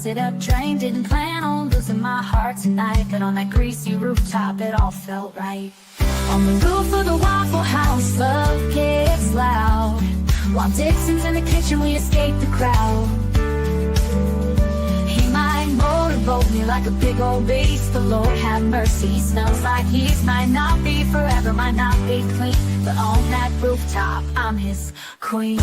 faucet up drain. Didn't plan on losing my heart tonight, but on that greasy rooftop it all felt right. On the roof of the Waffle House, love gets loud. While Dixon's in the kitchen, we escape the crowd. He might motorboat me like a big old beast, but Lord have mercy, he smells like yeast. Might not be forever, might not be clean, but on that rooftop, I'm his queen.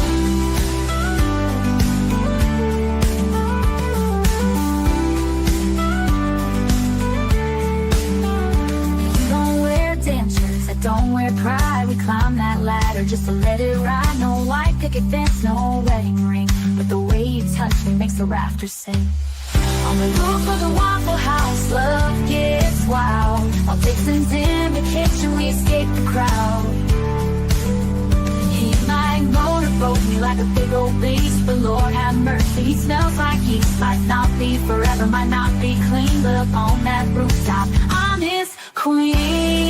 Don't wear pride, we climb that ladder just to let it ride. No white picket fence, no wedding ring, but the way you touch me makes the rafters sing. On the roof of the Waffle House, love gets wild. While Dixon's in the kitchen, we escape the crowd. He might motorboat me like a big old beast, but Lord have mercy, he smells like yeast. Might not be forever, might not be clean, but up on that rooftop, I'm his queen.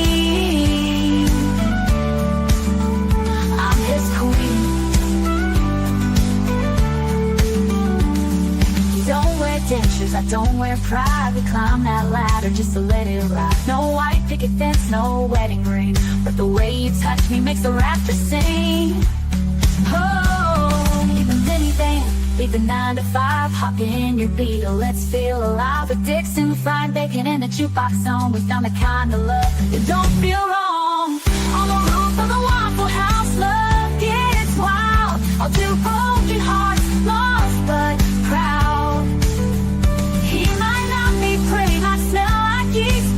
Dentures, I don't wear pride. We climb that ladder just to let it ride. No white picket fence, no wedding ring, but the way you touch me makes the rafters sing. Oh, leave the minivan, leave the 9 to 5, hop in your Beetle, let's feel alive. With Dixon, fried bacon, and the jukebox on, we found the kind of love that don't feel wrong. On the roof of the Waffle House, love gets wild. I'll do broken hearts, lost but proud.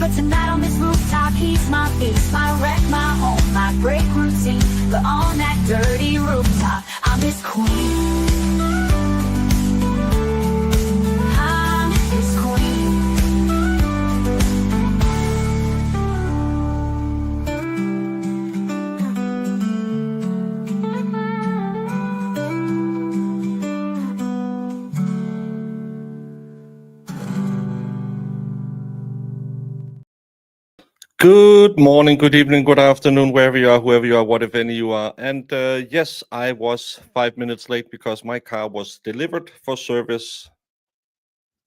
But tonight on this rooftop, he's my beast, my wreck, my home, my break routine. But on that dirty rooftop, I'm his queen. I'm his queen. Good morning, good evening, good afternoon, wherever you are, whoever you are, whatever any you are. And yes, I was 5 minutes late because my car was delivered for service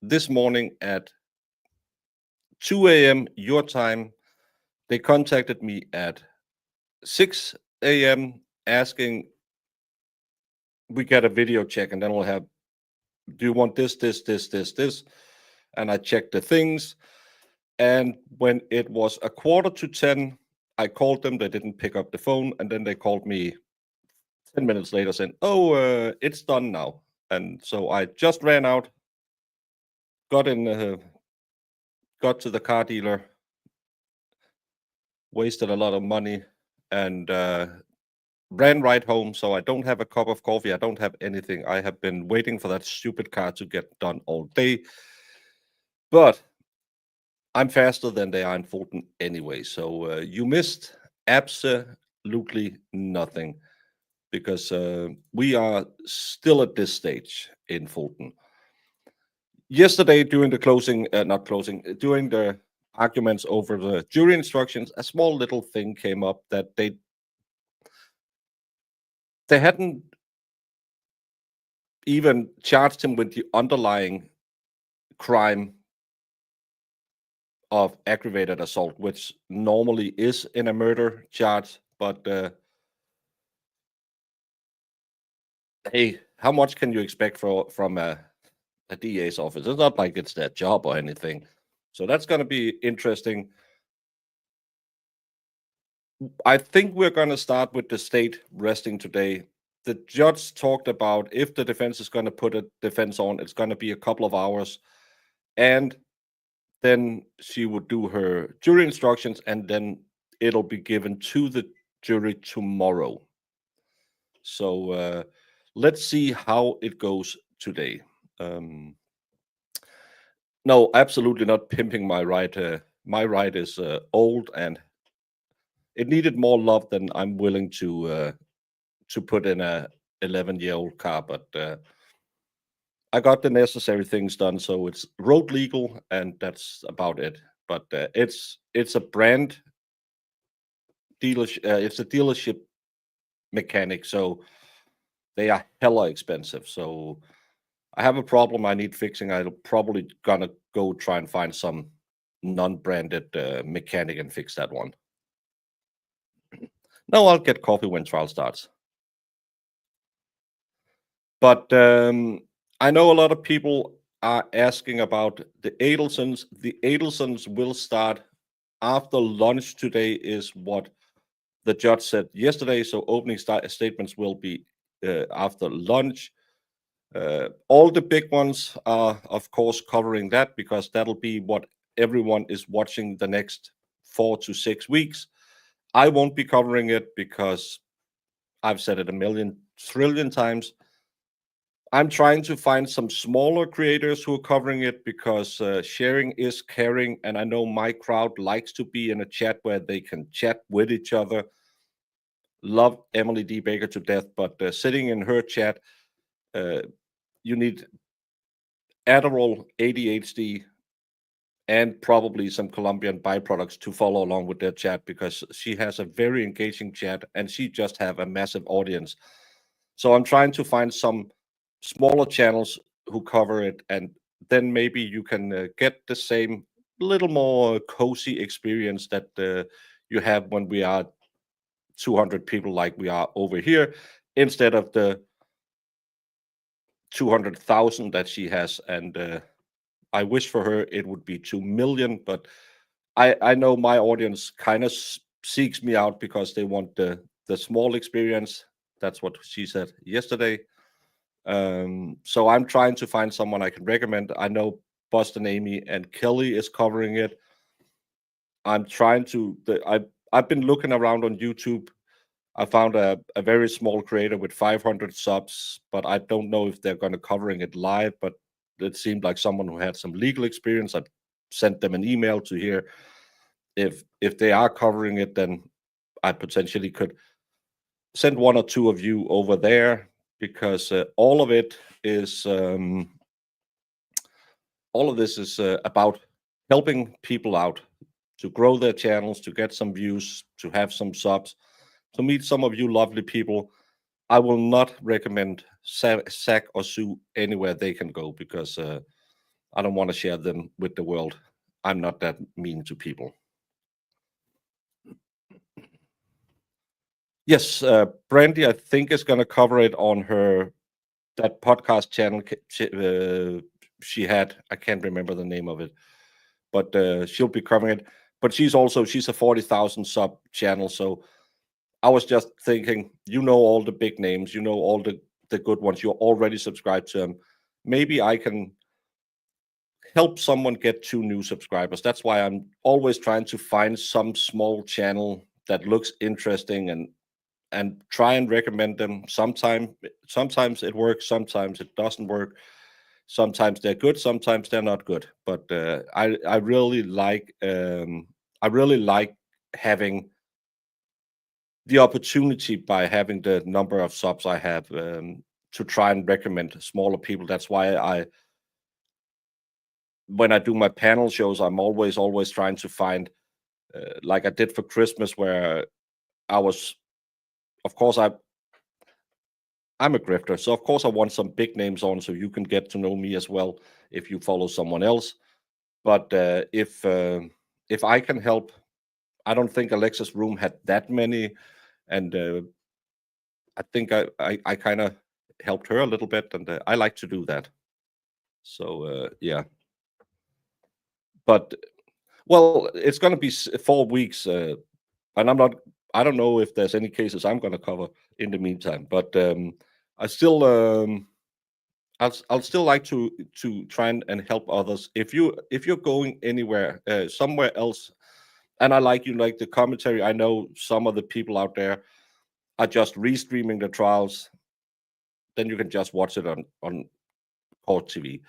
this morning at 2 a.m. your time. They contacted me at 6 a.m. asking, we get a video check and then we'll have, do you want this? And I checked the things. And when it was 9:45, I called them. They didn't pick up the phone. And then they called me 10 minutes later saying, it's done now. And so I just ran out, got to the car dealer, wasted a lot of money, and ran right home. So I don't have a cup of coffee. I don't have anything. I have been waiting for that stupid car to get done all day. But I'm faster than they are in Fulton anyway, so you missed absolutely nothing because we are still at this stage in Fulton. Yesterday, during the during the arguments over the jury instructions, a small little thing came up that they hadn't even charged him with the underlying crime of aggravated assault, which normally is in a murder charge, but hey, how much can you expect from a DA's office? It's not like it's their job or anything. So that's going to be interesting. I think we're going to start with the state resting today. The judge talked about if the defense is going to put a defense on, it's going to be a couple of hours, and then she would do her jury instructions, and then it'll be given to the jury tomorrow. So let's see how it goes today. No, absolutely not pimping my ride. My ride is old, and it needed more love than I'm willing to put in a 11-year-old car. But I got the necessary things done, so it's road legal, and that's about it. But it's a brand dealership. It's a dealership mechanic, so they are hella expensive. So I have a problem I need fixing. I'm probably gonna go try and find some non-branded mechanic and fix that one. No, I'll get coffee when trial starts. But I know a lot of people are asking about the Adelsons. The Adelsons will start after lunch today, is what the judge said yesterday. So opening statements will be after lunch. All the big ones are, of course, covering that because that'll be what everyone is watching the next 4 to 6 weeks. I won't be covering it because I've said it a million trillion times. I'm trying to find some smaller creators who are covering it because sharing is caring. And I know my crowd likes to be in a chat where they can chat with each other. Love Emily D. Baker to death, but sitting in her chat, you need Adderall, ADHD, and probably some Colombian byproducts to follow along with their chat because she has a very engaging chat and she just have a massive audience. So I'm trying to find some smaller channels who cover it, and then maybe you can get the same little more cozy experience that you have when we are 200 people like we are over here, instead of the 200,000 that she has. And I wish for her it would be 2 million, but I know my audience kind of seeks me out because they want the small experience. That's what she said yesterday. So I'm trying to find someone I can recommend. I know Boston Amy and Kelly is covering it. I'm trying to. I've been looking around on YouTube. I found a very small creator with 500 subs, but I don't know if they're going to covering it live. But it seemed like someone who had some legal experience. I sent them an email to hear if they are covering it, then I potentially could send one or two of you over there because all of this is about helping people out to grow their channels, to get some views, to have some subs, to meet some of you lovely people. I will not recommend Zach or Sue anywhere they can go because I don't want to share them with the world. I'm not that mean to people. Yes, Brandy, I think is going to cover it on that podcast channel she had. I can't remember the name of it, but she'll be covering it. But she's a 40,000 sub channel, so I was just thinking, all the big names, all the good ones. You're already subscribed to them. Maybe I can help someone get 2 new subscribers. That's why I'm always trying to find some small channel that looks interesting and try and recommend them. Sometimes it works, sometimes it doesn't work. Sometimes they're good, sometimes they're not good. But I really like having the opportunity by having the number of subs I have to try and recommend smaller people. That's why when I do my panel shows, I'm always trying to find, like I did for Christmas, where I was, of course, I'm a grifter, so of course I want some big names on so you can get to know me as well if you follow someone else. But if I can help, I don't think Alexa's room had that many, and I think I kind of helped her a little bit, and I like to do that. So yeah, but well, it's going to be 4 weeks, and I don't know if there's any cases I'm going to cover in the meantime, but I still I'll still like to try and help others. If you're going anywhere somewhere else, and I like the commentary. I know some of the people out there are just restreaming the trials. Then you can just watch it on Court TV.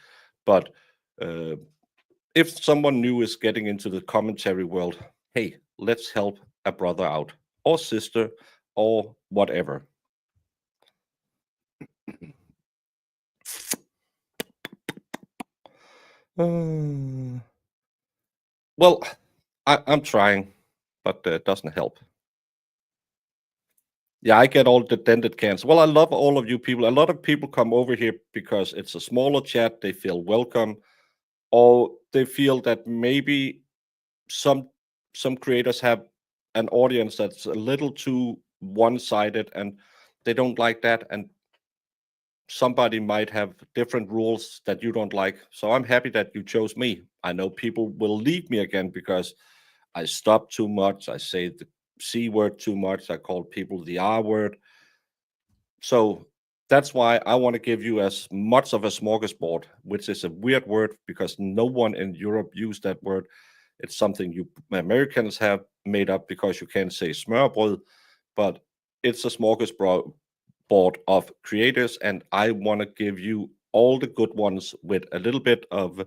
But if someone new is getting into the commentary world, hey, let's help a brother out or sister or whatever. Well, I'm trying, but it doesn't help. Yeah, I get all the dented cans. Well, I love all of you people. A lot of people come over here because it's a smaller chat. They feel welcome, or they feel that maybe some some creators have an audience that's a little too one-sided, and they don't like that. And somebody might have different rules that you don't like. So I'm happy that you chose me. I know people will leave me again because I stop too much. I say the C word too much. I call people the R word. So that's why I want to give you as much of a smorgasbord, which is a weird word because no one in Europe used that word. It's something you Americans have made up because you can't say smørrebrød, but it's a smorgasbord of creators, and I want to give you all the good ones with a little bit of,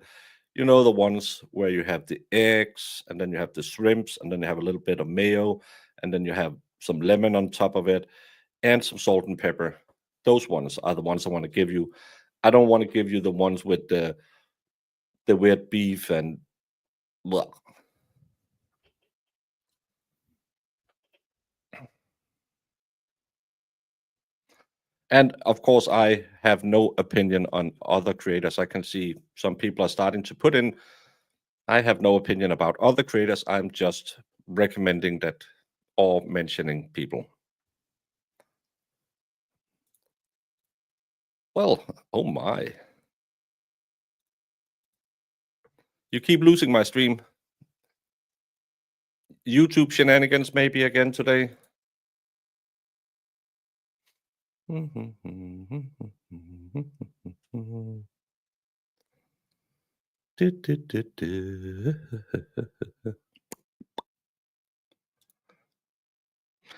the ones where you have the eggs, and then you have the shrimps, and then you have a little bit of mayo, and then you have some lemon on top of it, and some salt and pepper. Those ones are the ones I want to give you. I don't want to give you the ones with the weird beef and well. And of course, I have no opinion on other creators. I can see some people are starting to put in. I have no opinion about other creators. I'm just recommending that or mentioning people. Well, oh my. You keep losing my stream. YouTube shenanigans maybe again today.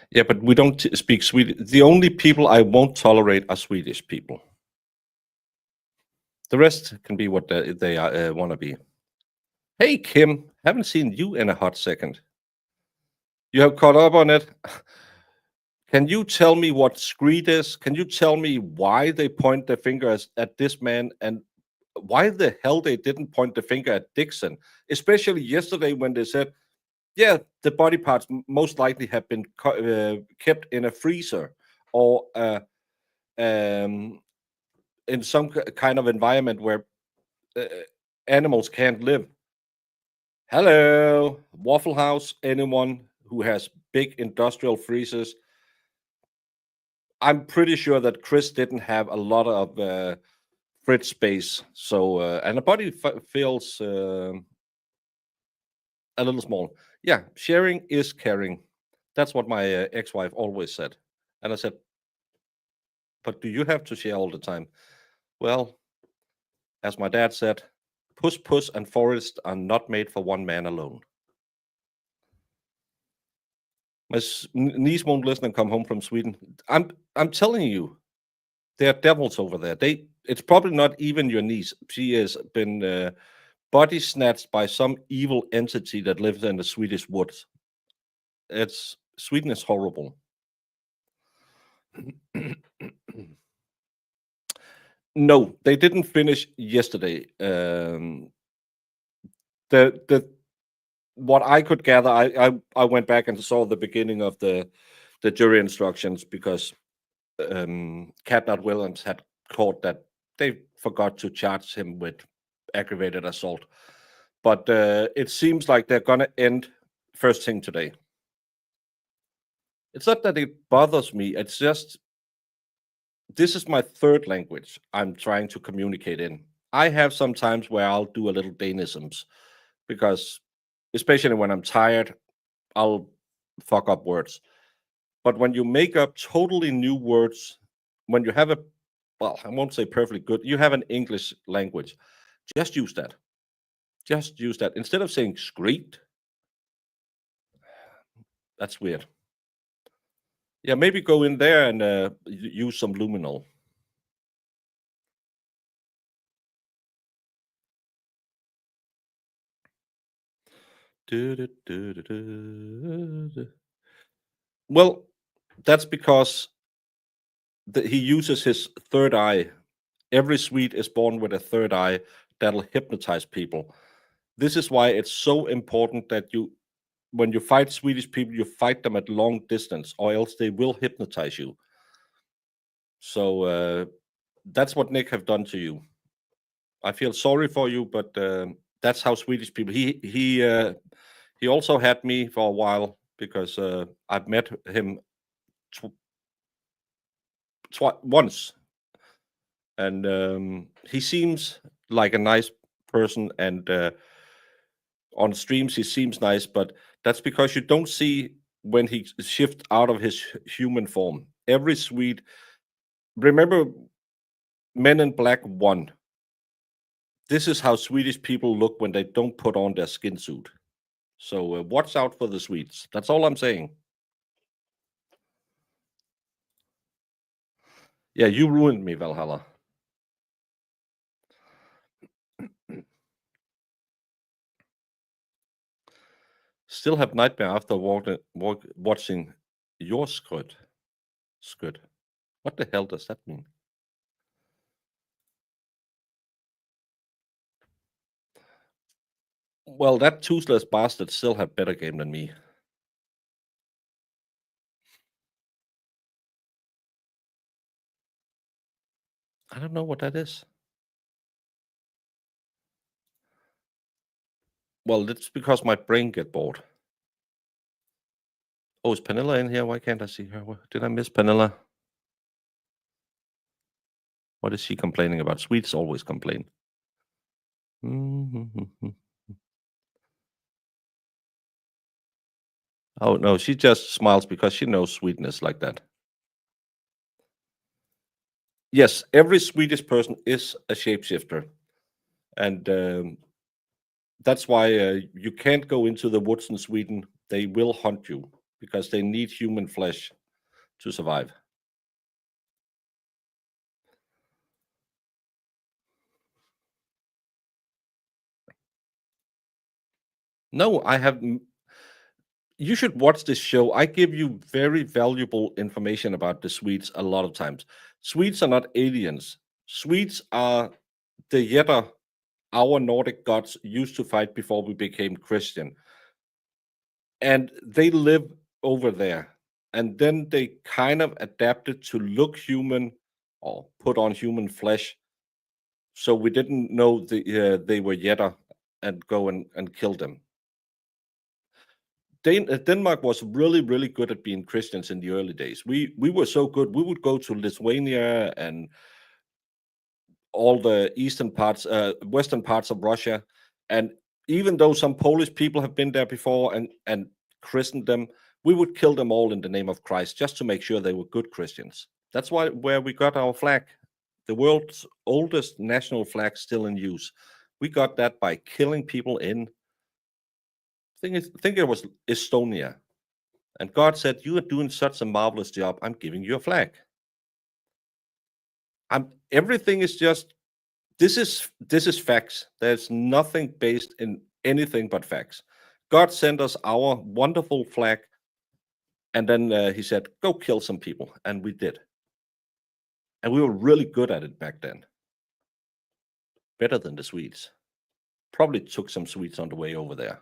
Yeah, but we don't speak Swedish. The only people I won't tolerate are Swedish people. The rest can be what they want to be. Hey, Kim, haven't seen you in a hot second. You have caught up on it. Can you tell me what screed is? Can you tell me why they point their fingers at this man and why the hell they didn't point the finger at Dixon? Especially yesterday when they said, yeah, the body parts most likely have been kept in a freezer or in some kind of environment where uh, animals can't live. Hello, Waffle House, anyone who has big industrial freezers. I'm pretty sure that Chris didn't have a lot of fridge space, so and the body feels a little small. Yeah, sharing is caring. That's what my ex-wife always said, and I said, "But do you have to share all the time?" Well, as my dad said, "Puss, and Forest are not made for one man alone." My niece won't listen and come home from Sweden. I'm telling you, they're devils over there. It's probably not even your niece. She has been body snatched by some evil entity that lives in the Swedish woods. Sweden is horrible. No, they didn't finish yesterday. The what I could gather, I went back and saw the beginning of the jury instructions because Cadnot Williams had caught that they forgot to charge him with aggravated assault. But it seems like they're going to end first thing today. It's not that it bothers me. It's just this is my third language I'm trying to communicate in. I have some times where I'll do a little Danisms because, especially when I'm tired, I'll fuck up words. But when you make up totally new words, when you have well, I won't say perfectly good, you have an English language, just use that. Just use that. Instead of saying screet, that's weird. Yeah, maybe go in there and use some luminol. Well, that's because he uses his third eye. Every Swede is born with a third eye that'll hypnotize people. This is why it's so important that you when you fight Swedish people, you fight them at long distance, or else they will hypnotize you. So that's what Nick have done to you. I feel sorry for you, but that's how Swedish people. He also had me for a while because I've met him once, and he seems like a nice person, and on streams he seems nice, but that's because you don't see when he shifts out of his human form. Every Swede, remember Men in Black 1. This is how Swedish people look when they don't put on their skin suit. So watch out for the Swedes. That's all I'm saying. Yeah, you ruined me, Valhalla. Still have nightmare after watching your squid. What the hell does that mean? Well, that toothless bastard still have better game than me. I don't know what that is. Well, it's because my brain get bored. Oh, is Pernilla in here? Why can't I see her? Did I miss Pernilla? What is she complaining about? Swedes always complain. Oh, no, she just smiles because she knows sweetness like that. Yes, every Swedish person is a shapeshifter. And that's why you can't go into the woods in Sweden. They will hunt you because they need human flesh to survive. No, I have. You should watch this show. I give you very valuable information about the Swedes a lot of times. Swedes are not aliens. Swedes are the Jedi our Nordic gods used to fight before we became Christian. And they live over there. And then they kind of adapted to look human or put on human flesh. So we didn't know they were Jedi and go and kill them. Denmark was really, really good at being Christians in the early days. We were so good. We would go to Lithuania and all the western parts of Russia, and even though some Polish people have been there before and christened them, we would kill them all in the name of Christ just to make sure they were good Christians. That's where we got our flag, the world's oldest national flag still in use. We got that by killing people in. I think it was Estonia. And God said, "You are doing such a marvelous job. I'm giving you a flag." Everything is just this is facts. There's nothing based in anything but facts. God sent us our wonderful flag, and then He said, "Go kill some people," and we did. And we were really good at it back then. Better than the Swedes. Probably took some Swedes on the way over there.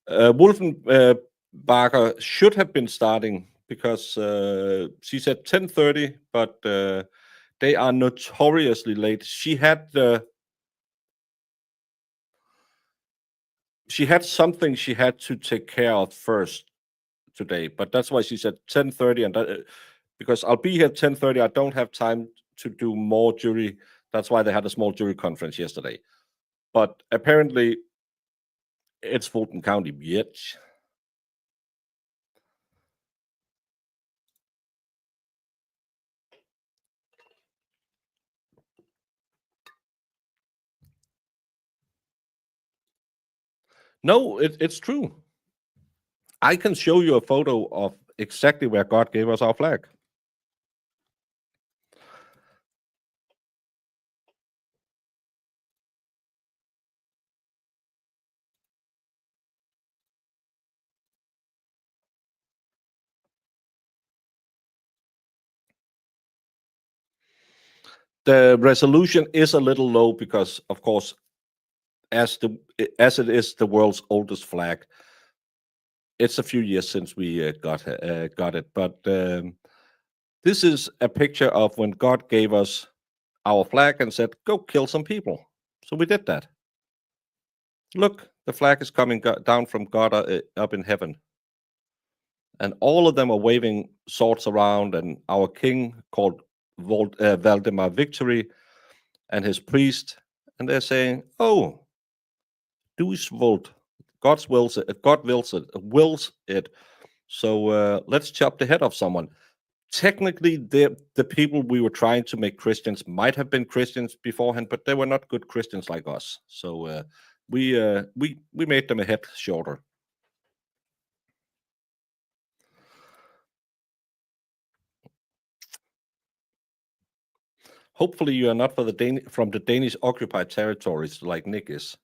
Wolfenbarger should have been starting because she said 10:30, but they are notoriously late. She had something she had to take care of first today, but that's why she said 10:30, and because I'll be here 10:30, I don't have time to do more jury. That's why they had a small jury conference yesterday. But apparently, it's Fulton County, bitch. No, it's true. I can show you a photo of exactly where God gave us our flag. The resolution is a little low because, of course, as it is the world's oldest flag, it's a few years since we got it. But this is a picture of when God gave us our flag and said, "Go kill some people." So we did that. Look, the flag is coming down from God up in heaven. And all of them are waving swords around, and our king called Valdemar Victory and his priest, and they're saying, "Oh, Du's vote. God wills it. God wills it. So let's chop the head off someone." Technically, the people we were trying to make Christians might have been Christians beforehand, but they were not good Christians like us. So we made them a head shorter. Hopefully, you are not from the Danish occupied territories like Nick is.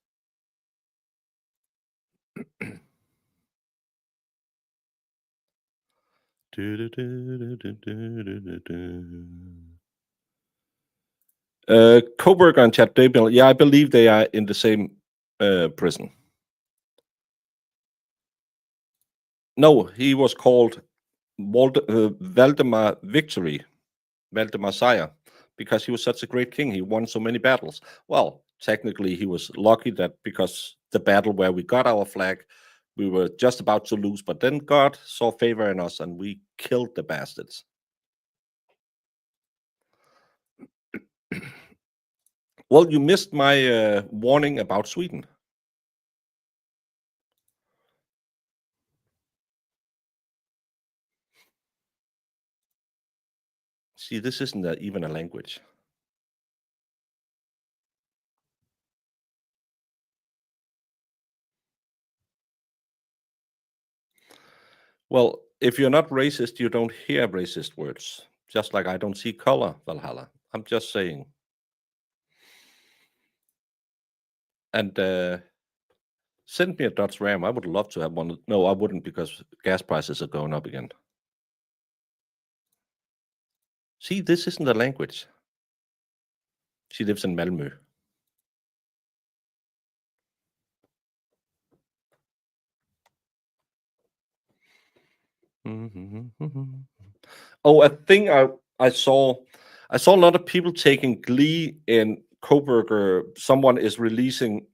Coburg and Chad Daybell, yeah, I believe they are in the same prison. No, he was called Valdemar Victory, Valdemar Sire, because he was such a great king. He won so many battles. Well, technically, he was lucky that because the battle where we got our flag, we were just about to lose, but then God saw favor in us and we killed the bastards. Well, you missed my warning about Sweden. See, this isn't even a language. Well, if you're not racist, you don't hear racist words. Just like I don't see color, Valhalla. I'm just saying. And send me a Dodge Ram. I would love to have one. No, I wouldn't because gas prices are going up again. See, this isn't a language. She lives in Malmö. Oh, a thing I saw a lot of people taking glee in Coburger. Someone is releasing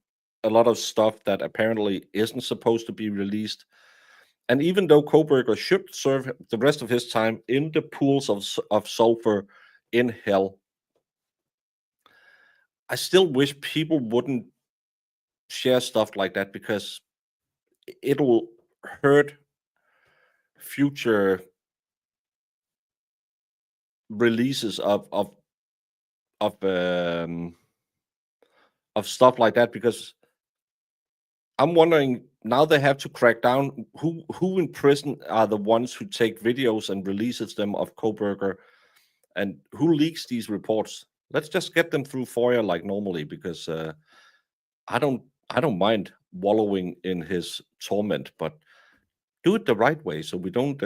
a lot of stuff that apparently isn't supposed to be released. And even though Coburger should serve the rest of his time in the pools of sulfur in hell, I still wish people wouldn't share stuff like that because it'll hurt future releases of stuff like that. Because I'm wondering now they have to crack down who in prison are the ones who take videos and releases them of Coburger, and who leaks these reports. Let's just get them through FOIA like normally, because I don't mind wallowing in his torment, but do it the right way so we don't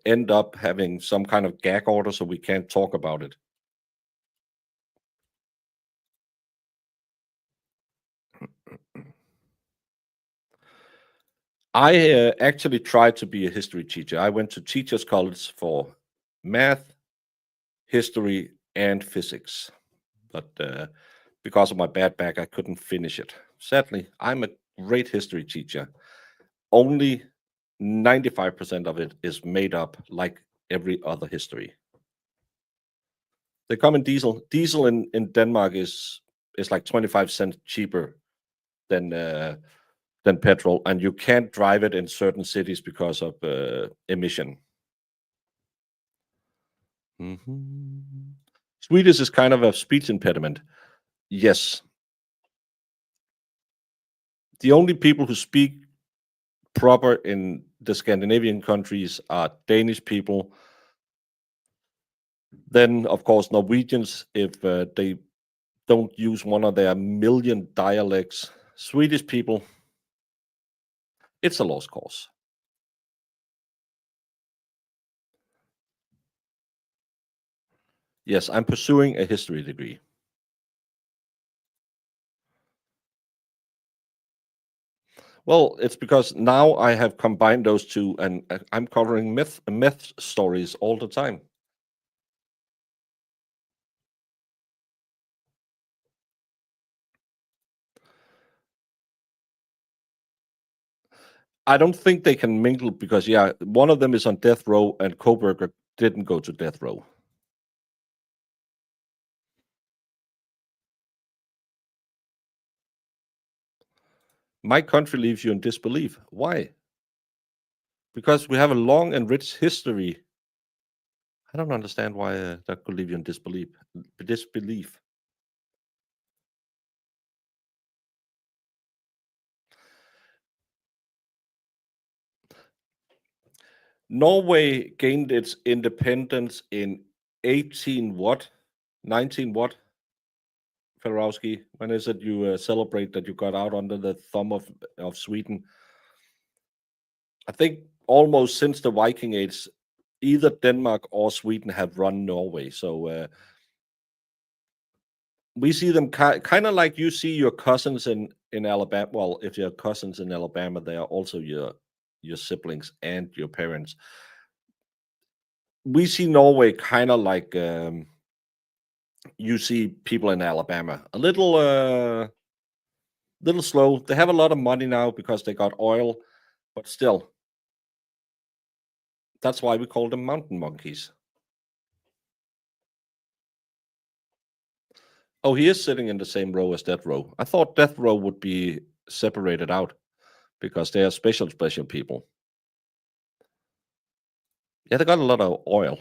end up having some kind of gag order so we can't talk about it. I actually tried to be a history teacher. I went to teachers college for math, history, and physics, but because of my bad back, I couldn't finish it. Sadly, I'm a great history teacher. Only 95% of it is made up like every other history. They come in diesel. Diesel in Denmark is like 25 cents cheaper than petrol, and you can't drive it in certain cities because of emission. Swedish is kind of a speech impediment. Yes. The only people who speak proper in the Scandinavian countries are Danish people. Then, of course, Norwegians, if they don't use one of their million dialects. Swedish people, it's a lost cause. Yes, I'm pursuing a history degree. Well, it's because now I have combined those two, and I'm covering myth stories all the time. I don't think they can mingle because, yeah, one of them is on death row, and Koberger didn't go to death row. My country leaves you in disbelief. Why? Because we have a long and rich history. I don't understand why that could leave you in disbelief. Disbelief. Norway gained its independence in 18 what? 19 what? Ferowski, when is it you celebrate that you got out under the thumb of Sweden? I think almost since the Viking Age, either Denmark or Sweden have run Norway. So we see them kind of like you see your cousins in Alabama. Well, if you have cousins in Alabama, they are also your siblings and your parents. We see Norway kind of like you see people in Alabama, a little slow. They have a lot of money now because they got oil, but still, that's why we call them mountain monkeys. Oh, he is sitting in the same row as death row. I thought death row would be separated out because they are special people. Yeah, they got a lot of oil.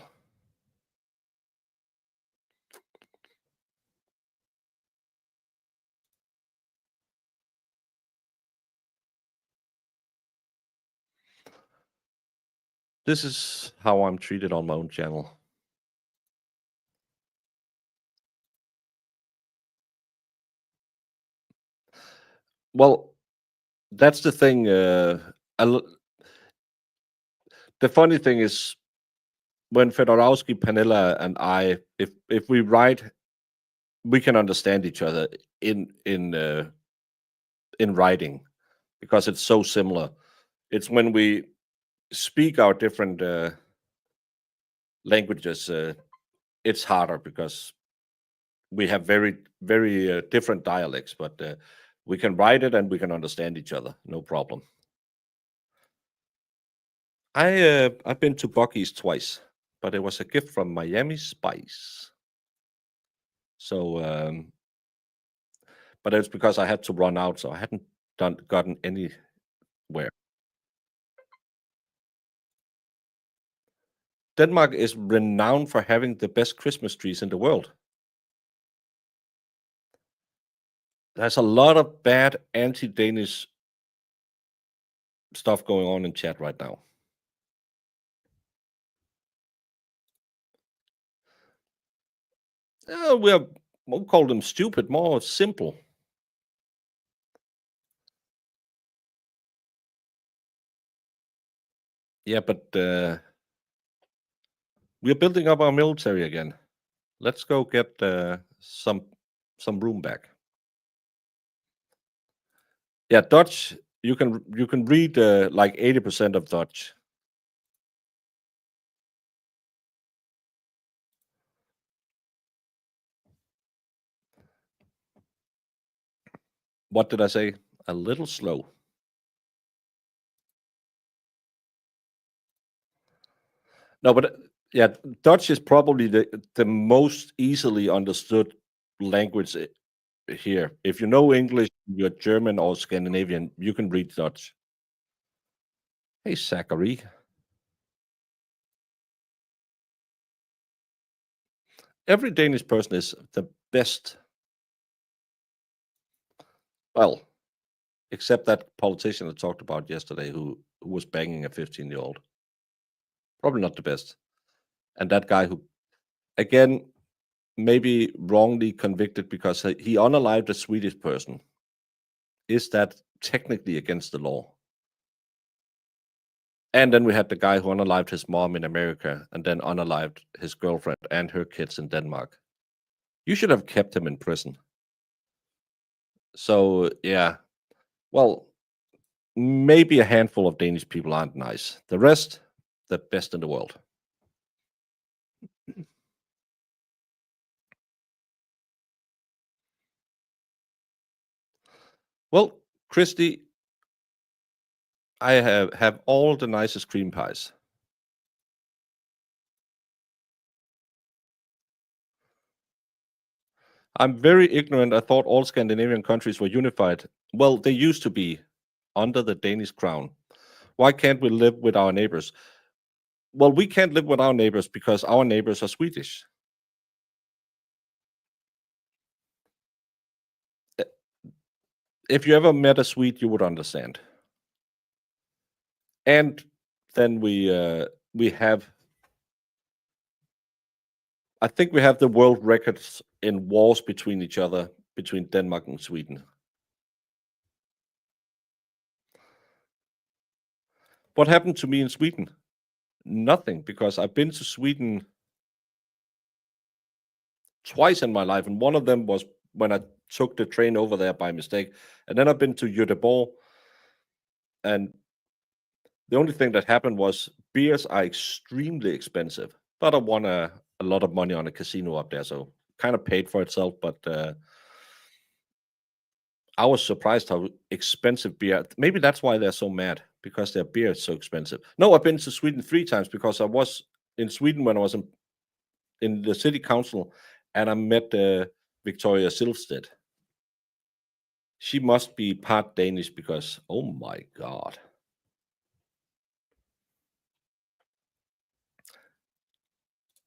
This is how I'm treated on my own channel. Well, that's the thing. The funny thing is when Fedorowski, Panella, and I, if we write, we can understand each other in writing because it's so similar. It's when we speak our different languages, it's harder because we have very different dialects, but we can write it and we can understand each other, no problem. I've been to Buc-ee's twice, but it was a gift from Miami Spice. So, but it's because I had to run out, so I hadn't gotten anywhere. Denmark is renowned for having the best Christmas trees in the world. There's a lot of bad anti-Danish stuff going on in chat right now. We'll call them stupid, more simple. Yeah, but we're building up our military again. Let's go get some room back. Yeah, Dutch. You can read like 80% of Dutch. What did I say? A little slow. No, but yeah, Dutch is probably the most easily understood language here. If you know English, you're German or Scandinavian, you can read Dutch. Hey, Zachary. Every Danish person is the best. Well, except that politician I talked about yesterday who was banging a 15-year-old. Probably not the best. And that guy who, again, maybe wrongly convicted because he unalived a Swedish person. Is that technically against the law? And then we had the guy who unalived his mom in America and then unalived his girlfriend and her kids in Denmark. You should have kept him in prison. So, yeah. Well, maybe a handful of Danish people aren't nice. The rest, the best in the world. Well, Christy, I have all the nicest cream pies. I'm very ignorant. I thought all Scandinavian countries were unified. Well, they used to be under the Danish crown. Why can't we live with our neighbors? Well, we can't live with our neighbors because our neighbors are Swedish. If you ever met a Swede, you would understand. And then we have, I think we have the world records in wars between each other, between Denmark and Sweden. What happened to me in Sweden? Nothing, because I've been to Sweden twice in my life, and one of them was when I took the train over there by mistake. And then I've been to Göteborg, and the only thing that happened was beers are extremely expensive, but I won a lot of money on a casino up there, so kind of paid for itself. But I was surprised how expensive beer. Maybe that's why they're so mad, because their beer is so expensive. No, I've been to Sweden 3 times because I was in Sweden when I was in the city council, and I met Victoria Silvstedt. She must be part Danish because, oh my God.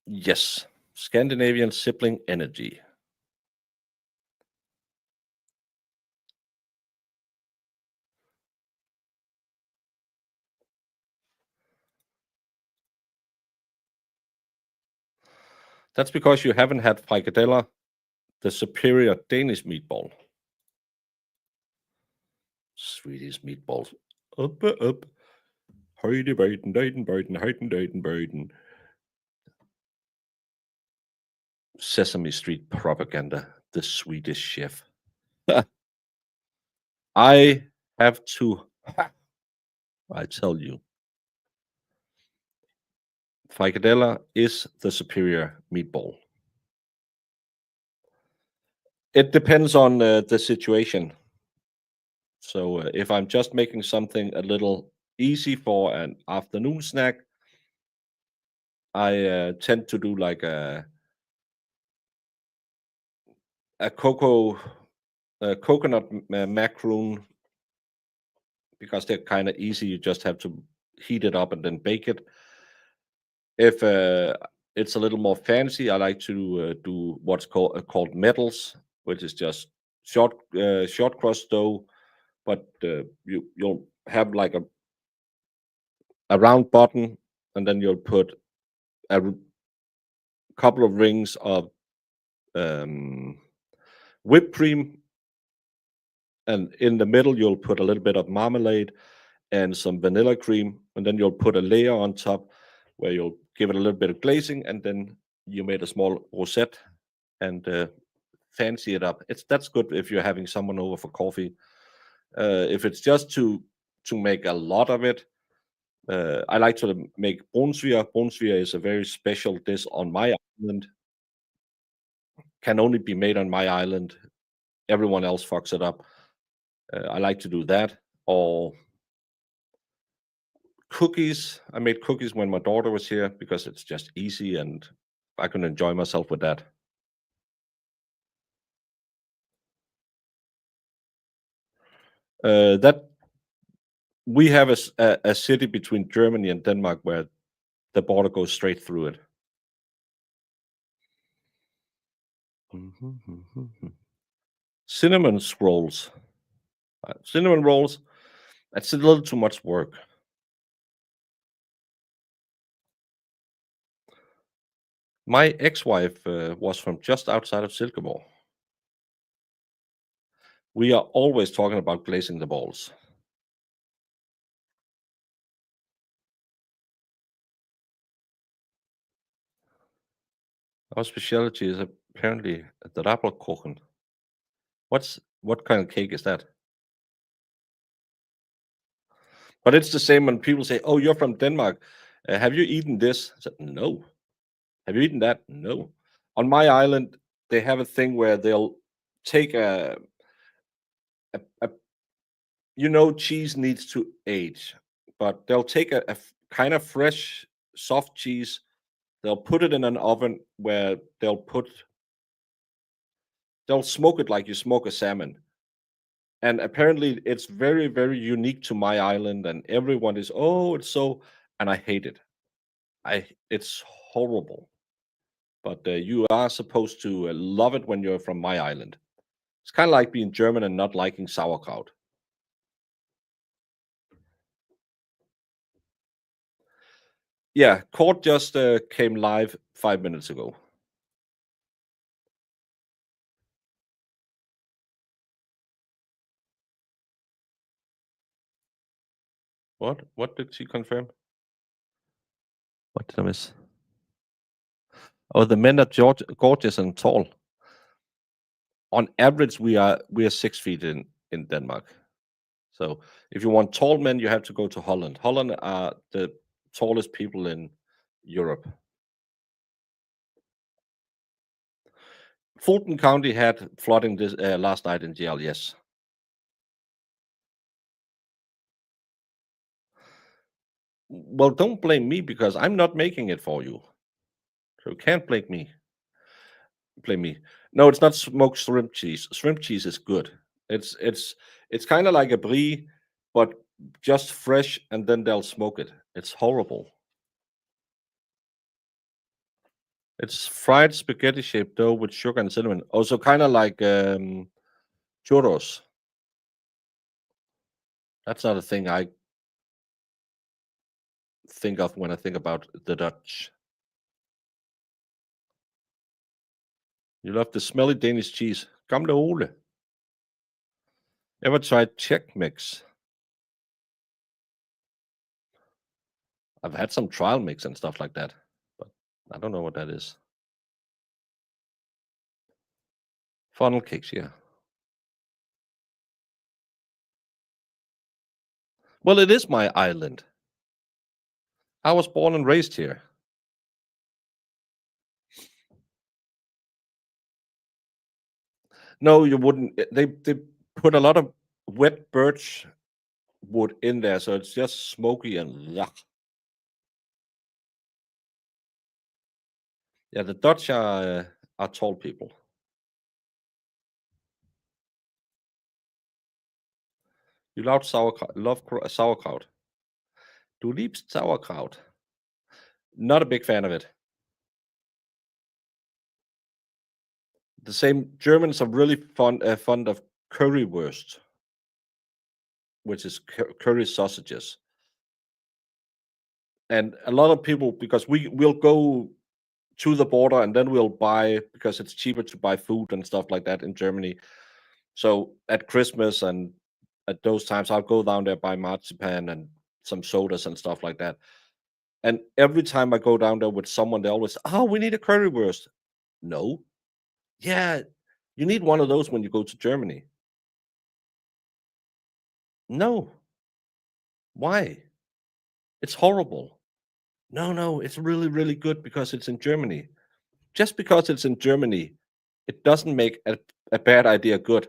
Yes, Scandinavian sibling energy. That's because you haven't had frikadella, the superior Danish meatball. Swedish meatballs. Up. Heidi Baden. Sesame Street propaganda, the Swedish chef. I have to, I tell you, frikadella is the superior meatball. It depends on the situation. So if I'm just making something a little easy for an afternoon snack, I tend to do like a coconut macaroon, because they're kind of easy. You just have to heat it up and then bake it. If it's a little more fancy, I like to do what's called medals, which is just short crust dough, but you'll have like a round bottom, and then you'll put a couple of rings of whipped cream, and in the middle you'll put a little bit of marmalade and some vanilla cream, and then you'll put a layer on top where you'll give it a little bit of glazing, and then you made a small rosette and fancy it up. That's good if you're having someone over for coffee. If it's just to make a lot of it, I like to make brunsviger. Brunsviger is a very special dish on my island. Can only be made on my island. Everyone else fucks it up. I like to do that. Or cookies. I made cookies when my daughter was here because it's just easy and I can enjoy myself with that. That we have a city between Germany and Denmark where the border goes straight through it. Cinnamon scrolls. Cinnamon rolls. That's a little too much work. My ex-wife was from just outside of Silkeborg. We are always talking about glazing the balls. Our specialty is apparently the Rappelkuchen. What kind of cake is that? But it's the same when people say, "Oh, you're from Denmark. Have you eaten this?" I said, "No." Have you eaten that? No. On my island, they have a thing where they'll take a cheese needs to age, but they'll take a kind of fresh, soft cheese. They'll put it in an oven where they'll smoke it like you smoke a salmon. And apparently, it's very, very unique to my island, and everyone is, "Oh, it's so," and I hate it. It's horrible. But you are supposed to love it when you're from my island. It's kind of like being German and not liking sauerkraut. Yeah, court just came live 5 minutes ago. What? What did she confirm? What did I miss? Oh, the men are gorgeous and tall. On average, we are 6 feet in Denmark. So if you want tall men, you have to go to Holland. Holland are the tallest people in Europe. Fulton County had flooding this last night in jail. Yes. Well, don't blame me because I'm not making it for you. So you can't blame me. Blame me. No, it's not smoked shrimp cheese. Shrimp cheese is good. It's kind of like a brie, but just fresh, and then they'll smoke it. It's horrible. It's fried spaghetti shaped dough with sugar and cinnamon. Also, kind of like churros. That's not a thing I think of when I think about the Dutch. You love the smelly Danish cheese. Gamle Ole. Ever tried Czech mix? I've had some trial mix and stuff like that, but I don't know what that is. Funnel cakes, yeah. Well, it is my island. I was born and raised here. No, you wouldn't. They put a lot of wet birch wood in there, so it's just smoky and yuck. Yeah, the Dutch are tall people. You love sauerkraut. Du liebst Sauerkraut. Not a big fan of it. The same Germans are really fond of currywurst, which is curry sausages. And a lot of people, because we'll go to the border and then we'll buy, because it's cheaper to buy food and stuff like that in Germany. So at Christmas and at those times, I'll go down there, buy marzipan and some sodas and stuff like that. And every time I go down there with someone, they always, "Oh, we need a currywurst." No. Yeah, you need one of those when you go to Germany. No. Why? It's horrible. No, no, it's really, really good because it's in Germany. Just because it's in Germany, it doesn't make a bad idea good.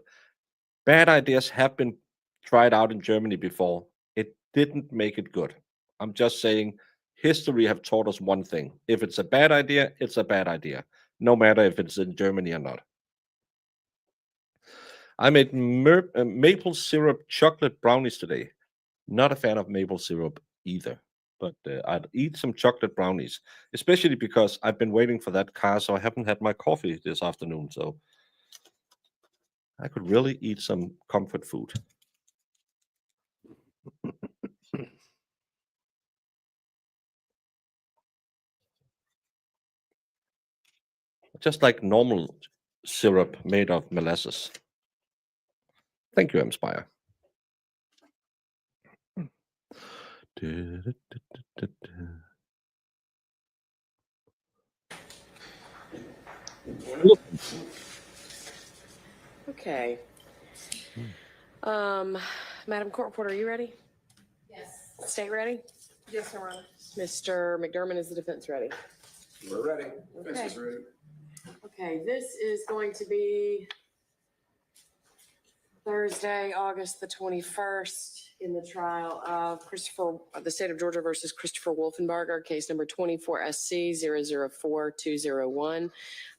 Bad ideas have been tried out in Germany before. It didn't make it good. I'm just saying history have taught us one thing. If it's a bad idea, it's a bad idea, no matter if it's in Germany or not. I made maple syrup chocolate brownies today. Not a fan of maple syrup either, but I'd eat some chocolate brownies, especially because I've been waiting for that car, so I haven't had my coffee this afternoon. So I could really eat some comfort food. Just like normal syrup made of molasses. Thank you, Inspire. Okay. Madam Court Reporter, are you ready? Yes. State ready? Yes, Your Honor. Mr. McDermott, is the defense ready? We're ready. Okay. Defense is ready. Okay, this is going to be Thursday, August the 21st, in the trial of the state of Georgia versus Christopher Wolfenbarger, case number 24SC004201.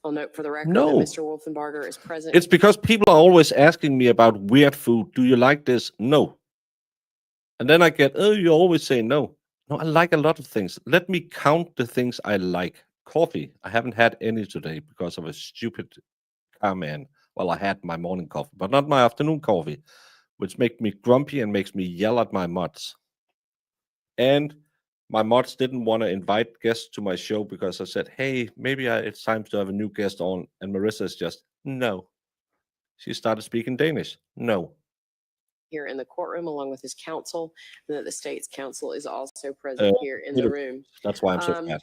I'll note for the record No. that Mr. Wolfenbarger is present. It's because people are always asking me about weird food. Do you like this? No. And then I get, oh, you always say no. No, I like a lot of things. Let me count the things I like. Coffee. I haven't had any today because of a stupid car man. Well, I had my morning coffee, but not my afternoon coffee, which makes me grumpy and makes me yell at my mods. And my mods didn't want to invite guests to my show because I said, hey, maybe it's time to have a new guest on. And Marissa is just, no. She started speaking Danish. No. Here in the courtroom along with his counsel, and that the state's counsel is also present here in the room. That's why I'm so fat.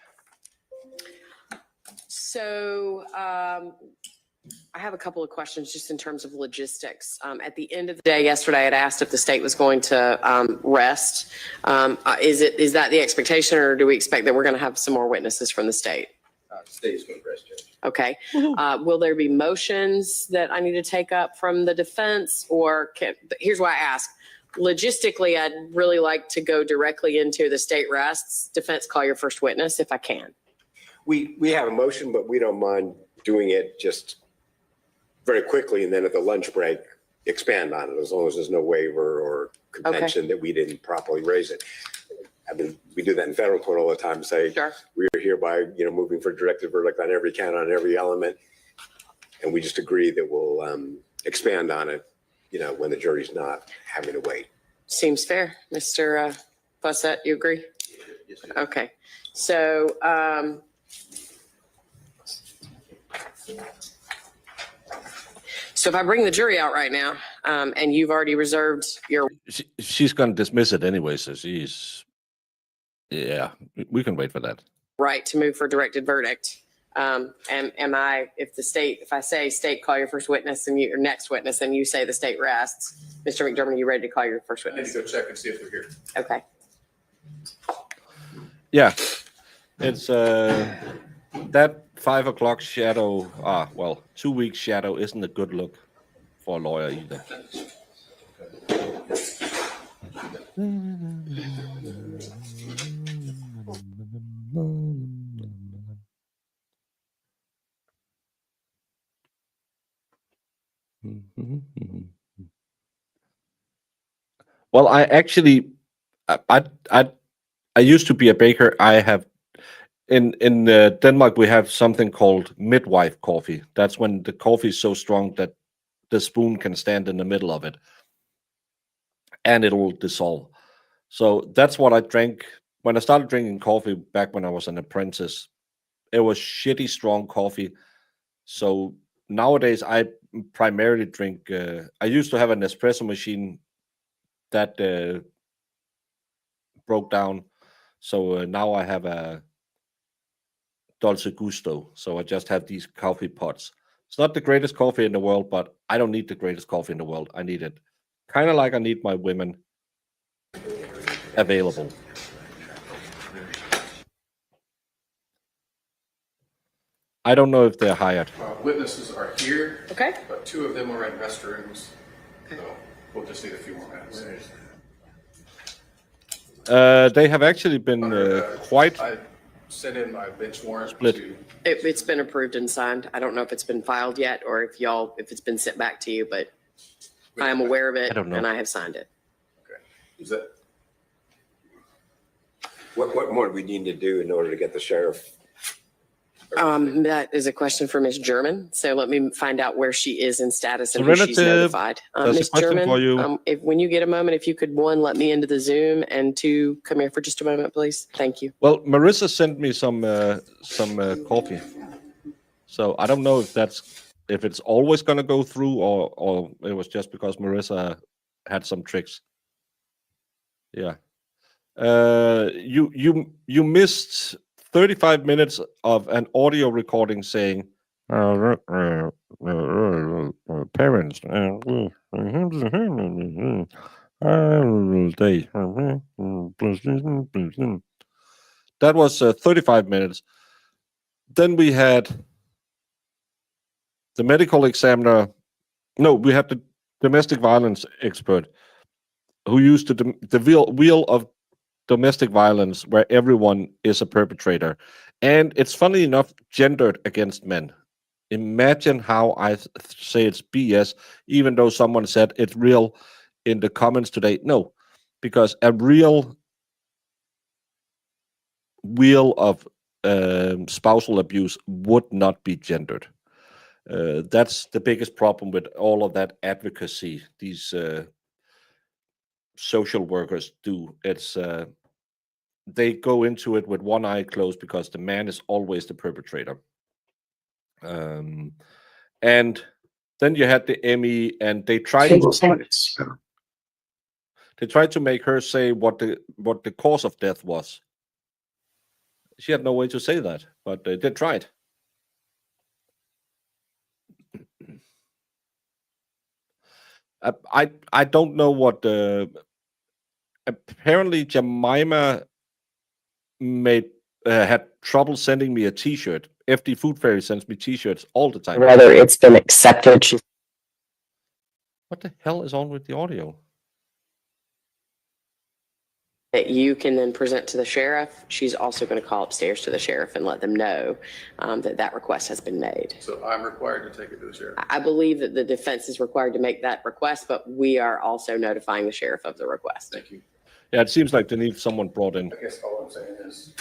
So I have a couple of questions just in terms of logistics. At the end of the day yesterday, I had asked if the state was going to rest. Is that the expectation, or do we expect that we're going to have some more witnesses from the state? State is going to rest, Judge. Okay. Will there be motions that I need to take up from the defense, or here's why I ask. Logistically, I'd really like to go directly into the state rests. Defense, call your first witness if I can. We have a motion, but we don't mind doing it just very quickly, and then at the lunch break, expand on it, as long as there's no waiver or contention that we didn't properly raise it. I mean, we do that in federal court all the time, say, Sure. we are hereby, moving for directed verdict on every count, on every element. And we just agree that we'll expand on it, when the jury's not having to wait. Seems fair. Mr. Fussett, you agree? Yes, Okay. So, so if I bring the jury out right now, and you've already reserved your She's going to dismiss it anyway, so we can wait for that. right to move for directed verdict, if I say state, call your first witness and your next witness, and you say the state rests, Mr. McDermott, are you ready to call your first I need witness? to go check and see if they're here. Okay. Yeah, it's that 5 o'clock shadow. 2 weeks shadow isn't a good look for a lawyer either. Well, I actually, I used to be a baker. I have in Denmark we have something called midwife coffee. That's when the coffee is so strong that the spoon can stand in the middle of it, and it will dissolve. So that's what I drank when I started drinking coffee back when I was an apprentice. It was shitty strong coffee. So nowadays I primarily drink. I used to have an espresso machine that broke down. So now I have a Dolce Gusto. So I just have these coffee pots. It's not the greatest coffee in the world, but I don't need the greatest coffee in the world. I need it kind of like I need my women available. I don't know if they're hired. Witnesses are here, Okay. but 2 of them are in restrooms. So we'll just need a few more minutes. They have actually been quite I sent in my bench warrant Split. to, It's been approved and signed. I don't know if it's been filed yet, or if it's been sent back to you, but I am aware of it I don't know. and I have signed it. okay. Is that, What more do we need to do in order to get the sheriff? That is a question for Ms. German. So let me find out where she is in status and who she's Relative, notified. there's a Ms. question German, for you. when you get a moment, if you could, 1, let me into the Zoom, and 2, come here for just a moment, please. Thank you. Well, Marissa sent me some coffee, so I don't know if it's always going to go through, or it was just because Marissa had some tricks. Yeah, you missed 35 minutes of an audio recording saying parents. That was 35 minutes. Then we had the medical examiner. No, we had the domestic violence expert who used the wheel of domestic violence where everyone is a perpetrator. And it's funny enough, gendered against men. Imagine how I say it's BS, even though someone said it's real in the comments today. No, because a real wheel of spousal abuse would not be gendered. That's the biggest problem with all of that advocacy these social workers do. It's they go into it with one eye closed because the man is always the perpetrator. And then you had the Emmy, and they tried to make her say what the cause of death was. She had no way to say that, but they tried. I don't know what apparently Jemima had trouble sending me a T-shirt. FD Food Fairy sends me T-shirts all the time. Whether it's been accepted. What the hell is on with the audio? That you can then present to the sheriff. She's also going to call upstairs to the sheriff and let them know that request has been made. So I'm required to take it to the sheriff. I believe that the defense is required to make that request, but we are also notifying the sheriff of the request. Thank you. Yeah, it seems like they need someone brought in. I guess all I'm saying is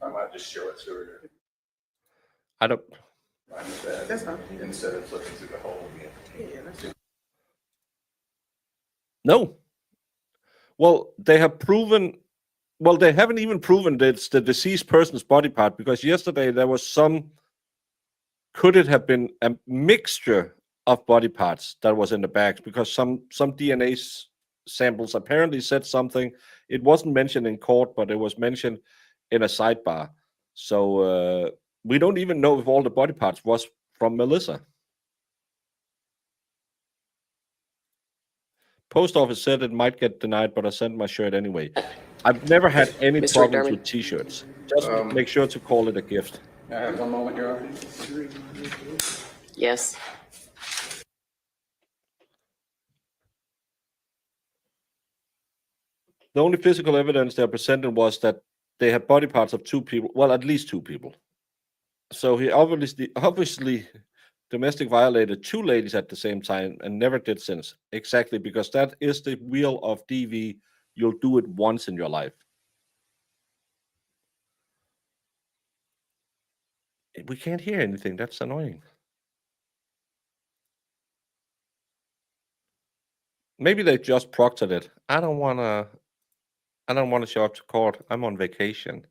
I might just show it to her. I don't. That's fine. Instead of flipping through the whole. No. Well, they have proven. Well, they haven't even proven that it's the deceased person's body part, because yesterday there was some. Could it have been a mixture of body parts that was in the bags? Because some DNA samples apparently said something. It wasn't mentioned in court, but it was mentioned in a sidebar. So we don't even know if all the body parts was from Melissa. Post office said it might get denied, but I sent my shirt anyway. I've never had any Mr. problems McDermott? with T-shirts. Just make sure to call it a gift. I have one moment, Your Honor. Yes. The only physical evidence they presented was that they had body parts of two people. Well, at least two people. So he obviously domestic violated two ladies at the same time and never did since. Exactly, because that is the wheel of DV. You'll do it once in your life. We can't hear anything. That's annoying. Maybe they just proctored it. I don't want to show up to court. I'm on vacation.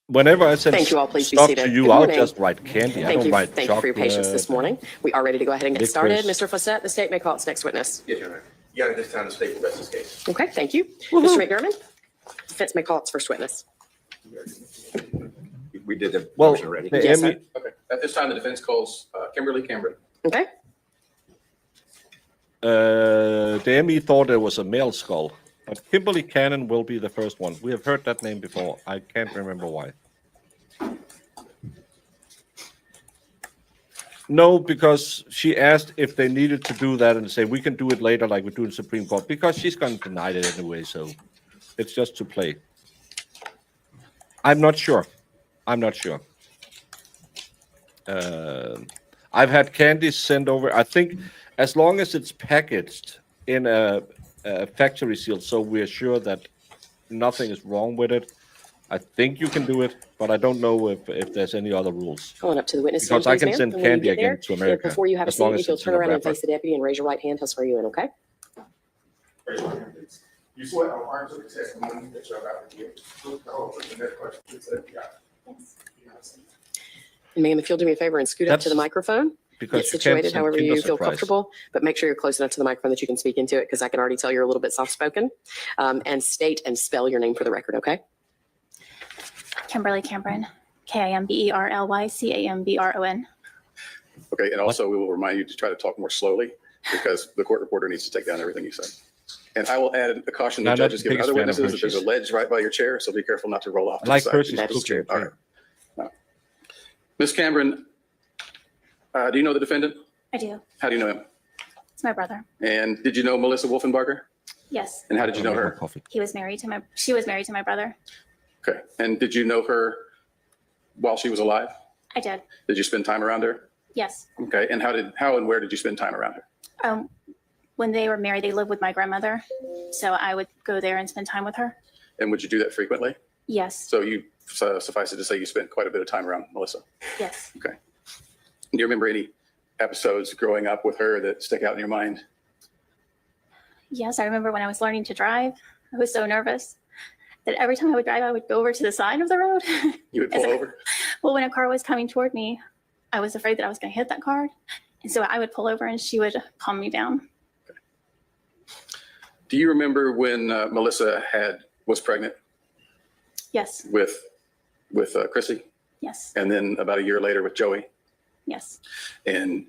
Whenever I send Thank you all. Please be stuff seated. to you, Good I'll morning. just write candy. I don't write Thank you for your patience this chocolate. morning. We are ready to go ahead and get started. Licorice. Mr. Fossett, the state may call its next witness. Yes, Your Honor. Your Honor, this time the state will rest this case. Okay, thank you. Mr. McDermott, defense may call its first witness. We did the Well, motion already. the Yes, Emmy, sir. Okay. At this time, the defense calls Kimberly Cameron. Okay, the Emmy thought it was a male skull, but Kimberly Cannon will be the first one. We have heard that name before. I can't remember why. No, because she asked if they needed to do that and say, we can do it later like we do in Supreme Court, because she's going to deny it anyway, so it's just to play. I'm not sure. I've had candy sent over. I think as long as it's packaged in a factory seal, so we're sure that nothing is wrong with it, I think you can do it, but I don't know if there's any other rules. going up to the witness Because stand, I please, can ma'am. send And when you candy get there, again to America, Before you have a as long seat, as if you'll it's in turn a around and wrapper. face the deputy and raise your right hand, he'll swear you in, okay? Raise your hand, please. You swear on arms of the testimony that you're about to give. The next question is that you got. Ma'am, if you'll do me a favor and scoot up to the That's microphone, because get you can't situated send however Kinder you feel Surprise. comfortable, but make sure you're close enough to the microphone that you can speak into it, because I can already tell you're a little bit soft-spoken. And state and spell your name for the record, okay? Kimberly Cameron, Kimberly Cambron. Okay, and also we will remind you to try to talk more slowly because the court reporter needs to take down everything you say. And I will add a caution to I'm not judges the given biggest other fan of witnesses that there's a Hershey's. ledge right by your chair, so be careful not to roll off I to like the side. Hershey's That is cooking. true. All right. Ms. Cameron, do you know the defendant? I do. How do you know him? It's my brother. And did you know Melissa Wolfenbarger? Yes. And how did you know her? Coffee. She was married to my brother. Okay. And did you know her while she was alive? I did. Did you spend time around her? Yes. Okay. And how and where did you spend time around her? When they were married, they lived with my grandmother. So I would go there and spend time with her. And would you do that frequently? Yes. So you suffice it to say you spent quite a bit of time around Melissa. Yes. Okay. Do you remember any episodes growing up with her that stick out in your mind? Yes. I remember when I was learning to drive, I was so nervous that every time I would drive, I would go over to the side of the road. You would pull over? Well, when a car was coming toward me, I was afraid that I was going to hit that car. And so I would pull over and she would calm me down. Do you remember when Melissa was pregnant Yes. with Chrissy, Yes. and then about a year later with Joey? Yes. And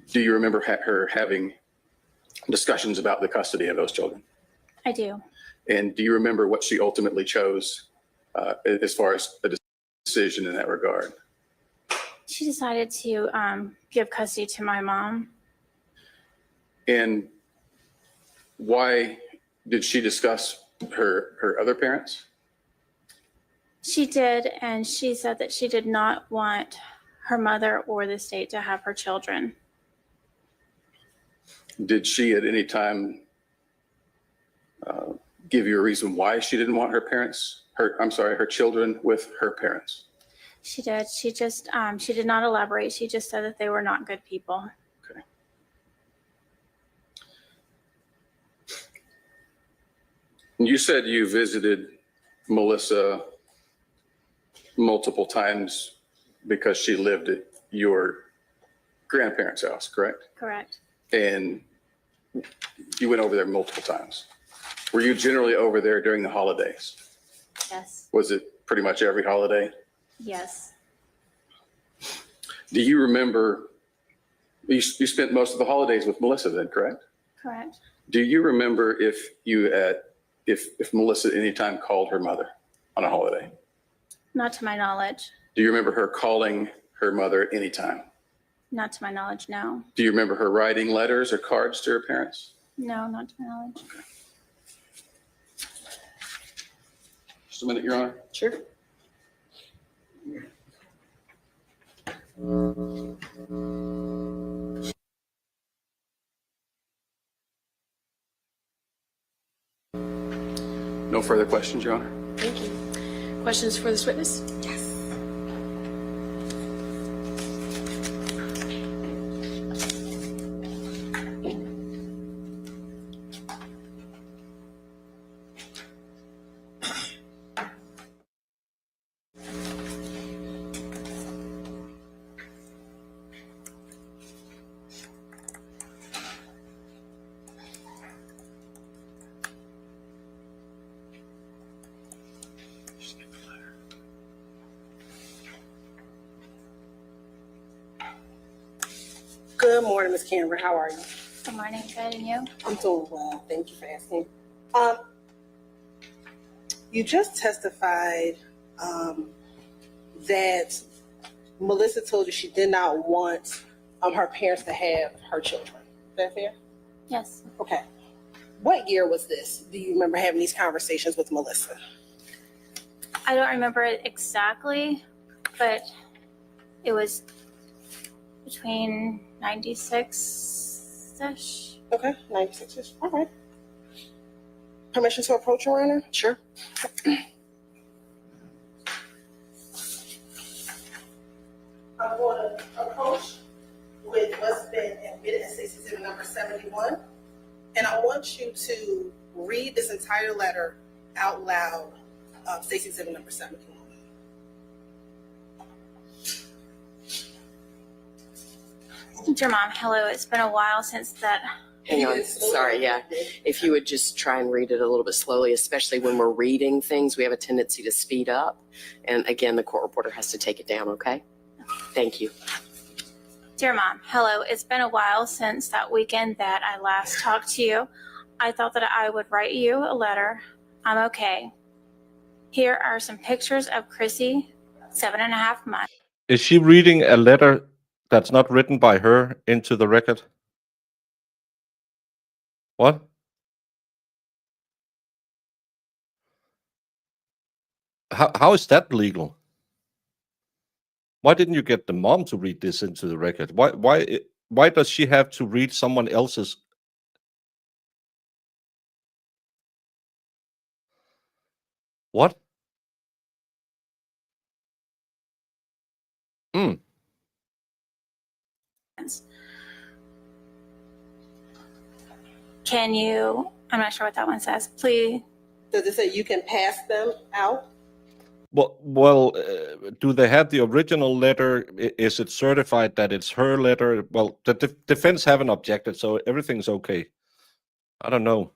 do you remember her having discussions about the custody of those children? I do. And do you remember what she ultimately chose as far as a decision in that regard? She decided to give custody to my mom. And why did she discuss her other parents? She did, and she said that she did not want her mother or the state to have her children. Did she at any time give you a reason why she didn't want her children with her parents? She did. She just, she did not elaborate. She just said that they were not good people. Okay. You said you visited Melissa multiple times because she lived at your grandparents' house, correct? Correct. And you went over there multiple times. Were you generally over there during the holidays? Yes. Was it pretty much every holiday? Yes. Do you remember, you spent most of the holidays with Melissa then, correct? Correct. Do you remember if Melissa anytime called her mother on a holiday? Not to my knowledge. Do you remember her calling her mother at any time? Not to my knowledge, no. Do you remember her writing letters or cards to her parents? No, not to my knowledge. Just a minute, Your Honor. Sure. No further questions, Your Honor. Thank you. Questions for this witness? Yes. Good morning, Ms. Cameron. How are you? Good morning. Good, and you? I'm doing well. Thank you for asking. You just testified that Melissa told you she did not want her parents to have her children. Is that fair? Yes. Okay. What year was this? Do you remember having these conversations with Melissa? I don't remember it exactly, but it was between 96-ish. Okay, 96. All right. Permission to approach, Your Honor? Sure. I'm going to approach with what's been admitted in State Exhibit number 71. And I want you to read this entire letter out loud of State Exhibit number 71. Dear Mom, hello. It's been a while since that. Hang on, sorry, yeah. If you would just try and read it a little bit slowly, especially when we're reading things, we have a tendency to speed up. And again, the court reporter has to take it down, okay? Thank you. Dear Mom, hello. It's been a while since that weekend that I last talked to you. I thought that I would write you a letter. I'm okay. Here are some pictures of Chrissy, 7.5 months. Is she reading a letter that's not written by her into the record? What? How is that legal? Why didn't you get the mom to read this into the record? Why does she have to read someone else's? What? Hmm. Can you, I'm not sure what that one says. Please. Does it say you can pass them out? Well, do they have the original letter? Is it certified that it's her letter? Well, the defense haven't objected, so everything's okay. I don't know.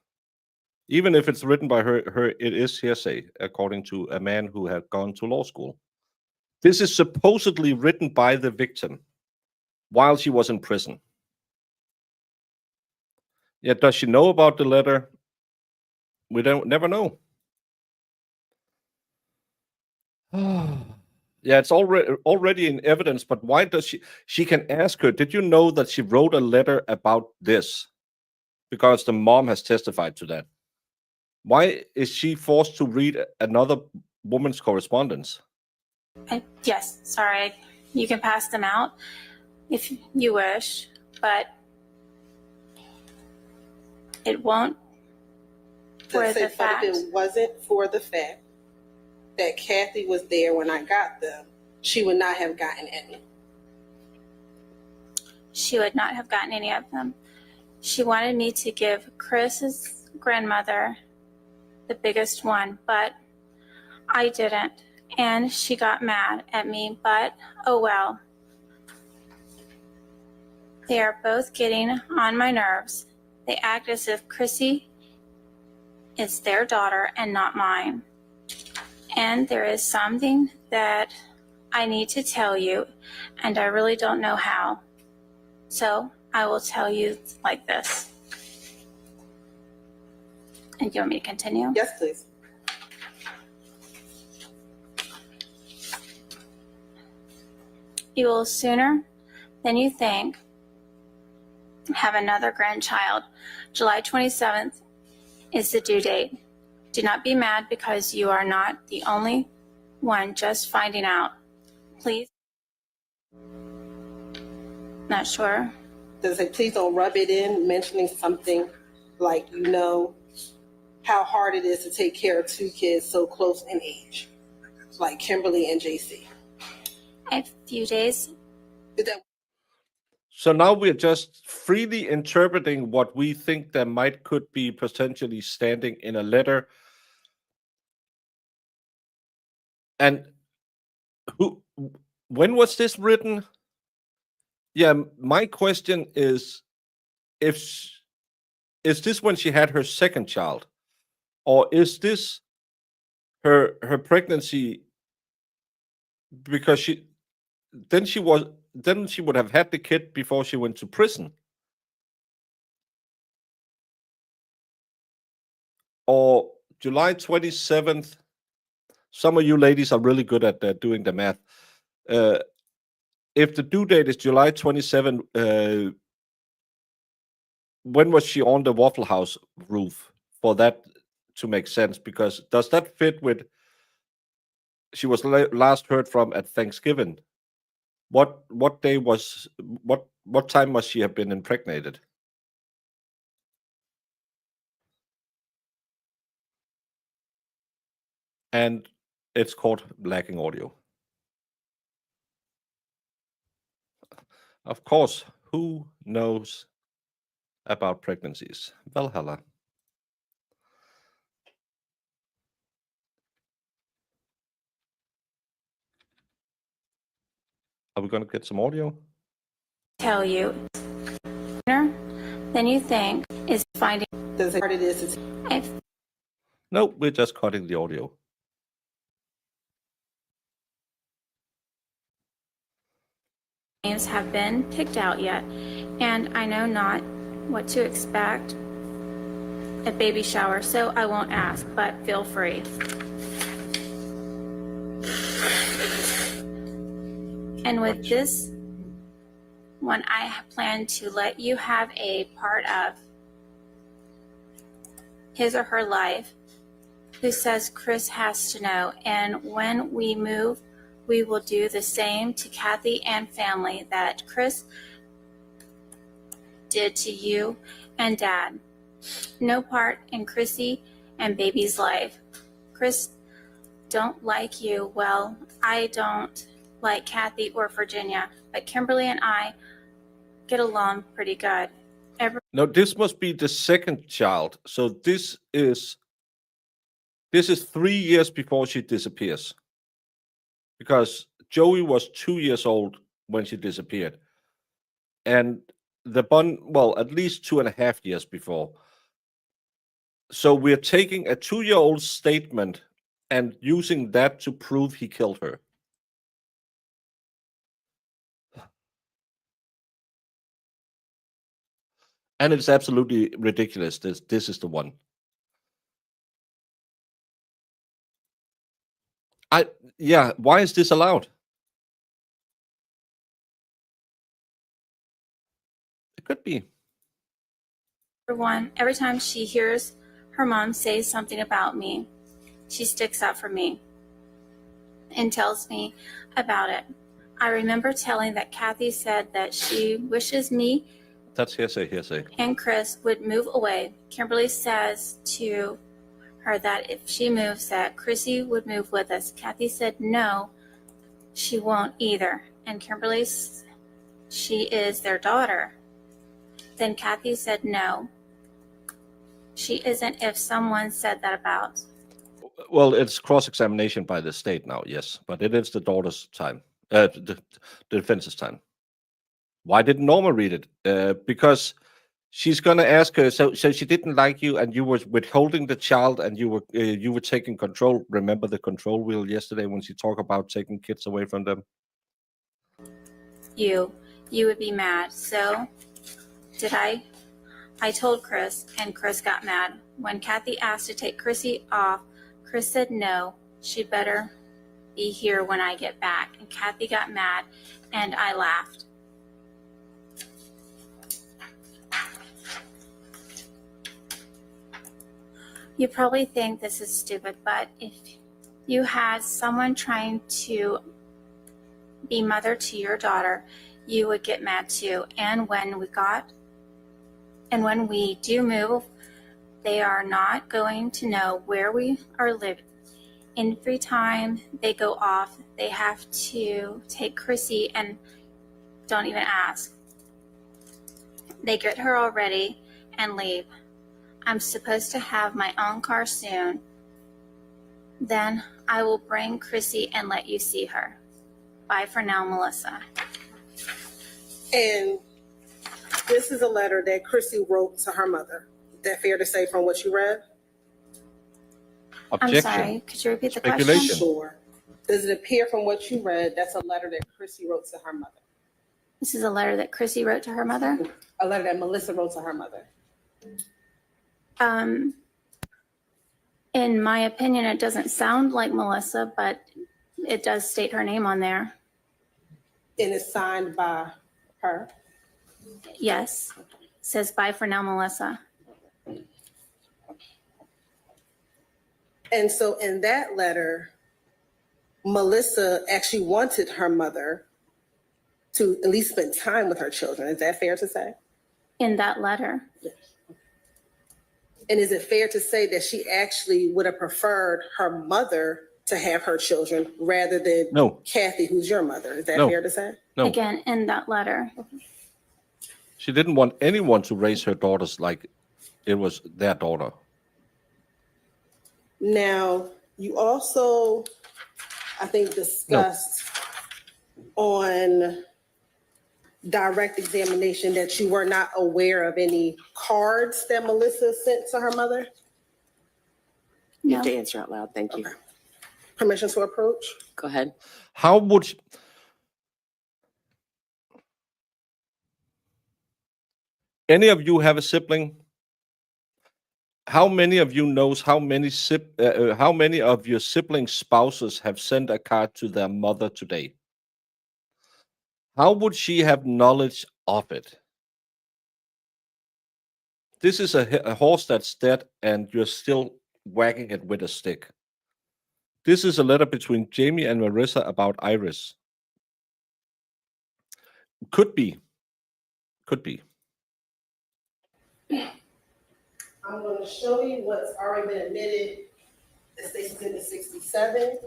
Even if it's written by her, it is hearsay, according to a man who had gone to law school. This is supposedly written by the victim while she was in prison. Yeah, does she know about the letter? We never know. Yeah, it's already in evidence, but why does she can ask her, did you know that she wrote a letter about this? Because the mom has testified to that. Why is she forced to read another woman's correspondence? Yes, sorry. You can pass them out if you wish, but it won't for Does it the say, but fact. if it wasn't for the fact that Kathy was there when I got them, she would not have gotten any. She would not have gotten any of them. She wanted me to give Chris's grandmother the biggest one, but I didn't. And she got mad at me, but oh well. They are both getting on my nerves. They act as if Chrissy is their daughter and not mine. And there is something that I need to tell you, and I really don't know how. So I will tell you like this. And you want me to continue? Yes, please. You will sooner than you think have another grandchild. July 27th is the due date. Do not be mad because you are not the only one just finding out. Please. Not sure. Does it say, please don't rub it in, mentioning something like, you know, how hard it is to take care of two kids so close in age, like Kimberly and JC. A few days. Did that So now we're just freely interpreting what we think there could be potentially standing in a letter. And when was this written? Yeah, my question is is this when she had her second child? Or is this her pregnancy, because she would have had the kid before she went to prison? Or July 27th, some of you ladies are really good at doing the math. If the due date is July 27, when was she on the Waffle House roof for that to make sense? Because does that fit with she was last heard from at Thanksgiving? What day was what time must she have been impregnated? And it's called lacking audio. Of course, who knows about pregnancies? Valhalla. Are we going to get some audio? tell you than you think is finding Does it hard it is to a No, we're just cutting the audio. names have been picked out yet, and I know not what to expect at baby shower, so I won't ask, but feel free. And with this one, I plan to let you have a part of his or her life who says Chris has to know. And when we move, we will do the same to Kathy and family that Chris did to you and Dad. No part in Chrissy and baby's life. Chris don't like you. Well, I don't like Kathy or Virginia, but Kimberly and I get along pretty good. No, this must be the second child. So this is 3 years before she disappears. Because Joey was 2 years old when she disappeared. And the bun, well, at least 2.5 years before. So we're taking a 2-year-old statement and using that to prove he killed her. And it's absolutely ridiculous. This is the one. Why is this allowed? It could be. Every time she hears her mom say something about me, she sticks up for me and tells me about it. I remember telling that Kathy said that she wishes me That's hearsay. and Chris would move away. Kimberly says to her that if she moves, that Chrissy would move with us. Kathy said no, she won't either. And Kimberly's, she is their daughter. Then Kathy said no, she isn't if someone said that about. Well, it's cross-examination by the state now, yes. But it is the daughter's time, the defense's time. Why didn't Norma read it? Because she's going to ask her, so she didn't like you and you were withholding the child and you were taking control. Remember the control wheel yesterday when she talked about taking kids away from them? You would be mad. So did I? I told Chris, and Chris got mad. When Kathy asked to take Chrissy off, Chris said no, she'd better be here when I get back. And Kathy got mad, and I laughed. You probably think this is stupid, but if you had someone trying to be mother to your daughter, you would get mad too. And when we do move, they are not going to know where we are living. Every time they go off, they have to take Chrissy and don't even ask. They get her all ready and leave. I'm supposed to have my own car soon. Then I will bring Chrissy and let you see her. Bye for now, Melissa. And this is a letter that Chrissy wrote to her mother. Is that fair to say from what you read? Objection. I'm sorry, could you repeat the Speculation. question? Sure. Does it appear from what you read that's a letter that Chrissy wrote to her mother? This is a letter that Chrissy wrote to her mother? A letter that Melissa wrote to her mother. In my opinion, it doesn't sound like Melissa, but it does state her name on there. And it's signed by her. Yes. It says bye for now, Melissa. And so in that letter, Melissa actually wanted her mother to at least spend time with her children. Is that fair to say? In that letter. And is it fair to say that she actually would have preferred her mother to have her children rather than No. Kathy, who's your mother? Is that No. fair to say? No, Again, in that letter. she didn't want anyone to raise her daughters like it was their daughter. Now, you also, I think, discussed on direct examination that you were not aware of any cards that Melissa sent to her mother? You have No. to answer out loud. Thank you. Permission to approach? Go ahead. How would any of you have a sibling? How many of you knows how many of your sibling spouses have sent a card to their mother today? How would she have knowledge of it? This is a horse that's dead and you're still whacking it with a stick. This is a letter between Jamie and Marissa about Iris. Could be. Could be. I'm going to show you what's already been admitted. The state's exhibit 67,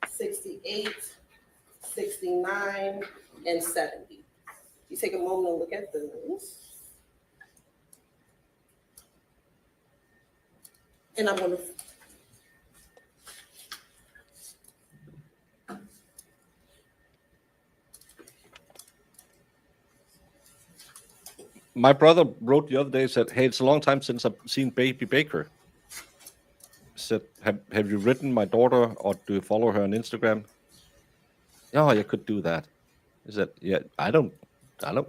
68, 69, and 70. You take a moment and look at those. And I'm going to My brother wrote the other day, said, "Hey, it's a long time since I've seen Baby Baker." Said, have you written my daughter or do you follow her on Instagram? Oh, you could do that. He said, yeah, I don't,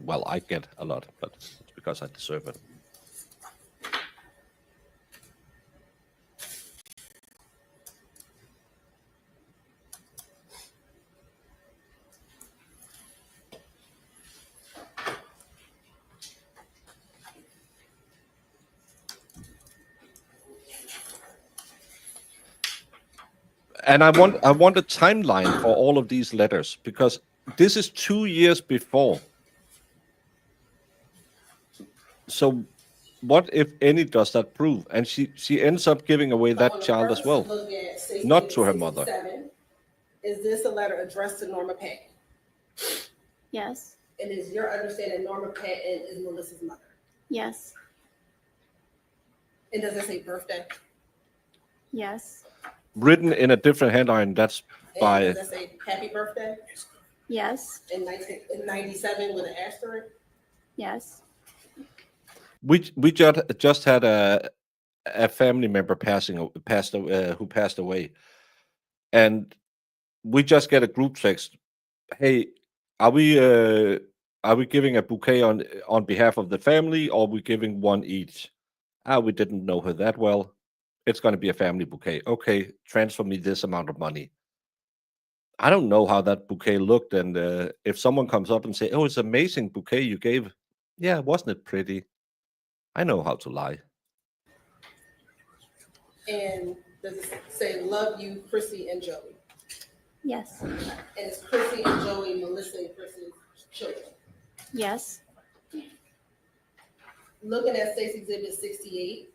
well, I get a lot, but it's because I deserve it. And I want a timeline for all of these letters because this is 2 years before. So what, if any, does that prove? And she ends up giving away that child as well, not to her mother. Is this a letter addressed to Norma Patton? Yes. And is your understanding Norma Patton is Melissa's mother? Yes. And does it say birthday? Yes. Written in a different handwriting, that's by... And does it say happy birthday? Yes. In 97 with an asterisk? Yes. We just had a family member who passed away, and we just get a group text. Hey, are we giving a bouquet on behalf of the family, or are we giving one each? We didn't know her that well. It's going to be a family bouquet. Okay, transfer me this amount of money. I don't know how that bouquet looked, and if someone comes up and say, "Oh, it's an amazing bouquet you gave," yeah, wasn't it pretty? I know how to lie. And does it say love you, Chrissy and Joey? Yes. And it's Chrissy and Joey, Melissa and Chrissy's children. Yes. Looking at State's Exhibit 68,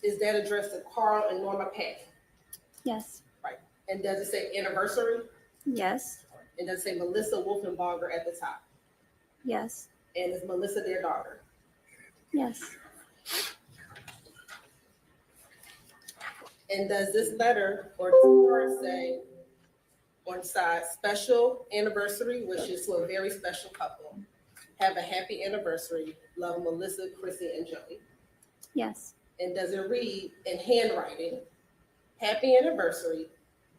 is that addressed to Carl and Norma Patton? Yes. Right. And does it say anniversary? Yes. And does it say Melissa Wolfenbarger at the top? Yes. And is Melissa their daughter? Yes. And does this letter or this card say on the side, special anniversary, which is to a very special couple? Have a happy anniversary. Love, Melissa, Chrissy, and Joey. Yes. And does it read in handwriting, happy anniversary.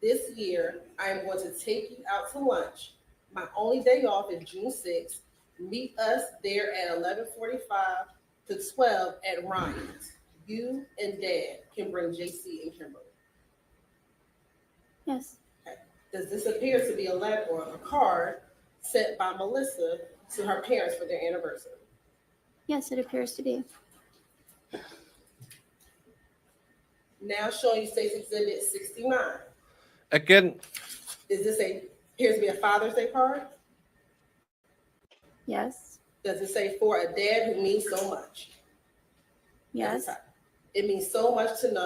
This year, I am going to take you out to lunch. My only day off is June 6th. Meet us there at 11:45 to 12 at Ryan's. You and Dad can bring JC and Kimberly. Yes. Does this appear to be a letter or a card sent by Melissa to her parents for their anniversary? Yes, it appears to be. Now showing you State's Exhibit 69. Again, Is this appears to be a Father's Day card? Yes. Does it say for a dad who means so much? Yes. It means so much to know.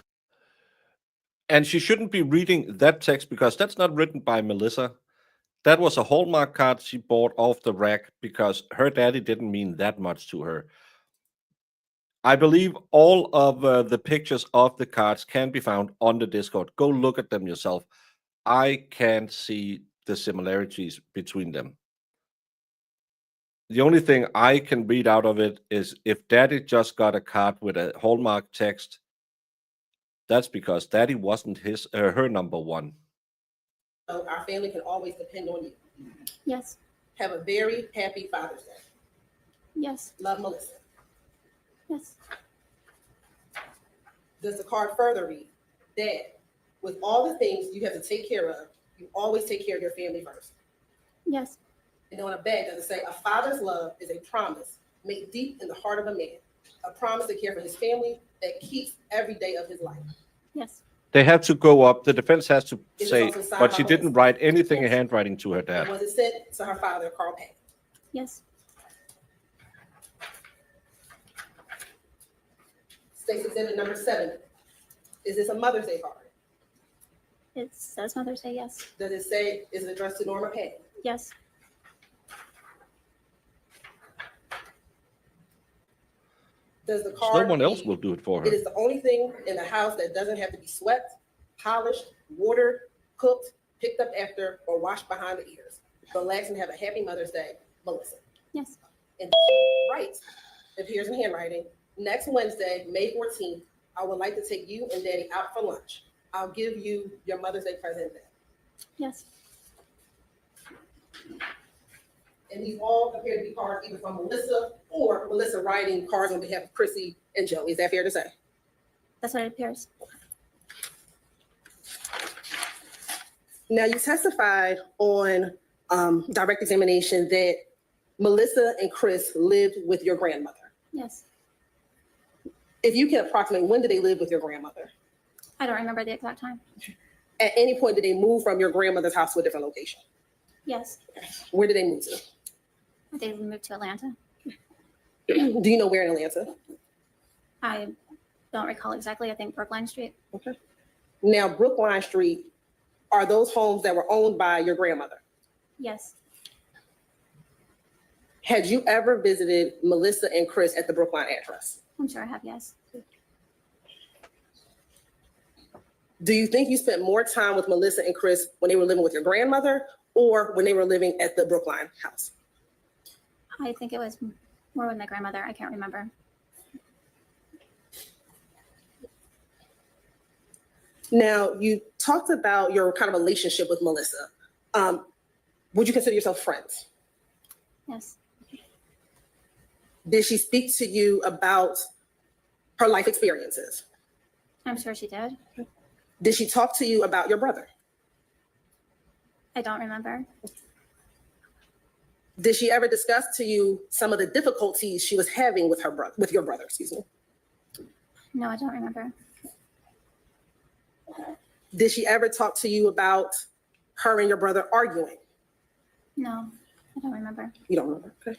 and she shouldn't be reading that text because that's not written by Melissa. That was a Hallmark card she bought off the rack because her daddy didn't mean that much to her. I believe all of the pictures of the cards can be found on the Discord. Go look at them yourself. I can't see the similarities between them. the only thing I can read out of it is if Daddy just got a card with a Hallmark text, that's because Daddy wasn't her number one. So our family can always depend on you. Yes. Have a very happy Father's Day. Yes. Love, Melissa. Yes. Does the card further read, Dad, with all the things you have to take care of, you always take care of your family first. Yes. And on a bag, does it say, a father's love is a promise made deep in the heart of a man, a promise to care for his family that keeps every day of his life. Yes. They have to go up. The defense has to It is say, also signed but by she didn't Melissa. write anything in Yes. handwriting to her And dad. was it sent to her father, Carl Payne? Yes. State's Exhibit number 7. Is this a Mother's Day card? It says Mother's Day. Yes. Does it say, is it addressed to Norma Payne? Yes. Does the card Someone else read, will do it for it her. is the only thing in the house that doesn't have to be swept, polished, watered, cooked, picked up after, or washed behind the ears. Relax and have a happy Mother's Day, Melissa. Yes. And right, appears in handwriting. Next Wednesday, May 14th, I would like to take you and Daddy out for lunch. I'll give you your Mother's Day present then. Yes. And these all appear to be cards either from Melissa or Melissa writing cards on behalf of Chrissy and Joey. Is that fair to say? That's what it appears. Now, you testified on direct examination that Melissa and Chris lived with your grandmother. Yes. If you can approximate, when did they live with your grandmother? I don't remember the exact time. At any point, did they move from your grandmother's house to a different location? Yes. Where did they move to? They moved to Atlanta. Do you know where in Atlanta? I don't recall exactly. I think Brookline Street. Okay. Now, Brookline Street, are those homes that were owned by your grandmother? Yes. Had you ever visited Melissa and Chris at the Brookline address? I'm sure I have. Yes. Do you think you spent more time with Melissa and Chris when they were living with your grandmother or when they were living at the Brookline house? I think it was more with my grandmother. I can't remember. Now, you talked about your kind of relationship with Melissa. Would you consider yourself friends? Yes. Did she speak to you about her life experiences? I'm sure she did. Did she talk to you about your brother? I don't remember. Did she ever discuss to you some of the difficulties she was having with her brother, with your brother, excuse me? No, I don't remember. Did she ever talk to you about her and your brother arguing? No, I don't remember. You don't remember, okay.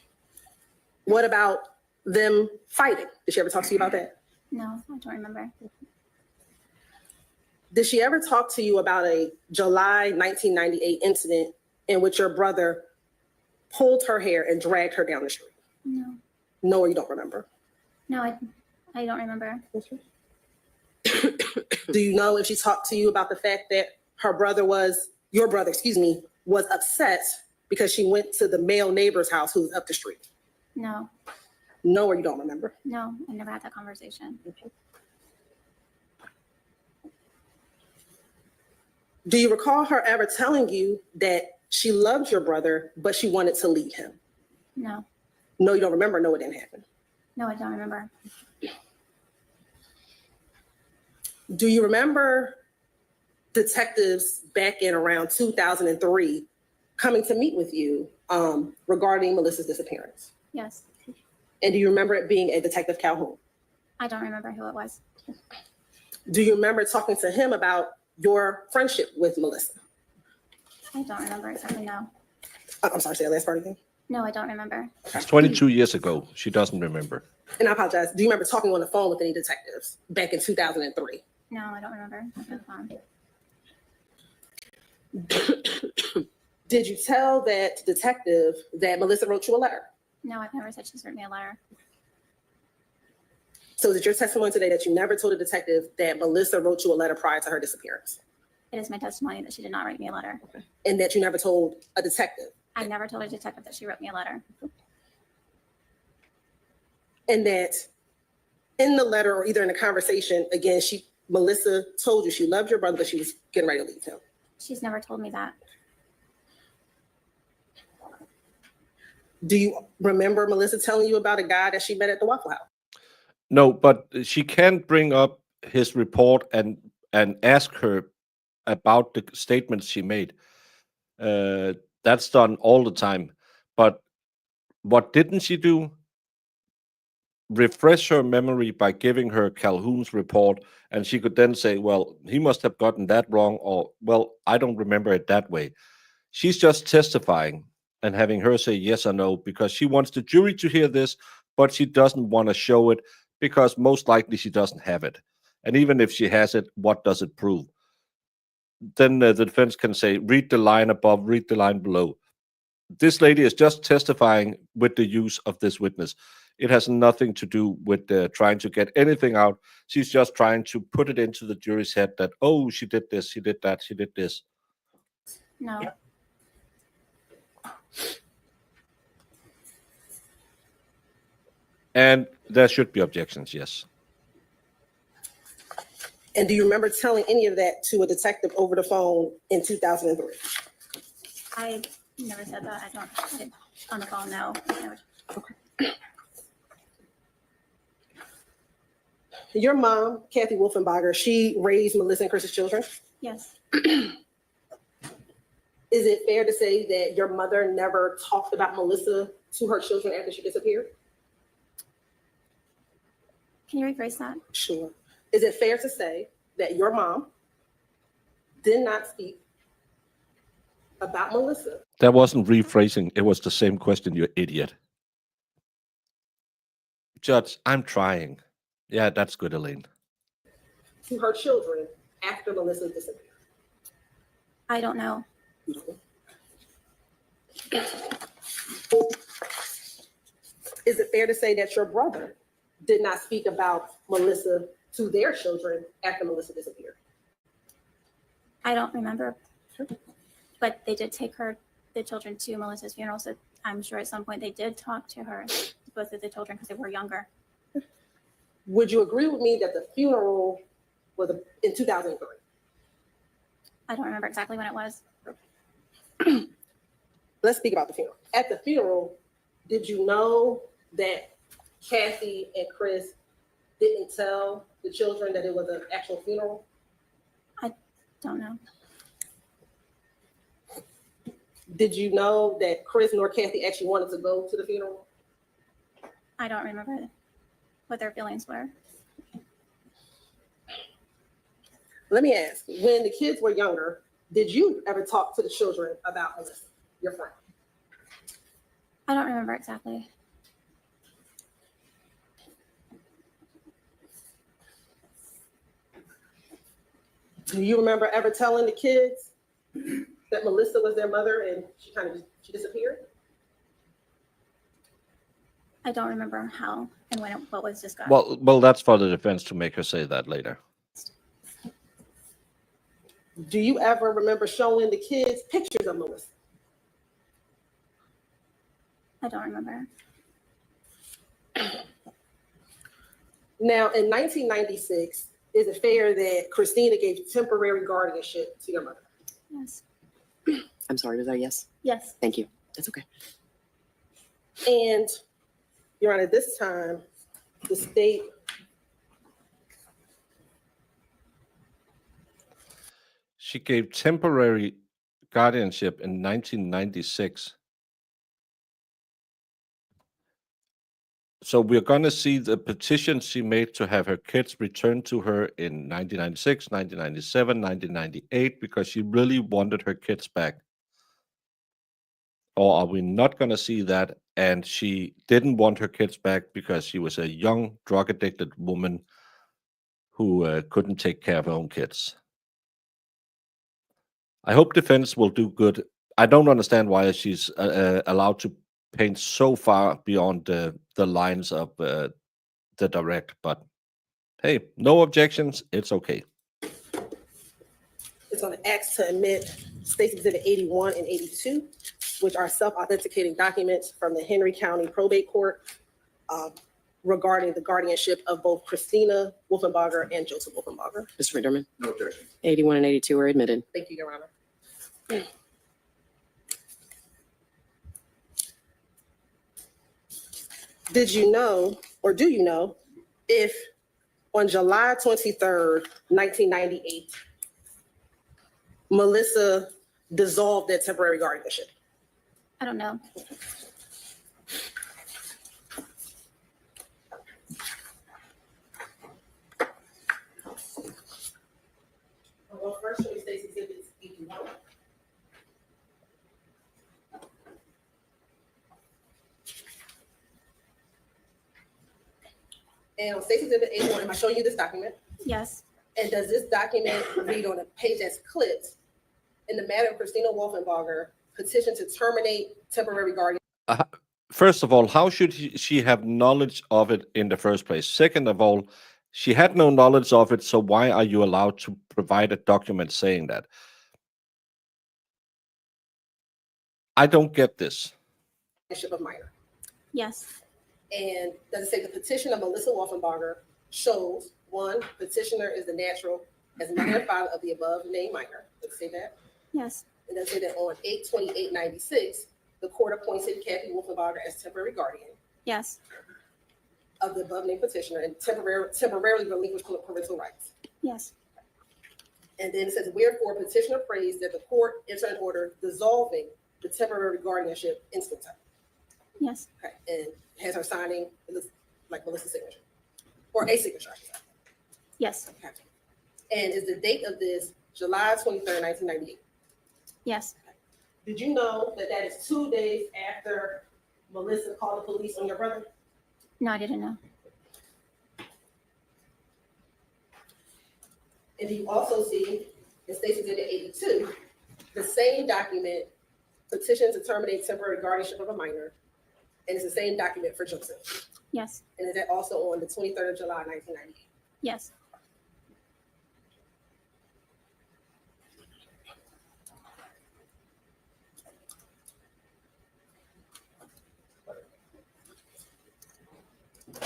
What about them fighting? Did she ever talk to you about that? No, I don't remember. Did she ever talk to you about a July 1998 incident in which your brother pulled her hair and dragged her down the street? No. No, or you don't remember? No, I don't remember. Do you know if she talked to you about the fact that your brother, was upset because she went to the male neighbor's house who was up the street? No, No, or you don't remember? no, I never had that conversation. Do you recall her ever telling you that she loved your brother, but she wanted to leave him? No, No, you don't remember? No, it didn't happen. no, I don't remember. Do you remember detectives back in around 2003 coming to meet with you regarding Melissa's disappearance? Yes, And do you remember it being a Detective Calhoun? I don't remember who it was. Do you remember talking to him about your friendship with Melissa? I don't remember exactly. No, I'm sorry, say the last part again. no, I don't remember. It's 22 years ago. She doesn't remember. And I apologize. Do you remember talking on the phone with any detectives back in 2003? No, I don't remember. That's fine. Did you tell that detective that Melissa wrote you a letter? No, I've never said she's written me a letter. So is it your testimony today that you never told a detective that Melissa wrote you a letter prior to her disappearance? It is my testimony that she did not write me a letter. And that you never told a detective? I never told a detective that she wrote me a letter. And that in the letter or either in the conversation, again, Melissa told you she loved your brother, but she was getting ready to leave him. She's never told me that. Do you remember Melissa telling you about a guy that she met at the Waffle House? No, but she can bring up his report and ask her about the statements she made. That's done all the time. But what didn't she do? Refresh her memory by giving her Calhoun's report, and she could then say, well, he must have gotten that wrong, or, well, I don't remember it that way. She's just testifying and having her say yes or no because she wants the jury to hear this, but she doesn't want to show it because most likely she doesn't have it. And even if she has it, what does it prove? Then the defense can say, read the line above, read the line below. This lady is just testifying with the use of this witness. It has nothing to do with trying to get anything out. She's just trying to put it into the jury's head that, oh, she did this, she did that, she did this. No. And there should be objections, yes. And do you remember telling any of that to a detective over the phone in 2003? I never said that. On the phone, no. Your mom, Kathy Wolfenbarger, she raised Melissa and Chris's children. Yes. Is it fair to say that your mother never talked about Melissa to her children after she disappeared? Can you rephrase that? Sure. Is it fair to say that your mom did not speak about Melissa? That wasn't rephrasing. It was the same question, you idiot. Judge, I'm trying. Yeah, that's good, Elaine. To her children after Melissa disappeared? I don't know. Is it fair to say that your brother did not speak about Melissa to their children after Melissa disappeared? I don't remember. But they did take the children to Melissa's funeral, so I'm sure at some point they did talk to her, both of the children, because they were younger. Would you agree with me that the funeral was in 2003? I don't remember exactly when it was. Let's speak about the funeral. At the funeral, did you know that Kathy and Chris didn't tell the children that it was an actual funeral? I don't know. Did you know that Chris nor Kathy actually wanted to go to the funeral? I don't remember what their feelings were. Let me ask, when the kids were younger, did you ever talk to the children about Melissa, your friend? I don't remember exactly. Do you remember ever telling the kids that Melissa was their mother and she disappeared? I don't remember how and when what was discussed. Well, that's for the defense to make her say that later. Do you ever remember showing the kids pictures of Melissa? I don't remember. Now, in 1996, is it fair that Christina gave temporary guardianship to your mother? Yes. I'm sorry, was that a yes? Yes. Thank you. That's okay. And, Your Honor, this time, the state She gave temporary guardianship in 1996. So we're going to see the petition she made to have her kids returned to her in 1996, 1997, 1998, because she really wanted her kids back. Or are we not going to see that? And she didn't want her kids back because she was a young, drug-addicted woman who couldn't take care of her own kids. I hope defense will do good. I don't understand why she's allowed to paint so far beyond the lines of the direct, but hey, no objections. It's okay. is on the acts to admit State's Exhibit 81 and 82, which are self-authenticating documents from the Henry County Probate Court. regarding the guardianship of both Christina Wolfenbarger and Joseph Wolfenbarger. Mr. Riederman, No objection. 81 and 82 are admitted. Thank you, Your Honor. Did you know, or do you know, if on July 23rd, 1998, Melissa dissolved their temporary guardianship? I don't know. Well, first, show me Stacey Exhibits E1. And on Stacey Exhibit A1, am I showing you this document? Yes. And does this document read on a page that's clipped in the matter of Christina Wolfenbarger petition to terminate temporary guardianship? First of all, how should she have knowledge of it in the first place? Second of all, she had no knowledge of it, so why are you allowed to provide a document saying that? I don't get this. Of minor. Yes. And does it say the petition of Melissa Wolfenbarger shows, one, petitioner is the natural as mother and father of the above named minor? Does it say that? Yes. And does it say that on 8/28/96, the court appointed Kathy Wolfenbarger as temporary guardian Yes. of the above named petitioner and temporarily relinquished parental rights? Yes. And then it says, wherefore petitioner prays that the court enter an order dissolving the temporary guardianship instantly. Yes. Okay, and has her signing, it looks like Melissa's signature, or a signature, I should say. Yes. Okay. And is the date of this July 23rd, 1998? Yes. Did you know that that is 2 days after Melissa called the police on your brother? No, I didn't know. And you also see in Stacey Exhibit 82, the same document, petition to terminate temporary guardianship of a minor, and it's the same document for Joseph. Yes. And is that also on the 23rd of July, 1998? Yes.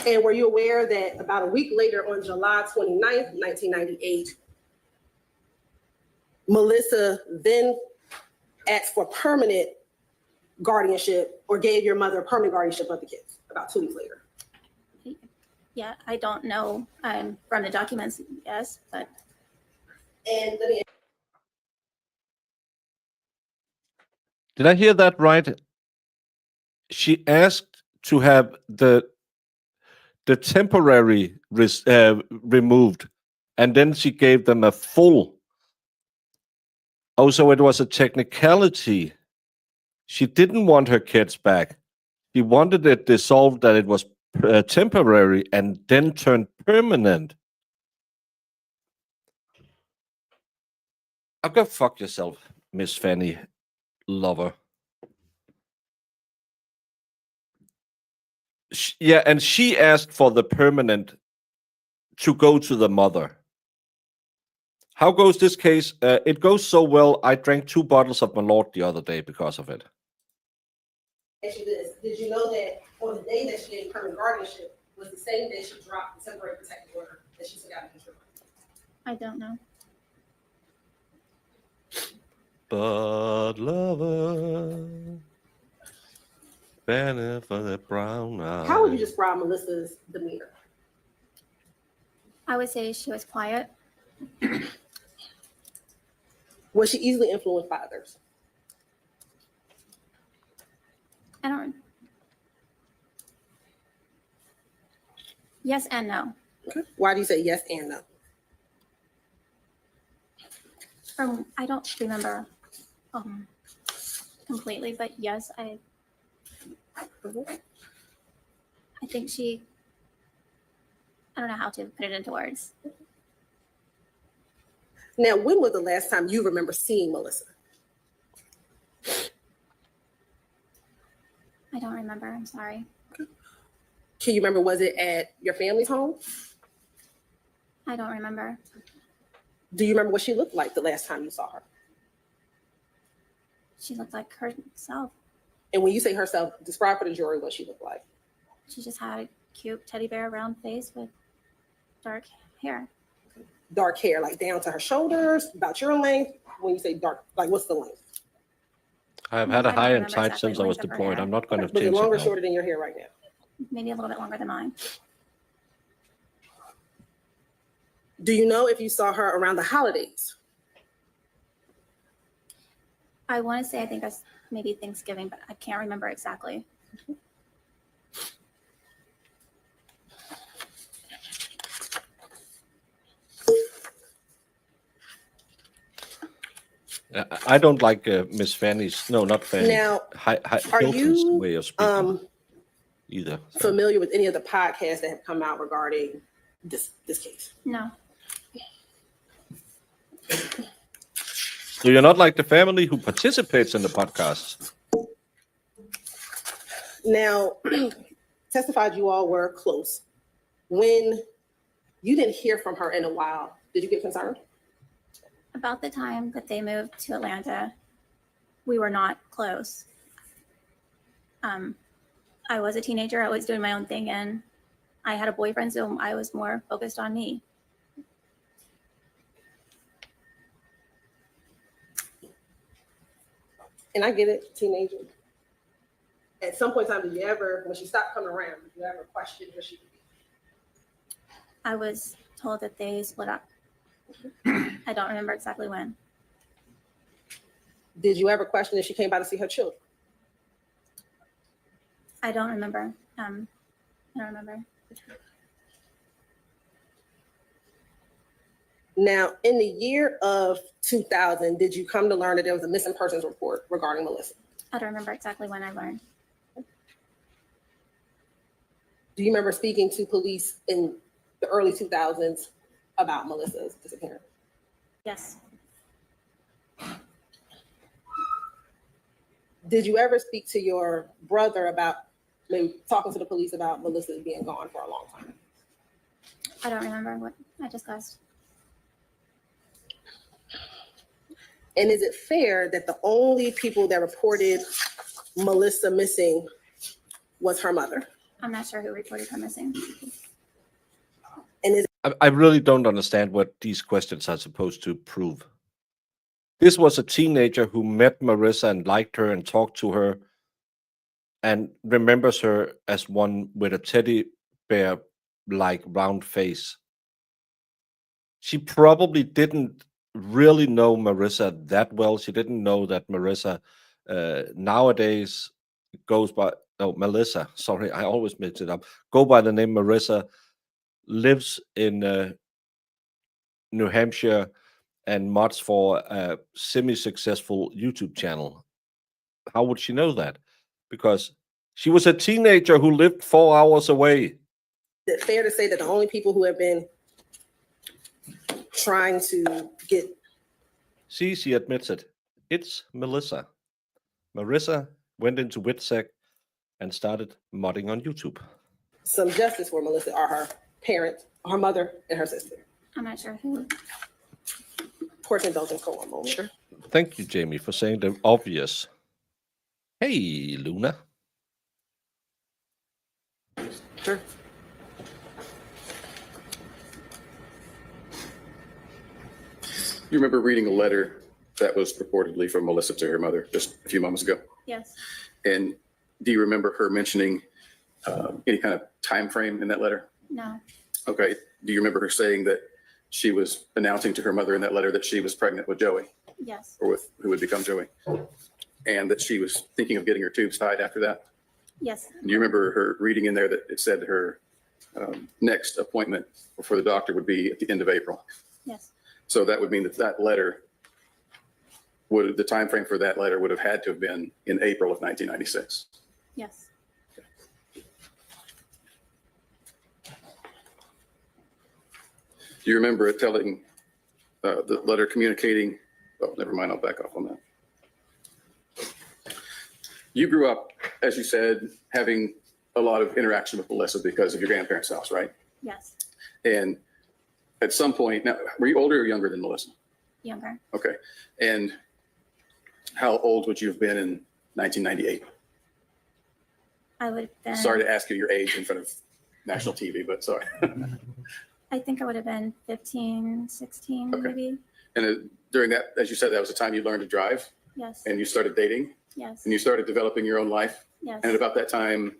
And were you aware that about a week later, on July 29th, 1998, Melissa then asked for permanent guardianship, or gave your mother permanent guardianship of the kids about 2 weeks later? Yeah, I don't know from the documents, yes, but And let me, Did I hear that right? She asked to have the temporary removed, and then she gave them a full. Oh, so it was a technicality. She didn't want her kids back. She wanted it dissolved, that it was temporary and then turned permanent. I'll go fuck yourself, Miss Fanny Lover. Yeah, and she asked for the permanent to go to the mother. How goes this case? It goes so well, I drank 2 bottles of Malort the other day because of it. ask you this, did you know that on the day that she gave permanent guardianship was the same day she dropped the temporary protective order that she took out of control? I don't know. But lover, banner for the brown eyes. How would you describe Melissa's demeanor? I would say she was quiet. Was she easily influenced by others? I don't. Yes and no. Okay. Why do you say yes and no? I don't remember completely, but yes, I think she. I don't know how to put it into words. Now, when was the last time you remember seeing Melissa? I don't remember. I'm sorry. Can you remember, was it at your family's home? I don't remember. Do you remember what she looked like the last time you saw her? She looked like herself. And when you say herself, describe for the jury what she looked like. She just had cute teddy bear round face with dark hair. Dark hair, like down to her shoulders, about your length. When you say dark, like what's the length? I've had a I don't high and remember tight exactly since the I was length of her deployed. hair. I'm not going to Was it change it longer or now. shorter than your hair right now? Maybe a little bit longer than mine. Do you know if you saw her around the holidays? I want to say I think I maybe Thanksgiving, but I can't remember exactly. I don't like Miss Fanny's, no, not Fanny, Now, are Hilton's you way of speaking either. So. familiar with any of the podcasts that have come out regarding this case? No. So you're not like the family who participates in the podcast? Now, testified you all were close. When you didn't hear from her in a while, did you get concerned? About the time that they moved to Atlanta, we were not close. I was a teenager. I was doing my own thing, and I had a boyfriend, so I was more focused on me. And I get it, teenager. At some point in time, did you ever, when she stopped coming around, did you ever question where she could be? I was told that they split up. I don't remember exactly when. Did you ever question if she came by to see her children? I don't remember. I don't remember. Now, in the year of 2000, did you come to learn that there was a missing persons report regarding Melissa? I don't remember exactly when I learned. Do you remember speaking to police in the early 2000s about Melissa's disappearance? Yes. Did you ever speak to your brother about maybe talking to the police about Melissa being gone for a long time? I don't remember what I discussed. And is it fair that the only people that reported Melissa missing was her mother? I'm not sure who reported her missing. And is I really don't understand what these questions are supposed to prove. This was a teenager who met Marissa and liked her and talked to her and remembers her as one with a teddy bear like round face. She probably didn't really know Marissa that well. She didn't know that Marissa nowadays goes by, no, Melissa, sorry, I always mix it up, go by the name Marissa, lives in New Hampshire and mods for a semi-successful YouTube channel. How would she know that? Because she was a teenager who lived 4 hours away. it fair to say that the only people who have been trying to get See, she admits it. It's Melissa. Marissa went into WITSEC and started modding on YouTube. some justice for Melissa are her parents, her mother, and her sister? I'm not sure who. Court indulgence for one moment. Sure. Thank you, Jamie, for saying the obvious. Hey, Luna. Sure. You remember reading a letter that was purportedly from Melissa to her mother just a few moments ago? Yes. And do you remember her mentioning any kind of time frame in that letter? No. Okay. Do you remember her saying that she was announcing to her mother in that letter that she was pregnant with Joey, Yes. or with who would become Joey, and that she was thinking of getting her tubes tied after that? Yes. Do you remember her reading in there that it said her next appointment for the doctor would be at the end of April? Yes. So that would mean that that letter the time frame for that letter would have had to have been in April of 1996. Yes. Do you remember it telling the letter communicating? Oh, never mind. I'll back off on that. You grew up, as you said, having a lot of interaction with Melissa because of your grandparents' house, right? Yes. And at some point, now, were you older or younger than Melissa? Younger. Okay. And how old would you have been in 1998? I would have been. Sorry to ask you your age in front of national TV, but sorry. I think I would have been 15, 16, Okay. maybe. And during that, as you said, that was the time you learned to drive Yes. and you started dating Yes. and you started developing your own life. Yes. And at about that time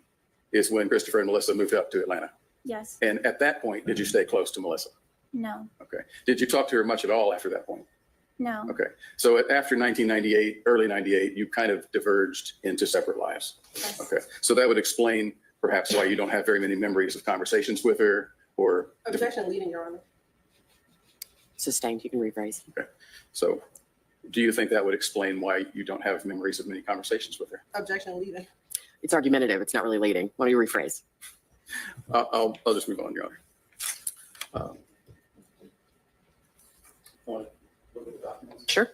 is when Christopher and Melissa moved up to Atlanta. Yes. And at that point, did you stay close to Melissa? No. Okay. Did you talk to her much at all after that point? No. Okay. So after 1998, early 98, you kind of diverged into separate lives. Yes. Okay. So that would explain perhaps why you don't have very many memories of conversations with her or. Objection leading, Your Honor. Sustained, you can rephrase. Okay. So do you think that would explain why you don't have memories of many conversations with her? Objection leading. It's argumentative. It's not really leading. Why don't you rephrase? I'll just move on, Your Honor. Want to look at the documents? Sure.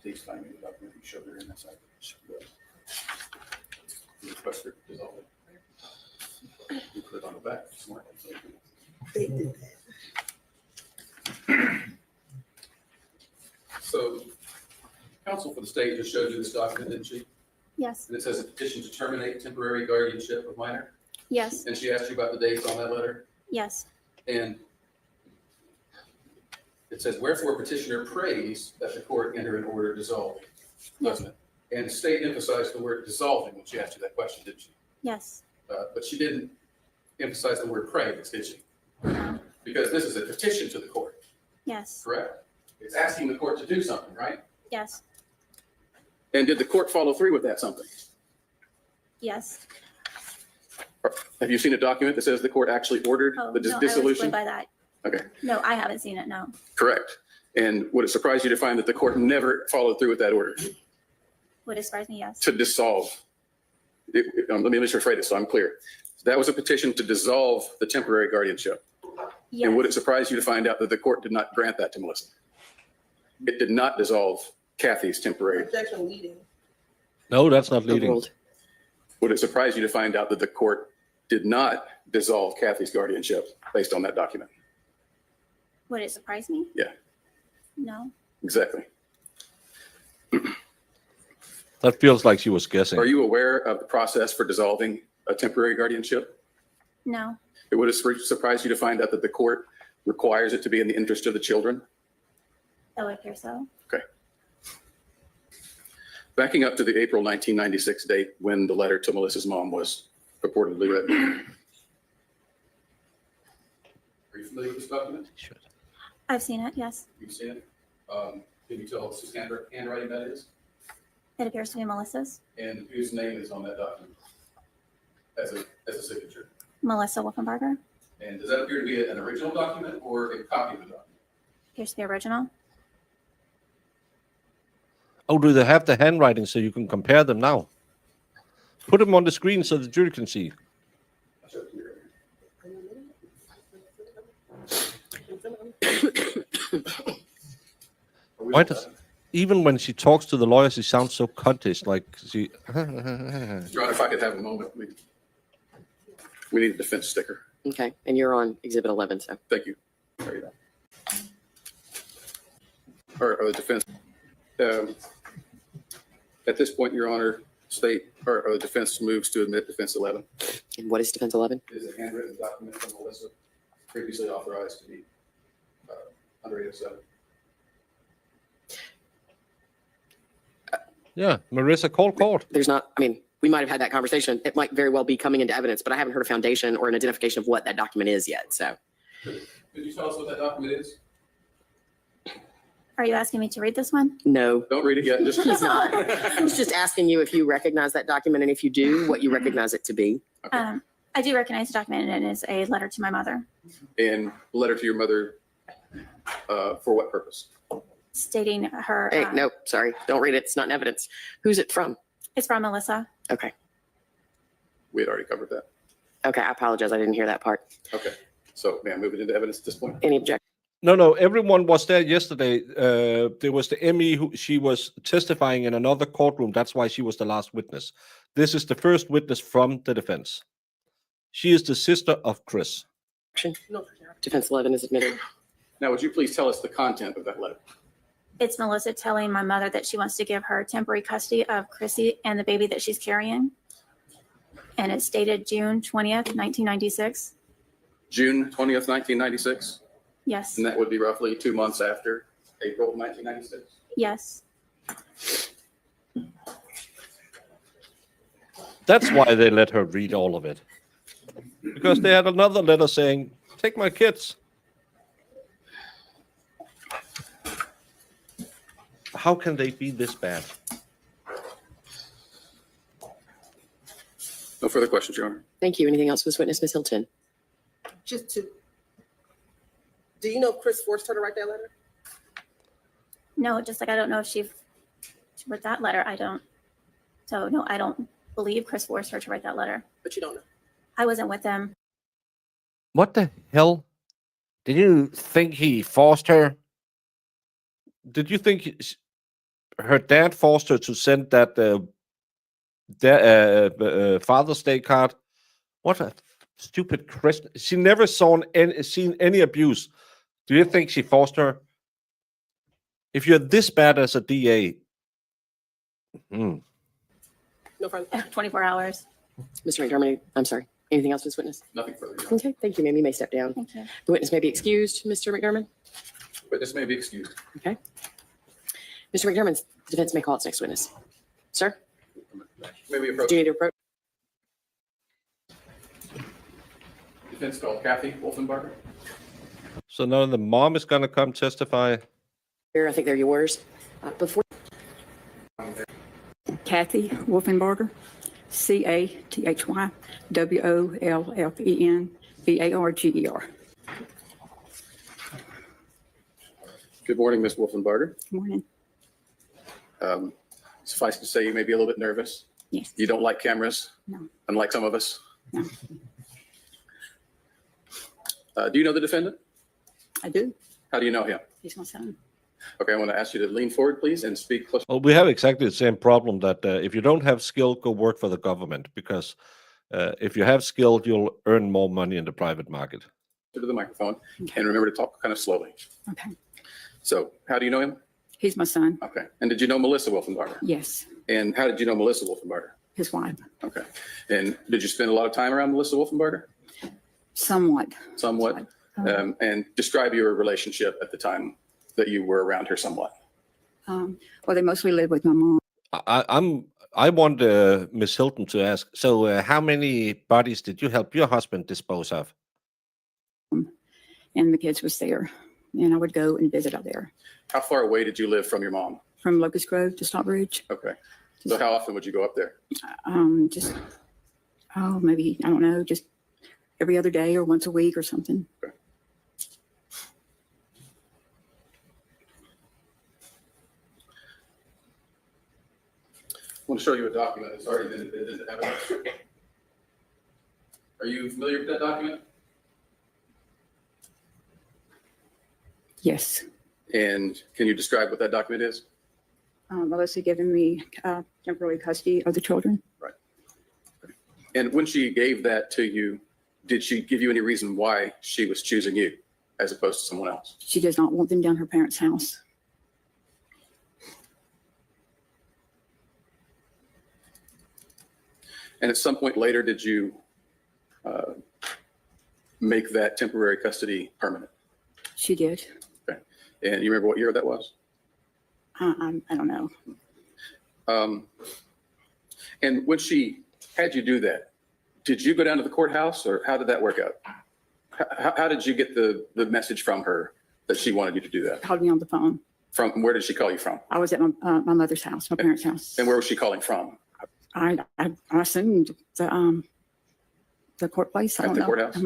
Please find me the document you showed her in that side. You request her to dissolve it. You put it on the back. Smart. They did that. So counsel for the state just showed you this document, didn't she? Yes. And it says a petition to terminate temporary guardianship of minor. Yes. And she asked you about the dates on that letter. Yes. And it says, wherefore petitioner prays that the court enter an order dissolving, doesn't it? And the state emphasized the word dissolving when she asked you that question, didn't she? Yes. But she didn't emphasize the word pray, did she? Because this is a petition to the court, Yes. correct? It's asking the court to do something, right? Yes. And did the court follow through with that something? Yes. Have you seen a document that says the court actually ordered Oh, the no, I was dissolution? going by that. Okay, No, I haven't seen it. No. correct. And would it surprise you to find that the court never followed through with that order Would it surprise me? Yes. to dissolve? Let me rephrase it so I'm clear. That was a petition to dissolve the temporary guardianship. Yes. And would it surprise you to find out that the court did not grant that to Melissa? It did not dissolve Kathy's temporary. Objection leading. No, that's not leading. Overruled. Would it surprise you to find out that the court did not dissolve Kathy's guardianship based on that document? Would it surprise me? Yeah. No. Exactly. That feels like she was guessing. Are you aware of the process for dissolving a temporary guardianship? No. It would have surprised you to find out that the court requires it to be in the interest of the children. That would appear so. Okay. Backing up to the April 1996 date when the letter to Melissa's mom was purportedly written. Are you familiar with this document? I've seen it. Yes. You've seen it? Can you tell us whose handwriting that is? It appears to be Melissa's. And whose name is on that document as a signature? Melissa Wolfenbarger. And does that appear to be an original document or a copy of the document? Appears to be original. Oh, do they have the handwriting so you can compare them now? Put them on the screen so the jury can see. I'll show it to you right Why does, even when she talks to the lawyer, she sounds so cuntish, like she. Your Honor, if I could have a moment, we need a defense sticker. Okay. And you're on Exhibit 11, so. Thank you. Carry that. Or the defense. At this point, Your Honor, state or the defense moves to admit defense 11. And what is Defense 11? It is a handwritten document from Melissa, previously authorized to be under 807. Yeah, Marissa, call court. There's not, I mean, we might have had that conversation. It might very well be coming into evidence, but I haven't heard a foundation or an identification of what that document is yet. So Could you tell us what that document is? Are you asking me to read this one? no, Don't read it yet. Just he's not. I was just asking you if you recognize that document, and if you do, what you recognize it to be. I do recognize the document, and it is a letter to my mother And letter to your mother for what purpose? stating her. Hey, nope, sorry. Don't read it. It's not in evidence. Who's it from? It's from Melissa. Okay. We had already covered that. Okay. I apologize. I didn't hear that part. Okay. So may I move it into evidence at this point? Any objection? No, everyone was there yesterday. There was the ME who she was testifying in another courtroom. That's why she was the last witness. This is the first witness from the defense. She is the sister of Chris. No, Your Honor. Defense 11 is admitted. Now, would you please tell us the content of that letter? It's Melissa telling my mother that she wants to give her temporary custody of Chrissy and the baby that she's carrying. And it's dated June 20th, 1996. June 20th, 1996? Yes, And that would be roughly 2 months after April of 1996? yes. That's why they let her read all of it. Because they had another letter saying, take my kids. How can they be this bad? No further questions, Your Honor. Thank you. Anything else for this witness, Ms. Hilton? Just to, do you know if Chris forced her to write that letter? No, just like I don't know if she wrote that letter. I don't. So no, I don't believe Chris forced her to write that letter. But you don't know. I wasn't with them. What the hell? Did you think he forced her? Did you think her dad forced her to send that Father's Day card? What a stupid Christian. She never seen any abuse. Do you think she forced her? If you're this bad as a DA, No further. 24 hours. Mr. McDermott, I'm sorry. Anything else for this witness? Nothing further, Your Honor. Okay, thank you, ma'am. You may step down. Thank you. The witness may be excused, Mr. McDermott. Witness may be excused. Okay. Mr. McDermott, the defense may call its next witness. Sir, May we approach? do you need to approach? Defense called Kathy Wolfenbarger. so now the mom is going to come testify. Here, I think they're yours. Before Kathy Wolfenbarger, CATHY WOLFENBARGER. Good morning, Ms. Wolfenbarger. Good morning. Suffice to say, you may be a little bit nervous. Yes. You don't like cameras, No. unlike some of us. No. Do you know the defendant? I do. How do you know him? He's my son. Okay, I want to ask you to lean forward, please, and speak close. Well, we have exactly the same problem that if you don't have skill, go work for the government. Because if you have skill, you'll earn more money in the private market. To the microphone, and remember to talk kind of slowly. Okay. So, how do you know him? He's my son. Okay. And did you know Melissa Wolfenbarger? Yes. And how did you know Melissa Wolfenbarger? His wife. Okay. And did you spend a lot of time around Melissa Wolfenbarger? Somewhat. Somewhat. And describe your relationship at the time that you were around her somewhat. Well, they mostly live with my mom. I want Miss Hilton to ask. So, how many bodies did you help your husband dispose of? And the kids was there. And I would go and visit out there. How far away did you live from your mom? From Locust Grove to Stockbridge. Okay. So how often would you go up there? Just, maybe, I don't know, just every other day or once a week or something. Okay. I want to show you a document that's already been admitted into evidence. Are you familiar with that document? Yes. And can you describe what that document is? Melissa giving me temporary custody of the children. And when she gave that to you, did she give you any reason why she was choosing you as opposed to someone else? She does not want them down her parents' house. And at some point later, did you make that temporary custody permanent? She did. Okay. And you remember what year that was? I don't know. And when she had you do that, did you go down to the courthouse or how did that work out? How did you get the message from her that she wanted you to do that? Called me on the phone. From where did she call you from? I was at my mother's house, my parents' house. And where was she calling from? I assumed the court place. I At don't the know. courthouse?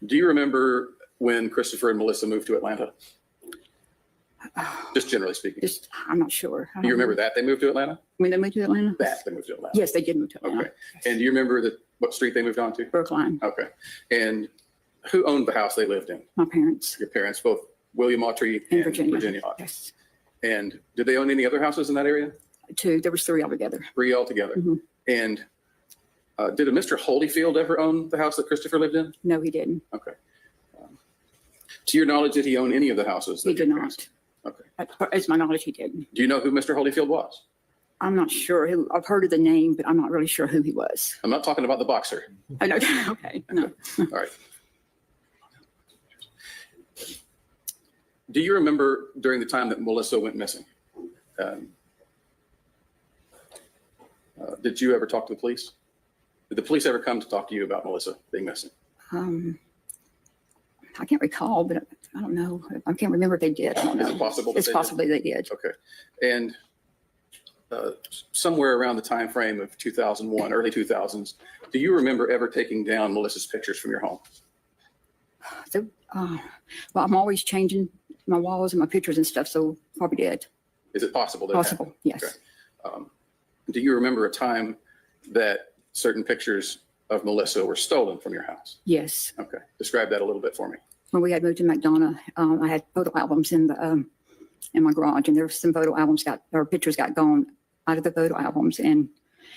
Do you remember when Christopher and Melissa moved to Atlanta? Just generally speaking. I'm not sure. Do you remember that they moved to Atlanta? When they moved to Atlanta? That they moved to Atlanta. Yes, they did move to Atlanta. Okay. And do you remember what street they moved on to? Brookline, Okay. And who owned the house they lived in? my parents Your parents, both William Autry in and Virginia. Virginia Autry. Yes. And did they own any other houses in that area? There was 3 altogether. 3 altogether. Mhm. And did a Mr. Holyfield ever own the house that Christopher lived in? No, he didn't. Okay. To your knowledge, did he own any of the houses? He that your did parents- not. Okay. As my knowledge, he didn't. Do you know who Mr. Holyfield was? I'm not sure. I've heard of the name, but I'm not really sure who he was. I'm not talking about the boxer. Oh, no. Okay. No. All right. Do you remember during the time that Melissa went missing? Did you ever talk to the police? Did the police ever come to talk to you about Melissa being missing? I can't recall, but I don't know. I can't remember if they did. I don't know. Is it possible? that It's they did? possibly they did. Okay. And somewhere around the time frame of 2001, early 2000s, do you remember ever taking down Melissa's pictures from your home? So, well, I'm always changing my walls and my pictures and stuff, so probably did. Is it possible? That Possible, happened? yes. Okay. Do you remember a time that certain pictures of Melissa were stolen from your house? Yes. Okay. Describe that a little bit for me. When we had moved to McDonough, I had photo albums in my garage, and there were some photo albums pictures got gone out of the photo albums, and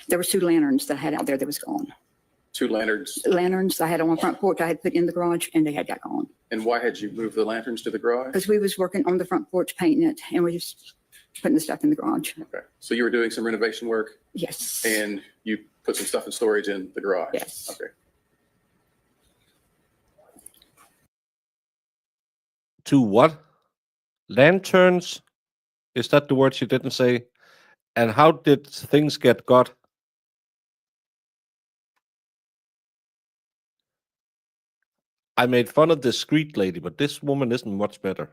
there were 2 lanterns that I had out there that was gone. 2 lanterns. Lanterns I had on my front porch I had put in the garage, and they had got gone. And why had you moved the lanterns to the garage? Because we was working on the front porch painting it, and we just putting the stuff in the garage. Okay. So you were doing some renovation work Yes. and you put some stuff in storage in the garage? Yes. Okay. To what? Lanterns? Is that the word she didn't say? And how did things get got? I made fun of this street lady, but this woman isn't much better.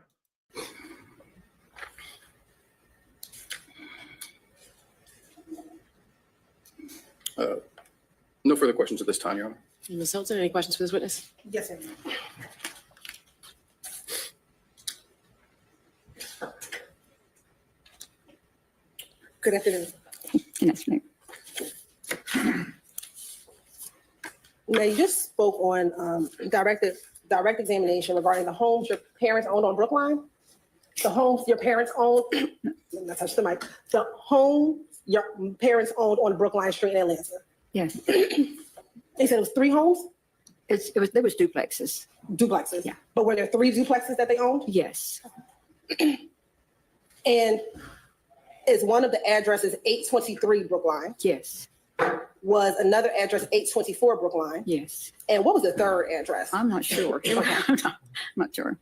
No further questions at this time, Your Honor. Ms. Hilton, any questions for this witness? Yes, ma'am. Good afternoon. And that's me. Now, you just spoke on direct examination regarding the homes your parents owned on Brookline. The homes your parents owned, let me touch the mic. The home your parents owned on Brookline Street in Atlanta. Yes. They said it was 3 homes, There was duplexes. duplexes. Yeah. But were there 3 duplexes that they owned? Yes. And is one of the addresses 823 Brookline? Yes. Was another address 824 Brookline? Yes. And what was the third address? I'm not sure. I'm not sure.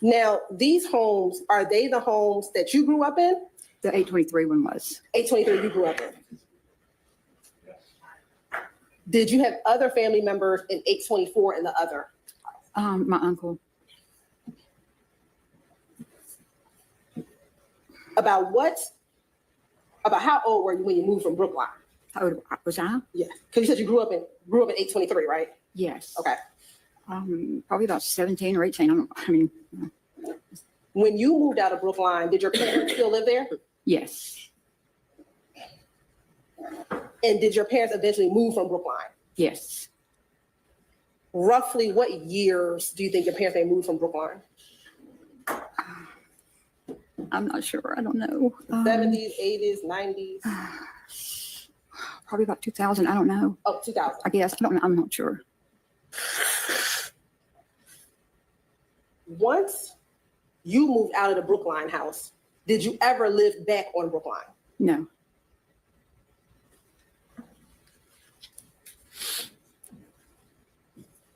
Now, these homes, are they the homes that you grew up in? The 823 one was. 823 you grew up in. Did you have other family members in 824 and the other? My uncle. About how old were you when you moved from Brookline? How old was I? Yeah, because you said you grew up in 823, right? Yes. Okay. Probably about 17 or 18. When you moved out of Brookline, did your parents still live there? Yes. And did your parents eventually move from Brookline? Yes. Roughly what years do you think your parents may move from Brookline? I'm not sure. I don't know. 70s, 80s, 90s? Probably about 2000. I don't know. Oh, 2000. I guess. I don't know. I'm not sure. Once you moved out of the Brookline house, did you ever live back on Brookline? No.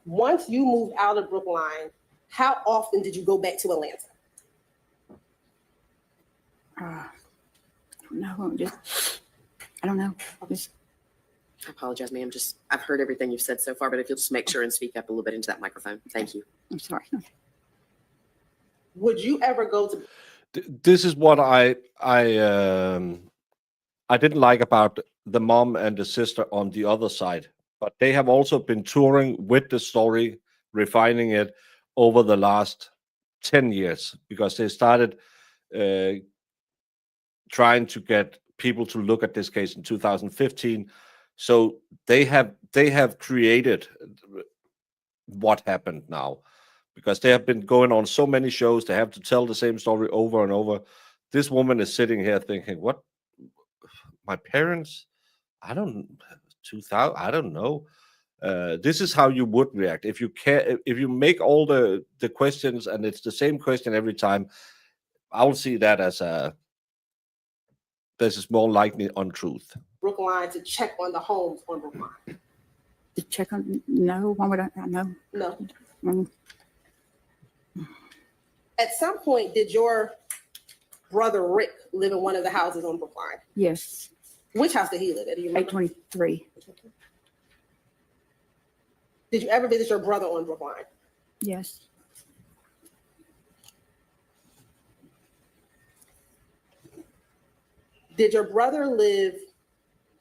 Once you moved out of Brookline, how often did you go back to Atlanta? I don't know. I don't know. I apologize, ma'am. I've heard everything you've said so far, but if you'll just make sure and speak up a little bit into that microphone. Thank you. I'm sorry. Would you ever go to? This is what I didn't like about the mom and the sister on the other side, but they have also been touring with the story, refining it over the last 10 years because they started trying to get people to look at this case in 2015. So they have created what happened now because they have been going on so many shows. They have to tell the same story over and over. This woman is sitting here thinking, what? My parents? I don't know. This is how you would react if you care. If you make all the questions and it's the same question every time, I will see that as this is more likely untruth. Brookline to check on the homes on Brookline? To check on, no, why would I, no. No. Mm, At some point, did your brother Rick live in one of the houses on Brookline? Yes, Which house did he live in? Do you remember? 823, Did you ever visit your brother on Brookline? yes. Did your brother live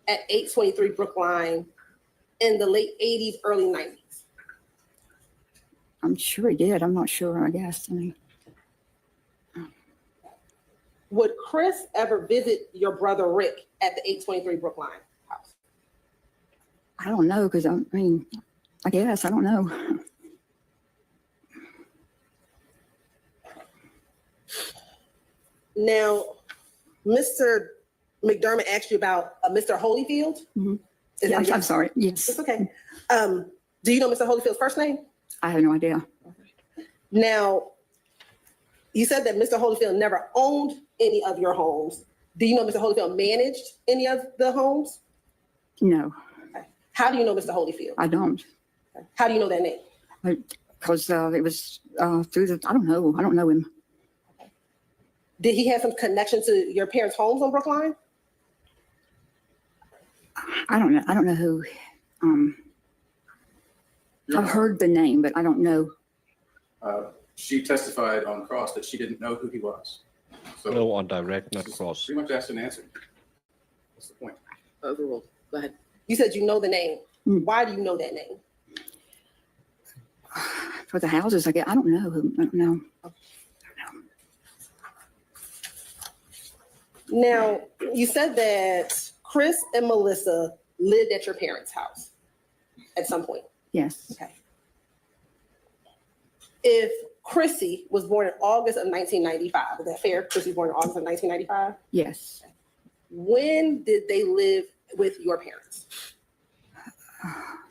at 823 Brookline in the late 80s, early 90s? I'm sure he did. I'm not sure, I guess. I mean, Would Chris ever visit your brother Rick at the 823 Brookline house? I don't know, because I mean, I guess, I don't know. Now, Mr. McDermott asked you about Mr. Holyfield. Mhm. Is Yeah, that I'm yes? sorry, yes. It's okay. Do you know Mr. Holyfield's first name? I have no idea. Now, you said that Mr. Holyfield never owned any of your homes. Do you know Mr. Holyfield managed any of the homes? No, How do you know Mr. Holyfield? I don't. How do you know that name? Because it was through the, I don't know him. Did he have some connection to your parents' homes on Brookline? I don't know who. I've heard the name, but I don't know. She testified on cross that she didn't know who he was. So No on direct, not this is cross. pretty much asked and answered. What's the point? Overruled. Go ahead. You said you know the name. Mm. Why do you know that name? For the houses, I guess, I don't know who, I don't know. Now, you said that Chris and Melissa lived at your parents' house at some point. Yes, Okay. If Chrissy was born in August of 1995, is that fair? Chrissy was born in August of 1995. yes. When did they live with your parents?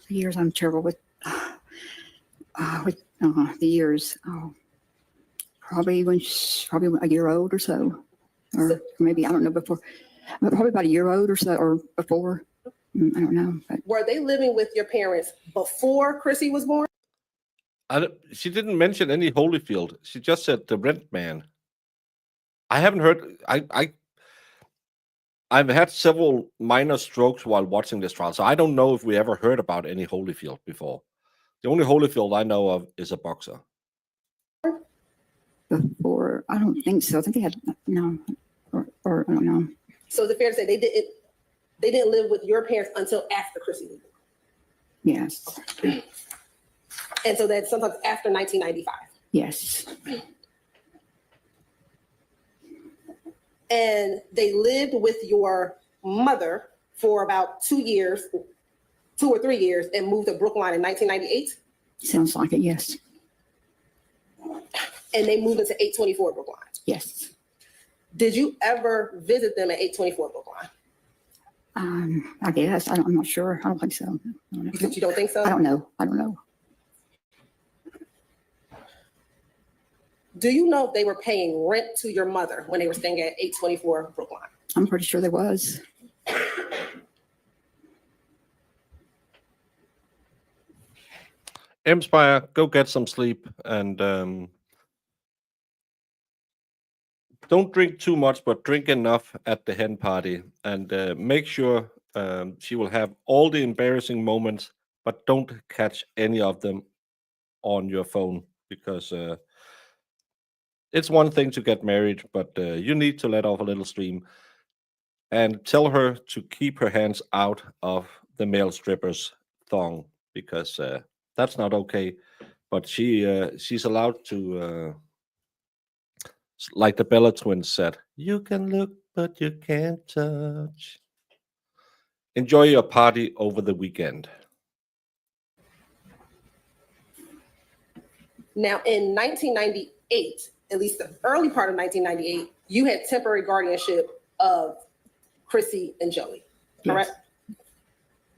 The years I'm terrible with the years. Oh, probably probably a year old or so, or maybe, I don't know, before, but probably about a year old or so, or before. I don't know, but Were they living with your parents before Chrissy was born? She didn't mention any Holyfield. She just said the rent man. I haven't heard. I've had several minor strokes while watching this trial, so I don't know if we ever heard about any Holyfield before. The only Holyfield I know of is a boxer. before, I don't think so. I think they had, no, or I don't know. So is it fair to say they didn't live with your parents until after Chrissy was born? Yes, And so that's sometimes after 1995. yes, And they lived with your mother for about 2 or 3 years, and moved to Brookline in 1998. sounds like it, yes, And they moved into 824 Brookline. yes. Did you ever visit them at 824 Brookline? I guess, I'm not sure. I don't think so. I don't know. You said you don't think so? I don't know. Do you know if they were paying rent to your mother when they were staying at 824 Brookline? I'm pretty sure there was. Spire, go get some sleep and don't drink too much, but drink enough at the hen party, and make sure she will have all the embarrassing moments, but don't catch any of them on your phone, because it's one thing to get married, but you need to let off a little steam, and tell her to keep her hands out of the male stripper's thong, because that's not okay. But she's allowed to, like the Bella twins said, you can look, but you can't touch. Enjoy your party over the weekend. Now, in 1998, at least the early part of 1998, you had temporary guardianship of Chrissy and Joey, correct?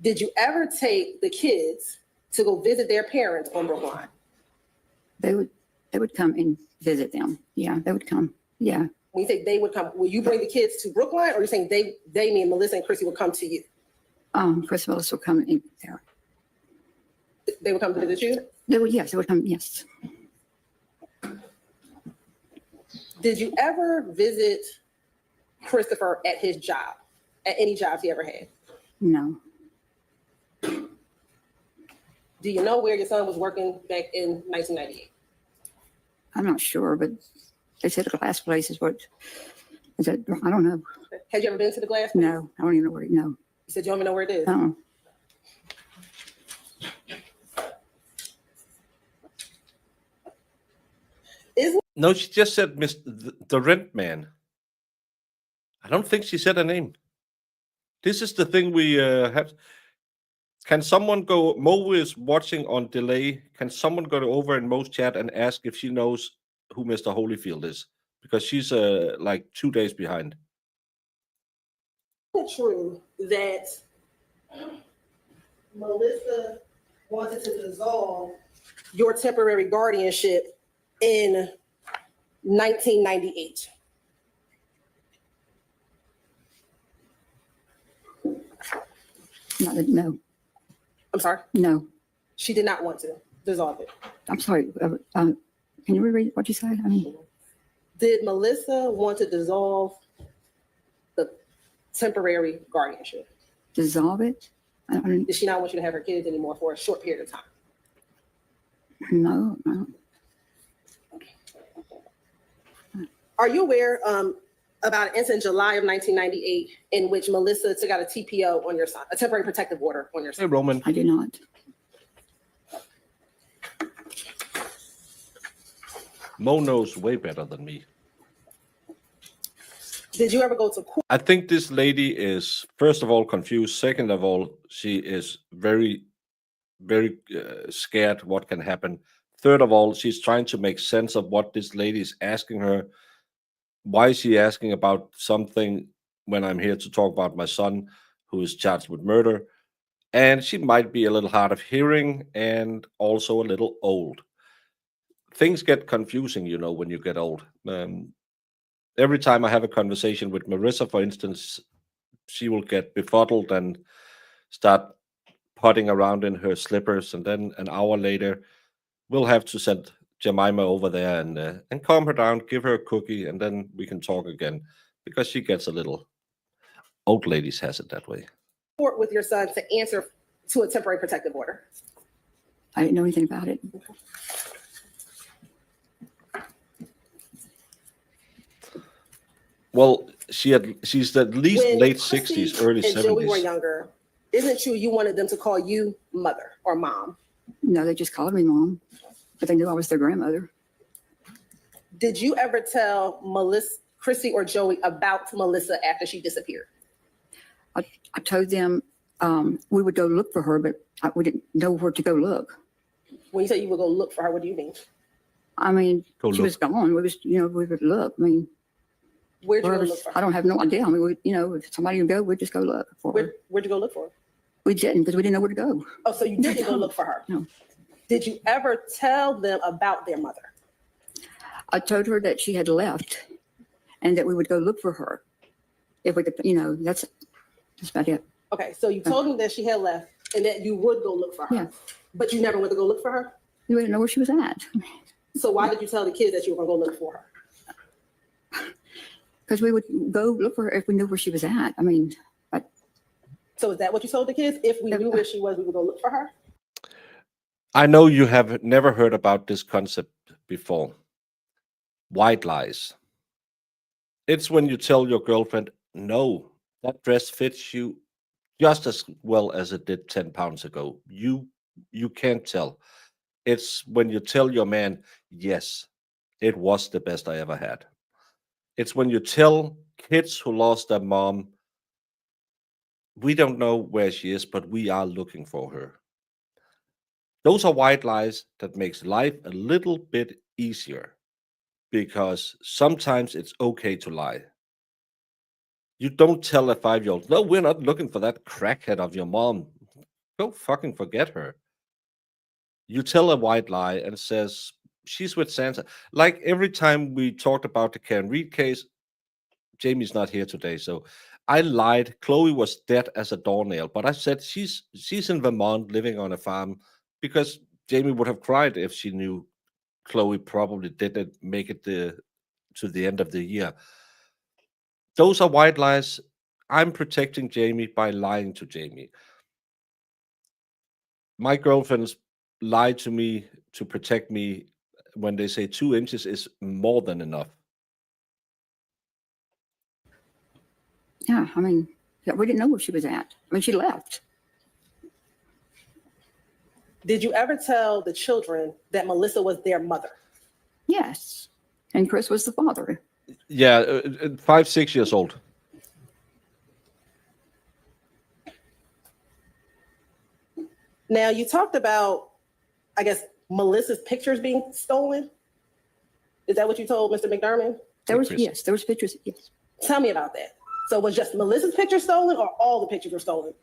Did you ever take the kids to go visit their parents on Brookline? They would come and visit them. Yeah, they would come. Yeah. When you say they would come, will you bring the kids to Brookline, or are you saying they mean Melissa and Chrissy would come to you? Chris Willis will come in there. They would come to visit you? They would, yes, they would come, yes. Did you ever visit Christopher at his job, at any jobs he ever had? No. Do you know where your son was working back in 1998? I'm not sure, but they said the glass place is what, is that, I don't know. Have you ever been to the glass place? No, I don't even know where, no. You said you don't even know where it is? No. No, she just said the rent man. I don't think she said a name. This is the thing we have. Can someone go? Mo is watching on delay. Can someone go over in Mo's chat and ask if she knows who Mr. Holyfield is? Because she's like 2 days behind. Is it true that Melissa wanted to dissolve your temporary guardianship in 1998? No, I'm sorry? no. She did not want to dissolve it. I'm sorry. Can you reread what you said? I mean, Did Melissa want to dissolve the temporary guardianship? dissolve it? I don't, Did she not want you to have her kids anymore for a short period of time? no, no. Are you aware about an incident in July of 1998 in which Melissa took out a TPO on your son, a temporary protective order on your Hey, son? Roman. I do not. Mo knows way better than me. Did you ever go to court? I think this lady is, first of all, confused. Second of all, she is very, very scared what can happen. Third of all, she's trying to make sense of what this lady is asking her. Why is she asking about something when I'm here to talk about my son who is charged with murder? And she might be a little hard of hearing and also a little old. Things get confusing, you know, when you get old. Every time I have a conversation with Marissa, for instance, she will get befuddled and start putting around in her slippers. And then an hour later, we'll have to send Jemima over there and calm her down, give her a cookie, and then we can talk again because she gets a little, old ladies has it that way. Court with your son to answer to a temporary protective order? I didn't know anything about it. Well, she's at least When late Chrissy 60s, early and Joey were 70s. younger, isn't it true you wanted them to call you mother or mom? No, they just called me mom, but they knew I was their grandmother. Did you ever tell Melissa, Chrissy or Joey about Melissa after she disappeared? I told them we would go look for her, but we didn't know where to go look. When you say you would go look for her, what do you mean? I mean, Go she look. was gone. We would look. I mean, Where'd you go wherever, look for her? I don't have no idea. I mean, if somebody would go, we'd just go look for her. Where'd you go look for her? We didn't because we didn't know where to go. Oh, so you didn't go look for her? No. Did you ever tell them about their mother? I told her that she had left and that we would go look for her. If we could, that's about it. Okay, so you told them that she had left and that you would go look for her. Yeah. But you never went to go look for her? We didn't know where she was at So why did you tell the kids that you were gonna go look for her? because we would go look for her if we knew where she was at. I mean, So is that what you told the kids? If we knew where she was, we would go look for her? I know you have never heard about this concept before. White lies. It's when you tell your girlfriend, no, that dress fits you just as well as it did 10 pounds ago. You can't tell. It's when you tell your man, yes, it was the best I ever had. It's when you tell kids who lost their mom, we don't know where she is, but we are looking for her. Those are white lies that makes life a little bit easier because sometimes it's okay to lie. You don't tell a 5-year-old, no, we're not looking for that crackhead of your mom. Go fucking forget her. You tell a white lie and says she's with Santa. Like every time we talked about the Karen Reed case, Jamie's not here today, so I lied. Chloe was dead as a doornail, but I said she's in Vermont living on a farm because Jamie would have cried if she knew Chloe probably didn't make it to the end of the year. Those are white lies. I'm protecting Jamie by lying to Jamie. My girlfriends lie to me to protect me when they say 2 inches is more than enough. Yeah, I mean, we didn't know where she was at. I mean, she left. Did you ever tell the children that Melissa was their mother? Yes. And Chris was the father. Yeah, 5, 6 years old. Now, you talked about, I guess, Melissa's pictures being stolen. Is that what you told Mr. McDermott? There was, Chris. yes, there was pictures. Yes. Tell me about that. So was just Melissa's picture stolen or all the pictures were stolen?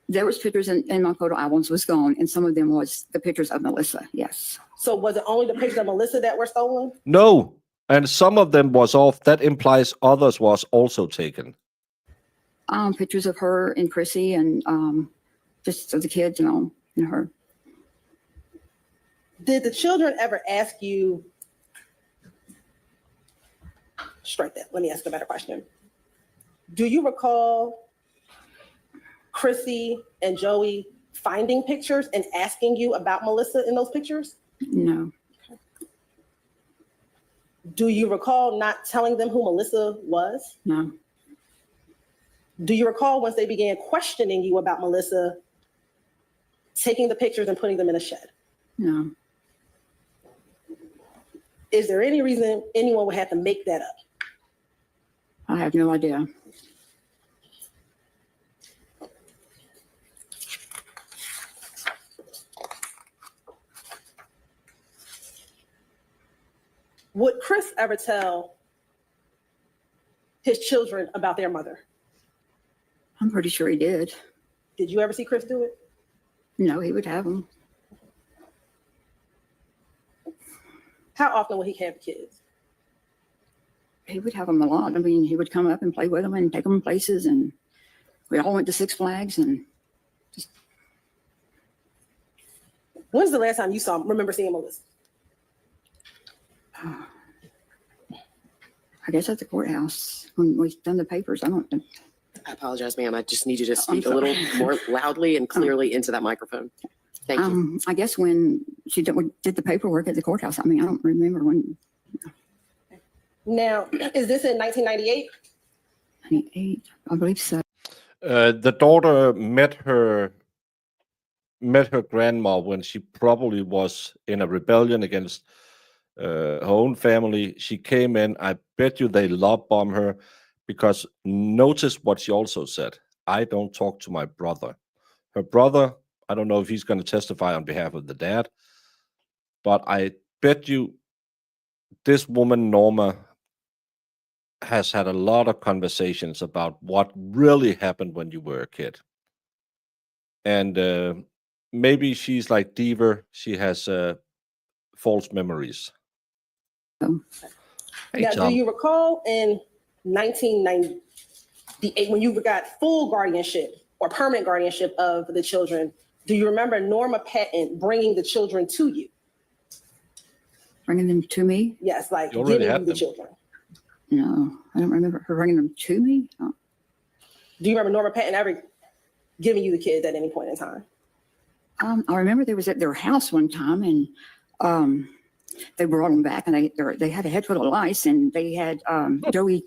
There was pictures in my photo albums was gone, and some of them was the pictures of Melissa. Yes. So was it only the pictures of Melissa that were stolen? No, and some of them was off. That implies others was also taken. Pictures of her and Chrissy and just of the kids and all, and her. Did the children ever ask you, strike that, let me ask a better question. Do you recall Chrissy and Joey finding pictures and asking you about Melissa in those pictures? No. Do you recall not telling them who Melissa was? No. Do you recall once they began questioning you about Melissa, taking the pictures and putting them in a shed? No. Is there any reason anyone would have to make that up? I have no idea. Would Chris ever tell his children about their mother? I'm pretty sure he did. Did you ever see Chris do it? No, he would have them. How often would he have kids? He would have them a lot. I mean, he would come up and play with them and take them places, and we all went to Six Flags. And When's the last time you remember seeing Melissa? I guess at the courthouse when we done the papers. I apologize, ma'am. I just need you to speak a sorry. little more loudly and clearly into that microphone. Thank you. I guess when she did the paperwork at the courthouse. I mean, I don't remember when. Now, is this in 1998? 98, I believe so. The daughter met her grandma when she probably was in a rebellion against her own family. She came in. I bet you they love bomb her because notice what she also said. I don't talk to my brother. Her brother, I don't know if he's going to testify on behalf of the dad, but I bet you this woman, Norma, has had a lot of conversations about what really happened when you were a kid. And maybe she's like Deaver. She has false memories. Hey, Now, Tom. do you recall in 1998 when you got full guardianship or permanent guardianship of the children? Do you remember Norma Patton bringing the children to you? Bringing them to me? Yes, like You already giving had you the them. children. No, I don't remember her bringing them to me. Oh. Do you remember Norma Patton ever giving you the kids at any point in time? I remember they was at their house one time, and they brought them back, and they had a head full of lice, and they had Joey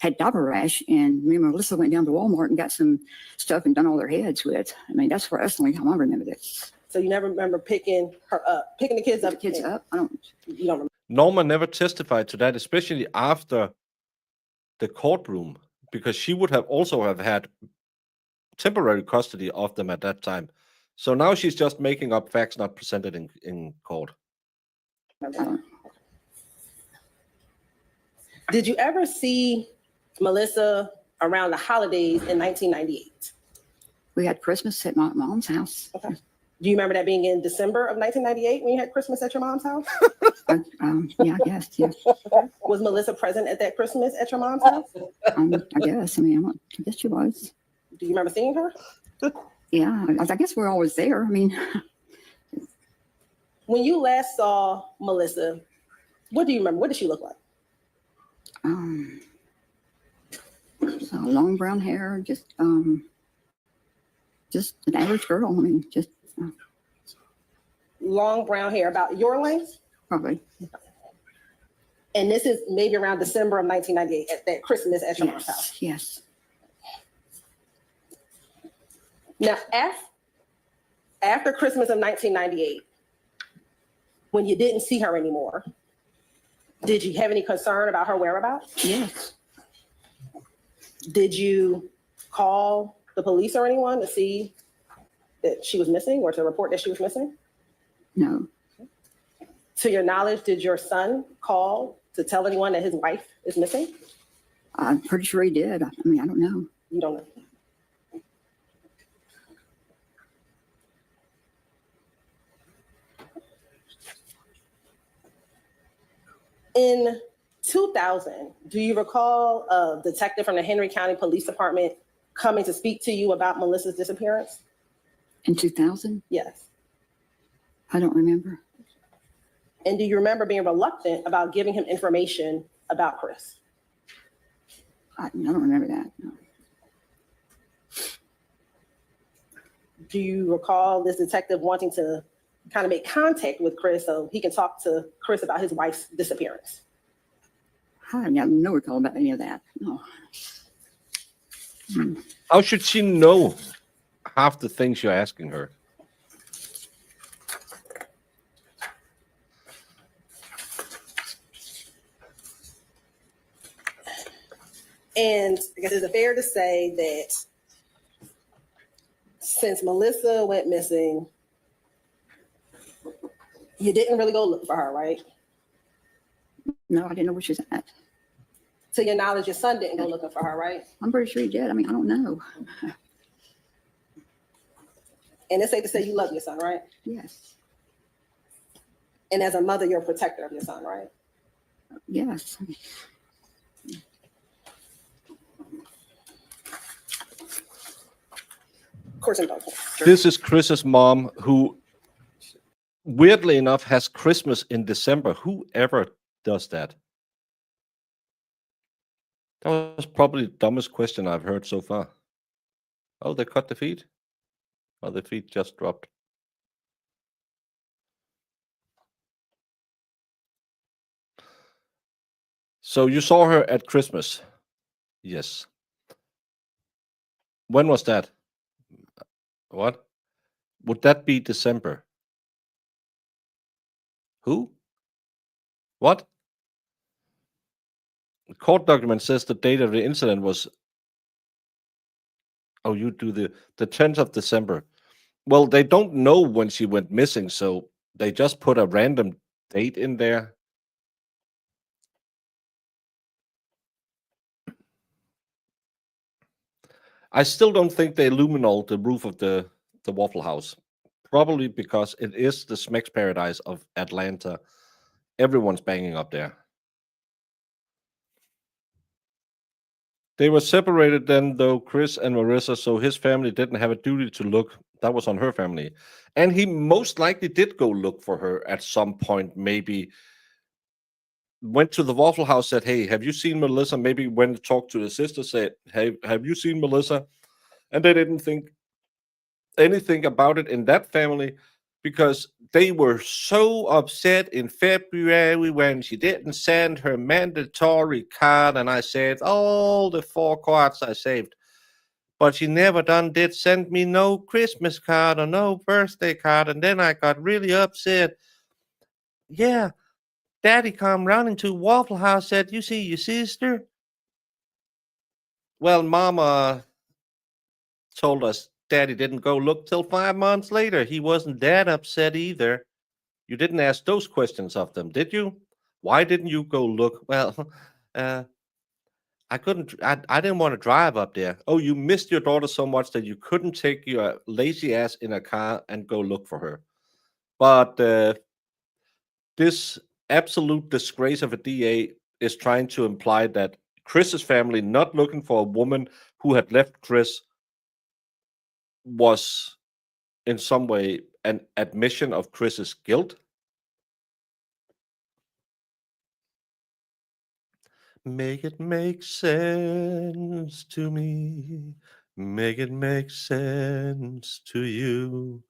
had diaper rash, and me and Melissa went down to Walmart and got some stuff and done all their heads with. I mean, that's the only time I remember this. So you never remember picking the kids up? The kids up? I don't. You don't remember? Norma never testified to that, especially after the courtroom, because she would have also have had temporary custody of them at that time. So now she's just making up facts not presented in court. Did you ever see Melissa around the holidays in 1998? We had Christmas at my mom's house. Okay. Do you remember that being in December of 1998 when you had Christmas at your mom's house? Yeah, I guess, yes. Was Melissa present at that Christmas at your mom's house? I guess, I guess she was. Do you remember seeing her? Yeah, I guess we're always there. I mean, When you last saw Melissa, what do you remember? What did she look like? so long brown hair, just an average girl. I mean, just Long brown hair, about your length? probably, And this is maybe around December of 1998 at that Christmas at your mom's house. yes. Now, after Christmas of 1998, when you didn't see her anymore, did you have any concern about her whereabouts? Yes. Did you call the police or anyone to see that she was missing or to report that she was missing? No. To your knowledge, did your son call to tell anyone that his wife is missing? I'm pretty sure he did. I mean, I don't know. You don't know. In 2000, do you recall a detective from the Henry County Police Department coming to speak to you about Melissa's disappearance? In 2000? Yes. I don't remember. And do you remember being reluctant about giving him information about Chris? I don't remember that. No. Do you recall this detective wanting to kind of make contact with Chris so he can talk to Chris about his wife's disappearance? I have no recall about any of that. No. How should she know half the things you're asking her? And I guess is it fair to say that since Melissa went missing, you didn't really go look for her, right? No, I didn't know where she was at. To your knowledge, your son didn't go looking for her, right? I'm pretty sure he did. I mean, I don't know. And it's safe to say you love your son, right? Yes. And as a mother, you're a protector of your son, right? Yes. Courtroom, don't. This is Chris's mom, who weirdly enough has Christmas in December. Whoever does that? That was probably the dumbest question I've heard so far. Oh, they cut the feed? Oh, the feed just dropped. So you saw her at Christmas? Yes. When was that? What? Would that be December? Who? What? The court document says the date of the incident was... Oh, you do the 10th of December. Well, they don't know when she went missing, so they just put a random date in there. I still don't think they luminol the roof of the Waffle House. Probably because it is the Smecks paradise of Atlanta. Everyone's banging up there. They were separated then, though, Chris and Marissa, so his family didn't have a duty to look. That was on her family. And he most likely did go look for her at some point, maybe went to the Waffle House, said, hey, have you seen Melissa? Maybe went to talk to the sister, said, hey, have you seen Melissa? And they didn't think anything about it in that family because they were so upset in February when she didn't send her mandatory card. And I saved all the 4 cards I saved. But she never did send me no Christmas card or no birthday card. And then I got really upset. Yeah, Daddy come running to Waffle House, said, you see your sister? Well, Mama told us Daddy didn't go look till 5 months later. He wasn't that upset either. You didn't ask those questions of them, did you? Why didn't you go look? Well, I couldn't, I didn't want to drive up there. Oh, you missed your daughter so much that you couldn't take your lazy ass in a car and go look for her. But this absolute disgrace of a DA is trying to imply that Chris's family, not looking for a woman who had left Chris, was in some way an admission of Chris's guilt. Make it make sense to me. Make it make sense to you.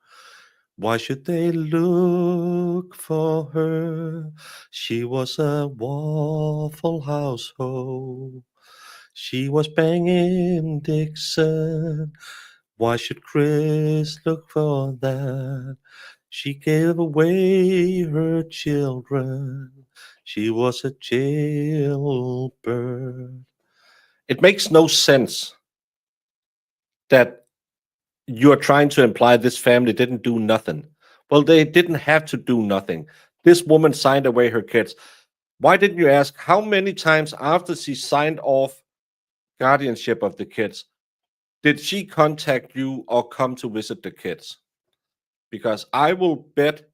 Why should they look for her? She was a Waffle House hoe. She was banging Dixon. Why should Chris look for that? She gave away her children. She was a jailbird. It makes no sense that you're trying to imply this family didn't do nothing. Well, they didn't have to do nothing. This woman signed away her kids. Why didn't you ask how many times after she signed off guardianship of the kids did she contact you or come to visit the kids? Because I will bet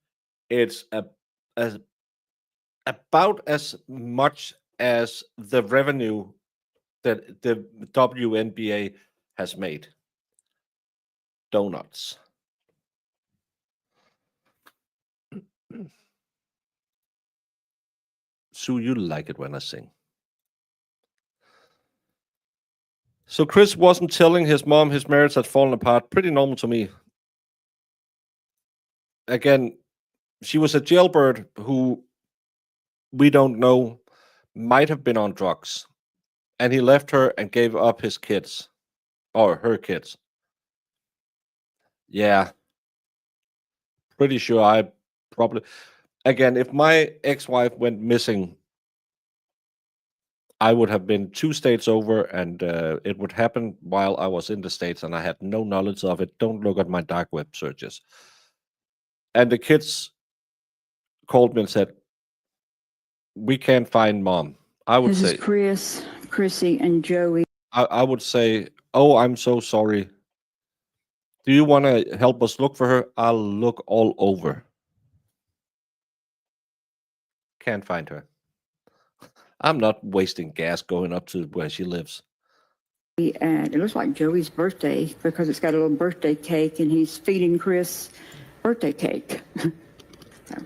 it's about as much as the revenue that the WNBA has made. Donuts. Sue, you like it when I sing. So Chris wasn't telling his mom his marriage had fallen apart. Pretty normal to me. Again, she was a jailbird who we don't know, might have been on drugs. And he left her and gave up his kids. Or her kids. Yeah. Pretty sure I probably... Again, if my ex-wife went missing, I would have been 2 states over, and it would happen while I was in the States, and I had no knowledge of it. Don't look at my dark web searches. And the kids called me and said, we can't find mom. I would This say, is Chris, Chrissy, and Joey. I would say, oh, I'm so sorry. Do you want to help us look for her? I'll look all over. Can't find her. I'm not wasting gas going up to where she lives. At, it looks like Joey's birthday because it's got a little birthday cake and he's feeding Chris birthday cake. So.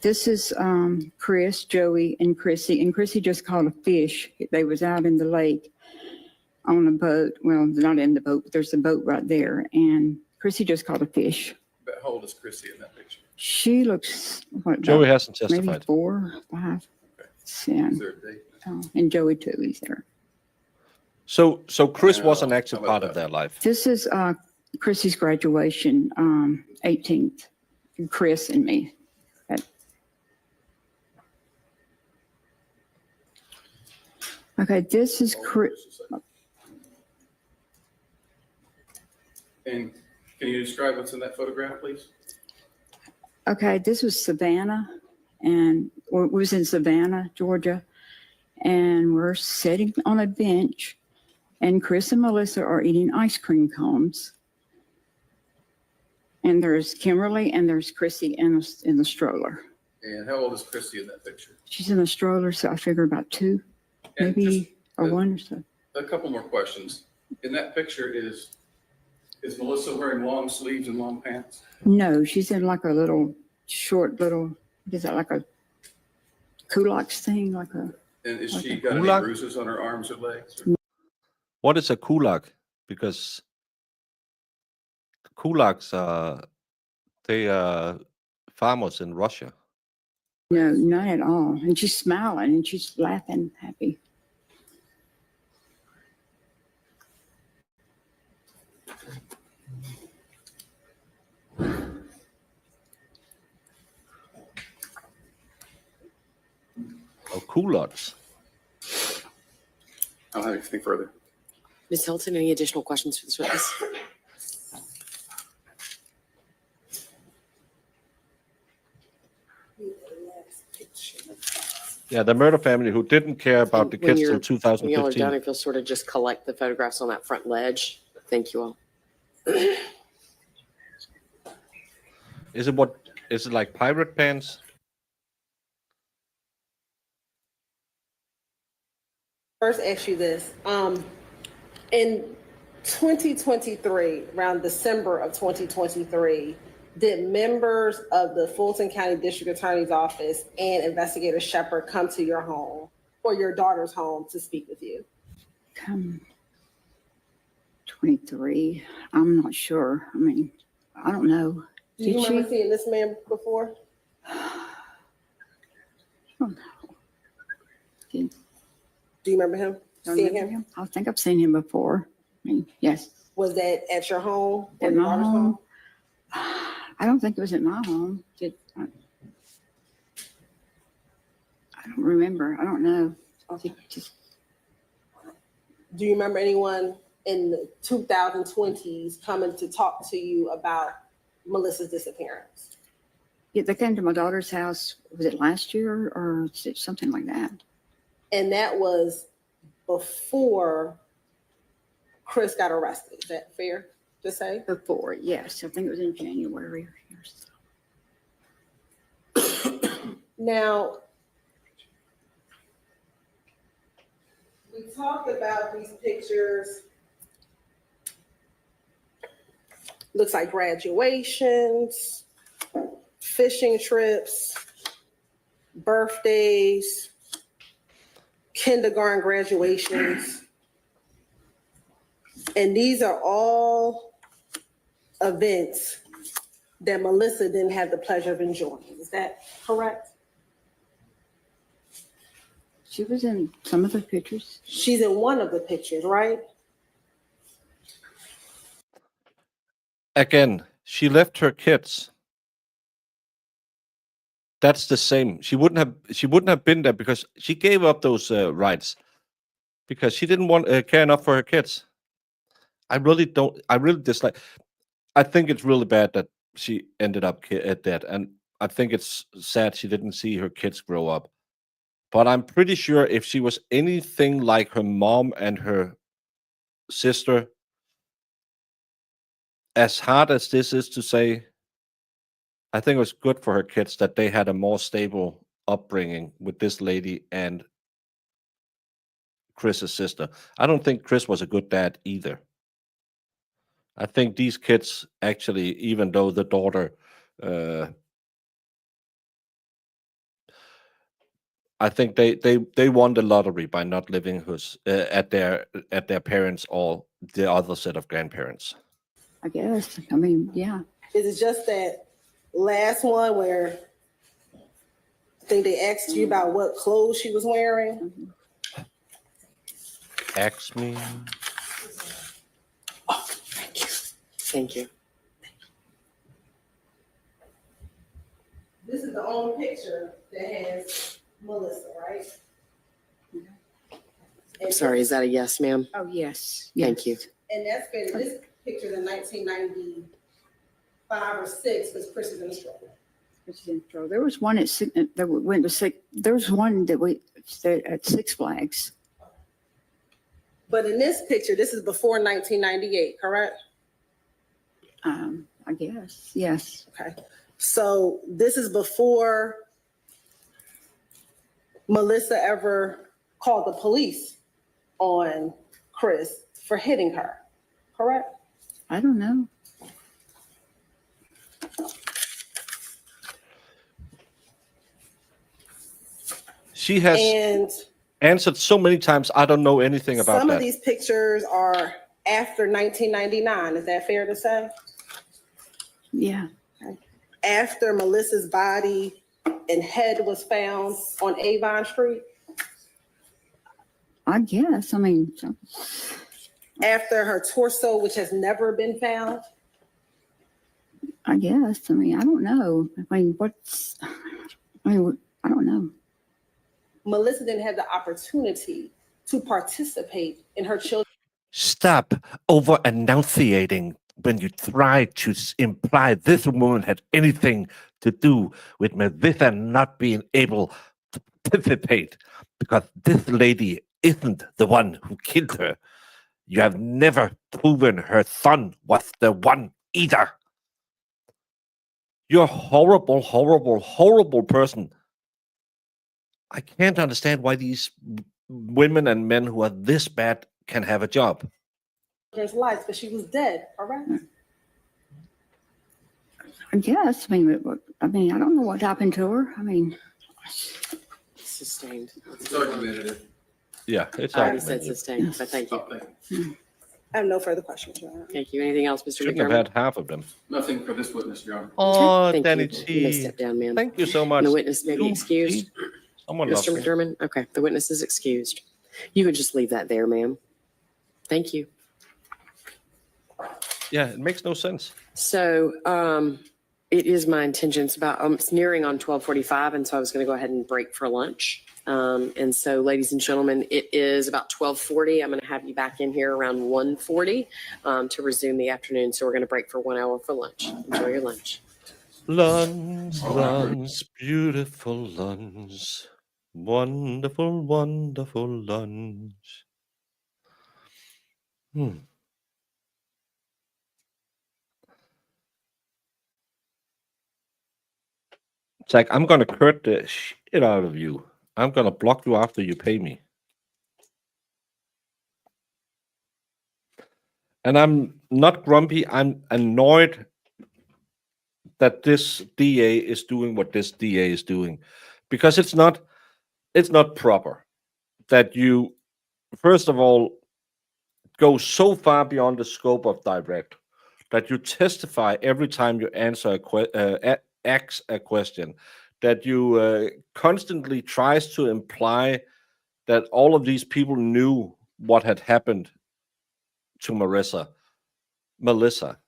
This is Chris, Joey, and Chrissy just caught a fish. They was out in the lake on a boat. Well, not in the boat, but there's a boat right there. And Chrissy just caught a fish. But how old is Chrissy in that picture? She looks, what, Joey about hasn't testified. maybe 4, 5, Okay. 10. Is there a date? Oh, and Joey too, he's there. So Chris No, wasn't actually how about part of that? their life. This is Chrissy's graduation, 18th, Chris and me. Okay, this is Chris. And can you describe what's in that photograph, please? Okay, this was Savannah, and we was in Savannah, Georgia, and we're sitting on a bench, and Chris and Melissa are eating ice cream cones. And there's Kimberly and there's Chrissy in the stroller. And how old is Chrissy in that picture? She's in the stroller, so I figure about 2, And maybe, just, or 1 or so. a couple more questions. In that picture, is Melissa wearing long sleeves and long pants? No, she's in like a little short little, what is that, like a culottes thing, like a, And is she Okay. got any Kulak? bruises on her arms or legs? Or- What is a kulak? Because kulaks they are farmers in Russia. no, not at all. And she's smiling and she's laughing, happy. Oh, culottes. I don't have anything further. Ms. Hilton, any additional questions for this witness? Yeah, the murder family who didn't care about the When kids till you're- When y'all are done, 2015. if you'll sort of just collect the photographs on that front ledge. Thank you all. Is it like pirate pants? First ask you this, in 2023, around December of 2023, did members of the Fulton County District Attorney's Office and Investigator Shepherd come to your home or your daughter's home to speak with you? Come 23. I'm not sure. I mean, I don't know. Do you Did remember she? seeing this man before? Did, Do you remember him? don't Seeing remember him? him? I think I've seen him before. I mean, yes. Was that at your home? or At your my daughter's home? I don't think it was at my home. I don't remember. I don't know. Just, Do you remember anyone in the 2020s coming to talk to you about Melissa's disappearance? yeah, they came to my daughter's house. Was it last year or something like that? And that was before Chris got arrested. Is that fair to say? Before, yes. I think it was in January or so. Now, we talked about these pictures. Looks like graduations, fishing trips, birthdays, kindergarten graduations. And these are all events that Melissa didn't have the pleasure of enjoying. Is that correct? She was in some of the pictures. She's in one of the pictures, right? Again, she left her kids. That's the same. She wouldn't have been there because she gave up those rights because she didn't want care enough for her kids. I really dislike. I think it's really bad that she ended up dead, and I think it's sad she didn't see her kids grow up. But I'm pretty sure if she was anything like her mom and her sister, as hard as this is to say, I think it was good for her kids that they had a more stable upbringing with this lady and Chris's sister. I don't think Chris was a good dad either. I think these kids actually, even though the daughter, I think they won the lottery by not living at their parents or the other set of grandparents. I guess. I mean, yeah. Is it just that last one where I think they asked you about what clothes she was wearing? Ask me. Oh, thank you. Thank you. This is the only picture that has Melissa, right? I'm sorry, is that a yes, ma'am? Oh, yes. Thank you. And that's fair. This picture in 1995 or 6 because Chris is in the stroller. There was one that went to six. There was one that we stayed at Six Flags. But in this picture, this is before 1998, correct? I guess. Yes. Okay. So this is before Melissa ever called the police on Chris for hitting her, correct? I don't know. She has And answered so many times. I don't know anything about some that. of these pictures are after 1999. Is that fair to say? Yeah. After Melissa's body and head was found on Avon Street? I guess. I mean, After her torso, which has never been found? I guess. I mean, I don't know. I mean, I don't know. Melissa didn't have the opportunity to participate in her children's. Stop over enunciating when you try to imply this woman had anything to do with Melissa not being able participate because this lady isn't the one who killed her. You have never proven her son was the one either. You're a horrible, horrible, horrible person. I can't understand why these women and men who are this bad can have a job. There's lies, but she was dead, all right? I guess. I mean, I don't know what happened to her. I mean, Sustained. It's argumentative. Yeah, it's I already said argumentative. sustained, but thank you. Oh, thank you. I have no further questions, Your Honor. Thank you. Anything else, Mr. Shouldn't have McDermott? had half of them. Nothing for this witness, Your Honor. Oh, Thank Danny you. You may T. step down, ma'am. Thank you so much. The witness may be You excused. see? Someone loves Mr. me. McDermott? Okay, the witness is excused. You could just leave that there, ma'am. Thank you. Yeah, it makes no sense. So it is my intention, it's nearing on 12:45, and so I was going to go ahead and break for lunch. And so, ladies and gentlemen, it is about 12:40. I'm going to have you back in here around 1:40 to resume the afternoon. So we're going to break for 1 hour for lunch. Enjoy your lunch. Lunch, beautiful lunch. Wonderful, wonderful lunch. It's like, I'm going to cut the shit out of you. I'm going to block you after you pay me. And I'm not grumpy. I'm annoyed that this DA is doing what this DA is doing. Because it's not proper that you, first of all, go so far beyond the scope of direct that you testify every time you answer asks a question, that you constantly tries to imply that all of these people knew what had happened to Melissa.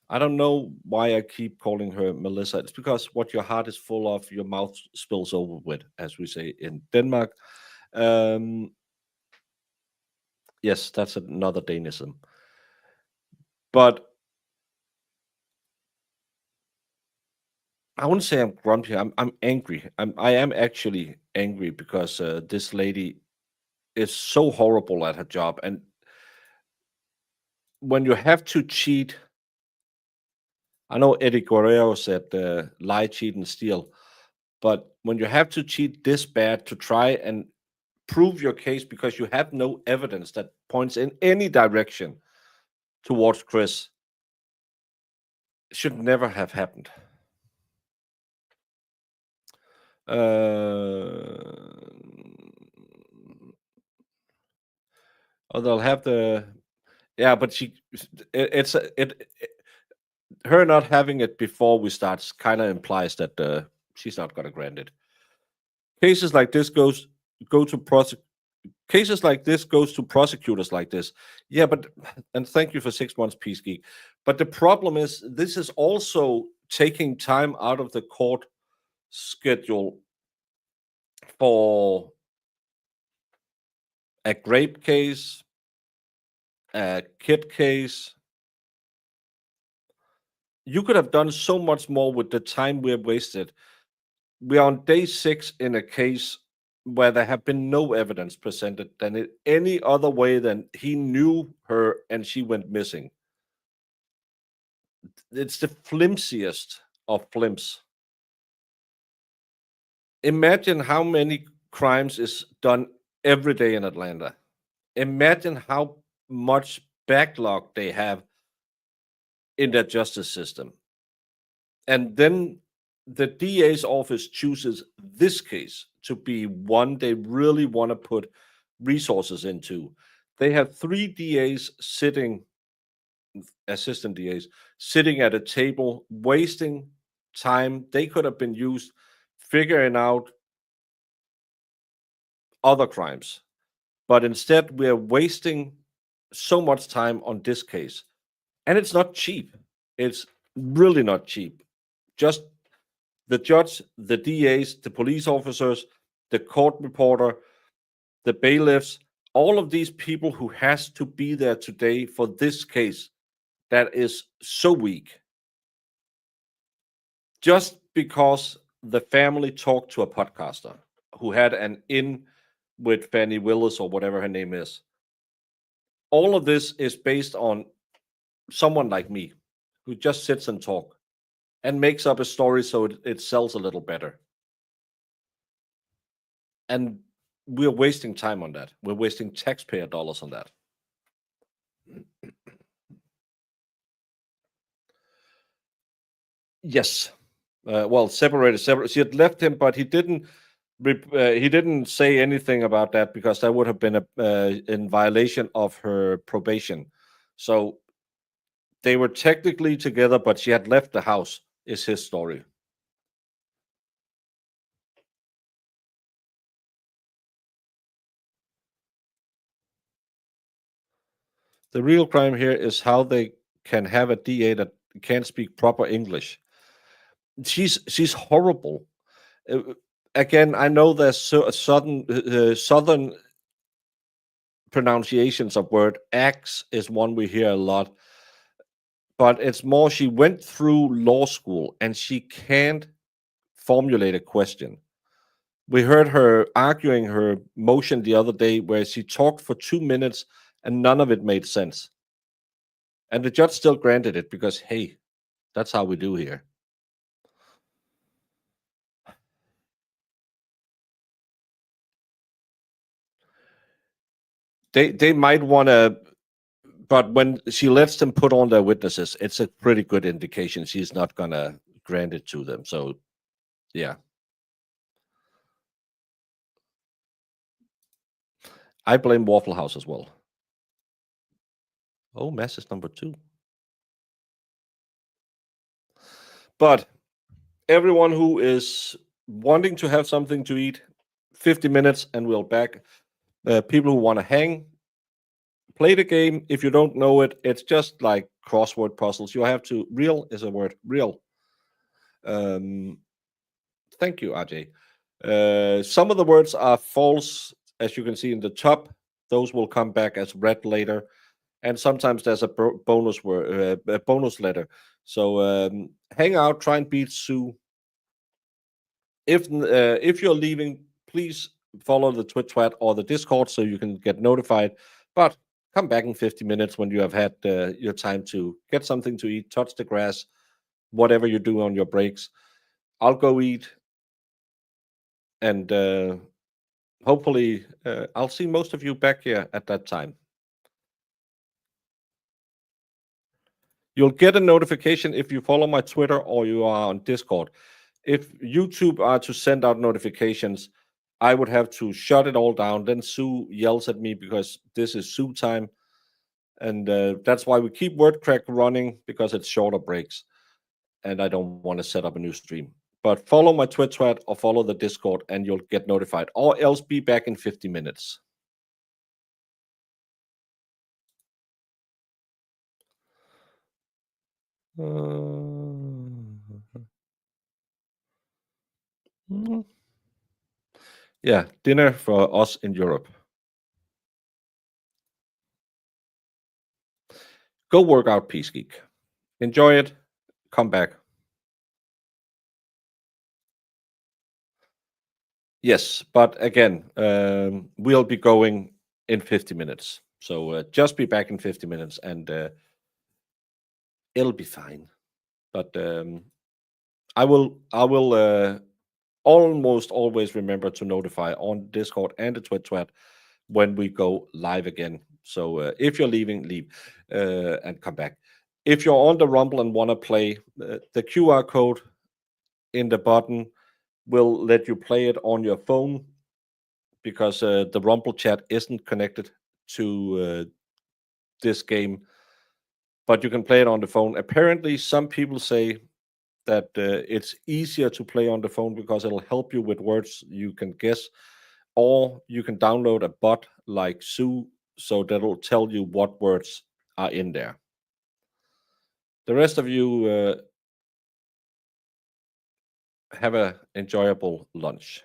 I don't know why I keep calling her Melissa. It's because what your heart is full of, your mouth spills over with, as we say in Denmark. Yes, that's another Danism. But I wouldn't say I'm grumpy. I'm angry. I am actually angry because this lady is so horrible at her job. And when you have to cheat, I know Eddie Guerrero said lie, cheat, and steal. But when you have to cheat this bad to try and prove your case because you have no evidence that points in any direction towards Chris, it should never have happened. They'll have the, yeah, but her not having it before we start kind of implies that she's not going to grant it. Cases like this go to prosecutors like this. Yeah, but, and thank you for 6 months, Peace Geek. But the problem is, this is also taking time out of the court schedule for a grape case, a kid case. You could have done so much more with the time we have wasted. We are on day 6 in a case where there have been no evidence presented than in any other way than he knew her and she went missing. It's the flimsiest of flimps. Imagine how many crimes is done every day in Atlanta. Imagine how much backlog they have in their justice system. And then the DA's office chooses this case to be one they really want to put resources into. They have 3 DAs sitting, assistant DAs, sitting at a table, wasting time. They could have been used figuring out other crimes. But instead, we are wasting so much time on this case. And it's not cheap. It's really not cheap. Just the judge, the DAs, the police officers, the court reporter, the bailiffs, all of these people who has to be there today for this case that is so weak. Just because the family talked to a podcaster. who had an in with Fannie Willis or whatever her name is. All of this is based on someone like me who just sits and talk and makes up a story so it sells a little better. And we're wasting time on that. We're wasting taxpayer dollars on that. Yes. Well, separated. She had left him, but he didn't say anything about that because that would have been in violation of her probation. So they were technically together, but she had left the house, is his story. The real crime here is how they can have a DA that can't speak proper English. She's horrible. Again, I know there's southern pronunciations of word. Axe is one we hear a lot, but it's more she went through law school and she can't formulate a question. We heard her arguing her motion the other day where she talked for 2 minutes and none of it made sense. And the judge still granted it because, hey, that's how we do here. They might want to, but when she lets them put on their witnesses, it's a pretty good indication she's not going to grant it to them. So, yeah. I blame Waffle House as well. Oh, mess is number 2. But everyone who is wanting to have something to eat, 50 minutes and we'll back. People who want to hang, play the game. If you don't know it, it's just like crossword puzzles. You have to, real is a word, real. Thank you, RJ. Some of the words are false, as you can see in the top. Those will come back as red later. And sometimes there's a bonus word, a bonus letter. So hang out, try and beat Sue. If you're leaving, please follow the Twit or the Discord so you can get notified. But come back in 50 minutes when you have had your time to get something to eat, touch the grass, whatever you do on your breaks. I'll go eat, and hopefully I'll see most of you back here at that time. You'll get a notification if you follow my Twitter or you are on Discord. If YouTube are to send out notifications, I would have to shut it all down. Then Sue yells at me because this is Sue time. And that's why we keep WordCrack running, because it's shorter breaks. And I don't want to set up a new stream. But follow my Twitter or follow the Discord and you'll get notified. Or else be back in 50 minutes. Yeah, dinner for us in Europe. Go work out, Peace Geek. Enjoy it. Come back. Yes, but again, we'll be going in 50 minutes. So just be back in 50 minutes and it'll be fine. But I will almost always remember to notify on Discord and the Twit when we go live again. So if you're leaving, leave and come back. If you're on the Rumble and want to play, the QR code in the button will let you play it on your phone, because the Rumble chat isn't connected to this game, but you can play it on the phone. Apparently, some people say that it's easier to play on the phone because it'll help you with words you can guess, or you can download a bot like Sue, so that'll tell you what words are in there. The rest of you have an enjoyable lunch.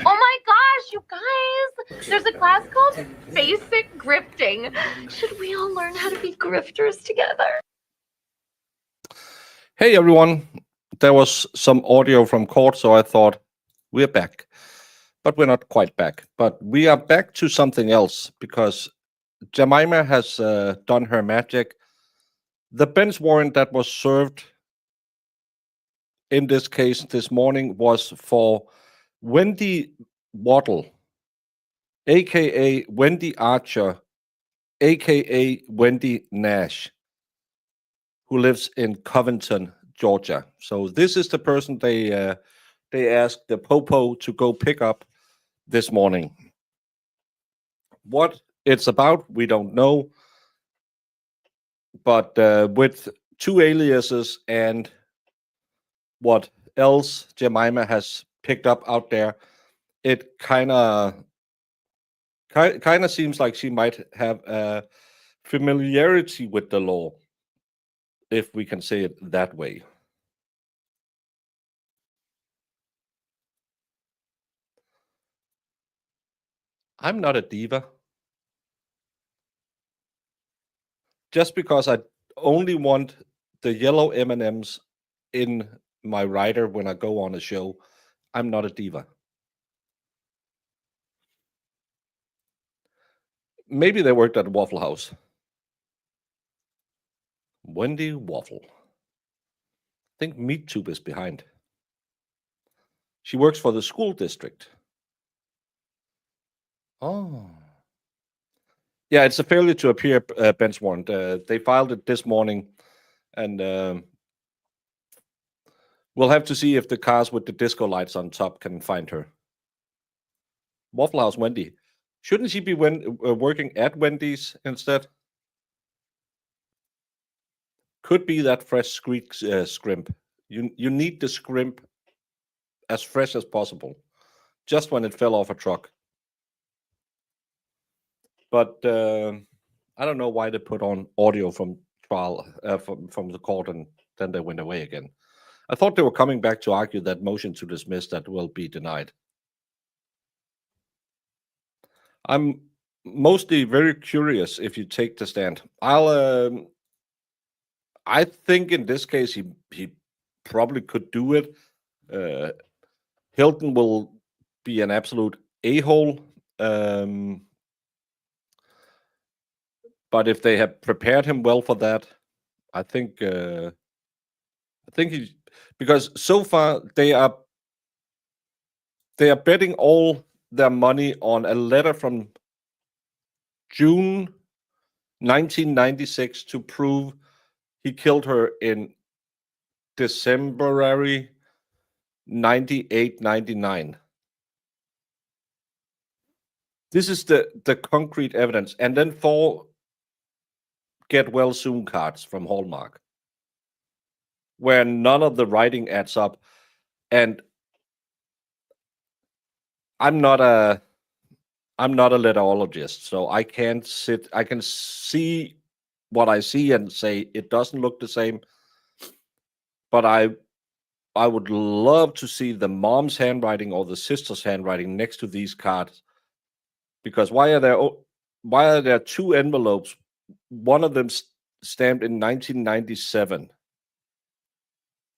Oh my gosh, you guys! There's a class called Basic Grifting. Should we all learn how to be grifters together? Hey everyone, there was some audio from court, so I thought we're back. But we're not quite back. But we are back to something else because Jemima has done her magic. The bench warrant that was served in this case this morning was for Wendy Waddle, aka Wendy Archer, aka Wendy Nash, who lives in Covington, Georgia. So this is the person they asked the Popo to go pick up this morning. What it's about, we don't know. But with two aliases and what else Jemima has picked up out there, it kind of seems like she might have a familiarity with the law, if we can say it that way. I'm not a diva. Just because I only want the yellow M&Ms in my rider when I go on a show, I'm not a diva. Maybe they worked at a Waffle House. Wendy Waffle. I think MeatTube is behind. She works for the school district. Oh. Yeah, it's a failure to appear bench warrant. They filed it this morning, and we'll have to see if the cars with the disco lights on top can find her. Waffle House Wendy. Shouldn't she be working at Wendy's instead? Could be that fresh scrimp. You need the scrimp as fresh as possible, just when it fell off a truck. But I don't know why they put on audio from trial from the court and then they went away again. I thought they were coming back to argue that motion to dismiss that will be denied. I'm mostly very curious if you take the stand. I think in this case he probably could do it. Hilton will be an absolute a-hole. But if they have prepared him well for that, I think he, because so far they are betting all their money on a letter from June 1996 to prove he killed her in December 98, 99. This is the concrete evidence. And then 4 get well soon cards from Hallmark, where none of the writing adds up. And I'm not a letterologist, so I can see what I see and say it doesn't look the same. But I would love to see the mom's handwriting or the sister's handwriting next to these cards, because why are there 2 envelopes? One of them stamped in 1997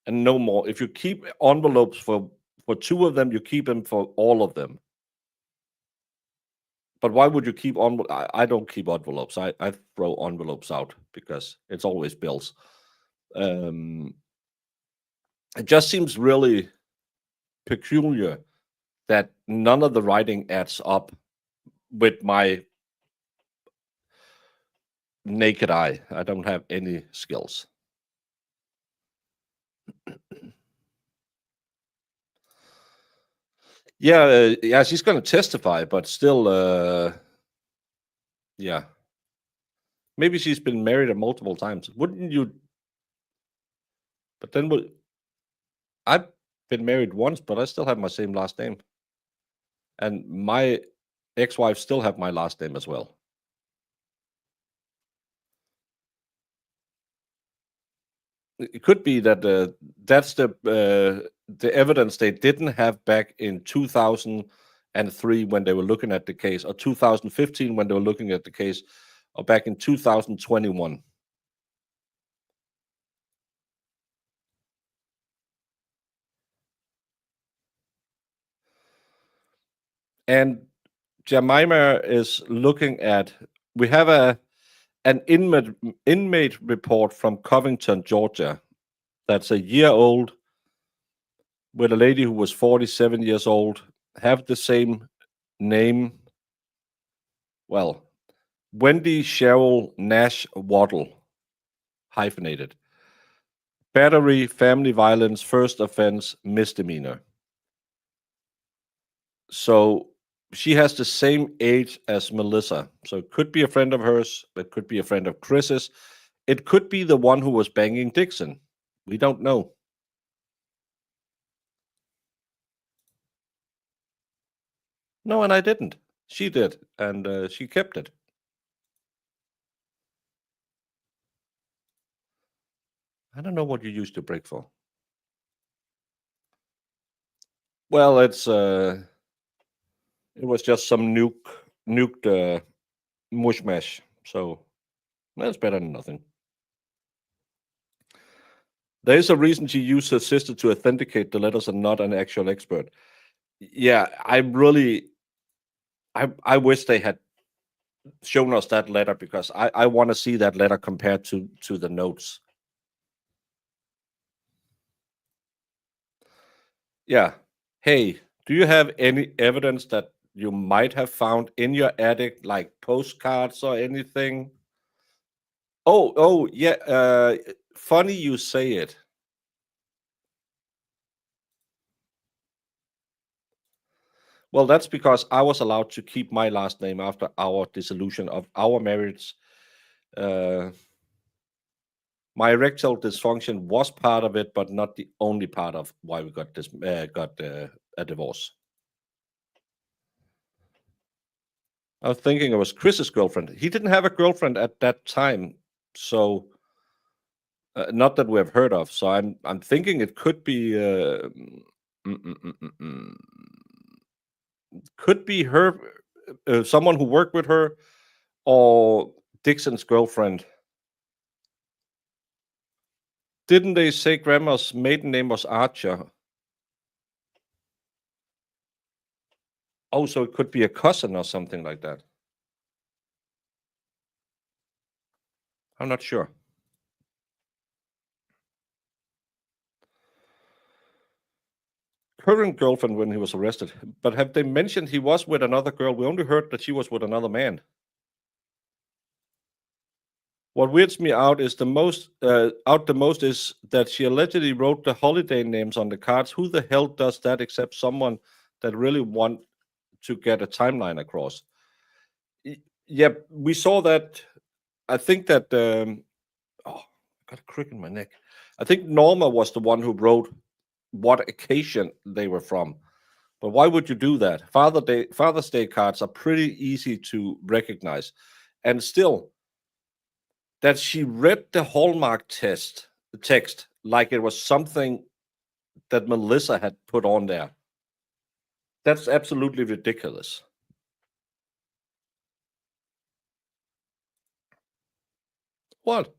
and no more. If you keep envelopes for 2 of them, you keep them for all of them. But why would you keep I don't keep envelopes. I throw envelopes out because it's always bills. It just seems really peculiar that none of the writing adds up with my naked eye. I don't have any skills. Yeah, she's going to testify, but still, yeah. Maybe she's been married multiple times. Wouldn't you? But then I've been married once, but I still have my same last name. And my ex-wife still have my last name as well. It could be that that's the evidence they didn't have back in 2003 when they were looking at the case, or 2015 when they were looking at the case, or back in 2021. And Jemima is looking at, we have an inmate report from Covington, Georgia, that's a year old, with a lady who was 47 years old, have the same name. Well, Wendy Cheryl Nash Waddle, hyphenated. Battery, family violence, first offense, misdemeanor. So she has the same age as Melissa. So it could be a friend of hers. It could be a friend of Chris's. It could be the one who was banging Dixon. We don't know. No, and I didn't. She did, and she kept it. I don't know what you used to break for. Well, it was just some nuked mush mash. So that's better than nothing. There is a reason she used her sister to authenticate the letters and not an actual expert. Yeah, I wish they had shown us that letter, because I want to see that letter compared to the notes. Yeah. Hey, do you have any evidence that you might have found in your attic, like postcards or anything? Oh, yeah. Funny you say it. Well, that's because I was allowed to keep my last name after our dissolution of our marriage. My erectile dysfunction was part of it, but not the only part of why we got a divorce. I was thinking it was Chris's girlfriend. He didn't have a girlfriend at that time, so not that we have heard of. So I'm thinking it could be could be her, someone who worked with her, or Dixon's girlfriend. Didn't they say grandma's maiden name was Archer? Oh, so it could be a cousin or something like that. I'm not sure. Current girlfriend when he was arrested. But have they mentioned he was with another girl? We only heard that she was with another man. What weirds me out is the most is that she allegedly wrote the holiday names on the cards. Who the hell does that except someone that really want to get a timeline across? Yeah, we saw that. I think that I got a crick in my neck. I think Norma was the one who wrote what occasion they were from. But why would you do that? Father's Day cards are pretty easy to recognize. And still, that she read the Hallmark text like it was something that Melissa had put on there. That's absolutely ridiculous. What?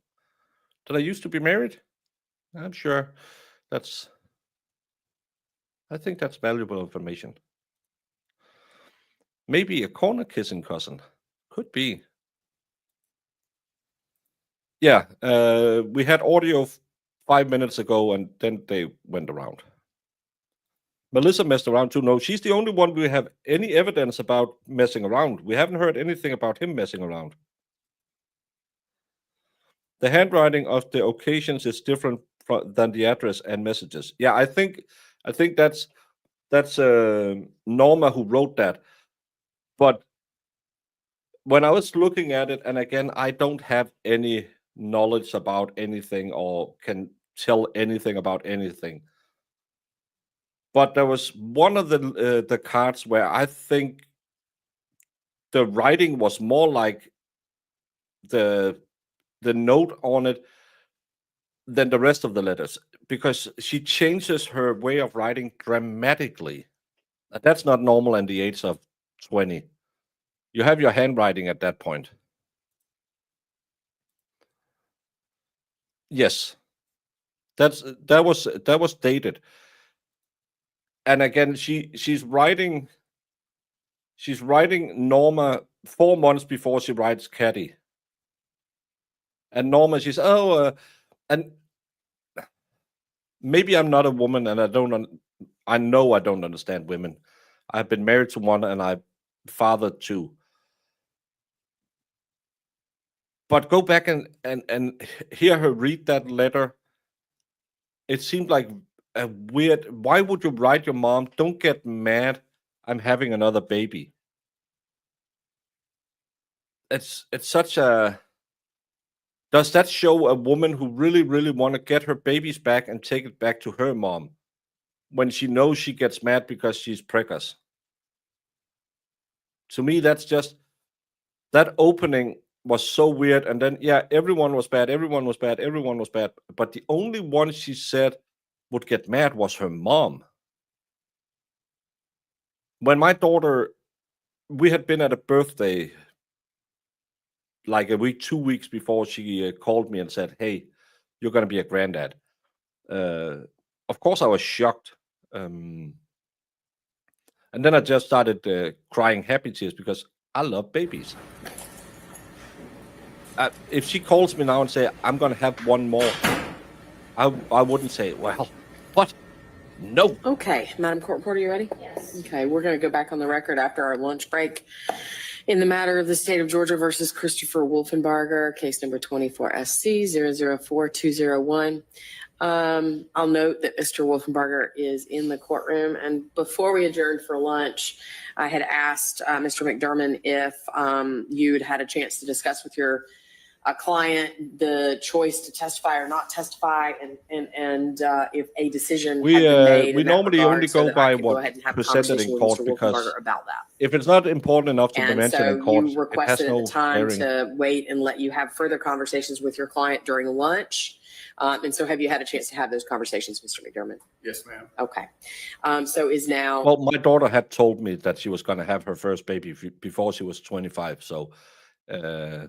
Did I used to be married? I'm sure I think that's valuable information. Maybe a corner kissing cousin. Could be. Yeah, we had audio 5 minutes ago, and then they went around. Melissa messed around too. No, she's the only one we have any evidence about messing around. We haven't heard anything about him messing around. The handwriting of the occasions is different than the address and messages. Yeah, I think that's Norma who wrote that. But when I was looking at it, and again, I don't have any knowledge about anything or can tell anything about anything. But there was one of the cards where I think the writing was more like the note on it than the rest of the letters, because she changes her way of writing dramatically. That's not normal in the age of 20. You have your handwriting at that point. Yes, that was dated. And again, she's writing Norma 4 months before she writes Caddy. And Norma, she's and maybe I'm not a woman, and I know I don't understand women. I've been married to one, and I fathered two. But go back and hear her read that letter. It seemed like a weird. Why would you write your mom, "Don't get mad, I'm having another baby"? It's such a. Does that show a woman who really, really want to get her babies back and take it back to her mom when she knows she gets mad because she's preggers? To me, that's just, that opening was so weird. And then, yeah, everyone was bad. But the only one she said would get mad was her mom. When my daughter, we had been at a birthday like a week, 2 weeks before she called me and said, "Hey, you're going to be a granddad." Of course, I was shocked. And then I just started crying happy tears because I love babies. If she calls me now and say, "I'm going to have one more," I wouldn't say, "Well, what? No." Okay, Madam Court Reporter, you ready? Yes. Okay, we're going to go back on the record after our lunch break in the matter of the state of Georgia versus Christopher Wolfenbarger, case number 24 SC 004201. I'll note that Mr. Wolfenbarger is in the courtroom. And before we adjourned for lunch, I had asked Mr. McDermott if you'd had a chance to discuss with your client the choice to testify or not testify, and if a decision had been made. We in that normally regard, only so go that I by could go what ahead and have a presented conversation in with court, Mr. because Wolfenbarger about that. if it's not important enough to be And mentioned in so court, you it has requested no at the time bearing. to wait and let you have further conversations with your client during lunch. And so have you had a chance to have those conversations, Mr. McDermott? Yes, ma'am. Okay. So is now. Well, my daughter had told me that she was going to have her first baby before she was 25. So I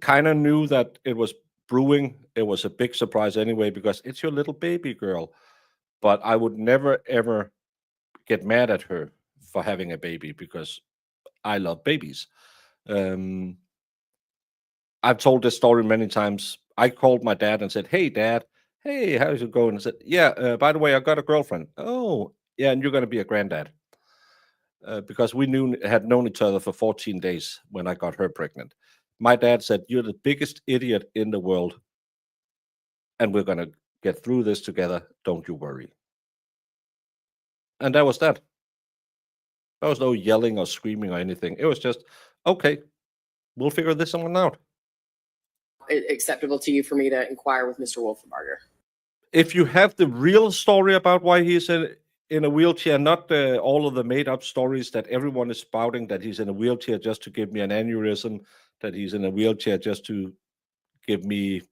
kind of knew that it was brewing. It was a big surprise anyway, because it's your little baby girl. But I would never, ever get mad at her for having a baby, because I love babies. I've told this story many times. I called my dad and said, "Hey, Dad, hey, how's it going?" And said, "Yeah, by the way, I got a girlfriend." "Oh, yeah, and you're going to be a granddad." Because we had known each other for 14 days when I got her pregnant. My dad said, "You're the biggest idiot in the world, and we're going to get through this together. Don't you worry." And that was that. There was no yelling or screaming or anything. It was just, "Okay, we'll figure this one out." Acceptable to you for me to inquire with Mr. Wolfenbarger? If you have the real story about why he's in a wheelchair, not all of the made-up stories that everyone is spouting, that he's in a wheelchair just to give me an aneurysm, that he's in a wheelchair just to give me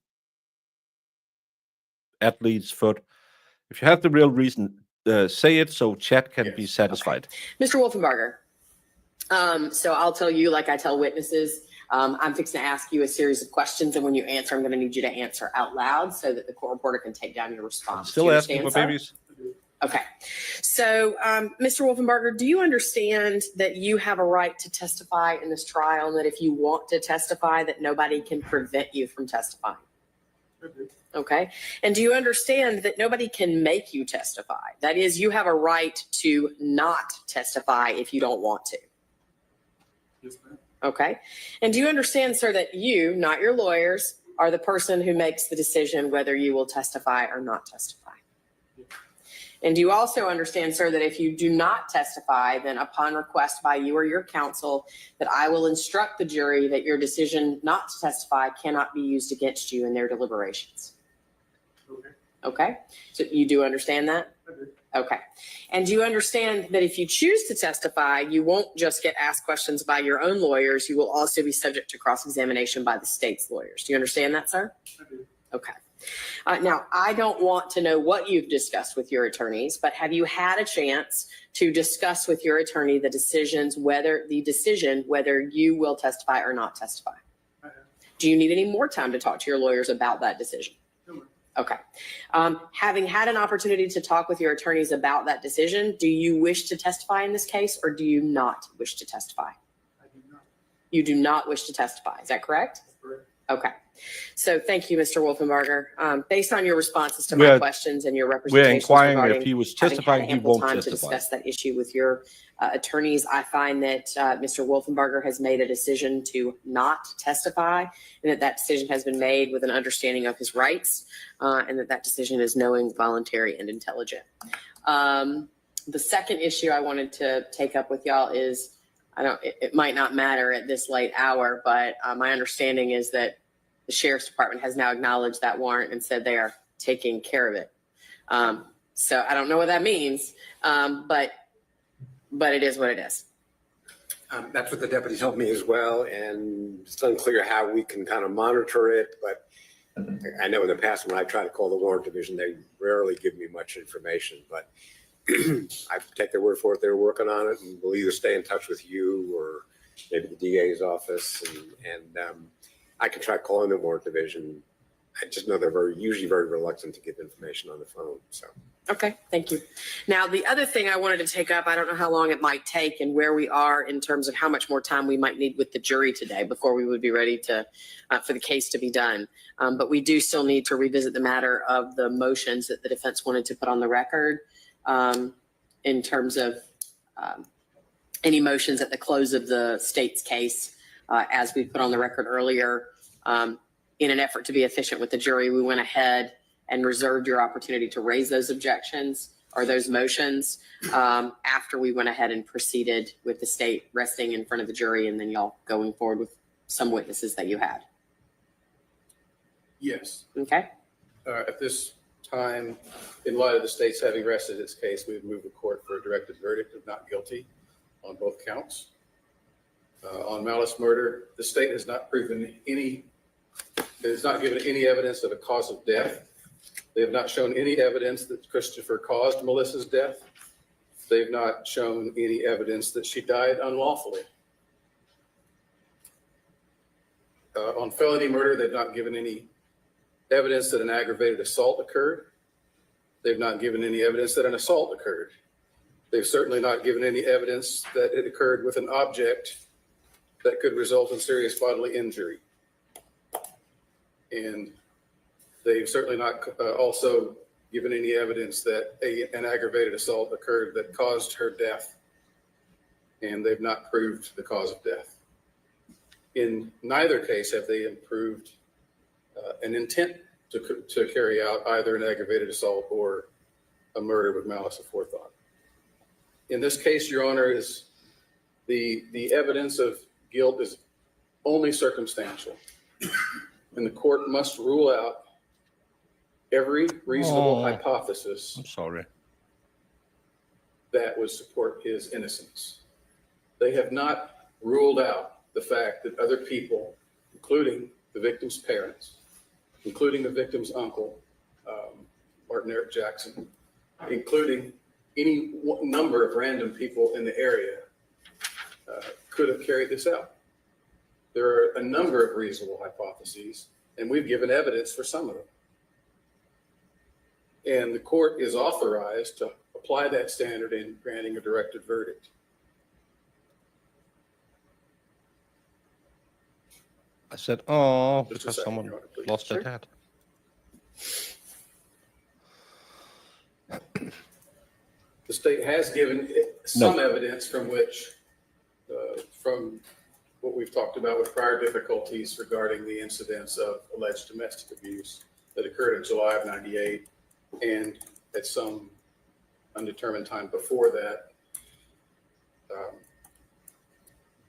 athlete's foot. If you have the real reason, say it so Chad can be satisfied. Okay. Mr. Wolfenbarger, so I'll tell you, like I tell witnesses, I'm fixing to ask you a series of questions, and when you answer, I'm going to need you to answer out loud so that the court reporter can take down your response. Still asking for babies? Okay. So, Mr. Wolfenbarger, do you understand that you have a right to testify in this trial, and that if you want to testify, that nobody can prevent you from testifying? Okay. And do you understand that nobody can make you testify? That is, you have a right to not testify if you don't want to. Yes, ma'am. Okay. And do you understand, sir, that you, not your lawyers, are the person who makes the decision whether you will testify or not testify. And do you also understand, sir, that if you do not testify, then upon request by you or your counsel, that I will instruct the jury that your decision not to testify cannot be used against you in their deliberations? Okay. So you do understand that? Okay. And do you understand that if you choose to testify, you won't just get asked questions by your own lawyers, you will also be subject to cross-examination by the state's lawyers. Do you understand that, sir? Okay. Now, I don't want to know what you've discussed with your attorneys, but have you had a chance to discuss with your attorney the decision whether you will testify or not testify? Do you need any more time to talk to your lawyers about that decision? Okay. Having had an opportunity to talk with your attorneys about that decision, do you wish to testify in this case or do you not wish to testify? I do not. You do not wish to testify. Is that correct? That's correct. Okay. So thank you, Mr. Wolfenbarger. Based on your responses to my questions and your representations We're inquiring regarding if he was having had testifying, he ample won't time to testify. discuss that issue with your attorneys, I find that Mr. Wolfenbarger has made a decision to not testify, and that decision has been made with an understanding of his rights, and that decision is knowing, voluntary, and intelligent. The second issue I wanted to take up with y'all is, it might not matter at this late hour, but my understanding is that the Sheriff's Department has now acknowledged that warrant and said they are taking care of it. So I don't know what that means, but it is what it is. That's what the deputy told me as well, and it's unclear how we can kind of monitor it, but I know in the past when I tried to call the warrant division, they rarely give me much information, but I take their word for it. They're working on it, and we'll either stay in touch with you or maybe the DA's office, and I can try calling the warrant division. I just know they're usually very reluctant to give information on the phone. So. Okay, thank you. Now, the other thing I wanted to take up, I don't know how long it might take and where we are in terms of how much more time we might need with the jury today before we would be ready to for the case to be done. But we do still need to revisit the matter of the motions that the defense wanted to put on the record in terms of any motions at the close of the state's case. As we put on the record earlier, in an effort to be efficient with the jury, we went ahead and reserved your opportunity to raise those objections or those motions after we went ahead and proceeded with the state resting in front of the jury and then y'all going forward with some witnesses that you had. Yes. Okay. At this time, in light of the state's having rested its case, we would move the court for a directed verdict of not guilty on both counts. On malice murder, the state has not proven it has not given any evidence of a cause of death. They have not shown any evidence that Christopher caused Melissa's death. They've not shown any evidence that she died unlawfully. On felony murder, they've not given any evidence that an aggravated assault occurred. They've not given any evidence that an assault occurred. They've certainly not given any evidence that it occurred with an object that could result in serious bodily injury. And they've certainly not also given any evidence that an aggravated assault occurred that caused her death. And they've not proved the cause of death. In neither case have they proved an intent to carry out either an aggravated assault or a murder with malice aforethought. In this case, Your Honor, is the evidence of guilt is only circumstantial, and the court must rule out every reasonable hypothesis I'm sorry. that would support his innocence. They have not ruled out the fact that other people, including the victim's parents, including the victim's uncle, Martin Eric Jackson, including any number of random people in the area, could have carried this out. There are a number of reasonable hypotheses, and we've given evidence for some of them. And the court is authorized to apply that standard in granting a directed verdict. I said, oh, Just a because second, someone Your Honor, please. lost Sure. their dad. The state has given some evidence from which, from what we've talked about with prior difficulties regarding the incidents of alleged domestic abuse that occurred in July of '98 and at some undetermined time before that.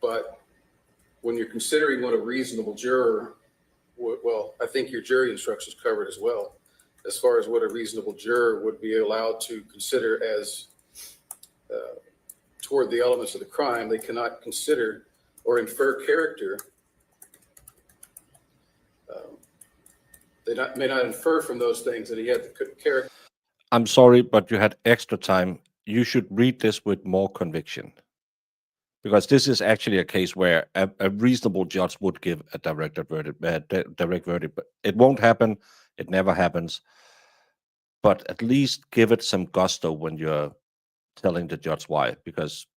But when you're considering what a reasonable juror, well, I think your jury instructions covered as well, as far as what a reasonable juror would be allowed to consider as toward the elements of the crime. They cannot consider or infer character. They may not infer from those things that he had the character. I'm sorry, but you had extra time. You should read this with more conviction, because this is actually a case where a reasonable judge would give a direct verdict, but it won't happen. It never happens. But at least give it some gusto when you're telling the judge why, because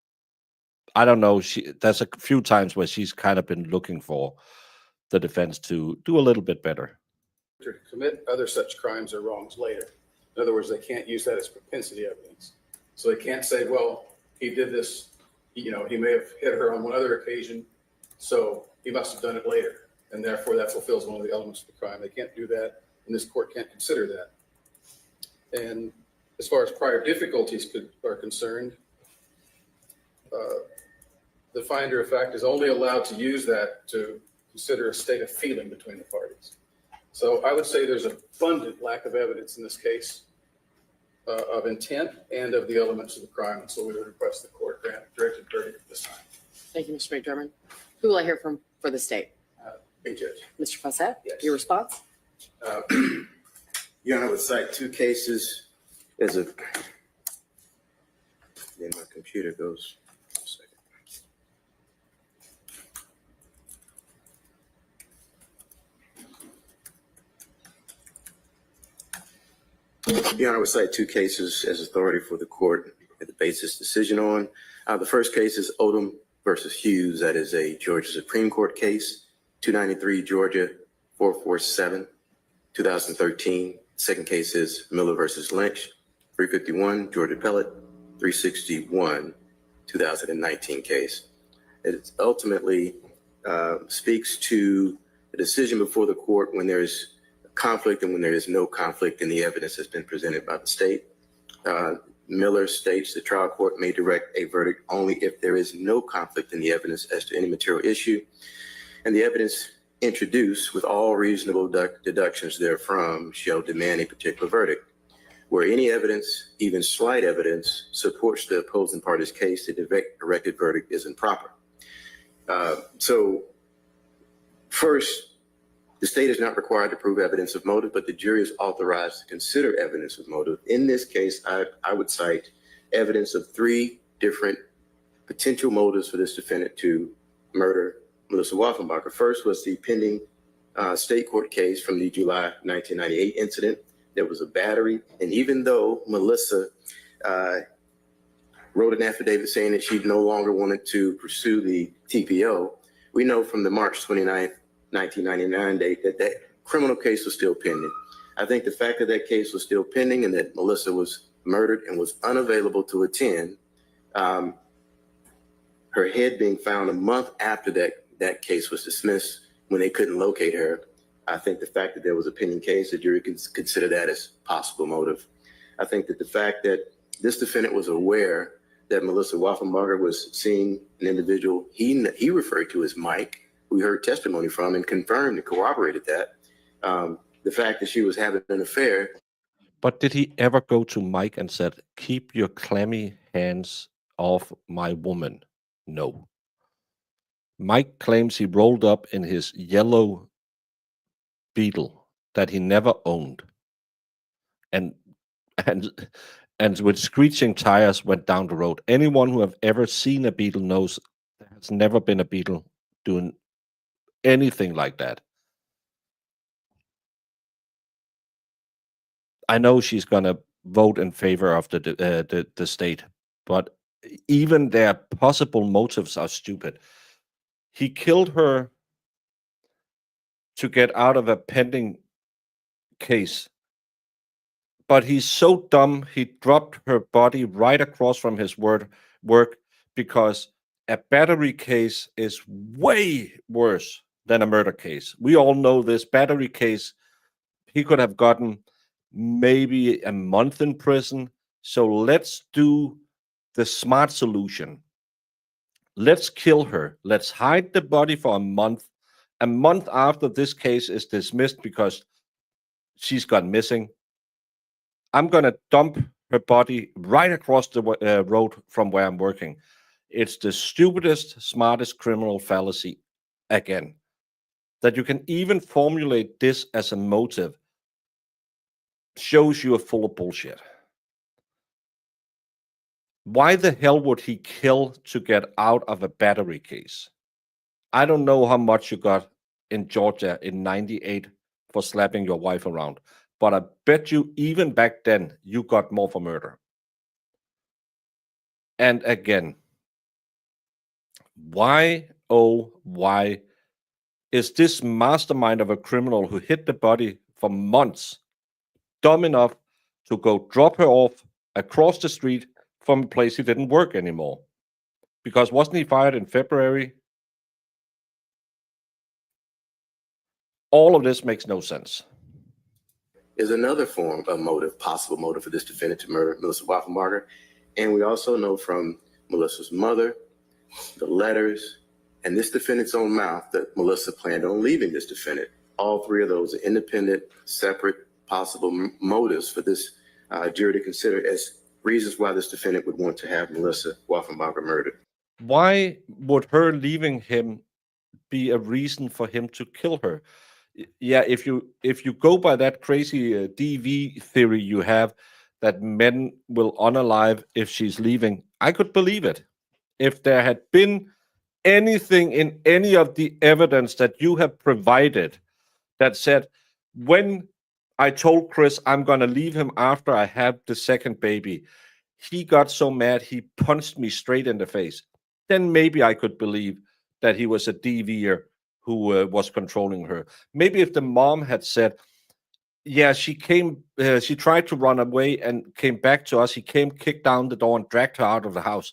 I don't know, there's a few times where she's kind of been looking for the defense to do a little bit better. To commit other such crimes or wrongs later. In other words, they can't use that as propensity evidence. So they can't say, well, he did this, he may have hit her on one other occasion, so he must have done it later, and therefore that fulfills one of the elements of the crime. They can't do that, and this court can't consider that. And as far as prior difficulties are concerned, the finder of fact is only allowed to use that to consider a state of feeling between the parties. So I would say there's an abundant lack of evidence in this case of intent and of the elements of the crime. And so we would request the court grant directed verdict at this time. Thank you, Mr. McDermott. Who will I hear from for the state? Hey, Judge. Mr. Fassett, Yes. your response? Your Honor, I would cite two cases as a, then my computer goes. One second. Your Honor, I would cite two cases as authority for the court at the basis decision on. The first case is Odom versus Hughes. That is a Georgia Supreme Court case, 293 Georgia 447, 2013. Second case is Miller versus Lynch, 351 Georgia Appellate, 361, 2019 case. It ultimately speaks to the decision before the court when there is conflict and when there is no conflict in the evidence that's been presented by the state. Miller states the trial court may direct a verdict only if there is no conflict in the evidence as to any material issue, and the evidence introduced with all reasonable deductions therefrom shall demand a particular verdict. Where any evidence, even slight evidence, supports the opposing party's case, the directed verdict is improper. So first, the state is not required to prove evidence of motive, but the jury is authorized to consider evidence of motive. In this case, I would cite evidence of three different potential motives for this defendant to murder Melissa Wolfenbarger. First was the pending state court case from the July 1998 incident. There was a battery, and even though Melissa wrote an affidavit saying that she no longer wanted to pursue the TPO, we know from the March 29th, 1999 date that that criminal case was still pending. I think the fact that that case was still pending and that Melissa was murdered and was unavailable to attend, her head being found a month after that case was dismissed when they couldn't locate her, I think the fact that there was a pending case, the jury can consider that as possible motive. I think that the fact that this defendant was aware that Melissa Wolfenbarger was seeing an individual he referred to as Mike, we heard testimony from and confirmed and corroborated that. The fact that she was having an affair. But did he ever go to Mike and said, "Keep your clammy hands off my woman"? No. Mike claims he rolled up in his yellow Beetle that he never owned, and with screeching tires went down the road. Anyone who have ever seen a Beetle knows there has never been a Beetle doing anything like that. I know she's gonna vote in favor of the state, but even their possible motives are stupid. He killed her to get out of a pending case, but he's so dumb he dropped her body right across from his work because a battery case is way worse than a murder case. We all know this battery case, he could have gotten maybe a month in prison. So let's do the smart solution. Let's kill her. Let's hide the body for a month. A month after this case is dismissed because she's gone missing, I'm going to dump her body right across the road from where I'm working. It's the stupidest, smartest criminal fallacy again. That you can even formulate this as a motive shows you are full of bullshit. Why the hell would he kill to get out of a battery case? I don't know how much you got in Georgia in '98 for slapping your wife around, but I bet you even back then you got more for murder. And again, why, oh, why is this mastermind of a criminal who hid the body for months dumb enough to go drop her off across the street from a place he didn't work anymore? Because wasn't he fired in February? All of this makes no sense. Is another form of motive, possible motive for this defendant to murder Melissa Wolfenbarger. And we also know from Melissa's mother, the letters, and this defendant's own mouth that Melissa planned on leaving this defendant. All three of those are independent, separate, possible motives for this jury to consider as reasons why this defendant would want to have Melissa Wolfenbarger murdered. Why would her leaving him be a reason for him to kill her? Yeah, if you go by that crazy DV theory you have that men will unalive if she's leaving, I could believe it. If there had been anything in any of the evidence that you have provided that said, when I told Chris I'm going to leave him after I have the second baby, he got so mad he punched me straight in the face, then maybe I could believe that he was a DVer who was controlling her. Maybe if the mom had said, yeah, she tried to run away and came back to us. He came, kicked down the door and dragged her out of the house.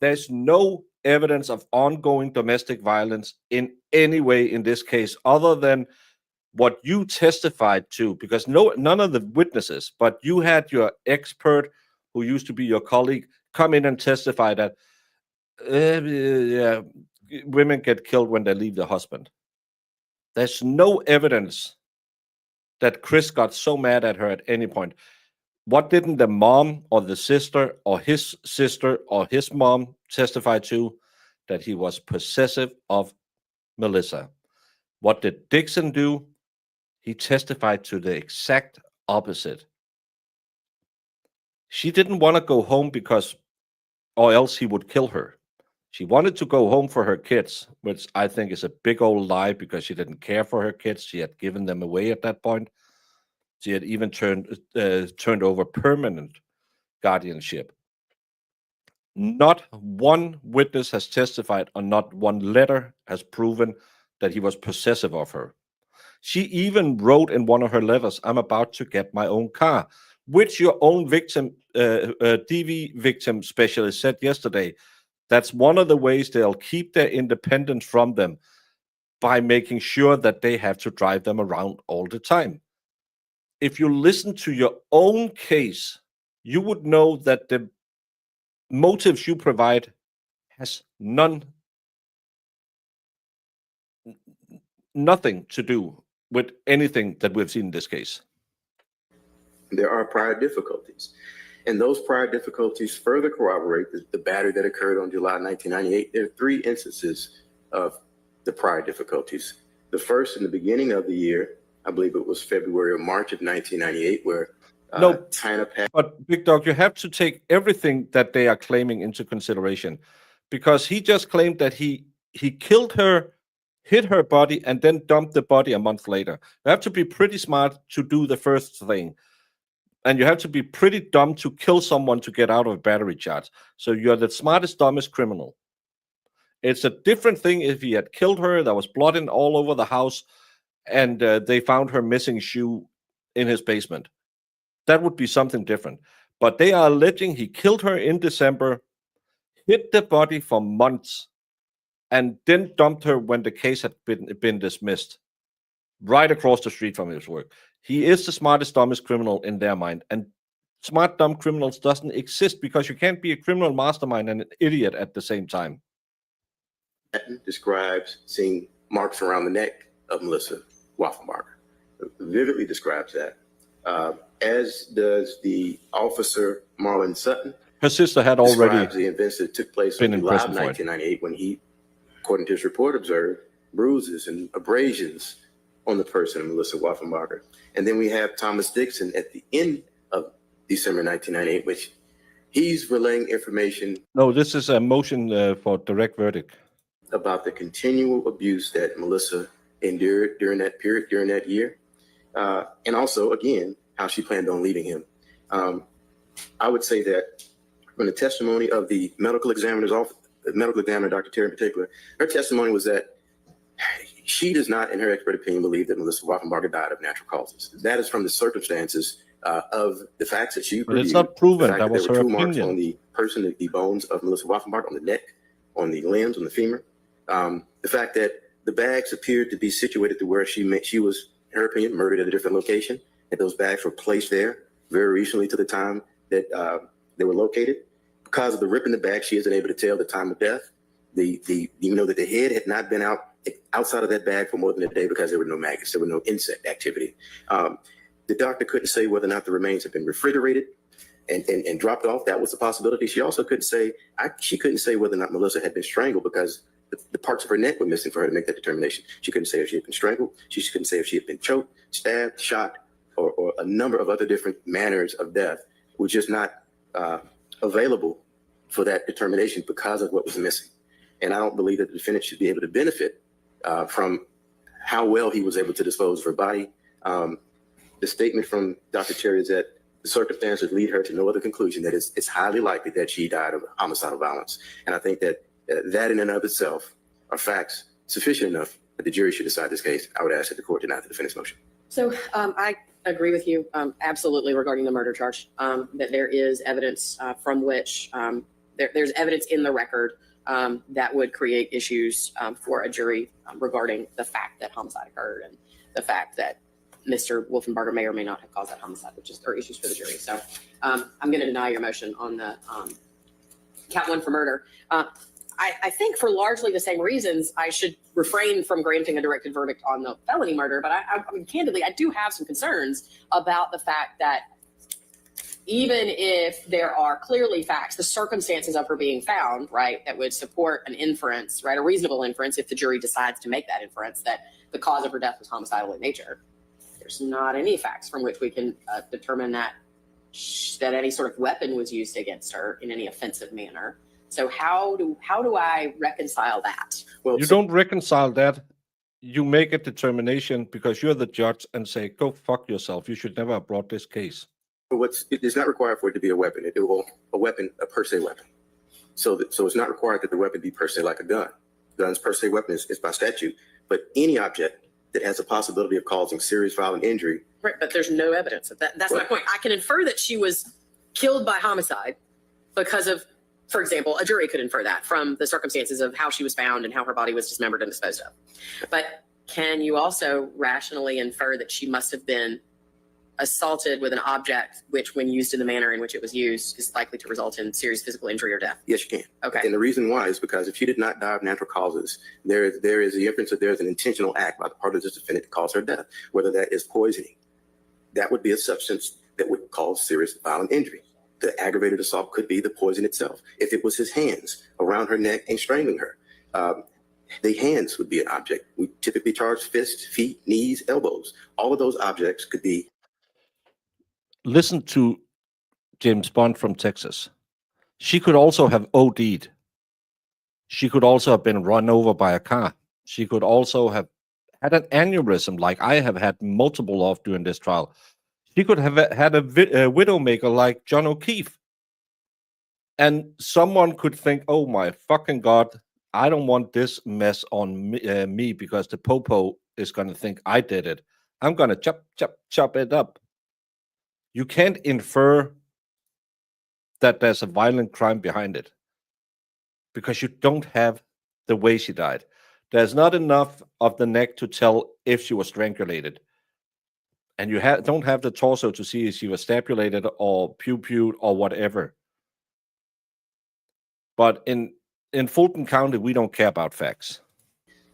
There's no evidence of ongoing domestic violence in any way in this case, other than what you testified to, because none of the witnesses, but you had your expert who used to be your colleague come in and testify that women get killed when they leave their husband. There's no evidence that Chris got so mad at her at any point. What didn't the mom or the sister or his sister or his mom testify to? That he was possessive of Melissa. What did Dixon do? He testified to the exact opposite. She didn't want to go home or else he would kill her. She wanted to go home for her kids, which I think is a big old lie because she didn't care for her kids. She had given them away at that point. She had even turned over permanent guardianship. Not one witness has testified, or not one letter has proven that he was possessive of her. She even wrote in one of her letters, I'm about to get my own car, which your own DV victim specialist said yesterday. That's one of the ways they'll keep their independence from them, by making sure that they have to drive them around all the time. If you listen to your own case, you would know that the motives you provide has nothing to do with anything that we've seen in this case. There are prior difficulties. And those prior difficulties further corroborate the battery that occurred on July 1998. There are three instances of the prior difficulties. The first in the beginning of the year, I believe it was February or March of 1998, where Tina Pat. But Big Dog, you have to take everything that they are claiming into consideration, because he just claimed that he killed her, hid her body, and then dumped the body a month later. You have to be pretty smart to do the first thing. And you have to be pretty dumb to kill someone to get out of a battery charge. So you're the smartest, dumbest criminal. It's a different thing if he had killed her, there was blood all over the house, and they found her missing shoe in his basement. That would be something different. But they are alleging he killed her in December, hid the body for months, and then dumped her when the case had been dismissed, right across the street from his work. He is the smartest, dumbest criminal in their mind. And smart, dumb criminals doesn't exist because you can't be a criminal mastermind and an idiot at the same time. Describes seeing marks around the neck of Melissa Wolfenbarger. Vividly describes that. As does the officer Marlon Sutton. Her sister had already describes the events that took place been in in July of prison for it. 1998 when he, according to his report, observed bruises and abrasions on the person of Melissa Wolfenbarger. And then we have Thomas Dixon at the end of December 1998, which he's relaying information No, this is a motion for direct verdict. about the continual abuse that Melissa endured during that period, during that year. And also, again, how she planned on leaving him. I would say that from the testimony of the medical examiner's office, the medical examiner, Dr. Terry in particular, her testimony was that she does not, in her expert opinion, believe that Melissa Wolfenbarger died of natural causes. That is from the circumstances of the facts that she But it's reviewed. not proven. The fact That was there her were 2 marks opinion. on the person, the bones of Melissa Wolfenbarger, on the neck, on the limbs, on the femur. The fact that the bags appeared to be situated to where she was, in her opinion, murdered at a different location, and those bags were placed there very recently to the time that they were located. Because of the rip in the bag, she isn't able to tell the time of death. Even though that the head had not been outside of that bag for more than a day because there were no maggots, there were no insect activity. The doctor couldn't say whether or not the remains had been refrigerated and dropped off. That was a possibility. She also couldn't say, she couldn't say whether or not Melissa had been strangled because the parts of her neck were missing for her to make that determination. She couldn't say if she had been strangled. She couldn't say if she had been choked, stabbed, shot, or a number of other different manners of death, which is not available for that determination because of what was missing. And I don't believe that the defendant should be able to benefit from how well he was able to dispose of her body. The statement from Dr. Terry is that the circumstances lead her to no other conclusion, that it's highly likely that she died of homicidal violence. And I think that that in and of itself are facts sufficient enough that the jury should decide this case. I would ask that the court deny the defendant's motion. So I agree with you absolutely regarding the murder charge, that there is evidence from which there's evidence in the record that would create issues for a jury regarding the fact that homicide occurred and the fact that Mr. Wolfenbarger may or may not have caused that homicide, which are issues for the jury. So I'm going to deny your motion on the count 1 for murder. I think for largely the same reasons, I should refrain from granting a directed verdict on the felony murder. But I mean, candidly, I do have some concerns about the fact that even if there are clearly facts, the circumstances of her being found, right, that would support an inference, right, a reasonable inference if the jury decides to make that inference that the cause of her death was homicidal in nature. There's not any facts from which we can determine that any sort of weapon was used against her in any offensive manner. So how do I reconcile that? Well, You don't reconcile that. You make a determination because you're the judge and say, go fuck yourself. You should never have brought this case. it is not required for it to be a weapon. A per se weapon. So it's not required that the weapon be per se like a gun. Guns per se weapon is by statute, but any object that has a possibility of causing serious violent injury. Right, but there's no evidence of that. That's my point. I can infer that she was killed by homicide because of, for example, a jury could infer that from the circumstances of how she was found and how her body was dismembered and disposed of. But can you also rationally infer that she must have been assaulted with an object which, when used in the manner in which it was used, is likely to result in serious physical injury or death? Yes, you can. Okay. And the reason why is because if she did not die of natural causes, there is the inference that there is an intentional act by the part of this defendant to cause her death, whether that is poisoning. That would be a substance that would cause serious violent injury. The aggravated assault could be the poison itself. If it was his hands around her neck and strangling her, the hands would be an object. We typically charge fists, feet, knees, elbows. All of those objects could be. Listen to James Bond from Texas. She could also have OD'd. She could also have been run over by a car. She could also have had an aneurysm like I have had multiple of during this trial. She could have had a widowmaker like John O'Keefe. And someone could think, oh my fucking God, I don't want this mess on me because the popo is going to think I did it. I'm going to chop it up. You can't infer that there's a violent crime behind it. because you don't have the way she died. There's not enough of the neck to tell if she was strangulated. And you don't have the torso to see if she was stabulated or pew-pewed or whatever. But in Fulton County, we don't care about facts.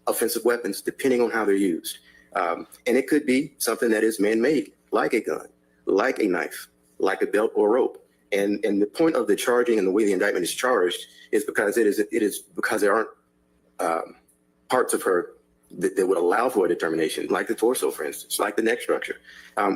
Offensive weapons, depending on how they're used. And it could be something that is man-made, like a gun, like a knife, like a belt or rope. And the point of the charging and the way the indictment is charged is because it is because there aren't parts of her that would allow for a determination, like the torso, for instance, like the neck structure.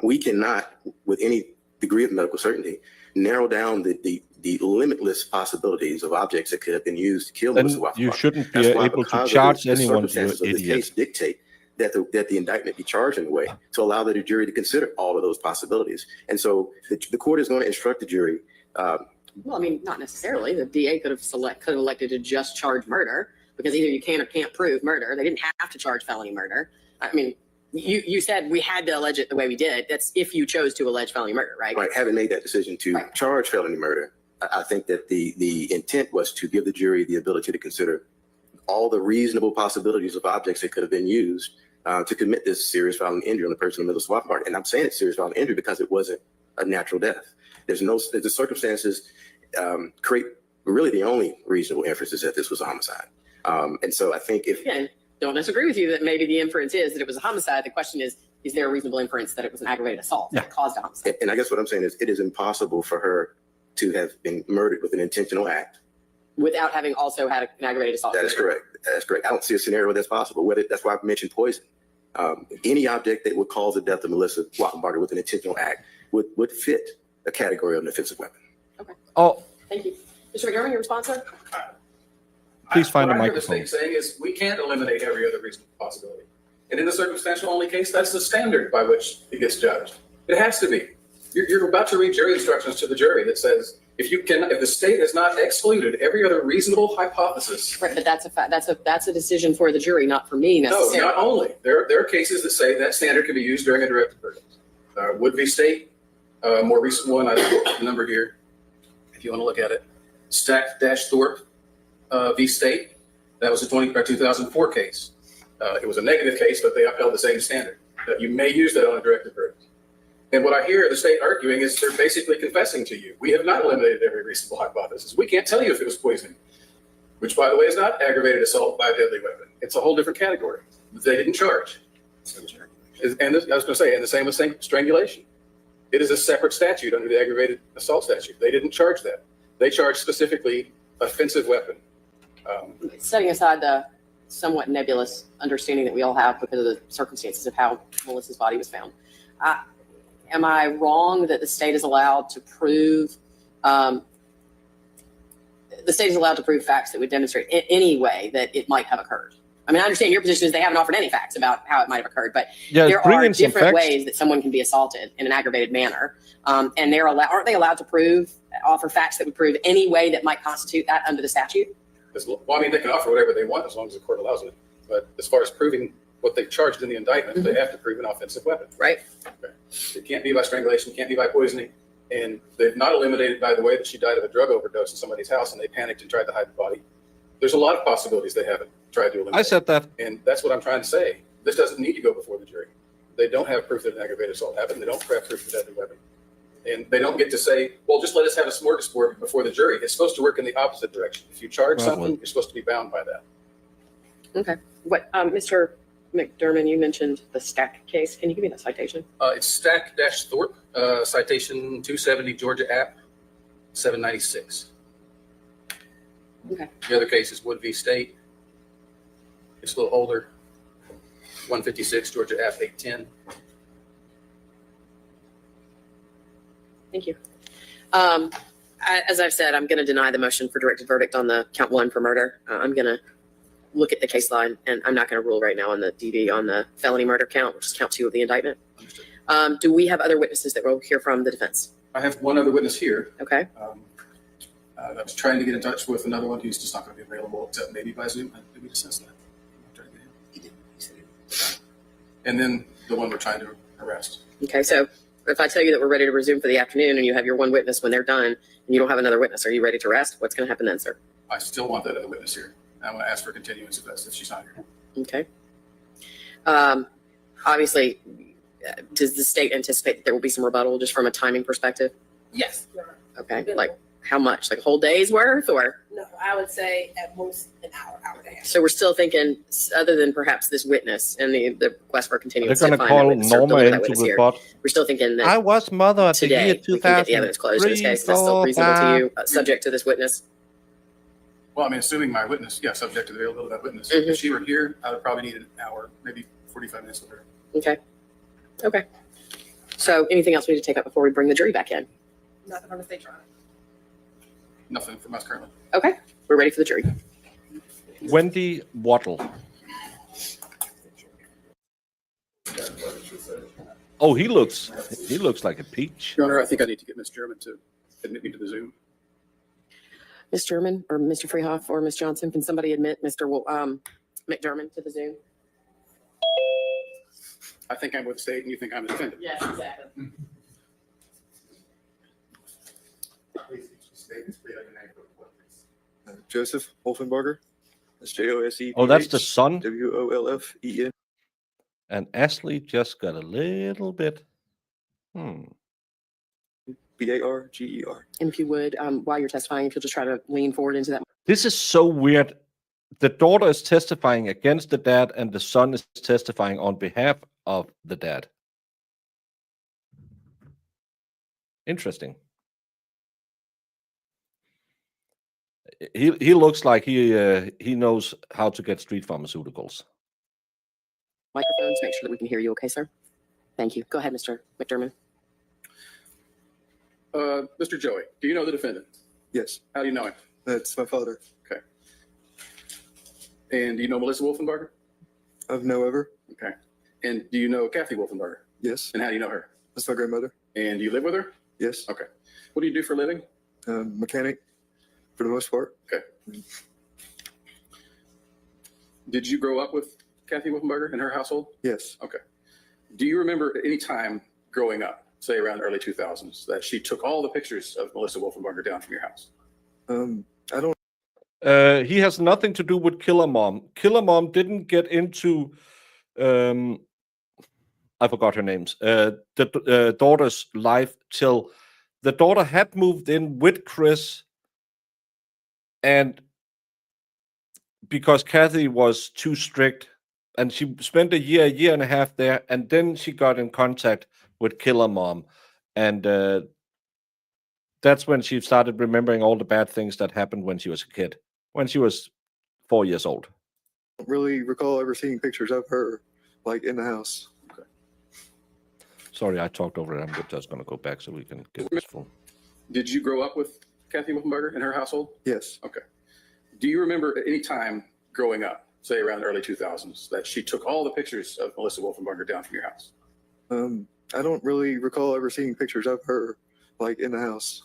We cannot, with any degree of medical certainty, narrow down the limitless possibilities of objects that could have been used to kill Melissa Wolfenbarger. You shouldn't be able to charge anyone, you the case idiot. dictate that the indictment be charged in a way to allow the jury to consider all of those possibilities. And so the court is going to instruct the jury. Well, I mean, not necessarily. The DA could have elected to just charge murder, because either you can or can't prove murder. They didn't have to charge felony murder. I mean, you said we had to allege it the way we did. That's if you chose to allege felony murder, right? Right. Having made that decision to charge felony murder, I think that the intent was to give the jury the ability to consider all the reasonable possibilities of objects that could have been used to commit this serious violent injury on the person of Melissa Wolfenbarger. And I'm saying it's serious violent injury because it wasn't a natural death. The circumstances create really the only reasonable inference is that this was a homicide. And so I think Again, don't disagree with you that maybe the inference is that it was a homicide. The question is there a reasonable inference that it was an aggravated assault that caused a homicide? and I guess what I'm saying is it is impossible for her to have been murdered with an intentional act without having also had an aggravated assault. That is correct. That's correct. I don't see a scenario where that's possible. That's why I mentioned poison. Any object that would cause the death of Melissa Wolfenbarger with an intentional act would fit a category of an offensive weapon. Okay. Oh, Thank you. Mr. McDermott, your response, sir? please find a What I hear the microphone. state saying is we can't eliminate every other reasonable possibility. And in the circumstantial only case, that's the standard by which it gets judged. It has to be. You're about to read jury instructions to the jury that says if the state has not excluded every other reasonable hypothesis. Right, but that's a decision for the jury, not for me No, necessarily. not only. There are cases that say that standard can be used during a directed verdict. Wood v. State, more recent one, I have the number here, if you want to look at it. Stack-Thorpe v. State, that was a 2004 case. It was a negative case, but they upheld the same standard, that you may use that on a directed verdict. And what I hear the state arguing is they're basically confessing to you, we have not eliminated every reasonable hypothesis. We can't tell you if it was poisoning, which, by the way, is not aggravated assault by a deadly weapon. It's a whole different category. They didn't charge. And I was going to say, and the same with strangulation. It is a separate statute under the aggravated assault statute. They didn't charge that. They charged specifically offensive weapon. Setting aside the somewhat nebulous understanding that we all have because of the circumstances of how Melissa's body was found, am I wrong that the state is allowed to prove facts that would demonstrate in any way that it might have occurred? I mean, I understand your position is they haven't offered any facts about how it might have occurred, but there are different ways that someone can be assaulted in an aggravated manner, and aren't they allowed to offer facts that would prove any way that might constitute that under the statute? Well, I mean, they can offer whatever they want as long as the court allows it. But as far as proving what they charged in the indictment, they have to prove an offensive weapon. Right. Okay. It can't be by strangulation, can't be by poisoning. And they've not eliminated, by the way, that she died of a drug overdose in somebody's house and they panicked and tried to hide the body. There's a lot of possibilities they haven't tried to eliminate. I said that. And that's what I'm trying to say. This doesn't need to go before the jury. They don't have proof that an aggravated assault happened. They don't have proof of a deadly weapon. And they don't get to say, well, just let us have a smorgasbord before the jury. It's supposed to work in the opposite direction. If you charge something, you're supposed to be bound by that. Okay. What, Mr. McDermott, you mentioned the Stack case. Can you give me that citation? It's Stack-Thorpe, citation 270 Georgia App 796. Okay. The other case is Wood v. State. It's a little older. 156 Georgia App 810. Thank you. As I've said, I'm going to deny the motion for directed verdict on the count 1 for murder. I'm going to look at the case line, and I'm not going to rule right now on the DV on the felony murder count, which is count 2 of the indictment. Do we have other witnesses that we'll hear from the defense? I have one other witness here. Okay. I was trying to get in touch with another one who's just not going to be available, except maybe by Zoom. Did we discuss that? I'm trying to get him. He did. He said it. And then the one we're trying to arrest. Okay. So if I tell you that we're ready to resume for the afternoon and you have your one witness when they're done and you don't have another witness, are you ready to arrest? What's going to happen then, sir? I still want that other witness here. I'm going to ask for continuance if she's not here. Okay. Obviously, does the state anticipate that there will be some rebuttal just from a timing perspective? Yes, Your Honor. Okay, like how much? Like a whole day's worth or? No, I would say at most an hour, hour and a half. So we're still thinking, other than perhaps this witness and the request for They're continuance going to to find that call witness or Norma deliver that into witness here, rebut. we're still thinking I that was mother at the year today we can get the evidence closed in this 2003. case. That's still reasonable to you, subject to this witness? Well, I mean, assuming my witness, yeah, subject to the availability of that witness. Mhm. If she were here, I would probably need an hour, maybe 45 minutes with her. Okay. Okay. So anything else we need to take up before we bring the jury back in? Nothing from the state, Your Honor. Nothing from us currently. Okay, we're ready for the jury. Wendy Waddle. Oh, he looks like a peach. Your Honor, I think I need to get Ms. German to admit me to the Zoom. Ms. German or Mr. Freehoff or Ms. Johnson, can somebody admit Mr. McDermott to the Zoom? I think I'm with the state and you think I'm the defendant. Yes, exactly. Joseph Wolfenbarger. That's Joseph. Oh, that's the son. Wolfen. And Ashley just got a little bit. Barger. And if you would, while you're testifying, if you'll just try to lean forward into that. This is so weird. The daughter is testifying against the dad, and the son is testifying on behalf of the dad. Interesting. He looks like he knows how to get street pharmaceuticals. Microphones, make sure that we can hear you. Okay, sir? Thank you. Go ahead, Mr. McDermott. Mr. Joey, do you know the defendant? Yes, How do you know him? that's my father. Okay. And do you know Melissa Wolfenbarger? I've no ever. Okay. And do you know Kathy Wolfenbarger? Yes, And how do you know her? that's my grandmother. And do you live with her? Yes, Okay. What do you do for a living? mechanic for the most part. Okay. Did you grow up with Kathy Wolfenbarger in her household? Yes, Okay. Do you remember any time growing up, say around the early 2000s, that she took all the pictures of Melissa Wolfenbarger down from your house? I don't. He has nothing to do with Killer Mom. Killer Mom didn't get into, I forgot her names, the daughter's life till the daughter had moved in with Chris, and because Kathy was too strict, and she spent a year and a half there, and then she got in contact with Killer Mom, and that's when she started remembering all the bad things that happened when she was a kid, when she was 4 years old. really recall ever seeing pictures of her like in the house. Sorry, I talked over it. I'm just going to go back so we can get this full. Did you grow up with Kathy Wolfenbarger in her household? Yes, Okay. Do you remember at any time growing up, say around the early 2000s, that she took all the pictures of Melissa Wolfenbarger down from your house? I don't really recall ever seeing pictures of her like in the house.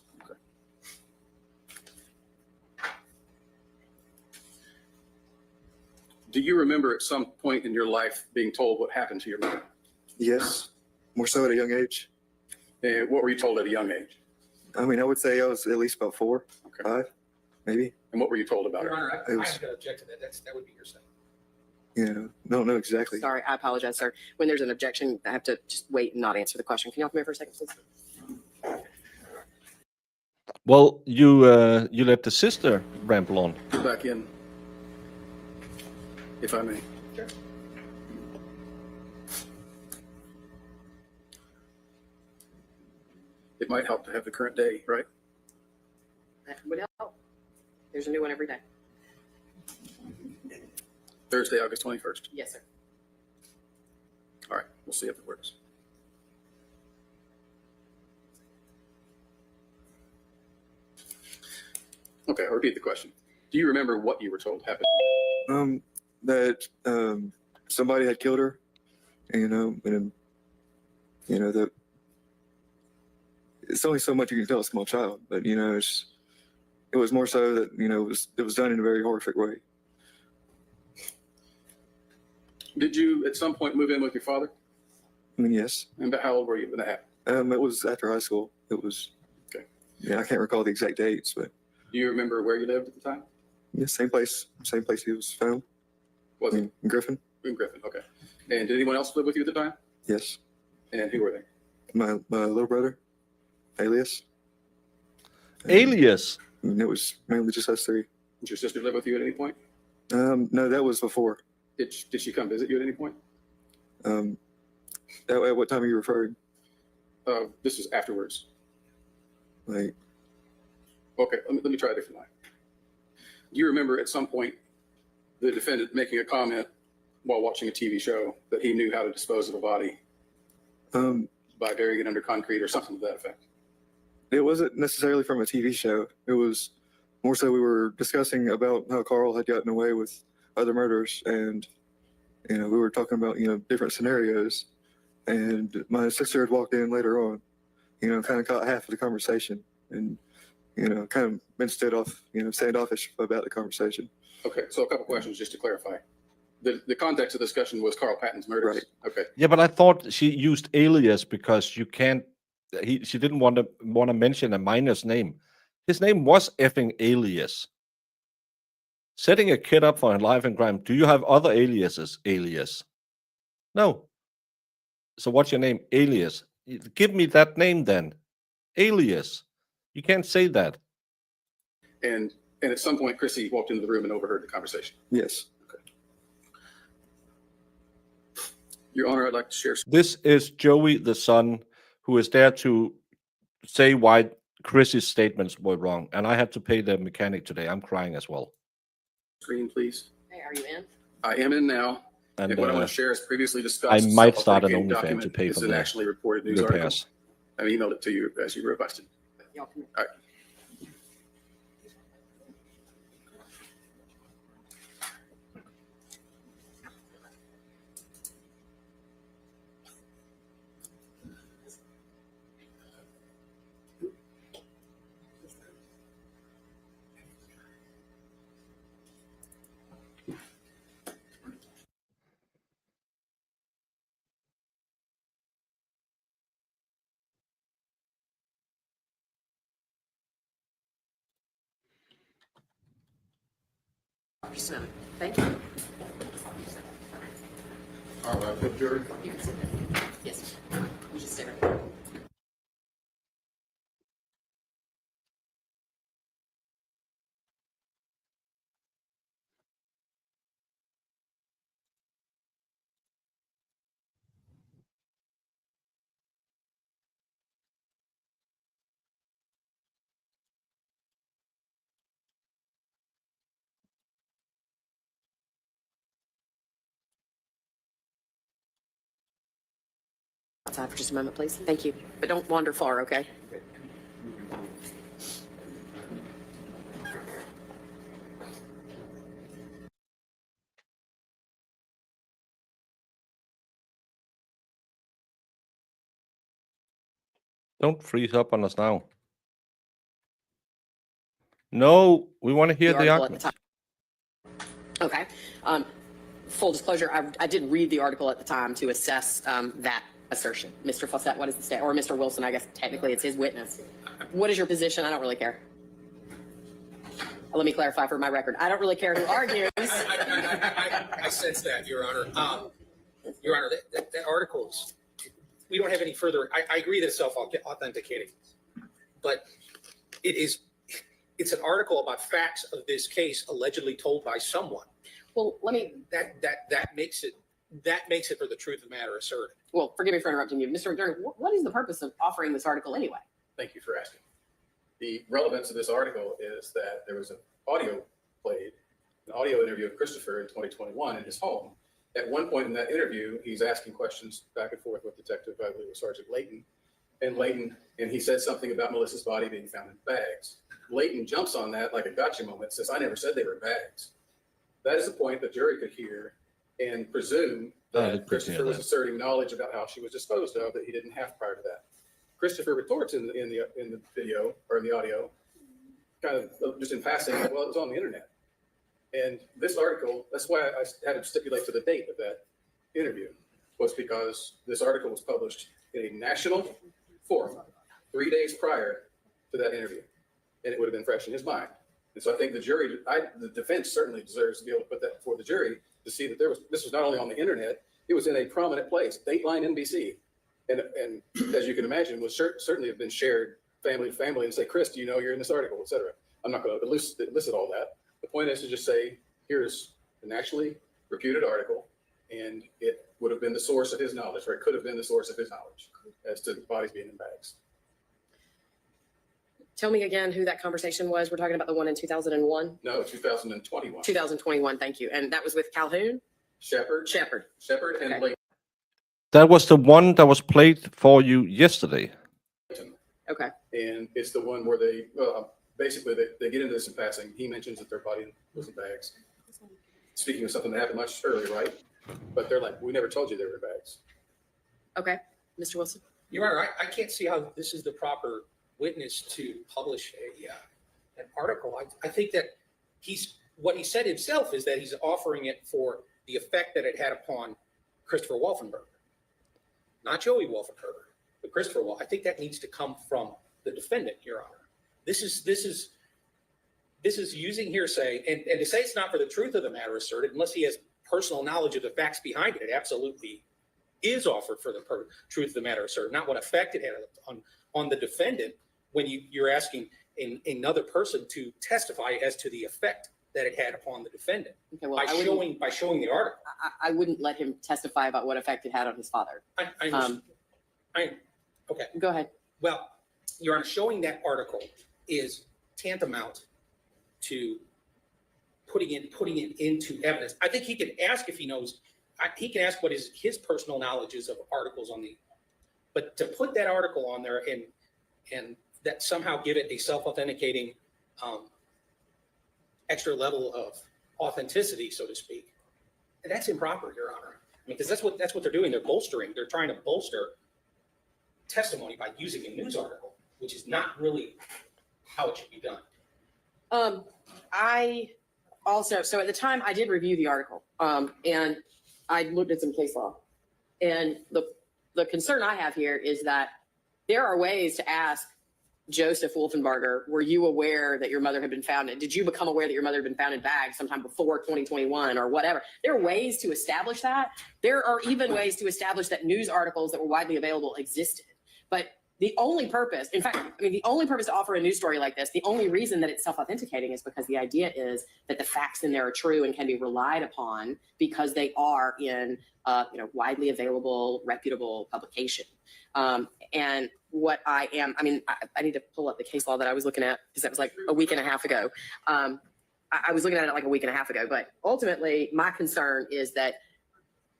Do you remember at some point in your life being told what happened to your mother? Yes, more so at a young age. And what were you told at a young age? I mean, I would say I was at least about 4, Okay. 5, maybe. And what were you told about Your her? Honor, It I was- have to object to that. That would be hearsay. Don't know exactly. Sorry, I apologize, sir. When there's an objection, I have to just wait and not answer the question. Can you help me for a second, please? Well, you let the sister ramble on. Go back in, if I may. It might help to have the current day, right? That would help. There's a new one every day. Thursday, August 21st. Yes, sir. All right, we'll see if it works. Okay, I'll repeat the question. Do you remember what you were told happened? That somebody had killed her, and that it's only so much you can tell a small child, but it was more so that it was done in a very horrific way. Did you at some point move in with your father? I mean, yes. And how old were you when that happened? It was after high school. It was. Okay. Yeah, I can't recall the exact dates, but Do you remember where you lived at the time? Yeah, same place he was found. Was it In Griffin. in Griffin? Okay. And did anyone else live with you at the time? Yes. And who were they? My little brother, Alias. And Alias. it was mainly just us three. Did your sister live with you at any point? No, that was before. Did she come visit you at any point? At what time are you referring? This was afterwards. Like, Okay, let me try a different line. Do you remember at some point the defendant making a comment while watching a TV show that he knew how to dispose of a body by burying it under concrete or something to that effect? it wasn't necessarily from a TV show. It was more so we were discussing about how Carl had gotten away with other murders, and we were talking about different scenarios. And my sister had walked in later on, kind of caught half of the conversation, and kind of been standoffish about the conversation. Okay, so a couple questions just to clarify. The context of the discussion was Carl Patton's murders. Right. Okay. Yeah, but I thought she used alias because you can't. She didn't want to mention a minor's name. His name was effing Alias. Setting a kid up for a life in crime. Do you have other aliases? Alias. No. So what's your name? Alias. Give me that name then. Alias. You can't say that. And at some point, Chrissy walked into the room and overheard the conversation. Yes. Your Honor, I'd like to share. This is Joey, the son, who is there to say why Chris's statements were wrong. And I had to pay the mechanic today. I'm crying as well. Screen, please. Hey, are you in? I am in now. And what I want to share is previously discussed. I might start an self-authenticating OnlyFans to document pay is for an the actually reported news article. repairs. I emailed it to you as you requested. Y'all can. All right. Just a minute. Thank you. All right, jury. You can sit there. Yes. You just stay right there. Outside for just a moment, please. Thank you. But don't wander far, okay? Don't freeze up on us now. No, we want to hear the article at the argument. time. Okay. Full disclosure, I did read the article at the time to assess that assertion. Mr. Fawcett, what is the state? Or Mr. Wilson, I guess technically it's his witness. What is your position? I don't really care. Let me clarify for my record. I don't really care who argues. I sense that, Your Honor. Your Honor, that article, we don't have any further, I agree that it's self-authenticating, but it's an article about facts of this case allegedly told by someone. Well, let me. That makes it for the truth of the matter asserted. Well, forgive me for interrupting you. Mr. McDermott, what is the purpose of offering this article anyway? Thank you for asking. The relevance of this article is that there was an audio played, an audio interview of Christopher in 2021 in his home. At one point in that interview, he's asking questions back and forth with Detective, I believe it was Sergeant Layton. And he said something about Melissa's body being found in bags. Layton jumps on that like a gotcha moment, says, I never said they were bags. That is a point the jury could hear and presume that Christopher was asserting knowledge about how she was disposed of that he didn't have prior to that. Christopher retorts in the video or in the audio, kind of just in passing, well, it was on the internet. And this article, that's why I had to stipulate to the date of that interview, was because this article was published in a national forum 3 days prior to that interview. And it would have been fresh in his mind. And so I think the jury, the defense certainly deserves to be able to put that before the jury to see that this was not only on the internet, it was in a prominent place, Dateline NBC. And as you can imagine, would certainly have been shared family to family and say, Chris, do you know you're in this article, et cetera. I'm not going to elicit all that. The point is to just say, here's the nationally reputed article, and it would have been the source of his knowledge, or it could have been the source of his knowledge as to the bodies being in bags. Tell me again who that conversation was. We're talking about the one in 2001? No, 2021. 2021, thank you. And that was with Calhoun? Shepard and Okay. Blake. That was the one that was played for you yesterday. Okay. And it's the one where they basically they get into this in passing. He mentions that their body was in bags. Speaking of something that happened much earlier, right? But they're like, we never told you they were in bags. Okay. Mr. Wilson? Your Honor, I can't see how this is the proper witness to publish an article. I think that what he said himself is that he's offering it for the effect that it had upon Christopher Wolfenbarger, not Joey Wolfenbarger, but Christopher Wolf. I think that needs to come from the defendant, Your Honor. This is using hearsay, and to say it's not for the truth of the matter asserted, unless he has personal knowledge of the facts behind it, it absolutely is offered for the truth of the matter asserted, not what effect it had on the defendant when you're asking another person to testify as to the effect that it had upon the defendant. Okay, well, by showing the article. I wouldn't let him testify about what effect it had on his father. Okay. Go ahead. Well, Your Honor, showing that article is tantamount to putting it into evidence. I think he can ask if he knows. He can ask what his personal knowledge is of articles on but to put that article on there and that somehow give it a self-authenticating extra level of authenticity, so to speak, and that's improper, Your Honor. I mean, because that's what they're doing. They're trying to bolster testimony by using a news article, which is not really how it should be done. I also, so at the time I did review the article, and I looked at some case law, and the concern I have here is that there are ways to ask Joseph Wolfenbarger, were you aware that your mother had been found? Did you become aware that your mother had been found in bags sometime before 2021 or whatever? There are ways to establish that. There are even ways to establish that news articles that were widely available existed. But the only purpose, in fact, I mean, the only purpose to offer a news story like this, the only reason that it's self-authenticating is because the idea is that the facts in there are true and can be relied upon because they are in, widely available, reputable publication. And what I need to pull up the case law that I was looking at because that was like a week and a half ago. I was looking at it like a week and a half ago, but ultimately my concern is that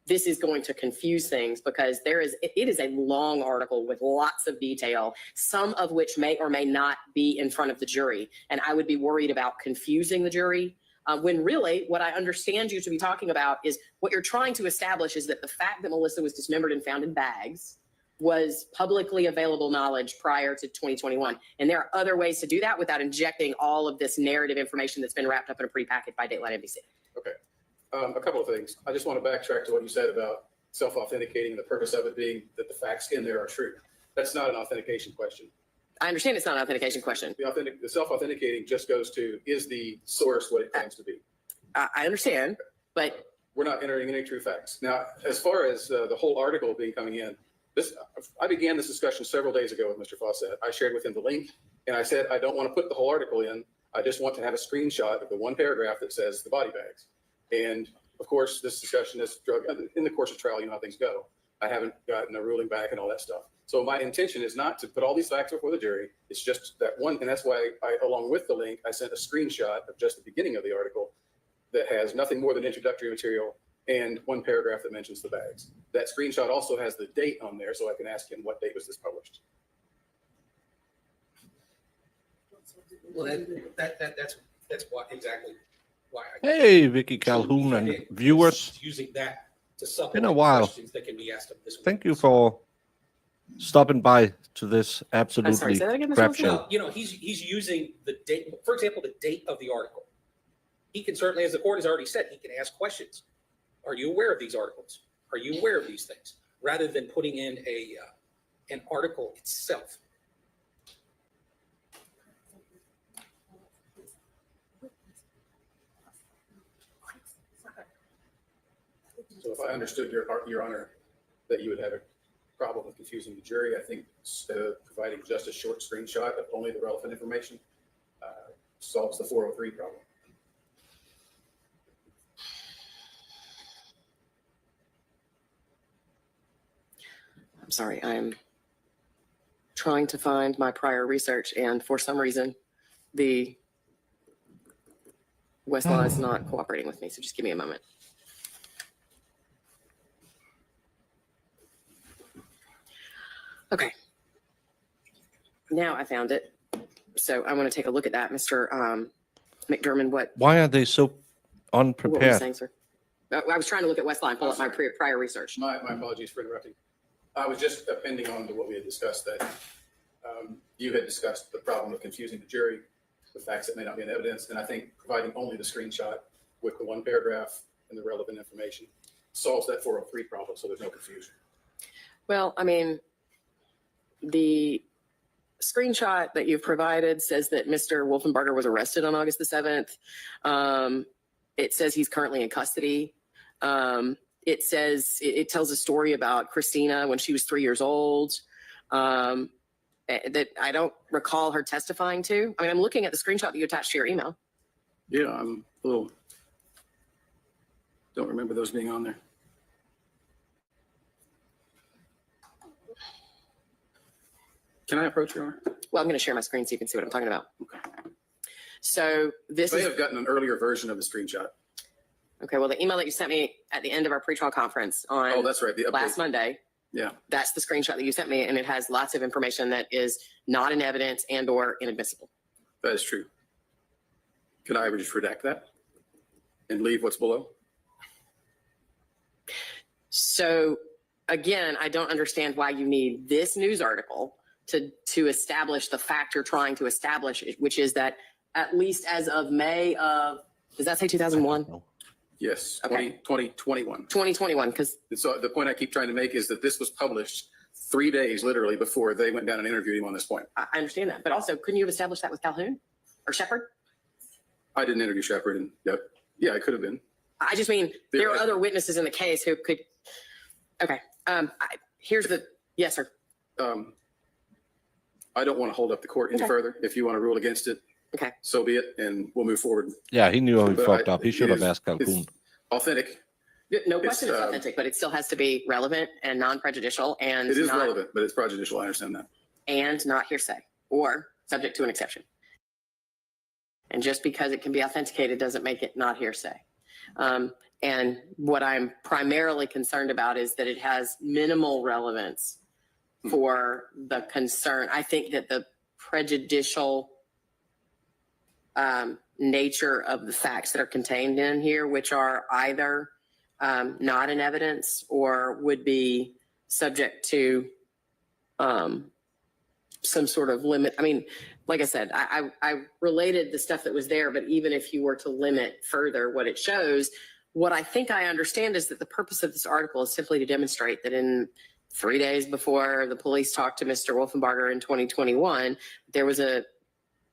this is going to confuse things because it is a long article with lots of detail, some of which may or may not be in front of the jury. And I would be worried about confusing the jury when really what I understand you to be talking about is what you're trying to establish is that the fact that Melissa was dismembered and found in bags was publicly available knowledge prior to 2021. And there are other ways to do that without injecting all of this narrative information that's been wrapped up in a prepackaged by Dateline NBC. Okay. A couple of things. I just want to backtrack to what you said about self-authenticating, the purpose of it being that the facts in there are true. That's not an authentication question. I understand it's not an authentication question. The self-authenticating just goes to, is the source what it claims to be? I understand, but we're not entering any true facts. Now, as far as the whole article coming in, I began this discussion several days ago with Mr. Fawcett. I shared with him the link, and I said, I don't want to put the whole article in. I just want to have a screenshot of the one paragraph that says the body bags. And of course, this discussion is in the course of trial, you know how things go. I haven't gotten a ruling back and all that stuff. So my intention is not to put all these facts before the jury. It's just that one, and that's why along with the link, I sent a screenshot of just the beginning of the article that has nothing more than introductory material and one paragraph that mentions the bags. That screenshot also has the date on there, so I can ask him what date was this published. Well, that's what exactly why. Hey, Vicky Calhoun and viewers. Using that to supplement Been a while. questions that can be asked of this Thank you for stopping by to this absolutely say that again, Mr. crap Wilson? show. Well, you know, he's using the date, for example, the date of the article. He can certainly, as the court has already said, he can ask questions. Are you aware of these articles? Are you aware of these things? Rather than putting in an article itself. So if I understood your honor, that you would have a problem with confusing the jury, I think providing just a short screenshot of only the relevant information solves the 403 problem. I'm sorry, I'm trying to find my prior research, and for some reason, the Westlaw is not cooperating with me, so just give me a moment. Okay. Now I found it. So I want to take a look at that, Mr. McDermott. Why are they so What were you unprepared? saying, sir? I was trying to look at Westlaw and pull up my prior research. My apologies for interrupting. I was just appending on to what we had discussed, that you had discussed the problem of confusing the jury with facts that may not be in evidence. And I think providing only the screenshot with the one paragraph and the relevant information solves that 403 problem, so there's no confusion. Well, I mean, the screenshot that you've provided says that Mr. Wolfenbarger was arrested on August the 7th. It says he's currently in custody. It says, it tells a story about Christina when she was 3 years old, that I don't recall her testifying to. I mean, I'm looking at the screenshot that you attached to your email. Yeah, I'm a little, don't remember those being on there. Can I approach your honor? Well, I'm going to share my screen so you can see what I'm talking about. So this May is, have gotten an earlier version of the screenshot. okay, well, the email that you sent me at the end of our pretrial conference Oh, on that's right. The update. last Monday, Yeah, that's the screenshot that you sent me, and it has lots of information that is not in evidence and or inadmissible. that is true. Can I just redact that and leave what's below? So again, I don't understand why you need this news article to establish the fact you're trying to establish, which is that at least as of May of, does that say 2001? Yes, Okay. 2021. 2021, because And so the point I keep trying to make is that this was published 3 days literally before they went down and interviewed him on this point. I understand that, but also couldn't you have established that with Calhoun or Shepard? I didn't interview Shepard, and yeah, I could have been. I just mean, there are other witnesses in the case who could, okay. Here's the, yes, sir. I don't want to hold up the court any Okay. further. If you want to rule against it, Okay. so be it, and we'll move forward. Yeah, he knew he But fucked up. He should have it is- asked Calhoun. it's Authentic. No question it's It's, authentic, but it still has to be relevant and non-prejudicial and It is not, relevant, but it's prejudicial. I understand that. and not hearsay or subject to an exception. And just because it can be authenticated doesn't make it not hearsay. And what I'm primarily concerned about is that it has minimal relevance for the concern. I think that the prejudicial nature of the facts that are contained in here, which are either not in evidence or would be subject to some sort of limit. I mean, like I said, I related the stuff that was there, but even if you were to limit further what it shows, what I think I understand is that the purpose of this article is simply to demonstrate that in 3 days before the police talked to Mr. Wolfenbarger in 2021, there was a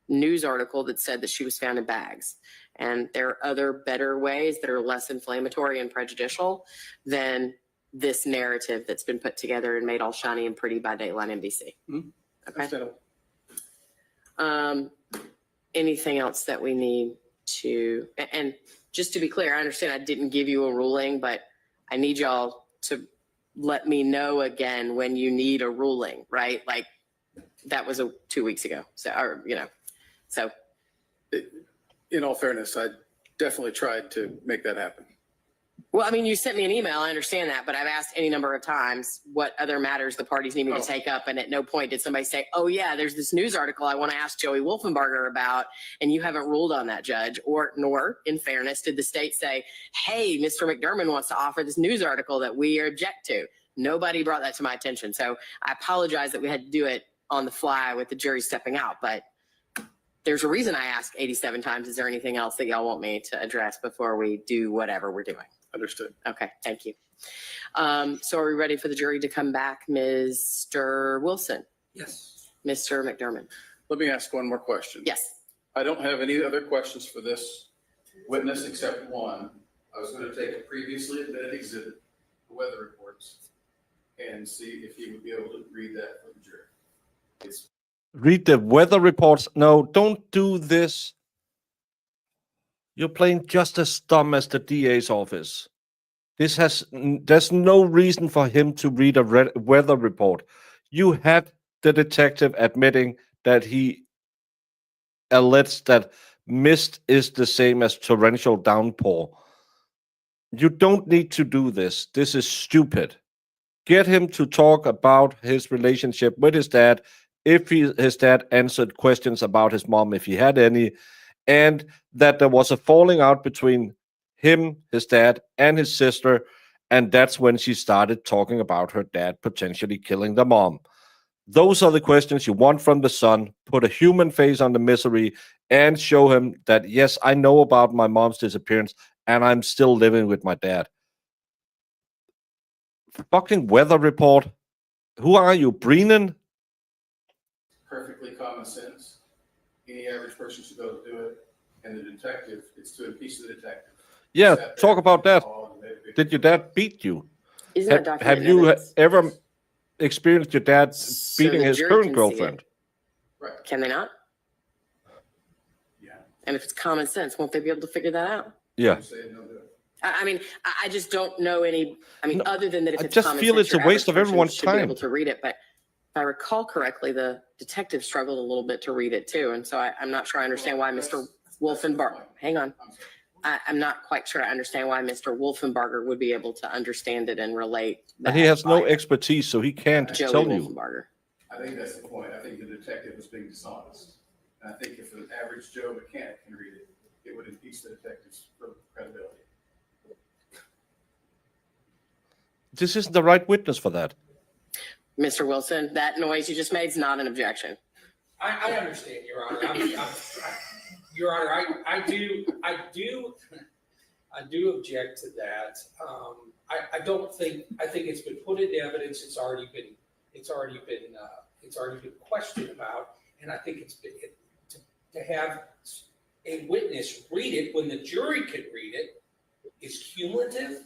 news article that said that she was found in bags. And there are other better ways that are less inflammatory and prejudicial than this narrative that's been put together and made all shiny and pretty by Dateline NBC. Okay. Anything else that we need to, and just to be clear, I understand I didn't give you a ruling, but I need y'all to let me know again when you need a ruling, right? Like that was 2 weeks ago. So, or, so. In all fairness, I definitely tried to make that happen. Well, I mean, you sent me an email. I understand that, but I've asked any number of times what other matters the parties need me to take up. And at no point did somebody say, oh yeah, there's this news article I want to ask Joey Wolfenbarger about. And you haven't ruled on that, Judge. Nor in fairness, did the state say, hey, Mr. McDermott wants to offer this news article that we object to. Nobody brought that to my attention. So I apologize that we had to do it on the fly with the jury stepping out, but there's a reason I asked 87 times, is there anything else that y'all want me to address before we do whatever we're doing? Understood. Okay, thank you. So are we ready for the jury to come back? Mr. Wilson? Yes. Mr. McDermott? Let me ask one more question. Yes. I don't have any other questions for this witness except one. I was going to take a previously admitted exhibit, the weather reports, and see if he would be able to read that for the jury. It's Read the weather reports. No, don't do this. You're playing just as dumb as the DA's office. There's no reason for him to read a weather report. You had the detective admitting that he alleged that mist is the same as torrential downpour. You don't need to do this. This is stupid. Get him to talk about his relationship with his dad, if his dad answered questions about his mom, if he had any, and that there was a falling out between him, his dad, and his sister, and that's when she started talking about her dad potentially killing the mom. Those are the questions you want from the son. Put a human face on the misery and show him that, yes, I know about my mom's disappearance and I'm still living with my dad. Fucking weather report. Who are you, Brennan? perfectly common sense. Any average person should be able to do it. And the detective, it's to impeach the detective. Yeah, Sat there talk about that. and made a big Did your dad beat you? Isn't that documented Have in you evidence? ever experienced your dad So beating the his jury current can see girlfriend? it. Right. Can they not? Yeah. And if it's common sense, won't they be able to figure that out? Yeah. I'm saying no do it. I mean, I just don't know any, I mean, No, other than that if I it's just common feel sense, it's a your waste average of person everyone's should be able time. to read it. But if I recall correctly, the detective struggled a little bit to read it too. And so I'm not sure I understand why Mr. Wolfenbarger, hang on. I'm sorry. I'm not quite sure I understand why Mr. Wolfenbarger would be able to understand it and relate that. And he has no by expertise, so he can't Joey tell you. Wolfenbarger. I think that's the point. I think the detective was being dishonest. And I think if an average Joe mechanic can read it, it would impeach the detective's credibility. This isn't the right witness for that. Mr. Wilson, that noise you just made is not an objection. I understand, Your Honor. Your Honor, I do object to that. I don't think, I think it's been put into evidence. It's already been questioned about. And I think it's been, to have a witness read it when the jury can read it is cumulative,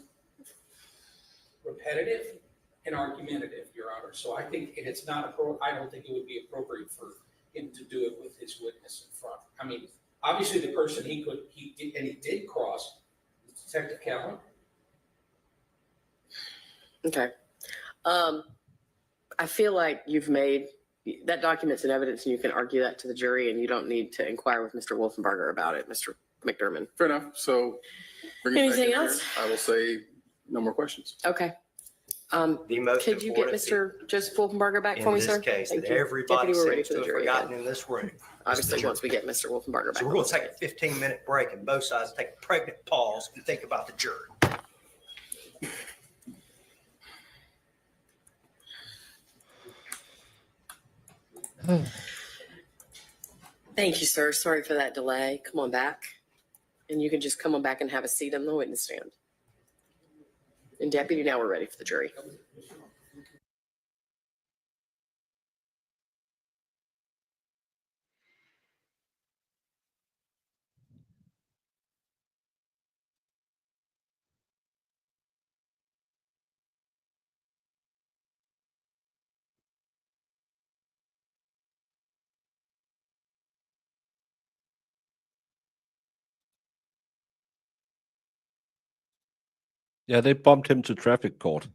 repetitive, and argumentative, Your Honor. So I think, and it's not I don't think it would be appropriate for him to do it with his witness in front. I mean, obviously the person he did cross was Detective Callan. Okay. I feel like you've made, that document's in evidence and you can argue that to the jury and you don't need to inquire with Mr. Wolfenbarger about it, Mr. McDermott. Fair enough. So bring it back Anything in here. else? I will say no more questions. Okay. The most Could you get important thing Mr. Joseph Wolfenbarger back for in me, this sir? case Thank that you. everybody Deputy, we're ready seems for to the have jury forgotten again. in this room. Obviously, once we get Mr. Wolfenbarger back. So we're going to take a 15-minute break and both sides take a pregnant pause and think about the jury. Thank you, sir. Sorry for that delay. Come on back. And you can just come on back and have a seat on the witness stand. And deputy, now we're ready for the jury. Yeah, they bumped him to traffic court.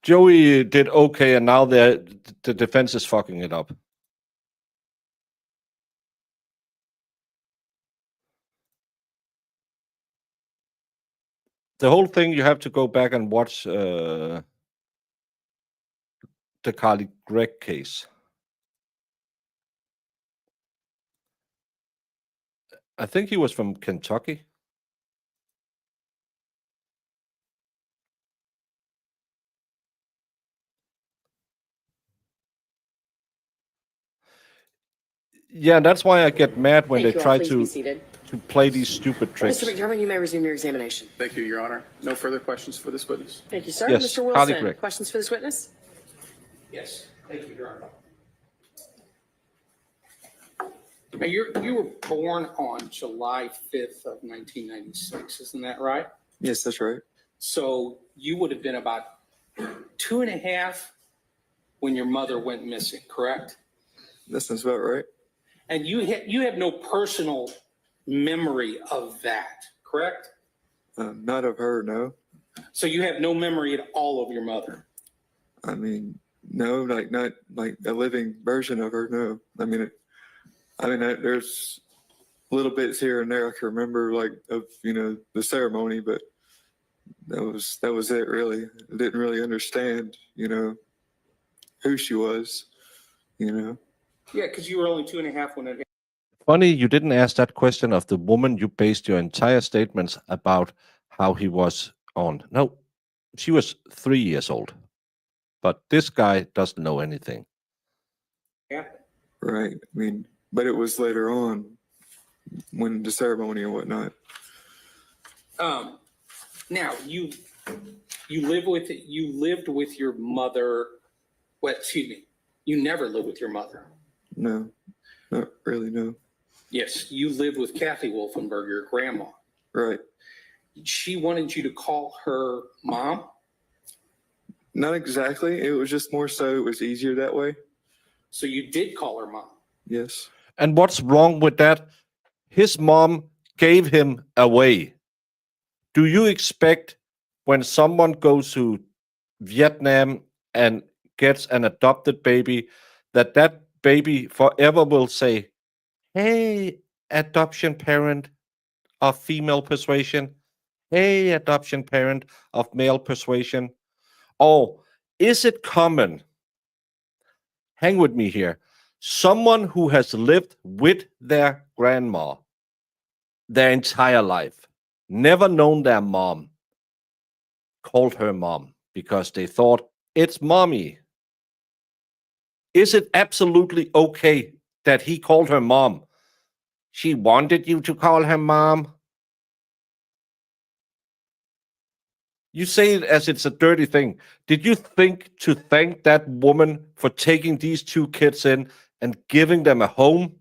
Joey did okay, and now the defense is fucking it up. The whole thing, you have to go back and watch the Carly Gregg case. I think he was from Kentucky. Yeah, that's why I get mad when Thank they you all. try Please be seated. to play these stupid tricks. Mr. McDermott, you may resume your examination. Thank you, Your Honor. No further questions for this witness. Thank you, sir. Yes, Mr. Harley Wilson, Gregg. questions for this witness? Yes, thank you, Your Honor. Now, you were born on July 5th of 1996, isn't that right? Yes, that's right. So you would have been about 2.5 when your mother went missing, correct? That sounds about right. And you have no personal memory of that, correct? Not of her, no. So you have no memory at all of your mother? I mean, no, like not like a living version of her, no. There's little bits here and there I can remember, like of the ceremony, but that was it really. I didn't really understand, who she was, Yeah, because you were only 2.5 when it. Funny, you didn't ask that question of the woman you based your entire statements about how he was on. No, she was 3 years old. But this guy doesn't know anything. Yeah. Right. I mean, but it was later on when the ceremony and whatnot. Now you lived with your mother. Well, excuse me. You never lived with your mother. No, not really, no. Yes, you lived with Kathy Wolfenbarger, your grandma. Right. She wanted you to call her mom. Not exactly. It was just more so it was easier that way. So you did call her mom. Yes. And what's wrong with that? His mom gave him away. Do you expect when someone goes to Vietnam and gets an adopted baby, that baby forever will say, hey, adoption parent of female persuasion, hey, adoption parent of male persuasion? Or is it common? Hang with me here. Someone who has lived with their grandma their entire life, never known their mom, called her mom because they thought it's mommy. Is it absolutely okay that he called her mom? She wanted you to call her mom. You say it as it's a dirty thing. Did you think to thank that woman for taking these 2 kids in and giving them a home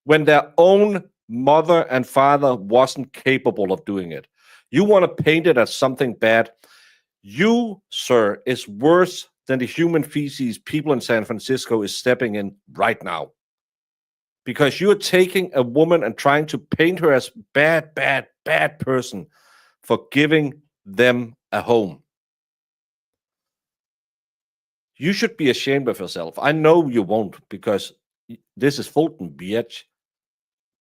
when their own mother and father wasn't capable of doing it? You want to paint it as something bad. You, sir, is worse than the human feces people in San Francisco is stepping in right now. Because you're taking a woman and trying to paint her as bad, bad, bad person for giving them a home. You should be ashamed of yourself. I know you won't, because this is Fulton, bitch.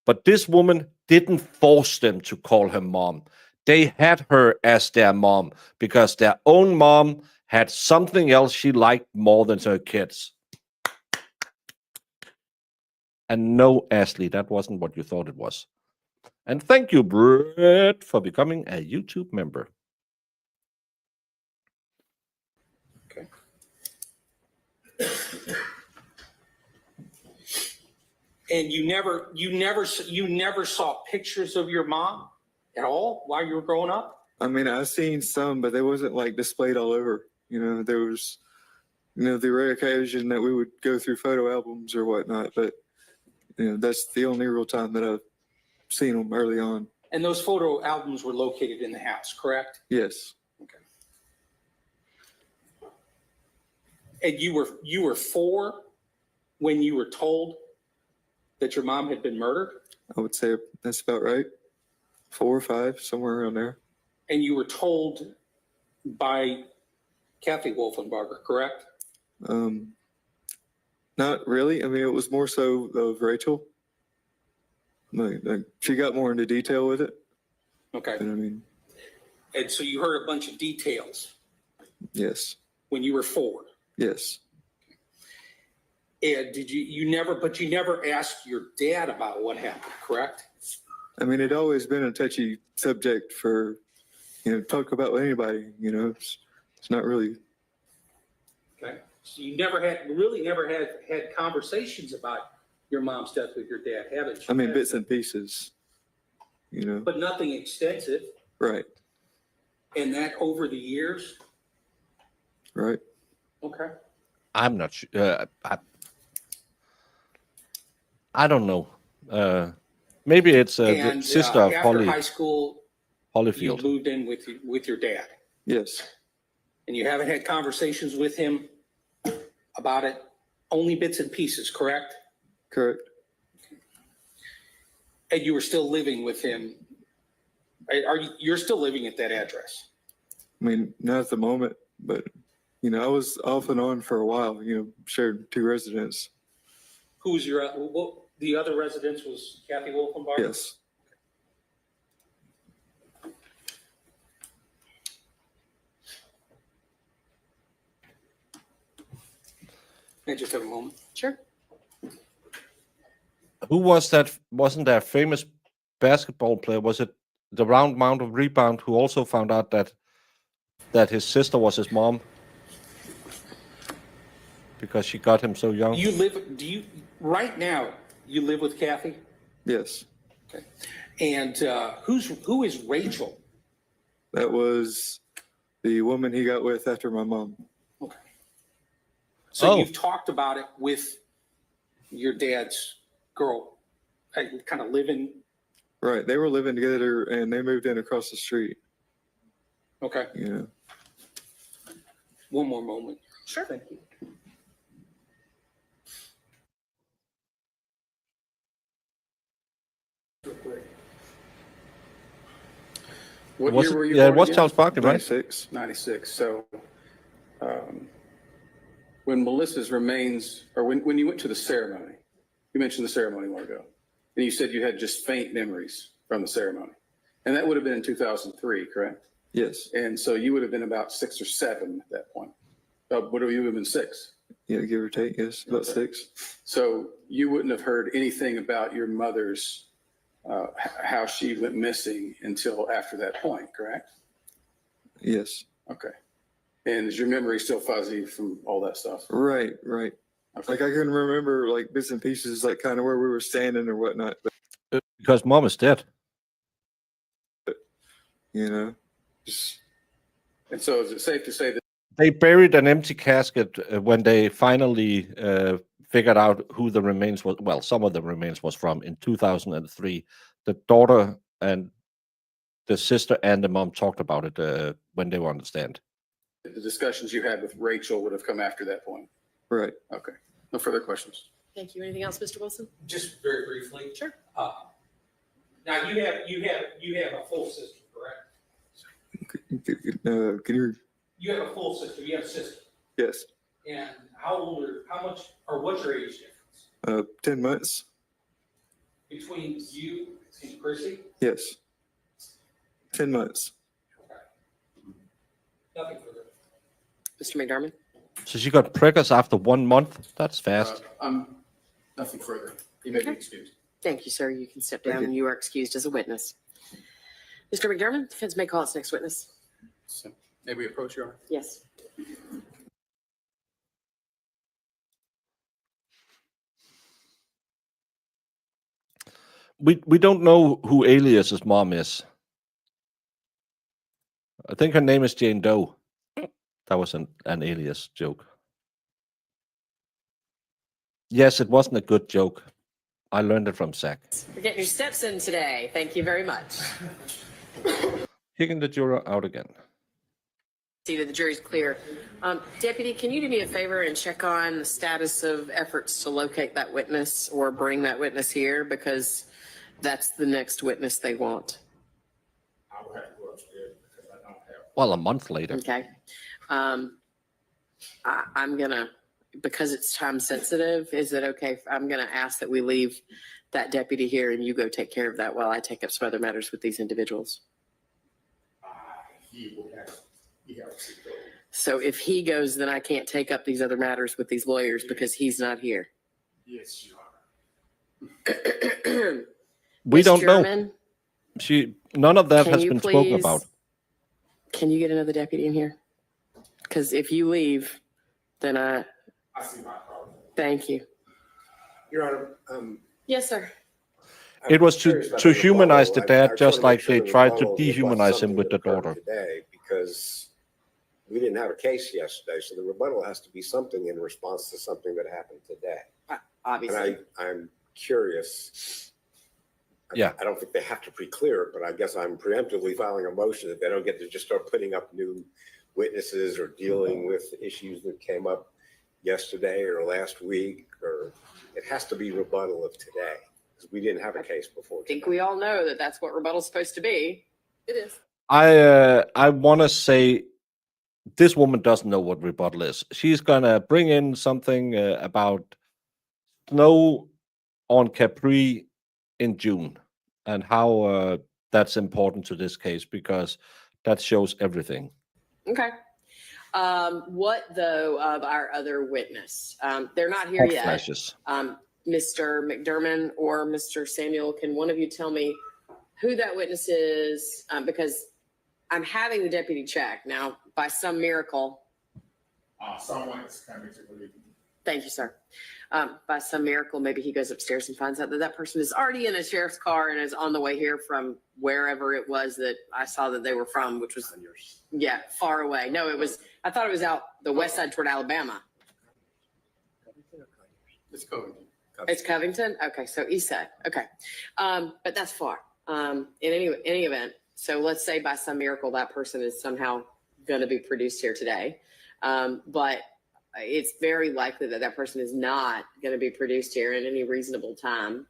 But this woman didn't force them to call her mom. They had her as their mom because their own mom had something else she liked more than her kids. And no, Ashley, that wasn't what you thought it was. And thank you, Brett, for becoming a YouTube member. Okay. And you never saw pictures of your mom at all while you were growing up? I mean, I've seen some, but they wasn't like displayed all over. There was, the rare occasion that we would go through photo albums or whatnot, but that's the only real time that I've seen them early on. And those photo albums were located in the house, correct? Yes. Okay. And you were 4 when you were told that your mom had been murdered? I would say that's about right. 4 or 5, somewhere around there. And you were told by Kathy Wolfenbarger, correct? Not really. I mean, it was more so of Rachel. Like she got more into detail with it. Okay. But, I mean, And so you heard a bunch of details yes. when you were 4. Yes. And you never asked your dad about what happened, correct? I mean, it'd always been a touchy subject for, talk about with anybody, it's not really. Okay. So you never had conversations about your mom's death with your dad, haven't you? I mean, bits and pieces, But nothing extensive. Right. And that over the years? Right. Okay. I'm not sure. I don't know. Maybe it's the And sister of after high school, you Holyfield. moved in with your dad, Yes, and you haven't had conversations with him about it, only bits and pieces, correct? correct. And you were still living with him. You're still living at that address? I mean, not at the moment, but, you know, I was off and on for a while, you know, shared 2 residents. Who was the other residence was Kathy Wolfenbarger? Yes. Can I just have a moment? Sure. Who was that? Wasn't there a famous basketball player? Was it the round mound of rebound who also found out that his sister was his mom because she got him so young? Right now, you live with Kathy? Yes. Okay. And who is Rachel? That was the woman he got with after my mom. Okay. So Oh. you've talked about it with your dad's girl, kind of living. Right. They were living together and they moved in across the street. Okay. You know. One more moment. Sure. Thank you. What Was year it- were you yeah, it born was again? Charles Barkley, right? 96. 96. So when Melissa's remains, or when you went to the ceremony, you mentioned the ceremony a while ago, and you said you had just faint memories from the ceremony. And that would have been in 2003, correct? Yes. And so you would have been about 6 or 7 at that point. Would you have been 6? Yeah, give or take. Yes. About Okay. 6. So you wouldn't have heard anything about your mother's, how she went missing until after that point, correct? Yes. Okay. And is your memory still fuzzy from all that stuff? Right. Right. Okay. Like I can remember like bits and pieces, like kind of where we were standing or whatnot. But, Because mom is dead. you know, just And so is it safe to say that They buried an empty casket when they finally figured out who the remains was. Well, some of the remains was from in 2003. The daughter and the sister and the mom talked about it when they were on the stand. the discussions you had with Rachel would have come after that point? right. Okay. No further questions. Thank you. Anything else, Mr. Wilson? Just very briefly. Sure. Now you have a full sister, correct? Can you? You have a full sister. You have a sister. Yes. And what's your age difference 10 months. between you and Chrissy? Yes. 10 months. Okay. Nothing further. Mr. McDermott? So she got preggers after 1 month. That's fast. Nothing further. You may be excused. Thank you, sir. You can step down Thank you. and you are excused as a witness. Mr. McDermott, defense may call its next witness. So, may we approach, Your Honor? Yes. We don't know who Alias's mom is. I think her name is Jane Doe. That was an Alias joke. Yes, it wasn't a good joke. I learned it from Zach. You're getting your steps in today. Thank you very much. Kicking the juror out again. See that the jury's clear. Deputy, can you do me a favor and check on the status of efforts to locate that witness or bring that witness here? Because that's the next witness they want. I will have to go upstairs because I don't have. Well, a month later. Okay. I'm gonna, because it's time sensitive, is it okay? I'm gonna ask that we leave that deputy here and you go take care of that while I take up some other matters with these individuals. He will have to go. So if he goes, then I can't take up these other matters with these lawyers because he's not here. Yes, Your Honor. We Ms. don't know. German, None of that can has you been spoken please- about. Can you get another deputy in here? Because if you leave, then I see my problem. thank you. Your Honor, Yes, sir. It was I'm curious about to the humanize rebuttal. the I dad, just just wanna make like sure they the tried to rebuttal reflects dehumanize him something with the that occurred daughter. Today, because we didn't have a case yesterday, so the rebuttal has to be something in response to something that happened today. And Obviously. I'm curious. Yeah. I don't think they have to pre-clear it, but I guess I'm preemptively filing a motion that they don't get to just start putting up new witnesses or dealing with issues that came up yesterday or last week, or it has to be rebuttal of today, because we didn't have a case before I think today. we all know that that's what rebuttal's supposed to be. It is. I want to say this woman doesn't know what rebuttal is. She's gonna bring in something about snow on Capri in June and how that's important to this case, because that shows everything. Okay. What though of our other witness? They're not here Hot yet. flashes. Mr. McDermott or Mr. Samuel, can one of you tell me who that witness is? Because I'm having the deputy check now by some miracle. Someone is coming to believe. Thank you, sir. By some miracle, maybe he goes upstairs and finds out that that person is already in a sheriff's car and is on the way here from wherever it was that I saw that they were from, which was, yeah, far away. No, I thought it was out the west side toward Alabama. It's Covington. It's Covington? Okay, so east side. Okay. But that's far. In any event, so let's say by some miracle that person is somehow going to be produced here today. But it's very likely that that person is not going to be produced here in any reasonable time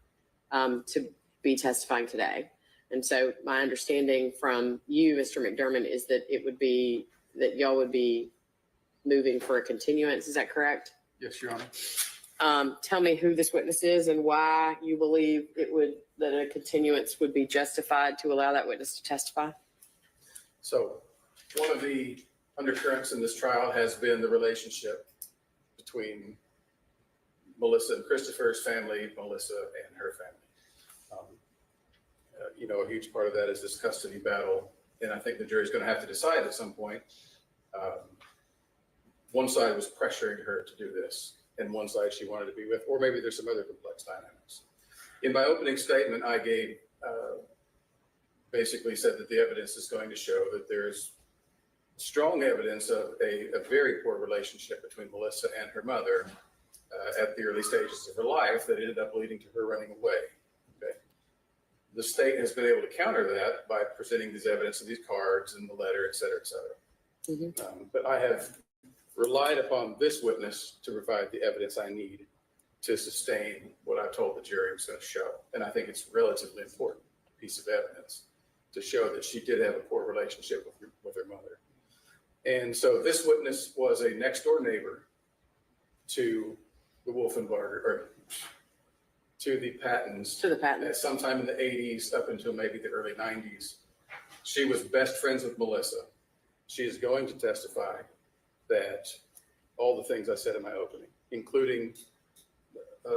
to be testifying today. And so my understanding from you, Mr. McDermott, is that it would be that y'all would be moving for a continuance. Is that correct? Yes, Your Honor. Tell me who this witness is and why you believe that a continuance would be justified to allow that witness to testify. So one of the undercurrents in this trial has been the relationship between Melissa and Christopher's family, Melissa and her family. A huge part of that is this custody battle, and I think the jury's going to have to decide at some point. One side was pressuring her to do this, and one side she wanted to be with, or maybe there's some other complex dynamics. In my opening statement, I gave basically said that the evidence is going to show that there's strong evidence of a very poor relationship between Melissa and her mother at the early stages of her life that ended up leading to her running away. Okay. The state has been able to counter that by presenting these evidence of these cards and the letter, et cetera, et cetera. Mm-hmm. But I have relied upon this witness to provide the evidence I need to sustain what I told the jury was going to show. And I think it's a relatively important piece of evidence to show that she did have a poor relationship with her mother. And so this witness was a next door neighbor to the Wolfenbarger, or to the Pattons. To the Pattons. At sometime in the 80s up until maybe the early 90s. She was best friends with Melissa. She is going to testify that all the things I said in my opening, including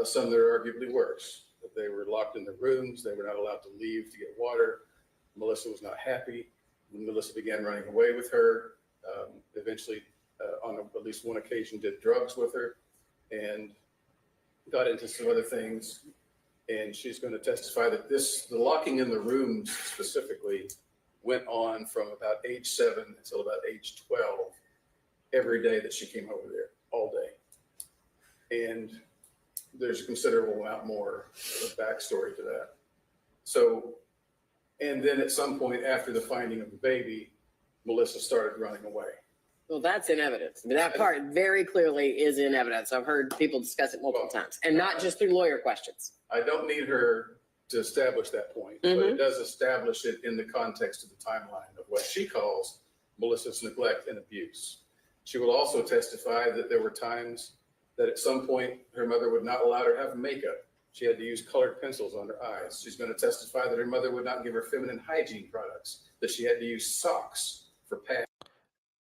some that are arguably worse, that they were locked in their rooms, they were not allowed to leave to get water. Melissa was not happy. Melissa began running away with her. Eventually, on at least one occasion, did drugs with her and got into some other things. And she's going to testify that the locking in the rooms specifically went on from about age 7 until about age 12, every day that she came over there, all day. And there's a considerable amount more of backstory to that. So, and then at some point after the finding of the baby, Melissa started running away. Well, that's in evidence. I mean, that part very clearly is in evidence. I've heard people discuss it multiple times, and not just through lawyer questions. I don't need her to establish that point, but it does establish it in the context of the timeline of what she calls Melissa's neglect and abuse. She will also testify that there were times that at some point her mother would not allow her to have makeup. She had to use colored pencils on her eyes. She's going to testify that her mother would not give her feminine hygiene products, that she had to use socks for pads.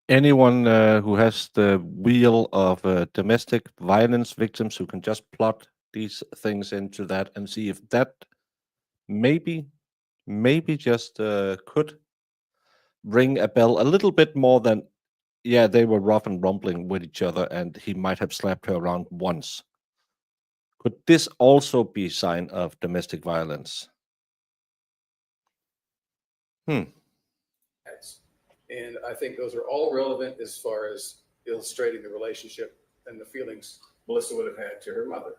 Anyone who has the wheel of domestic violence victims who can just plot these things into that and see if that maybe just could ring a bell a little bit more than, yeah, they were rough and rumbling with each other and he might have slapped her around once. Could this also be a sign of domestic violence? And I think those are all relevant as far as illustrating the relationship and the feelings Melissa would have had to her mother.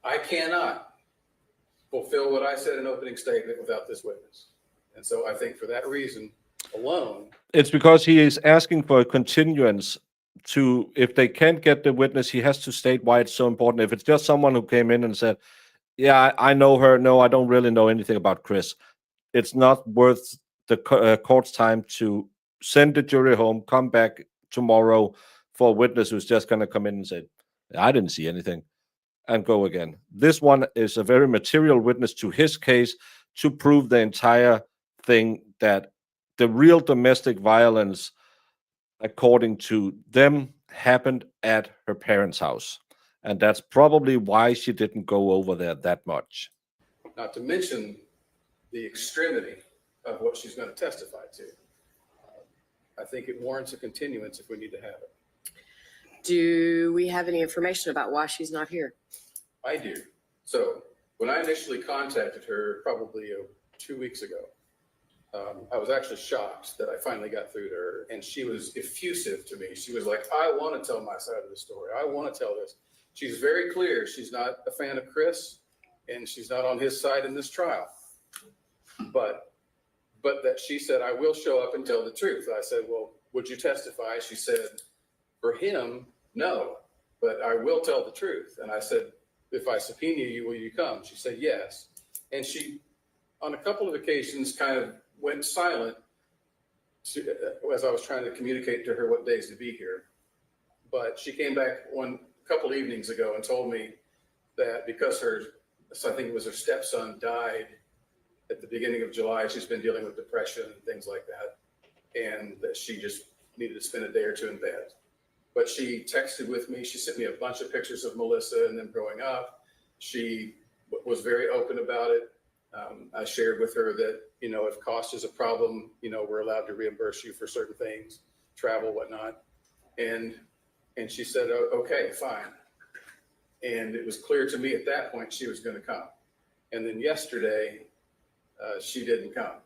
I cannot fulfill what I said in opening statement without this witness. And so I think for that reason alone, It's because he is asking for a continuance to, if they can't get the witness, he has to state why it's so important. If it's just someone who came in and said, yeah, I know her. No, I don't really know anything about Chris. It's not worth the court's time to send the jury home, come back tomorrow for a witness who's just going to come in and say, I didn't see anything, and go again. This one is a very material witness to his case to prove the entire thing, that the real domestic violence, according to them, happened at her parents' house. And that's probably why she didn't go over there that much. not to mention the extremity of what she's going to testify to. I think it warrants a continuance if we need to have it. Do we have any information about why she's not here? I do. So when I initially contacted her probably 2 weeks ago, I was actually shocked that I finally got through to her, and she was effusive to me. She was like, I want to tell my side of the story. I want to tell this. She's very clear. She's not a fan of Chris, and she's not on his side in this trial. But that she said, I will show up and tell the truth. I said, well, would you testify? She said, for him, no, but I will tell the truth. And I said, if I subpoena you, will you come? She said, yes. And she, on a couple of occasions, kind of went silent as I was trying to communicate to her what days to be here. But she came back a couple evenings ago and told me that because I think it was her stepson died at the beginning of July, she's been dealing with depression and things like that, and that she just needed to spend a day or two in bed. But she texted with me. She sent me a bunch of pictures of Melissa and them growing up. She was very open about it. I shared with her that, if cost is a problem, we're allowed to reimburse you for certain things, travel, whatnot. And she said, oh, okay, fine. And it was clear to me at that point she was going to come. And then yesterday, she didn't come.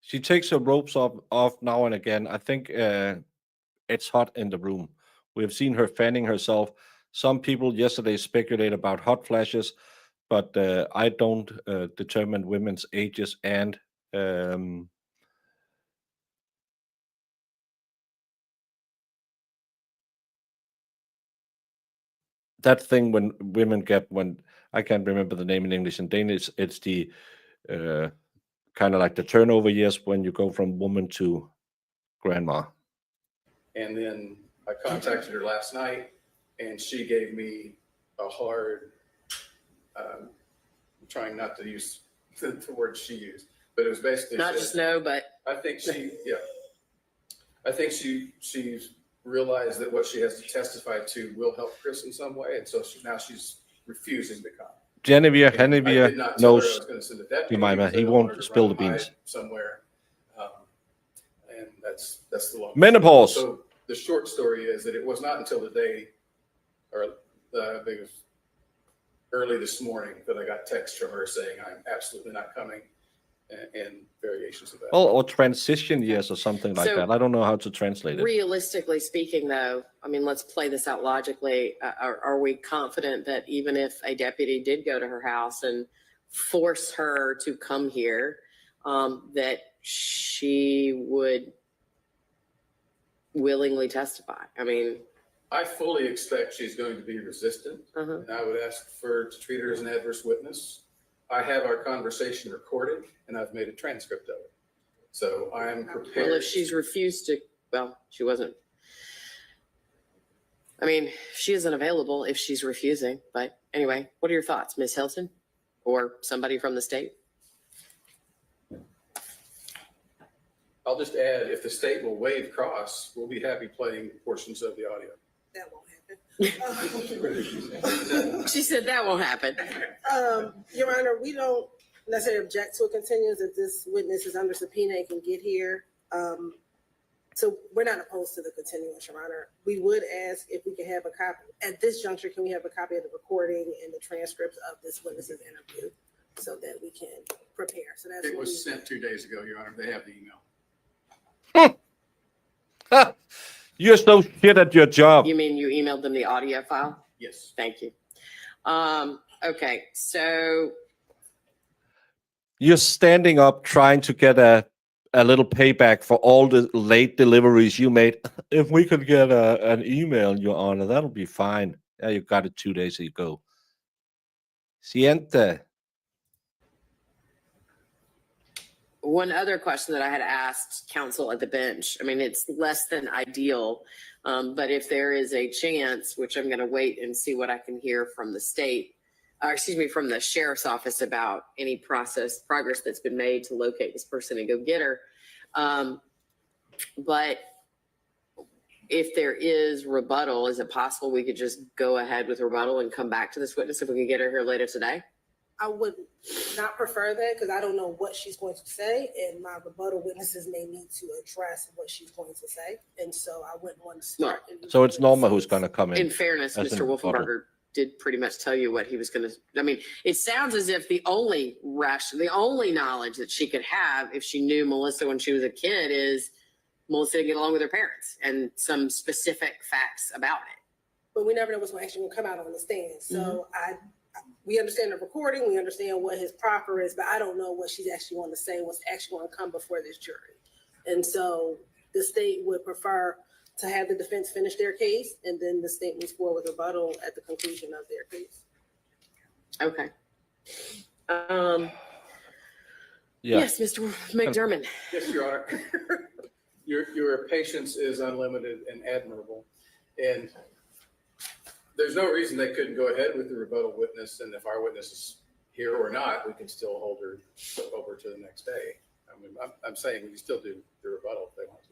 She takes her ropes off now and again. I think it's hot in the room. We've seen her fanning herself. Some people yesterday speculate about hot flashes, but I don't determine women's ages. And that thing when women get, when I can't remember the name in English and Danish, it's the kind of like the turnover years when you go from woman to grandma. And then I contacted her last night, and she gave me a hard, I'm trying not to use the word she used, but it was basically Not just no, but I think she's realized that what she has to testify to will help Chris in some way, and so now she's refusing to come. Genevieve I did not tell her I knows was going to send a deputy Jemima. because I He don't want won't her to spill run the and beans. hide somewhere, and that's the long Menopause. So the short story is that it was not until the day, or I think it was early this morning, that I got text from her saying I'm absolutely not coming, and variations of that. Well, or transition years or something like So, that. I don't know how to translate it. realistically speaking, though, I mean, let's play this out logically. Are we confident that even if a deputy did go to her house and force her to come here, that she would willingly testify? I mean, I fully expect she's going to be resistant, and I would ask to treat her as an adverse witness. I have our conversation recorded, and I've made a transcript of it. So I'm prepared. well, if she's refused to, she wasn't. I mean, she isn't available if she's refusing. But anyway, what are your thoughts, Ms. Hilton, or somebody from the state? I'll just add, if the state will waive cross, we'll be happy playing portions of the audio. That won't happen. She said that won't happen. Your Honor, we don't necessarily object to a continuance if this witness is under subpoena and can get here. So we're not opposed to the continuance, Your Honor. We would ask if we could have a copy. At this juncture, can we have a copy of the recording and the transcripts of this witness's interview so that we can prepare? So that's It what was we- sent 2 days ago, Your Honor. They have the email. You're so shit at your job. You mean you emailed them the audio file? Yes. Thank you. Okay, so You're standing up trying to get a little payback for all the late deliveries you made. If we could get an email, Your Honor, that'll be fine. Yeah, you got it 2 days ago. Siente. one other question that I had asked counsel at the bench, I mean, it's less than ideal, but if there is a chance, which I'm going to wait and see what I can hear from the state, or excuse me, from the sheriff's office about any progress that's been made to locate this person and go get her. But if there is rebuttal, is it possible we could just go ahead with rebuttal and come back to this witness if we could get her here later today? I would not prefer that because I don't know what she's going to say, and my rebuttal witnesses may need to address what she's going to say, and so I wouldn't want to start. So it's Norma who's going to come in. In fairness, as Mr. an rebuttal. Wolfenbarger did pretty much tell you what he was going to. I mean, it sounds as if the only knowledge that she could have if she knew Melissa when she was a kid is Melissa didn't get along with her parents and some specific facts about it. But we never know what's actually going to come out on the stand. So we understand the recording, we understand what his proffer is, but I don't know what she's actually going to say, what's actually going to come before this jury. And so the state would prefer to have the defense finish their case, and then the state moves forward with rebuttal at the conclusion of their case. Okay. Yeah. Yes, Mr. McDermott. Yes, Your Honor. Your patience is unlimited and admirable. And there's no reason they couldn't go ahead with the rebuttal witness. And if our witness is here or not, we can still hold her over to the next day. I mean, I'm saying we can still do the rebuttal if they want to.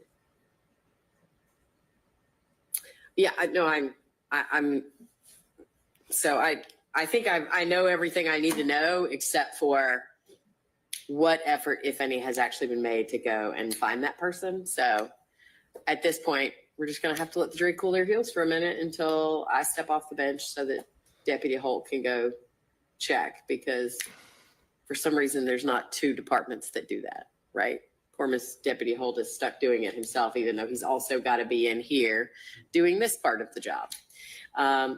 Yeah, I think I know everything I need to know except for what effort, if any, has actually been made to go and find that person. So at this point, we're just going to have to let the jury cool their heels for a minute until I step off the bench so that Deputy Holt can go check, because for some reason there's not two departments that do that, right? Poor Miss Deputy Holt is stuck doing it himself, even though he's also got to be in here doing this part of the job.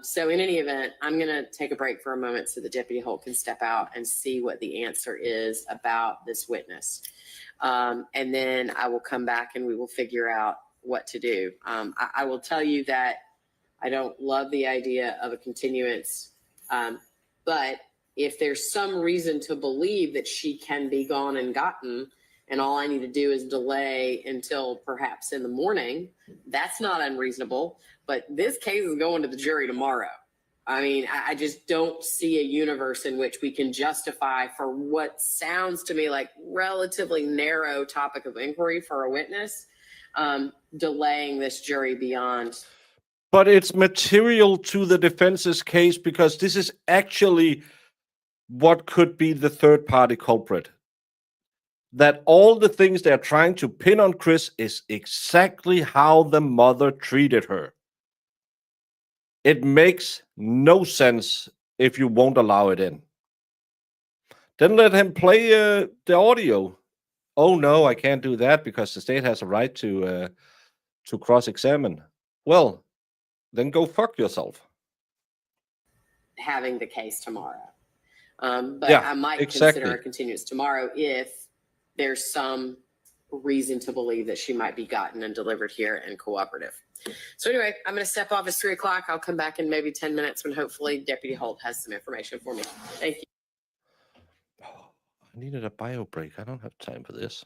So in any event, I'm going to take a break for a moment so that Deputy Holt can step out and see what the answer is about this witness. And then I will come back and we will figure out what to do. I will tell you that I don't love the idea of a continuance, but if there's some reason to believe that she can be gone and gotten, and all I need to do is delay until perhaps in the morning, that's not unreasonable. But this case is going to the jury tomorrow. I mean, I just don't see a universe in which we can justify for what sounds to me like relatively narrow topic of inquiry for a witness, delaying this jury beyond. But it's material to the defense's case because this is actually what could be the third party culprit. That all the things they're trying to pin on Chris is exactly how the mother treated her. It makes no sense if you won't allow it in. Then let him play the audio. Oh no, I can't do that because the state has a right to cross-examine. Well, then go fuck yourself. Having the case tomorrow. But Yeah, I might exactly. consider a continuance tomorrow if there's some reason to believe that she might be gotten and delivered here and cooperative. So anyway, I'm going to step off. It's 3 o'clock. I'll come back in maybe 10 minutes when hopefully Deputy Holt has some information for me. Thank you. I needed a bio break. I don't have time for this.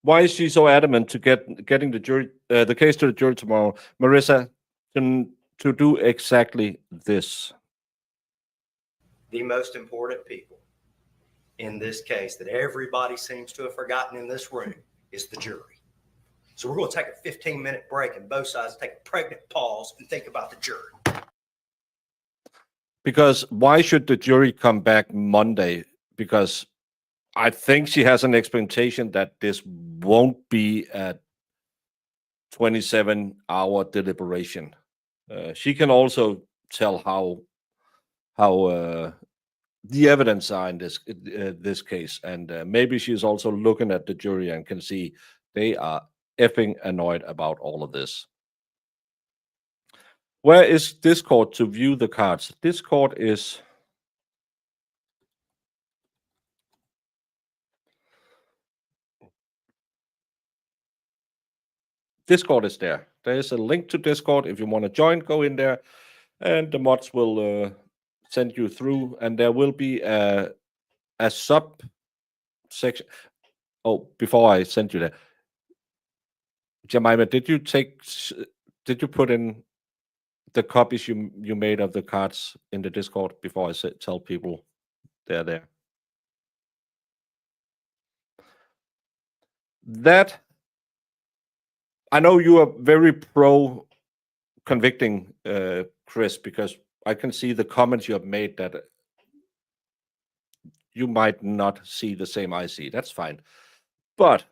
Why is she so adamant to getting the jury, the case to the jury tomorrow, Marissa, to do exactly this? The most important people in this case that everybody seems to have forgotten in this room is the jury. So we're going to take a 15-minute break and both sides take a pregnant pause and think about the jury. Because why should the jury come back Monday? Because I think she has an expectation that this won't be a 27-hour deliberation. She can also tell how the evidence are in this case, and maybe she's also looking at the jury and can see they are effing annoyed about all of this. Where is Discord to view the cards? Discord is there. There is a link to Discord. If you want to join, go in there, and the mods will send you through, and there will be a sub section. Oh, before I send you there, Jemima, did you put in the copies you made of the cards in the Discord before I tell people they're there? That, I know you are very pro convicting Chris, because I can see the comments you have made that you might not see the same I see. That's fine. But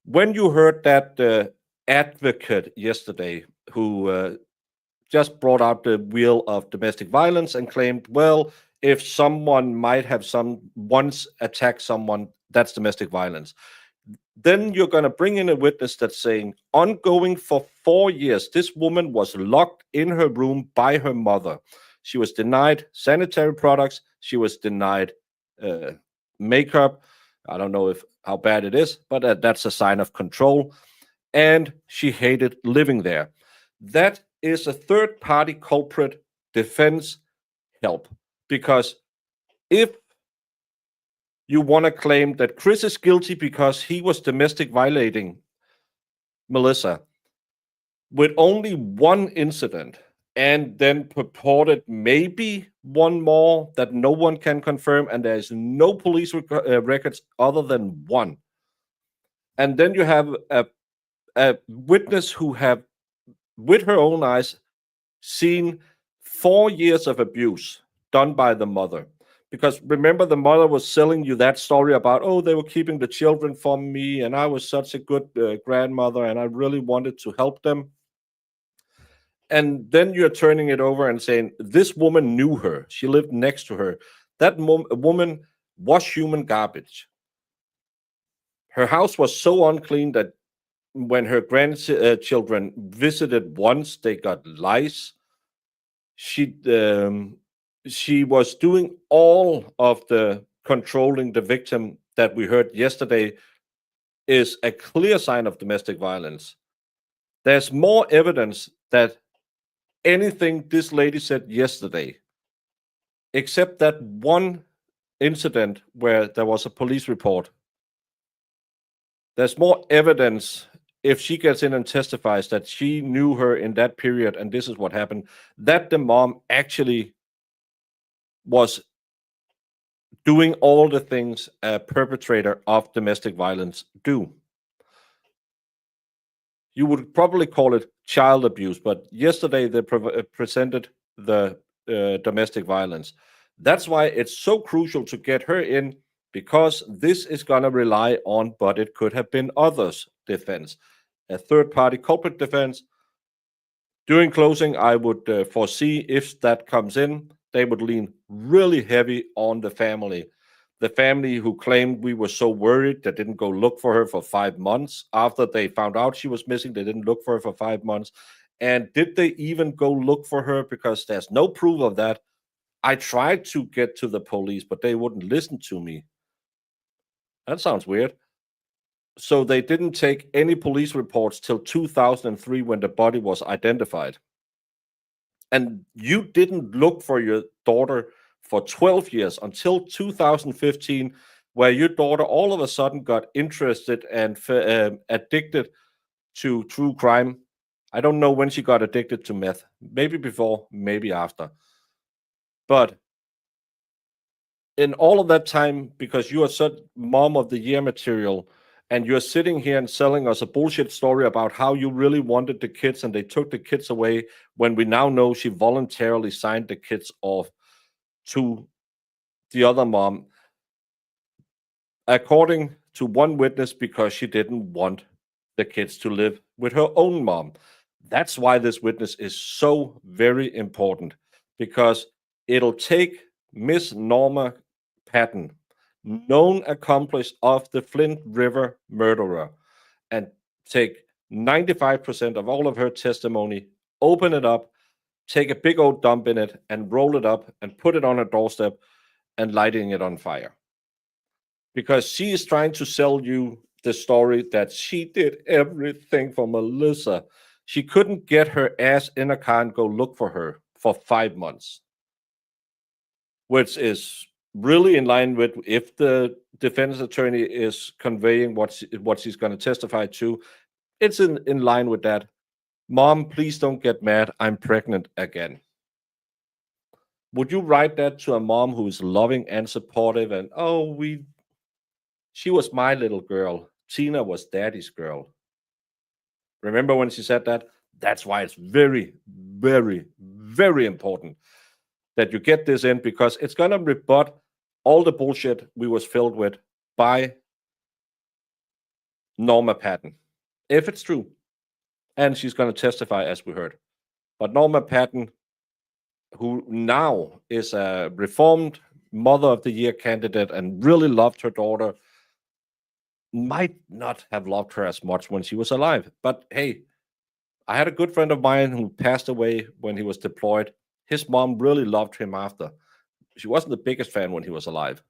when you heard that advocate yesterday who just brought out the wheel of domestic violence and claimed, well, if someone might have once attacked someone, that's domestic violence. Then you're going to bring in a witness that's saying, ongoing for 4 years, this woman was locked in her room by her mother. She was denied sanitary products. She was denied makeup. I don't know how bad it is, but that's a sign of control. And she hated living there. That is a third-party culprit defense help. Because if you want to claim that Chris is guilty because he was domestic violating Melissa with only one incident, and then purported maybe one more that no one can confirm, and there's no police records other than one. And then you have a witness who have, with her own eyes, seen 4 years of abuse done by the mother. Because remember, the mother was selling you that story about, oh, they were keeping the children from me, and I was such a good grandmother, and I really wanted to help them. And then you're turning it over and saying, this woman knew her. She lived next to her. That woman was human garbage. Her house was so unclean that when her grandchildren visited once, they got lice. She was doing all of the controlling the victim that we heard yesterday is a clear sign of domestic violence. There's more evidence that anything this lady said yesterday, except that one incident where there was a police report. There's more evidence if she gets in and testifies that she knew her in that period and this is what happened, that the mom actually was doing all the things a perpetrator of domestic violence do. You would probably call it child abuse, but yesterday they presented the domestic violence. That's why it's so crucial to get her in, because this is going to rely on, but it could have been others' defense, a third-party culprit defense. During closing, I would foresee if that comes in, they would lean really heavy on the family. The family who claimed we were so worried they didn't go look for her for 5 months. After they found out she was missing, they didn't look for her for 5 months. And did they even go look for her? Because there's no proof of that. I tried to get to the police, but they wouldn't listen to me. That sounds weird. So they didn't take any police reports till 2003 when the body was identified. And you didn't look for your daughter for 12 years until 2015 where your daughter all of a sudden got interested and addicted to true crime. I don't know when she got addicted to meth. Maybe before, maybe after. But in all of that time, because you are such mom of the year material, and you're sitting here and selling us a bullshit story about how you really wanted the kids and they took the kids away, when we now know she voluntarily signed the kids off to the other mom, according to one witness, because she didn't want the kids to live with her own mom. That's why this witness is so very important, because it'll take Miss Norma Patton, known accomplice of the Flint River murderer, and take 95% of all of her testimony, open it up, take a big old dump in it, and roll it up and put it on her doorstep and lighting it on fire. Because she is trying to sell you the story that she did everything for Melissa. She couldn't get her ass in a car and go look for her for 5 months, which is really in line with, if the defense attorney is conveying what she's going to testify to, it's in line with that. Mom, please don't get mad. I'm pregnant again. Would you write that to a mom who is loving and supportive and, she was my little girl. Tina was daddy's girl. Remember when she said that? That's why it's very, very, very important that you get this in, because it's going to rebut all the bullshit we was filled with by Norma Patton, if it's true. And she's going to testify, as we heard. But Norma Patton, who now is a reformed Mother of the Year candidate and really loved her daughter, might not have loved her as much when she was alive. But hey, I had a good friend of mine who passed away when he was deployed. His mom really loved him after. She wasn't the biggest fan when he was alive.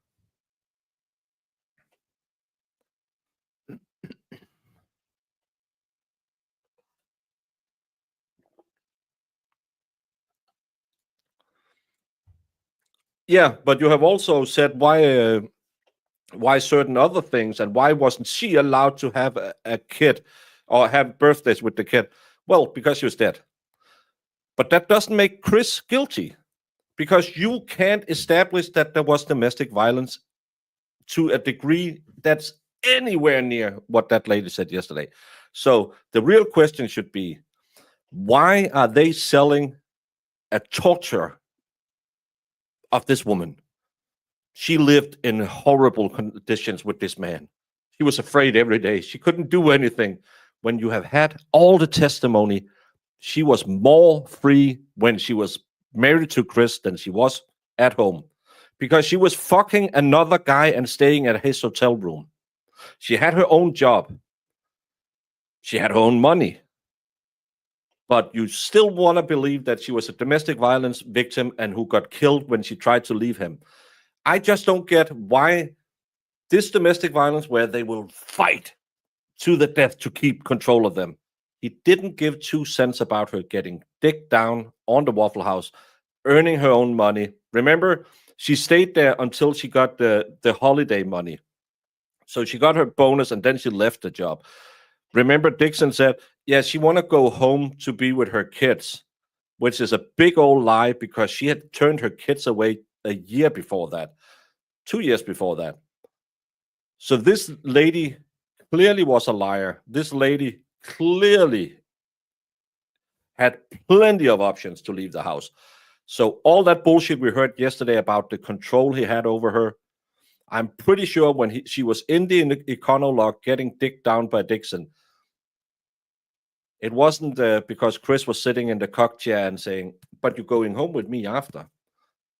Yeah, but you have also said why certain other things, and why wasn't she allowed to have a kid or have birthdays with the kid? Well, because she was dead. But that doesn't make Chris guilty, because you can't establish that there was domestic violence to a degree that's anywhere near what that lady said yesterday. So the real question should be, why are they selling a torture of this woman? She lived in horrible conditions with this man. She was afraid every day. She couldn't do anything. When you have had all the testimony, she was more free when she was married to Chris than she was at home, because she was fucking another guy and staying at his hotel room. She had her own job. She had her own money. But you still want to believe that she was a domestic violence victim and who got killed when she tried to leave him. I just don't get why this domestic violence, where they will fight to the death to keep control of them, he didn't give 2 cents about her getting dick down on the Waffle House, earning her own money. Remember, she stayed there until she got the holiday money. So she got her bonus and then she left the job. Remember, Dixon said, yeah, she want to go home to be with her kids, which is a big old lie, because she had turned her kids away a year before that, 2 years before that. So this lady clearly was a liar. This lady clearly had plenty of options to leave the house. So all that bullshit we heard yesterday about the control he had over her, I'm pretty sure when she was in the Econologue getting dicked down by Dixon, it wasn't because Chris was sitting in the cock chair and saying, but you're going home with me after.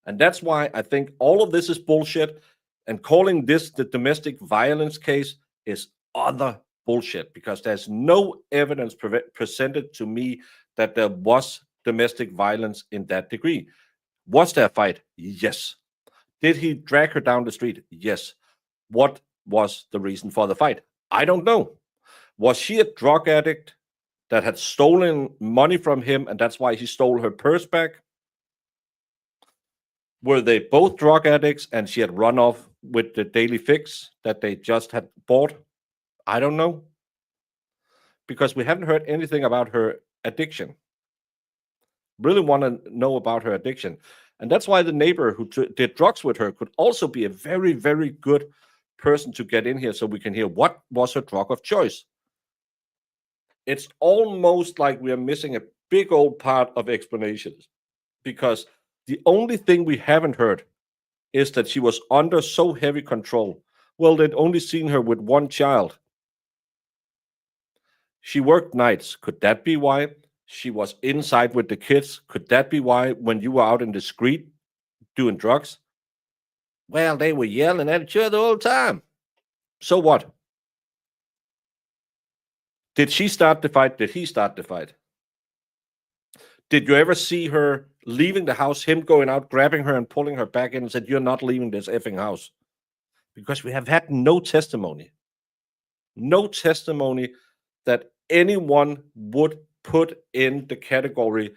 And that's why I think all of this is bullshit, and calling this the domestic violence case is other bullshit, because there's no evidence presented to me that there was domestic violence in that degree. Was there a fight? Yes. Did he drag her down the street? Yes. What was the reason for the fight? I don't know. Was she a drug addict that had stolen money from him, and that's why he stole her purse back? Were they both drug addicts and she had run off with the daily fix that they just had bought? I don't know. Because we haven't heard anything about her addiction. Really want to know about her addiction. And that's why the neighbor who did drugs with her could also be a very, very good person to get in here so we can hear what was her drug of choice. It's almost like we are missing a big old part of explanations, because the only thing we haven't heard is that she was under so heavy control. Well, they'd only seen her with one child. She worked nights. Could that be why? She was inside with the kids. Could that be why when you were out in the street doing drugs? Well, they were yelling at each other all the time. So what? Did she start the fight? Did he start the fight? Did you ever see her leaving the house, him going out, grabbing her and pulling her back in and said, "You're not leaving this effing house"? Because we have had no testimony. No testimony that anyone would put in the category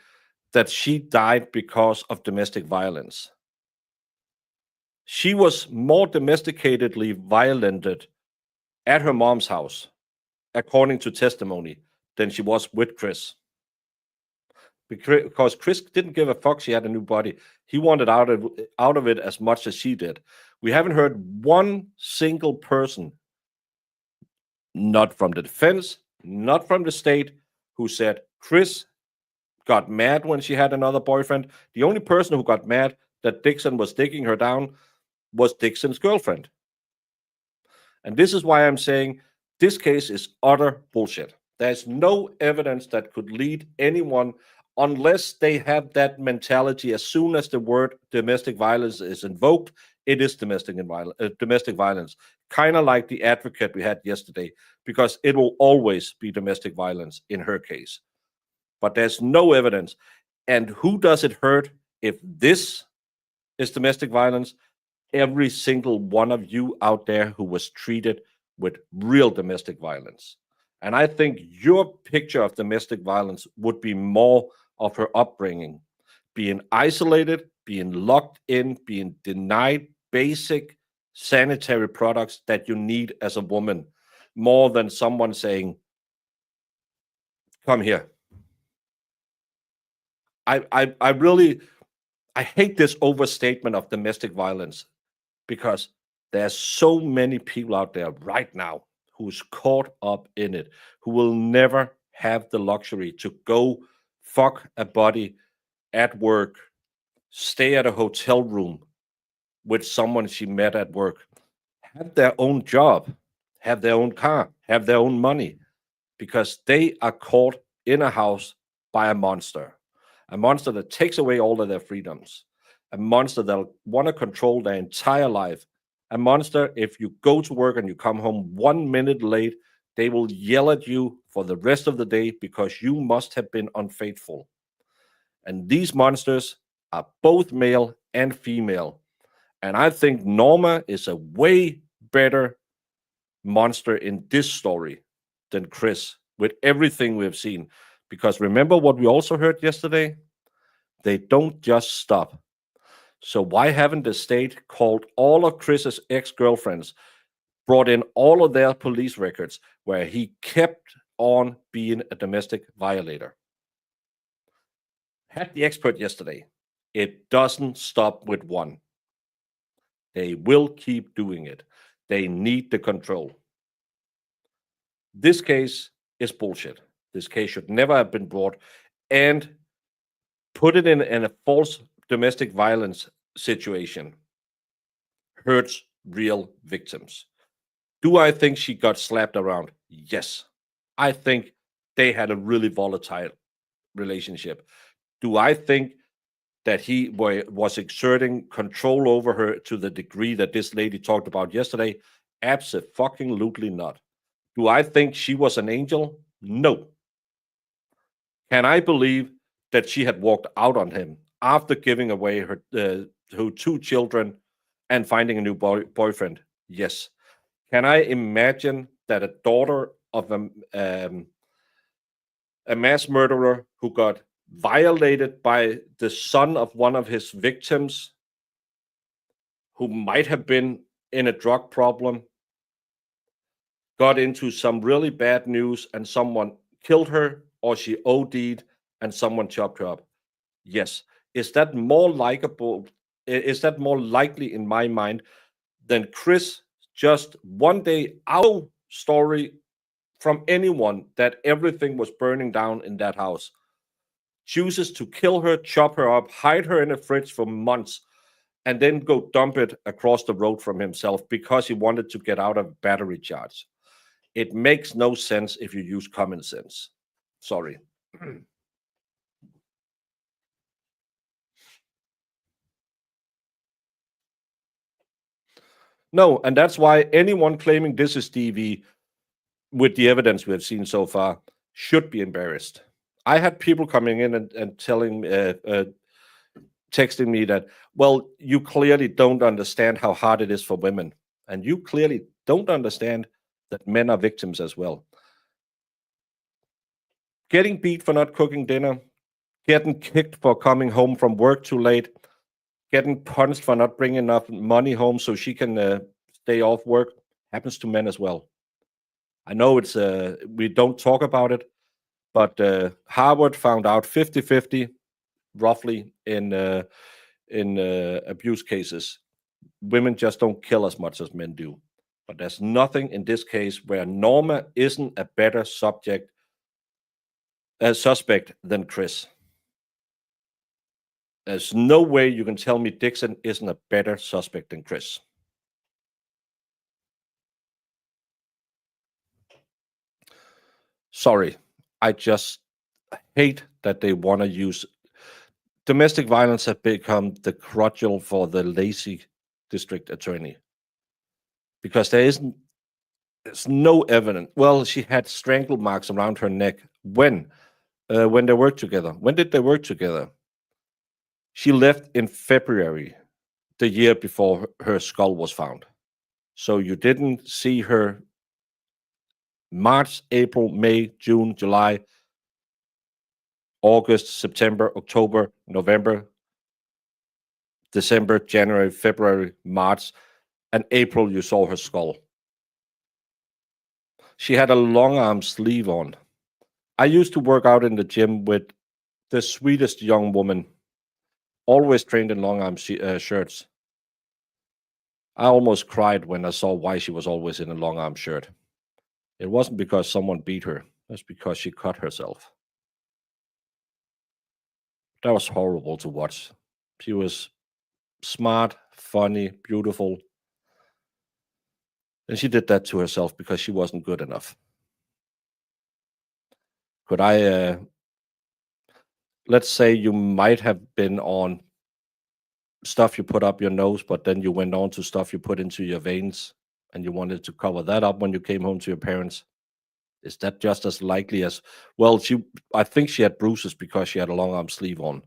that she died because of domestic violence. She was more domesticatedly violented at her mom's house, according to testimony, than she was with Chris. Because Chris didn't give a fuck she had a new body. He wanted out of it as much as she did. We haven't heard one single person, not from the defense, not from the state, who said Chris got mad when she had another boyfriend. The only person who got mad that Dixon was digging her down was Dixon's girlfriend. And this is why I'm saying this case is utter bullshit. There's no evidence that could lead anyone, unless they have that mentality. As soon as the word domestic violence is invoked, it is domestic violence. Kind of like the advocate we had yesterday, because it will always be domestic violence in her case. But there's no evidence. And who does it hurt if this is domestic violence? Every single one of you out there who was treated with real domestic violence. And I think your picture of domestic violence would be more of her upbringing, being isolated, being locked in, being denied basic sanitary products that you need as a woman, more than someone saying, "Come here." I hate this overstatement of domestic violence, because there's so many people out there right now who's caught up in it, who will never have the luxury to go fuck a buddy at work, stay at a hotel room with someone she met at work, have their own job, have their own car, have their own money, because they are caught in a house by a monster that takes away all of their freedoms, a monster that'll want to control their entire life, a monster, if you go to work and you come home 1 minute late, they will yell at you for the rest of the day because you must have been unfaithful. And these monsters are both male and female. And I think Norma is a way better monster in this story than Chris, with everything we've seen. Because remember what we also heard yesterday? They don't just stop. So why haven't the state called all of Chris's ex-girlfriends, brought in all of their police records where he kept on being a domestic violator? Had the expert yesterday. It doesn't stop with one. They will keep doing it. They need the control. This case is bullshit. This case should never have been brought, and put it in a false domestic violence situation hurts real victims. Do I think she got slapped around? Yes. I think they had a really volatile relationship. Do I think that he was exerting control over her to the degree that this lady talked about yesterday? Absolutely not. Do I think she was an angel? No. Can I believe that she had walked out on him after giving away her two children and finding a new boyfriend? Yes. Can I imagine that a daughter of a mass murderer who got violated by the son of one of his victims who might have been in a drug problem, got into some really bad news and someone killed her, or she OD'd and someone chopped her up? Yes. Is that more likable? Is that more likely in my mind than Chris just one day out story from anyone that everything was burning down in that house, chooses to kill her, chop her up, hide her in a fridge for months, and then go dump it across the road from himself because he wanted to get out of battery charge? It makes no sense if you use common sense. Sorry. No, and that's why anyone claiming this is TV, with the evidence we have seen so far, should be embarrassed. I had people coming in and telling, texting me that, well, you clearly don't understand how hard it is for women. And you clearly don't understand that men are victims as well. Getting beat for not cooking dinner, getting kicked for coming home from work too late, getting punished for not bringing enough money home so she can stay off work, happens to men as well. I know it's we don't talk about it, but Harvard found out 50-50 roughly in abuse cases. Women just don't kill as much as men do. But there's nothing in this case where Norma isn't a better suspect than Chris. There's no way you can tell me Dixon isn't a better suspect than Chris. Sorry, I just hate that they want to use domestic violence have become the crutch for the lazy district attorney, because there's no evidence. Well, she had strangle marks around her neck when they worked together. When did they work together? She left in February, the year before her skull was found. So you didn't see her March, April, May, June, July, August, September, October, November, December, January, February, March, and April you saw her skull. She had a long arm sleeve on. I used to work out in the gym with the sweetest young woman, always trained in long arm shirts. I almost cried when I saw why she was always in a long arm shirt. It wasn't because someone beat her. That's because she cut herself. That was horrible to watch. She was smart, funny, beautiful. And she did that to herself because she wasn't good enough. Could I, let's say you might have been on stuff you put up your nose, but then you went on to stuff you put into your veins and you wanted to cover that up when you came home to your parents. Is that just as likely as, well, I think she had bruises because she had a long arm sleeve on.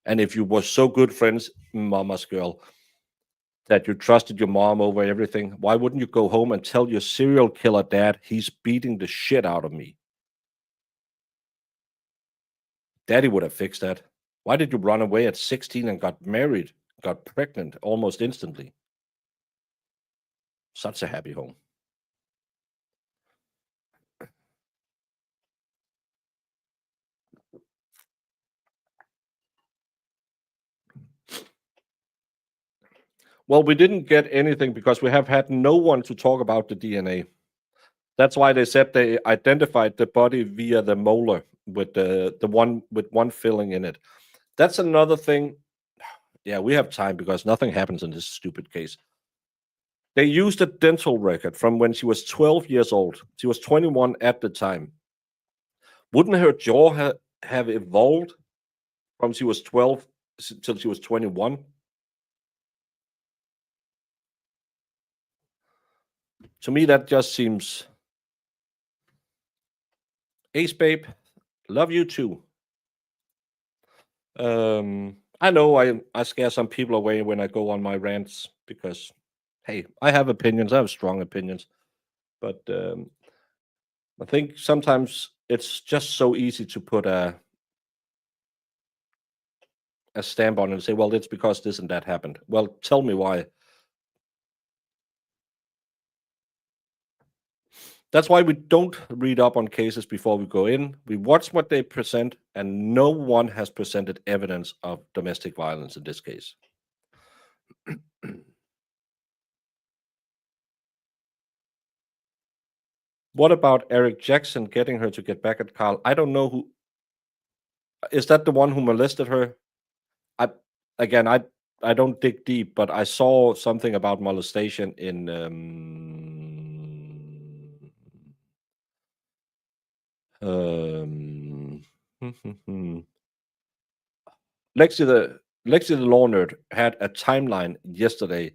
And if you were so good friends, mama's girl, that you trusted your mom over everything, why wouldn't you go home and tell your serial killer dad, he's beating the shit out of me? Daddy would have fixed that. Why did you run away at 16 and got married, got pregnant almost instantly? Such a happy home. Well, we didn't get anything because we have had no one to talk about the DNA. That's why they said they identified the body via the molar with the one with one filling in it. That's another thing. Yeah, we have time because nothing happens in this stupid case. They used a dental record from when she was 12 years old. She was 21 at the time. Wouldn't her jaw have evolved from she was 12 till she was 21? To me, that just seems... Ace Babe, love you too. I know I scare some people away when I go on my rants because, hey, I have opinions. I have strong opinions. But I think sometimes it's just so easy to put a a stamp on it and say, well, it's because this and that happened. Well, tell me why. That's why we don't read up on cases before we go in. We watch what they present, and no one has presented evidence of domestic violence in this case. What about Eric Jackson getting her to get back at Carl? I don't know who. Is that the one who molested her? I don't dig deep, but I saw something about molestation in Lexi the law nerd had a timeline yesterday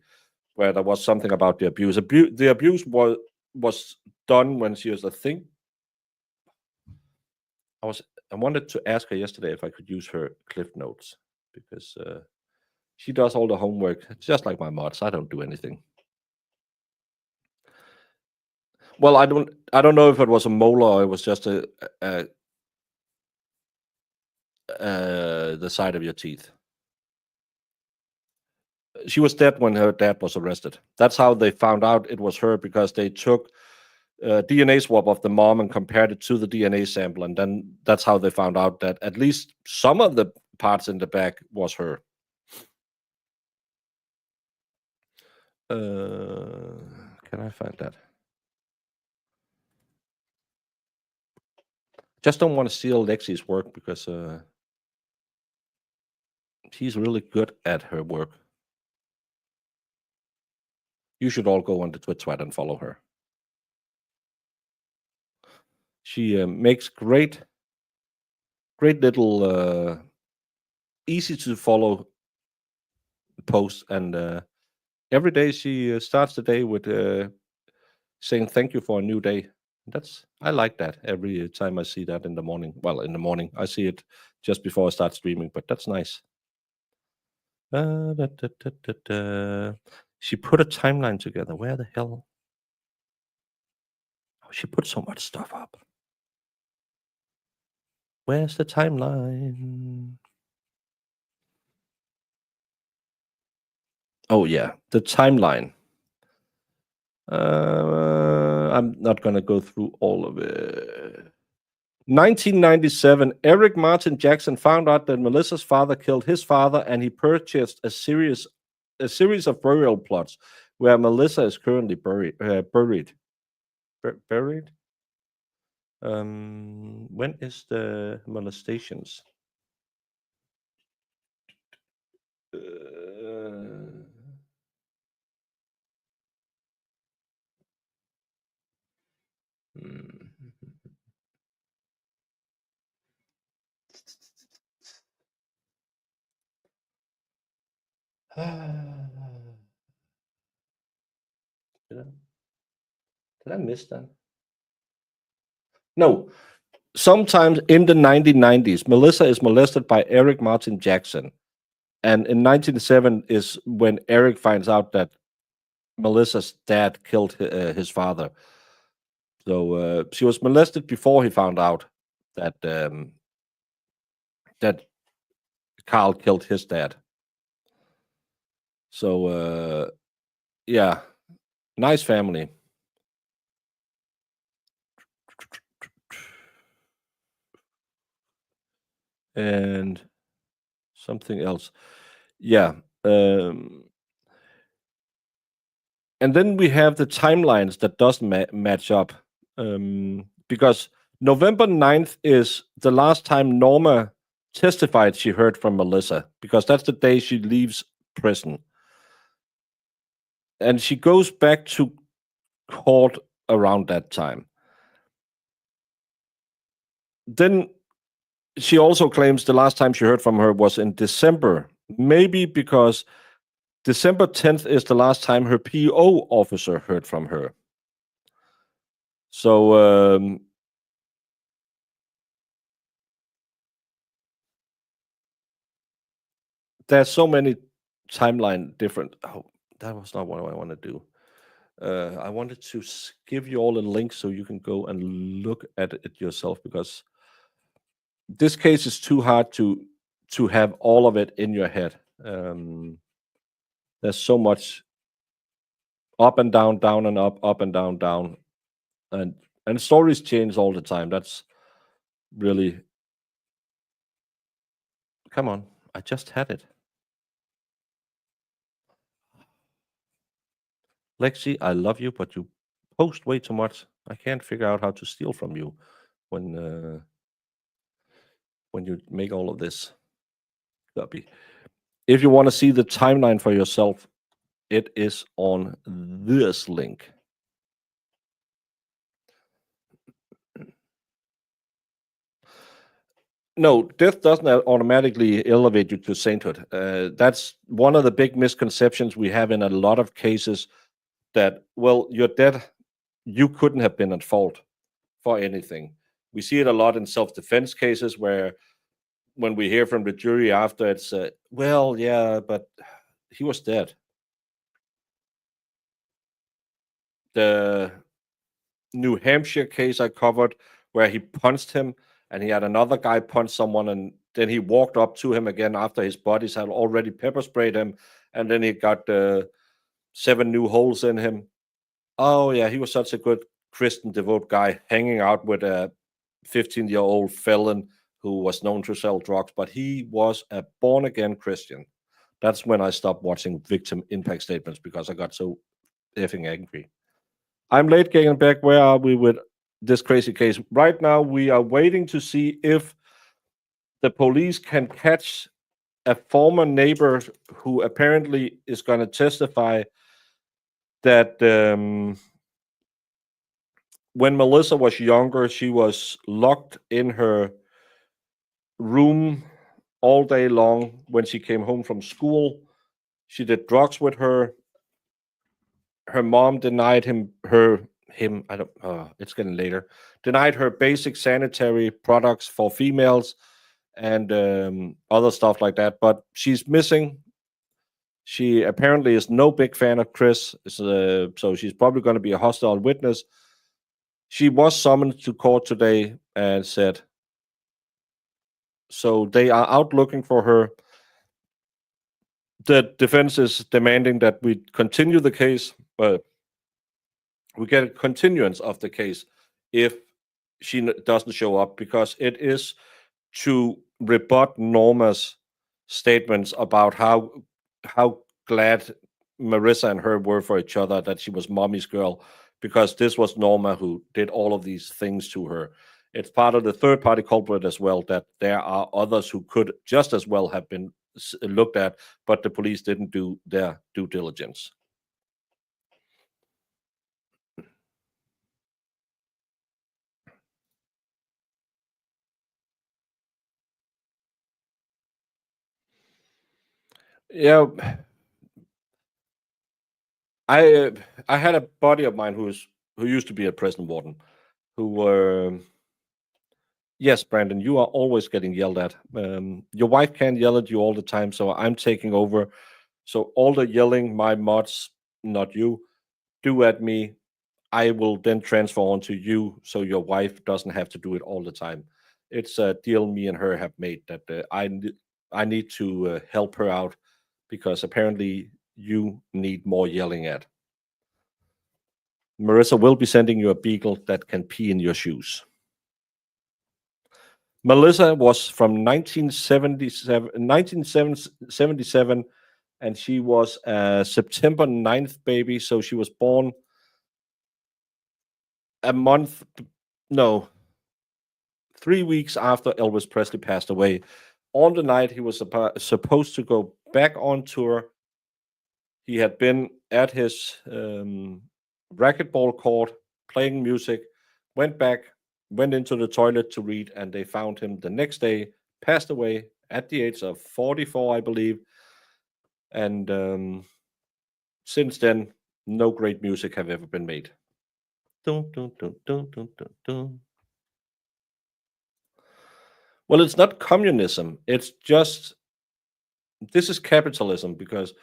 where there was something about the abuse. The abuse was done when she was, I think. I wanted to ask her yesterday if I could use her Cliff Notes, because she does all the homework. It's just like my mods. I don't do anything. Well, I don't know if it was a molar or it was just the side of your teeth. She was dead when her dad was arrested. That's how they found out it was her, because they took a DNA swab of the mom and compared it to the DNA sample, and then that's how they found out that at least some of the parts in the back was her. Can I find that? Just don't want to steal Lexi's work, because she's really good at her work. You should all go on the Twitch and follow her. She makes great little easy to follow posts, and every day she starts the day with saying thank you for a new day. I like that every time I see that in the morning. Well, in the morning, I see it just before I start streaming, but that's nice. She put a timeline together. Where the hell? Oh, she put so much stuff up. Where's the timeline? Oh yeah, the timeline. I'm not gonna go through all of it. 1997, Eric Martin Jackson found out that Melissa's father killed his father, and he purchased a series of burial plots where Melissa is currently buried. Buried? When is the molestations? Did I miss that? No. Sometimes in the 1990s, Melissa is molested by Eric Martin Jackson. And in 1997 is when Eric finds out that Melissa's dad killed his father. So she was molested before he found out that that Carl killed his dad. So yeah, nice family. And something else. Yeah. And then we have the timelines that doesn't match up. Because November 9th is the last time Norma testified she heard from Melissa, because that's the day she leaves prison. And she goes back to court around that time. Then she also claims the last time she heard from her was in December, maybe because December 10th is the last time her PO officer heard from her. So there's so many timeline different. Oh, that was not what I want to do. I wanted to give you all a link so you can go and look at it yourself, because this case is too hard to to have all of it in your head. There's so much up and down, down and up and down, down, and stories change all the time. That's really. Come on, I just had it. Lexi, I love you, but you post way too much. I can't figure out how to steal from you when you make all of this. Copy. If you want to see the timeline for yourself, it is on this link. No, death doesn't automatically elevate you to sainthood. That's one of the big misconceptions we have in a lot of cases, that, well, you're dead, you couldn't have been at fault for anything. We see it a lot in self-defense cases where when we hear from the jury after, it's, well, yeah, but he was dead. The New Hampshire case I covered, where he punched him and he had another guy punch someone, and then he walked up to him again after his buddies had already pepper sprayed him, and then he got 7 new holes in him. Oh yeah, he was such a good Christian devout guy, hanging out with a 15-year-old felon who was known to sell drugs, but he was a born-again Christian. That's when I stopped watching victim impact statements, because I got so effing angry. I'm late getting back. Where are we with this crazy case? Right now, we are waiting to see if the police can catch a former neighbor who apparently is going to testify that when Melissa was younger, she was locked in her room all day long. When she came home from school, she did drugs with her. Her mom denied it's getting later, denied her basic sanitary products for females and other stuff like that. But she's missing. She apparently is no big fan of Chris, so she's probably going to be a hostile witness. She was summoned to court today and said, so they are out looking for her. The defense is demanding that we continue the case, but we get a continuance of the case if she doesn't show up, because it is to rebut Norma's statements about how glad Marissa and her were for each other, that she was mommy's girl, because this was Norma who did all of these things to her. It's part of the third-party culprit as well, that there are others who could just as well have been looked at, but the police didn't do their due diligence. Yeah, I had a buddy of mine who used to be a prison warden, who yes, Brandon, you are always getting yelled at. Your wife can't yell at you all the time, so I'm taking over. So all the yelling my mods, not you, do at me, I will then transfer on to you, so your wife doesn't have to do it all the time. It's a deal me and her have made, that I need to help her out, because apparently you need more yelling at. Marissa will be sending you a beagle that can pee in your shoes. Melissa was from 1977, and she was a September 9th baby, so she was born a month, no, 3 weeks after Elvis Presley passed away. On the night he was supposed to go back on tour, he had been at his racquetball court playing music, went into the toilet to read, and they found him the next day, passed away at the age of 44, I believe. And since then, no great music have ever been made. Dun, dun, dun, dun, dun, dun, dun. Well, it's not communism. It's just, this is capitalism, because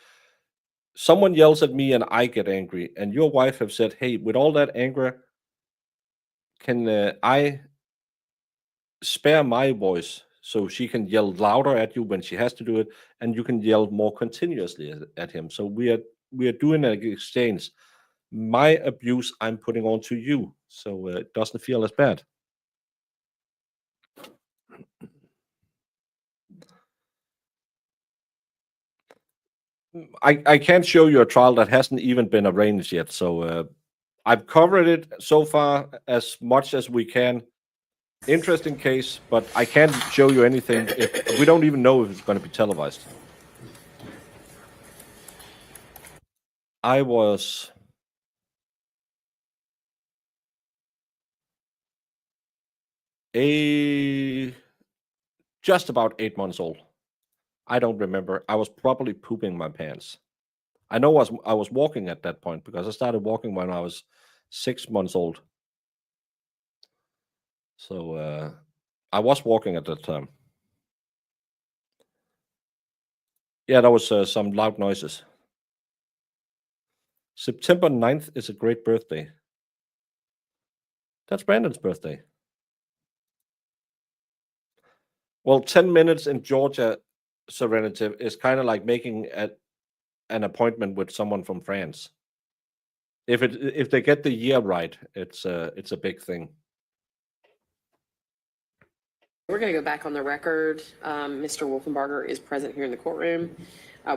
someone yells at me and I get angry, and your wife have said, hey, with all that anger, can I spare my voice So she can yell louder at you when she has to do it, and you can yell more continuously at him. So we are doing an exchange. My abuse I'm putting on to you, so it doesn't feel as bad. I can't show you a trial that hasn't even been arranged yet. So I've covered it so far as much as we can. Interesting case, but I can't show you anything. We don't even know if it's going to be televised. I was just about 8 months old. I don't remember. I was probably pooping my pants. I know I was walking at that point because I started walking when I was 6 months old. So I was walking at that time. Yeah, that was some loud noises. September 9th is a great birthday. That's Brandon's birthday. Well, 10 minutes in Georgia, Serenity, is kind of like making an appointment with someone from France. If they get the year right, it's a big thing. We're going to go back on the record. Mr. Wolfenbarger is present here in the courtroom.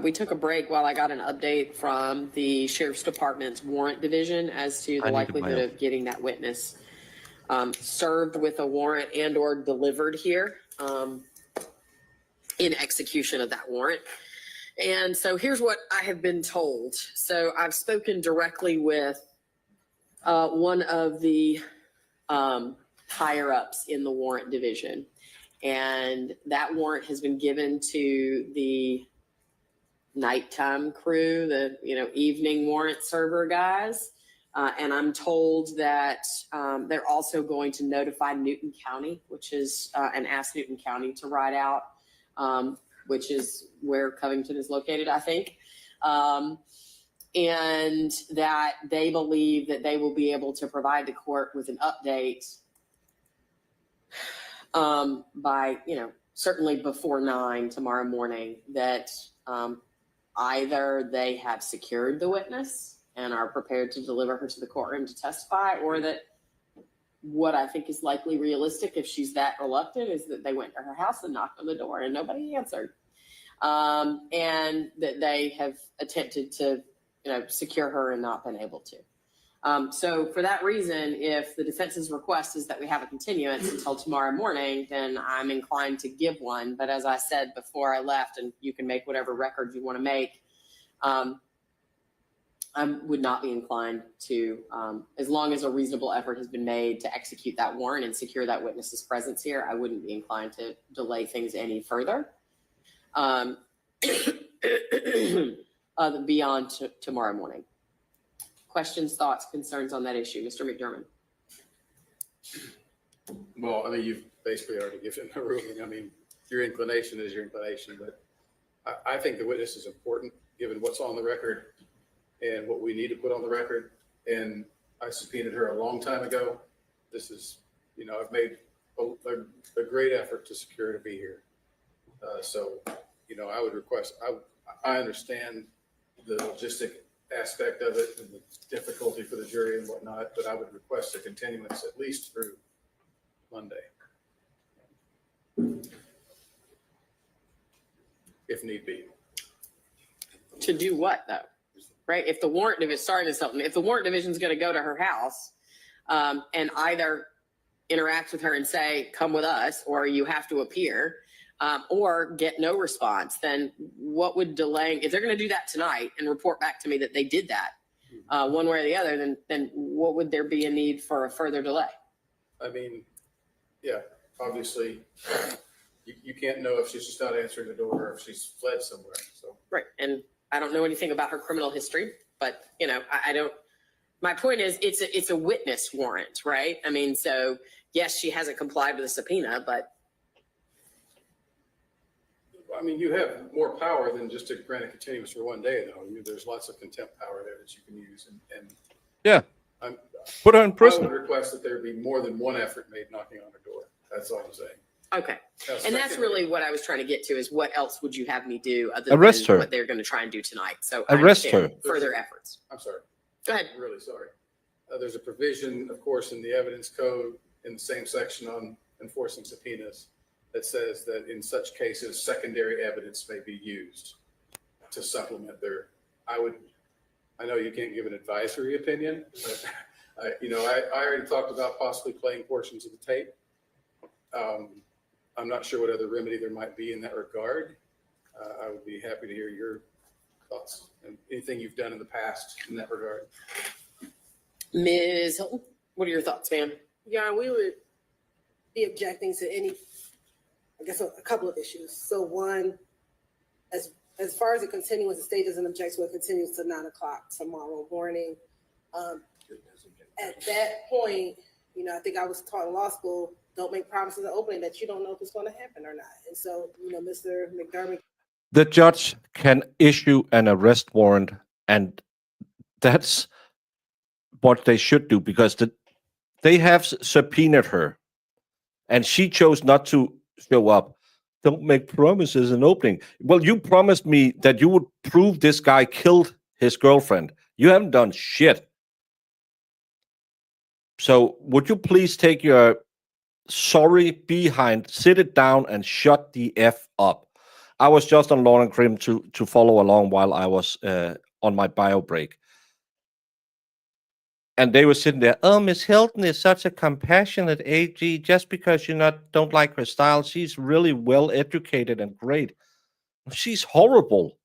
We took a break while I got an update from the Sheriff's Department's warrant division as to the likelihood of getting that witness served with a warrant and or delivered here in execution of that warrant. And so here's what I have been told. So I've spoken directly with one of the higher ups in the warrant division. And that warrant has been given to the nighttime crew, the evening warrant server guys. And I'm told that they're also going to notify Newton County, which is, and ask Newton County to ride out, which is where Covington is located, I think. And that they believe that they will be able to provide the court with an update by, certainly before 9 tomorrow morning, that either they have secured the witness and are prepared to deliver her to the courtroom to testify, or that what I think is likely realistic, if she's that reluctant, is that they went to her house and knocked on the door and nobody answered. And that they have attempted to, secure her and not been able to. So for that reason, if the defense's request is that we have a continuance until tomorrow morning, then I'm inclined to give one. But as I said before I left, and you can make whatever record you want to make, I would not be inclined to, as long as a reasonable effort has been made to execute that warrant and secure that witness's presence here, I wouldn't be inclined to delay things any further beyond tomorrow morning. Questions, thoughts, concerns on that issue? Mr. McDermott. Well, I mean, you've basically already given a ruling. I mean, your inclination is your inclination, but I think the witness is important given what's on the record and what we need to put on the record. And I subpoenaed her a long time ago. This is, I've made a great effort to secure her to be here. So, I would request, I understand the logistic aspect of it and the difficulty for the jury and whatnot, but I would request a continuance at least through Monday, if need be. To do what, though? Right? If the warrant division, sorry to something, if the warrant division is going to go to her house and either interact with her and say, come with us, or you have to appear, or get no response, then what would delay, if they're going to do that tonight and report back to me that they did that one way or the other, then what would there be a need for a further delay? I mean, yeah, obviously you can't know if she's just not answering the door or if she's fled somewhere. So right. And I don't know anything about her criminal history, but I don't, my point is it's a witness warrant, right? I mean, so yes, she hasn't complied with the subpoena, but I mean, you have more power than just to grant a continuance for one day, though. I mean, there's lots of contempt power there that you can use. And yeah, put her in prison. I would request that there be more than one effort made knocking on her door. That's all I'm saying. Okay. And that's really what I was trying to get to is what else would you have me do other Arrest than her. what they're going to try and do tonight? So I Arrest understand her. further efforts. I'm sorry. Go ahead. I'm really sorry. There's a provision, of course, in the evidence code in the same section on enforcing subpoenas that says that in such cases, secondary evidence may be used to supplement their, I know you can't give an advisory opinion, but I already talked about possibly playing portions of the tape. I'm not sure what other remedy there might be in that regard. I would be happy to hear your thoughts and anything you've done in the past in that regard. Ms. Hilton, what are your thoughts, ma'am? Yeah, we would be objecting to any, I guess, a couple of issues. So one, as far as a continuance, the state doesn't object to it continues to 9 o'clock tomorrow morning. At that point, I think I was taught in law school, don't make promises at opening that you don't know if it's going to happen or not. And so, Mr. McDermott. The judge can issue an arrest warrant, and that's what they should do, because they have subpoenaed her and she chose not to show up. Don't make promises in opening. Well, you promised me that you would prove this guy killed his girlfriend. You haven't done shit. So would you please take your sorry behind, sit it down, and shut the F up? I was just on Law and Crim to follow along while I was on my bio break. And they were sitting there, oh, Miss Hilton is such a compassionate AG. Just because you don't like her style, she's really well educated and great. She's horrible.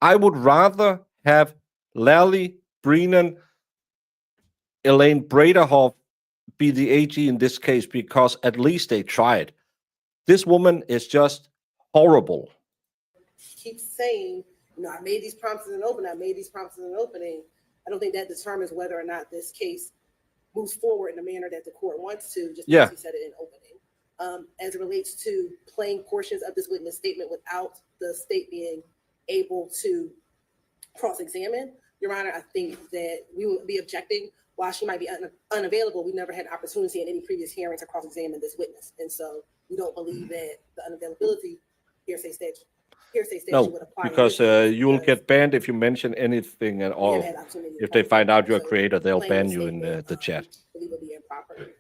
I would rather have Lally Brennan, Elaine Braderhoff be the AG in this case, because at least they tried. This woman is just horrible. Keep saying, I made these promises in opening. I made these promises in opening. I don't think that determines whether or not this case moves forward in the manner that the court wants to, just because he said it in opening. As it relates to playing portions of this witness statement without the state being able to cross-examine, Your Honor, I think that we would be objecting. While she might be unavailable, we never had an opportunity in any previous hearing to cross-examine this witness. And so we don't believe that the unavailability hearsay statute would apply. Because you'll get banned if you mention anything at all. If they find out you're a creator, they'll ban you in the chat. Believe it would be improper.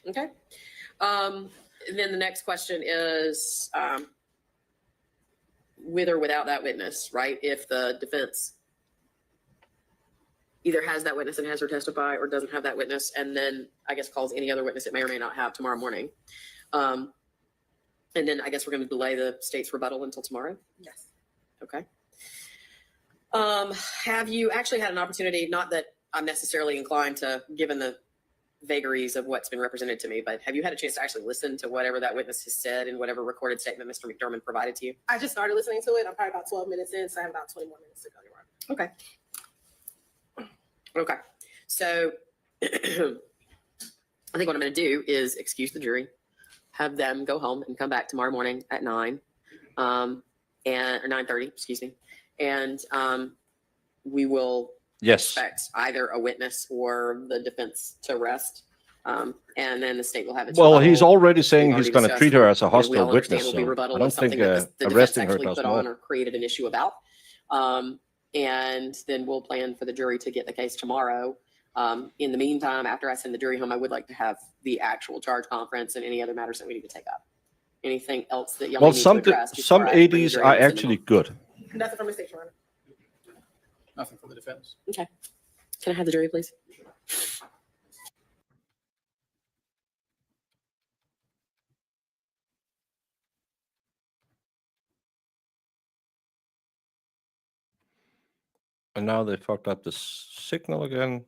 Okay. And then the next question is, with or without that witness, right? If the defense either has that witness and has her testify, or doesn't have that witness, and then I guess calls any other witness it may or may not have tomorrow morning. And then I guess we're going to delay the state's rebuttal until tomorrow? Yes. Okay. Have you actually had an opportunity, not that I'm necessarily inclined to, given the vagaries of what's been represented to me, but have you had a chance to actually listen to whatever that witness has said and whatever recorded statement Mr. McDermott provided to you? I just started listening to it. I'm probably about 12 minutes in, so I have about 20 more minutes to go, Your Honor. Okay. Okay. So I think what I'm going to do is excuse the jury, have them go home and come back tomorrow morning at 9 or 9:30, excuse me. And we will expect either a witness or the defense to rest. And then the state will have its Well, rebuttal. he's already saying We've he's going to discussed treat her as a what we hostile all understand witness. will be So rebuttal I don't of something think that the defense arresting her actually does put more. on or created an issue about. And then we'll plan for the jury to get the case tomorrow. In the meantime, after I send the jury home, I would like to have the actual charge conference and any other matters that we need to take up. Anything else that y'all Well, need to address? some before I bring the ADs jury are home and send them actually home? good. Nothing from the state, Your Honor. Nothing from the defense. Okay. Can I have the jury, please? And now they fucked up the signal again.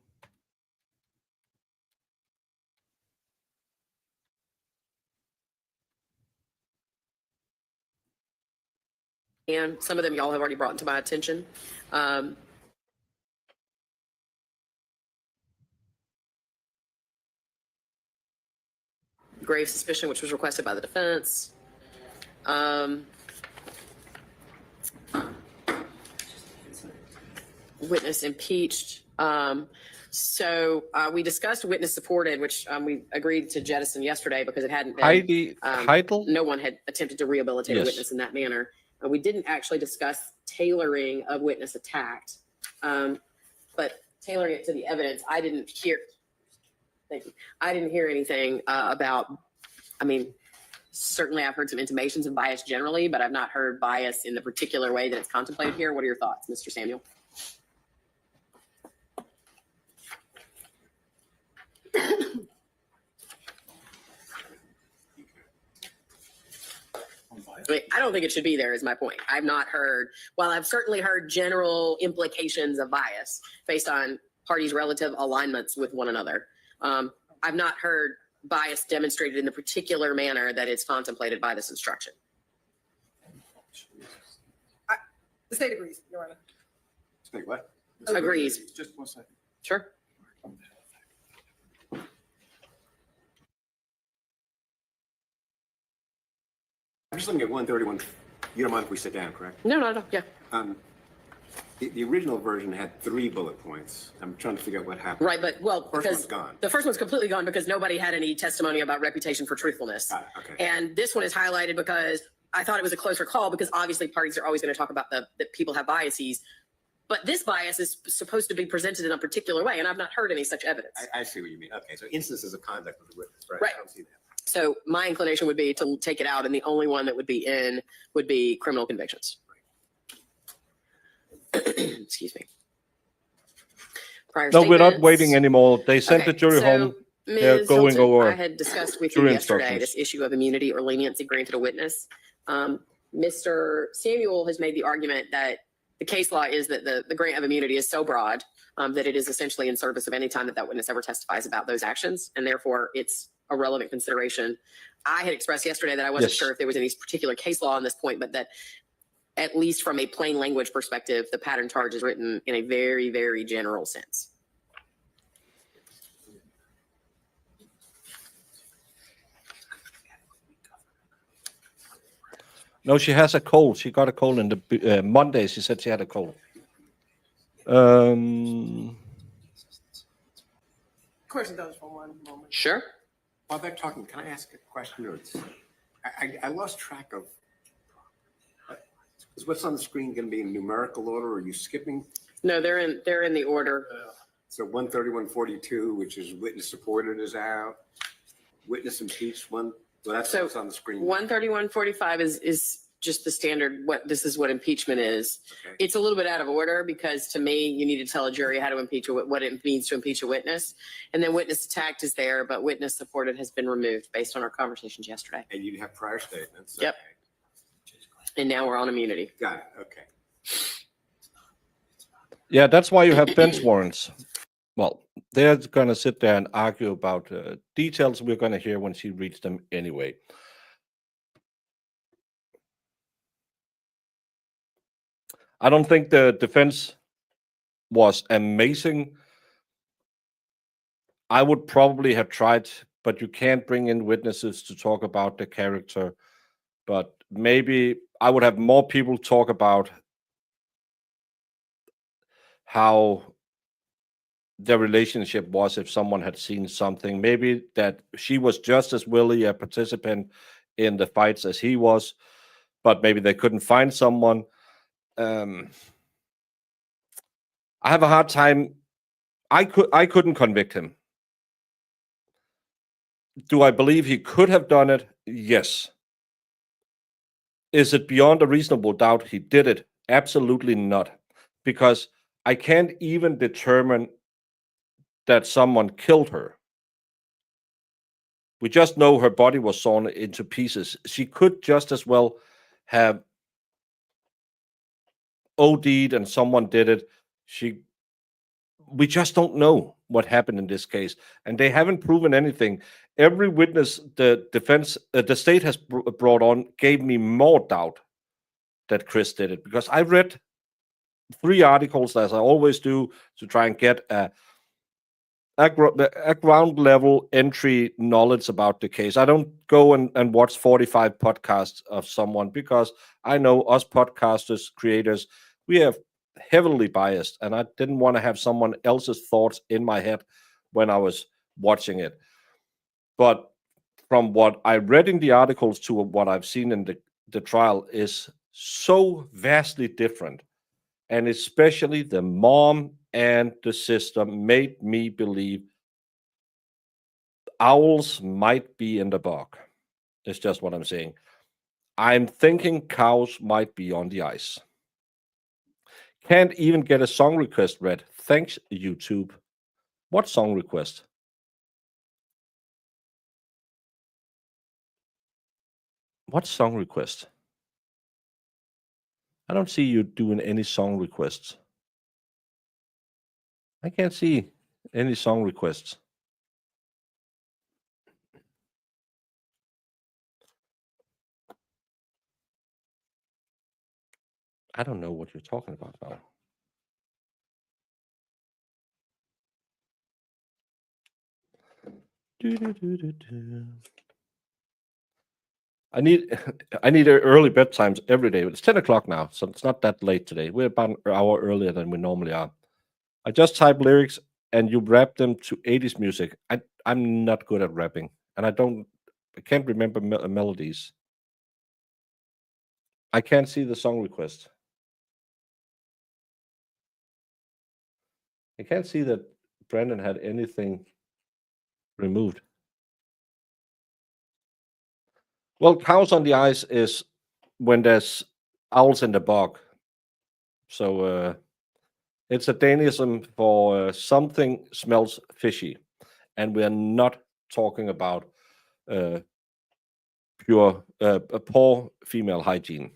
And some of them y'all have already brought to my attention. Grave suspicion, which was requested by the defense. Witness impeached. So we discussed witness supported, which we agreed to jettison yesterday because it hadn't been. Heidi Heidel? No one had attempted to rehabilitate a Yes. witness in that manner. We didn't actually discuss tailoring of witness attacked, but tailoring it to the evidence, I didn't hear. Thank you. I didn't hear anything about. I mean, certainly I've heard some intimations of bias generally, but I've not heard bias in the particular way that it's contemplated here. What are your thoughts, Mr. Samuel? I don't think it should be there is my point. I've not heard, while I've certainly heard general implications of bias based on parties' relative alignments with one another. I've not heard bias demonstrated in the particular manner that is contemplated by this instruction. The state agrees, Your Honor. Say what? Agrees. Just 1 second. Sure. I'm just looking at 131. You don't mind if we sit down, correct? No, no, no. Yeah. The original version had 3 bullet points. I'm trying to figure out what happened. Right, but well, First because one's gone. the first one's completely gone because nobody had any testimony about reputation for truthfulness. Got it, okay. And this one is highlighted because I thought it was a closer call because obviously parties are always going to talk about that people have biases. But this bias is supposed to be presented in a particular way, and I've not heard any such evidence. I see what you mean. Okay, so instances of conduct with the witness, right? Right. I don't see that. So my inclination would be to take it out, and the only one that would be in would be criminal convictions. Excuse me. Prior No, we're not statements. waiting anymore. They sent Okay, the jury so, home. They're Ms. going Hilton, over I had discussed with you jury yesterday instructions. this issue of immunity or leniency granted a witness. Mr. Samuel has made the argument that the case law is that the grant of immunity is so broad that it is essentially in service of any time that witness ever testifies about those actions, and therefore it's a relevant consideration. I had expressed yesterday that I wasn't Yes. sure if there was any particular case law on this point, but that at least from a plain language perspective, the pattern charge is written in a very, very general sense. No, she has a cold. She got a cold in the Monday. She said she had a cold. Question those for one moment. Sure. While they're talking, can I ask a question? Or I lost track of. Is what's on the screen going to be in numerical order? Or are you skipping? No, they're in the order. So 13142, which is witness supported, is out. Witness impeached one. Well, that's So what's on the screen. 131.45 is just the standard. This is what impeachment is. Okay. It's a little bit out of order because to me, you need to tell a jury how to impeach what it means to impeach a witness. And then witness attacked is there, but witness supported has been removed based on our conversations yesterday. And you'd have prior statements. Yep. And now we're on immunity. Okay. Got it. Okay. Yeah, that's why you have bench warrants. Well, they're going to sit there and argue about details we're going to hear when she reads them anyway. I don't think the defense was amazing. I would probably have tried, but you can't bring in witnesses to talk about the character. But maybe I would have more people talk about how their relationship was if someone had seen something. Maybe that she was just as willing a participant in the fights as he was, but maybe they couldn't find someone. I have a hard time. I couldn't convict him. Do I believe he could have done it? Yes. Is it beyond a reasonable doubt he did it? Absolutely not. Because I can't even determine that someone killed her. We just know her body was sawn into pieces. She could just as well have OD'd and someone did it. We just don't know what happened in this case, and they haven't proven anything. Every witness the state has brought on gave me more doubt that Chris did it, because I read 3 articles, as I always do, to try and get a ground level entry knowledge about the case. I don't go and watch 45 podcasts of someone, because I know us podcasters, creators, we have heavily biased, and I didn't want to have someone else's thoughts in my head when I was watching it. But from what I read in the articles to what I've seen in the trial is so vastly different. And especially the mom and the sister made me believe owls might be in the bog. It's just what I'm saying. I'm thinking cows might be on the ice. Can't even get a song request read. Thanks, YouTube. What song request? What song request? I don't see you doing any song requests. I can't see any song requests. I don't know what you're talking about now. I need early bedtimes every day. It's 10 o'clock now, so it's not that late today. We're about an hour earlier than we normally are. I just type lyrics and you rap them to 80s music. I'm not good at rapping, and I can't remember melodies. I can't see the song request. I can't see that Brandon had anything removed. Well, cows on the ice is when there's owls in the bog. So it's a Danism for something smells fishy. And we're not talking about a poor female hygiene.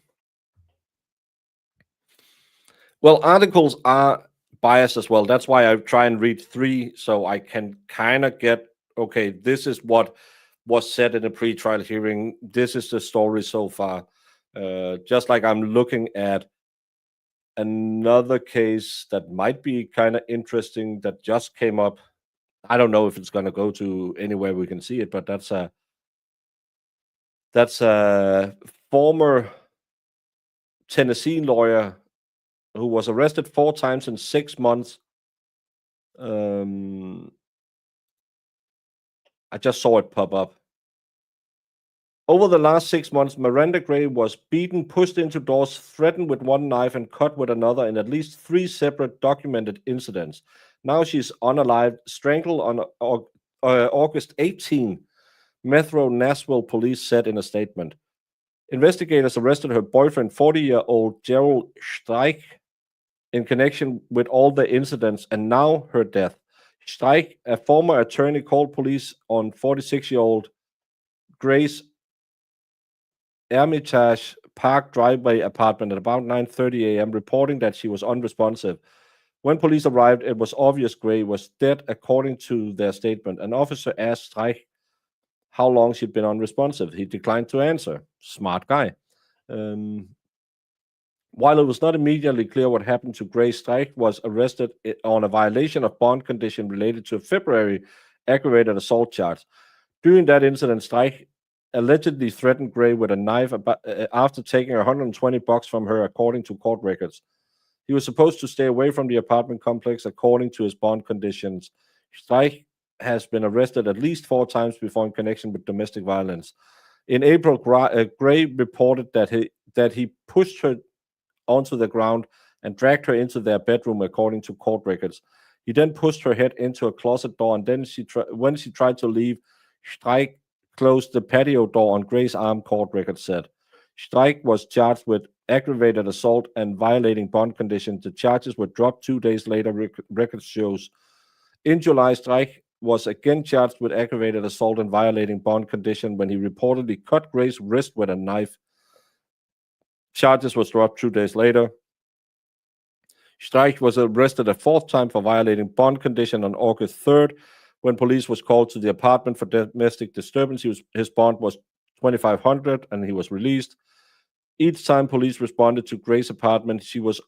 Well, articles are biased as well. That's why I try and read 3 so I can kind of get, okay, this is what was said in a pre-trial hearing. This is the story so far. Just like I'm looking at another case that might be kind of interesting that just came up. I don't know if it's going to go to anywhere we can see it, but that's a former Tennessee lawyer who was arrested 4 times in 6 months. I just saw it pop up. Over the last 6 months, Miranda Gray was beaten, pushed into doors, threatened with one knife, and cut with another in at least 3 separate documented incidents. Now she's unalived, strangled on August 18, Metro Nashville police said in a statement. Investigators arrested her boyfriend, 40-year-old Gerald Streich, in connection with all the incidents and now her death. Streich, a former attorney, called police on 46-year-old Gray's Hermitage Park driveway apartment at about 9:30 a.m., reporting that she was unresponsive. When police arrived, it was obvious Gray was dead, according to their statement. An officer asked Streich how long she'd been unresponsive. He declined to answer. Smart guy. While it was not immediately clear what happened to Gray, Streich was arrested on a violation of bond condition related to a February aggravated assault charge. During that incident, Streich allegedly threatened Gray with a knife after taking $120 from her, according to court records. He was supposed to stay away from the apartment complex, according to his bond conditions. Streich has been arrested at least 4 times before in connection with domestic violence. In April, Gray reported that he pushed her onto the ground and dragged her into their bedroom, according to court records. He then pushed her head into a closet door, and then when she tried to leave, Streich closed the patio door on Gray's arm, court records said. Streich was charged with aggravated assault and violating bond conditions. The charges were dropped 2 days later, records shows. In July, Streich was again charged with aggravated assault and violating bond condition when he reportedly cut Gray's wrist with a knife. Charges was dropped 2 days later. Streich was arrested a 4th time for violating bond condition on August 3rd. When police was called to the apartment for domestic disturbance, his bond was $2,500 and he was released. Each time police responded to Gray's apartment, she was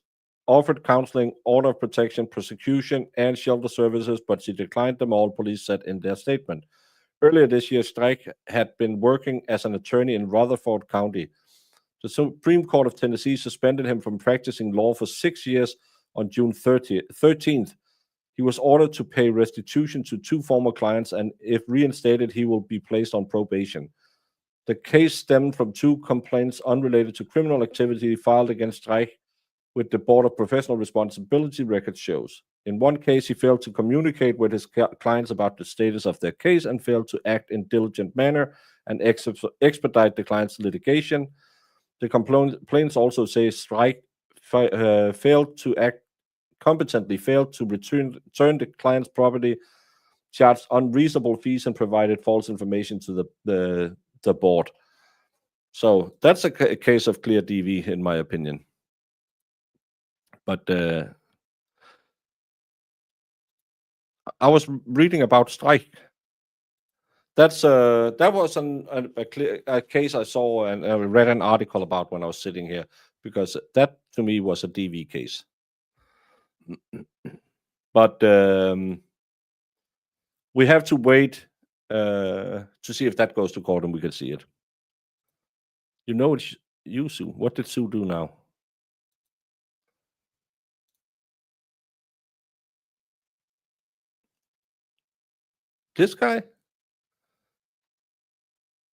offered counseling, order of protection, prosecution, and shelter services, but she declined them all, police said in their statement. Earlier this year, Streich had been working as an attorney in Rutherford County. The Supreme Court of Tennessee suspended him from practicing law for 6 years on June 13th. He was ordered to pay restitution to 2 former clients, and if reinstated, he will be placed on probation. The case stemmed from 2 complaints unrelated to criminal activity filed against Streich with the Board of Professional Responsibility, record shows. In one case, he failed to communicate with his clients about the status of their case and failed to act in diligent manner and expedite the client's litigation. The complaints also say Streich failed to act competently, failed to return the client's property, charged unreasonable fees, and provided false information to the board. So that's a case of clear DV, in my opinion. But I was reading about Streich. That was a case I saw and I read an article about when I was sitting here, because that to me was a DV case. But we have to wait to see if that goes to court and we can see it. You know, it's you, Sue. What did Sue do now? This guy?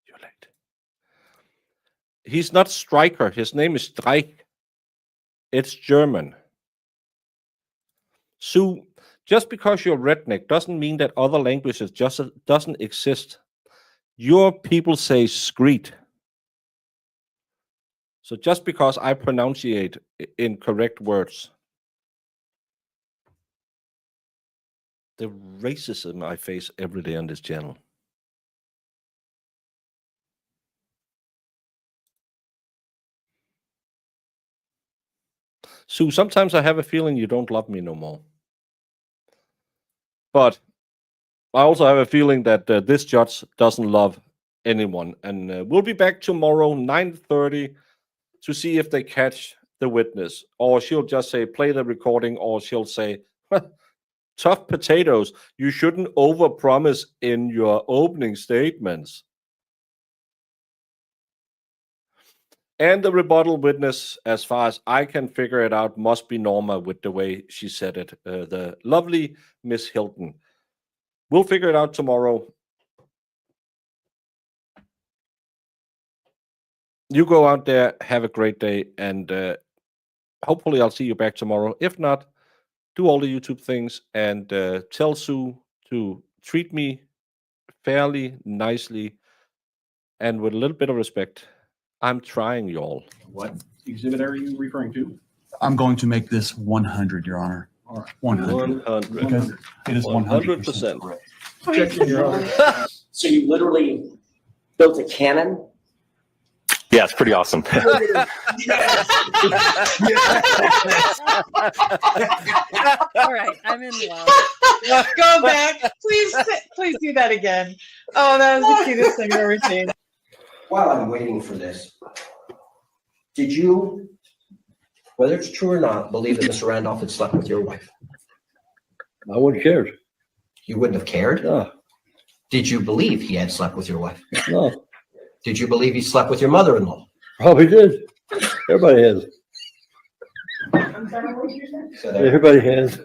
You're late. He's not Stryker. His name is Streich. It's German. Sue, just because you're redneck doesn't mean that other languages just doesn't exist. Your people say screet. So just because I pronunciate incorrect words, the racism I face every day on this channel. Sue, sometimes I have a feeling you don't love me no more. But I also have a feeling that this judge doesn't love anyone. And we'll be back tomorrow, 9:30, to see if they catch the witness. Or she'll just say, play the recording, or she'll say, tough potatoes. You shouldn't overpromise in your opening statements. And the rebuttal witness, as far as I can figure it out, must be Norma with the way she said it. The lovely Miss Hilton. We'll figure it out tomorrow. You go out there, have a great day, and hopefully I'll see you back tomorrow. If not, do all the YouTube things and tell Sue to treat me fairly, nicely, and with a little bit of respect. I'm trying, y'all. What exhibit are you referring to? I'm going to make this 100, Your Honor. All right. 100. 100. Because it is 100% 100%. correct. Objection, Your Honor. So you literally built a cannon? Yeah, it's pretty awesome. All right, I'm in love. Go back. Please do that again. Oh, that was the cutest thing I've ever seen. While I'm waiting for this, did you, whether it's true or not, believe that Mr. Randolph had slept with your wife? I wouldn't have cared. You wouldn't have cared? No. Did you believe he had slept with your wife? No. Did you believe he slept with your mother-in-law? Probably did. Everybody has. So there- Everybody has.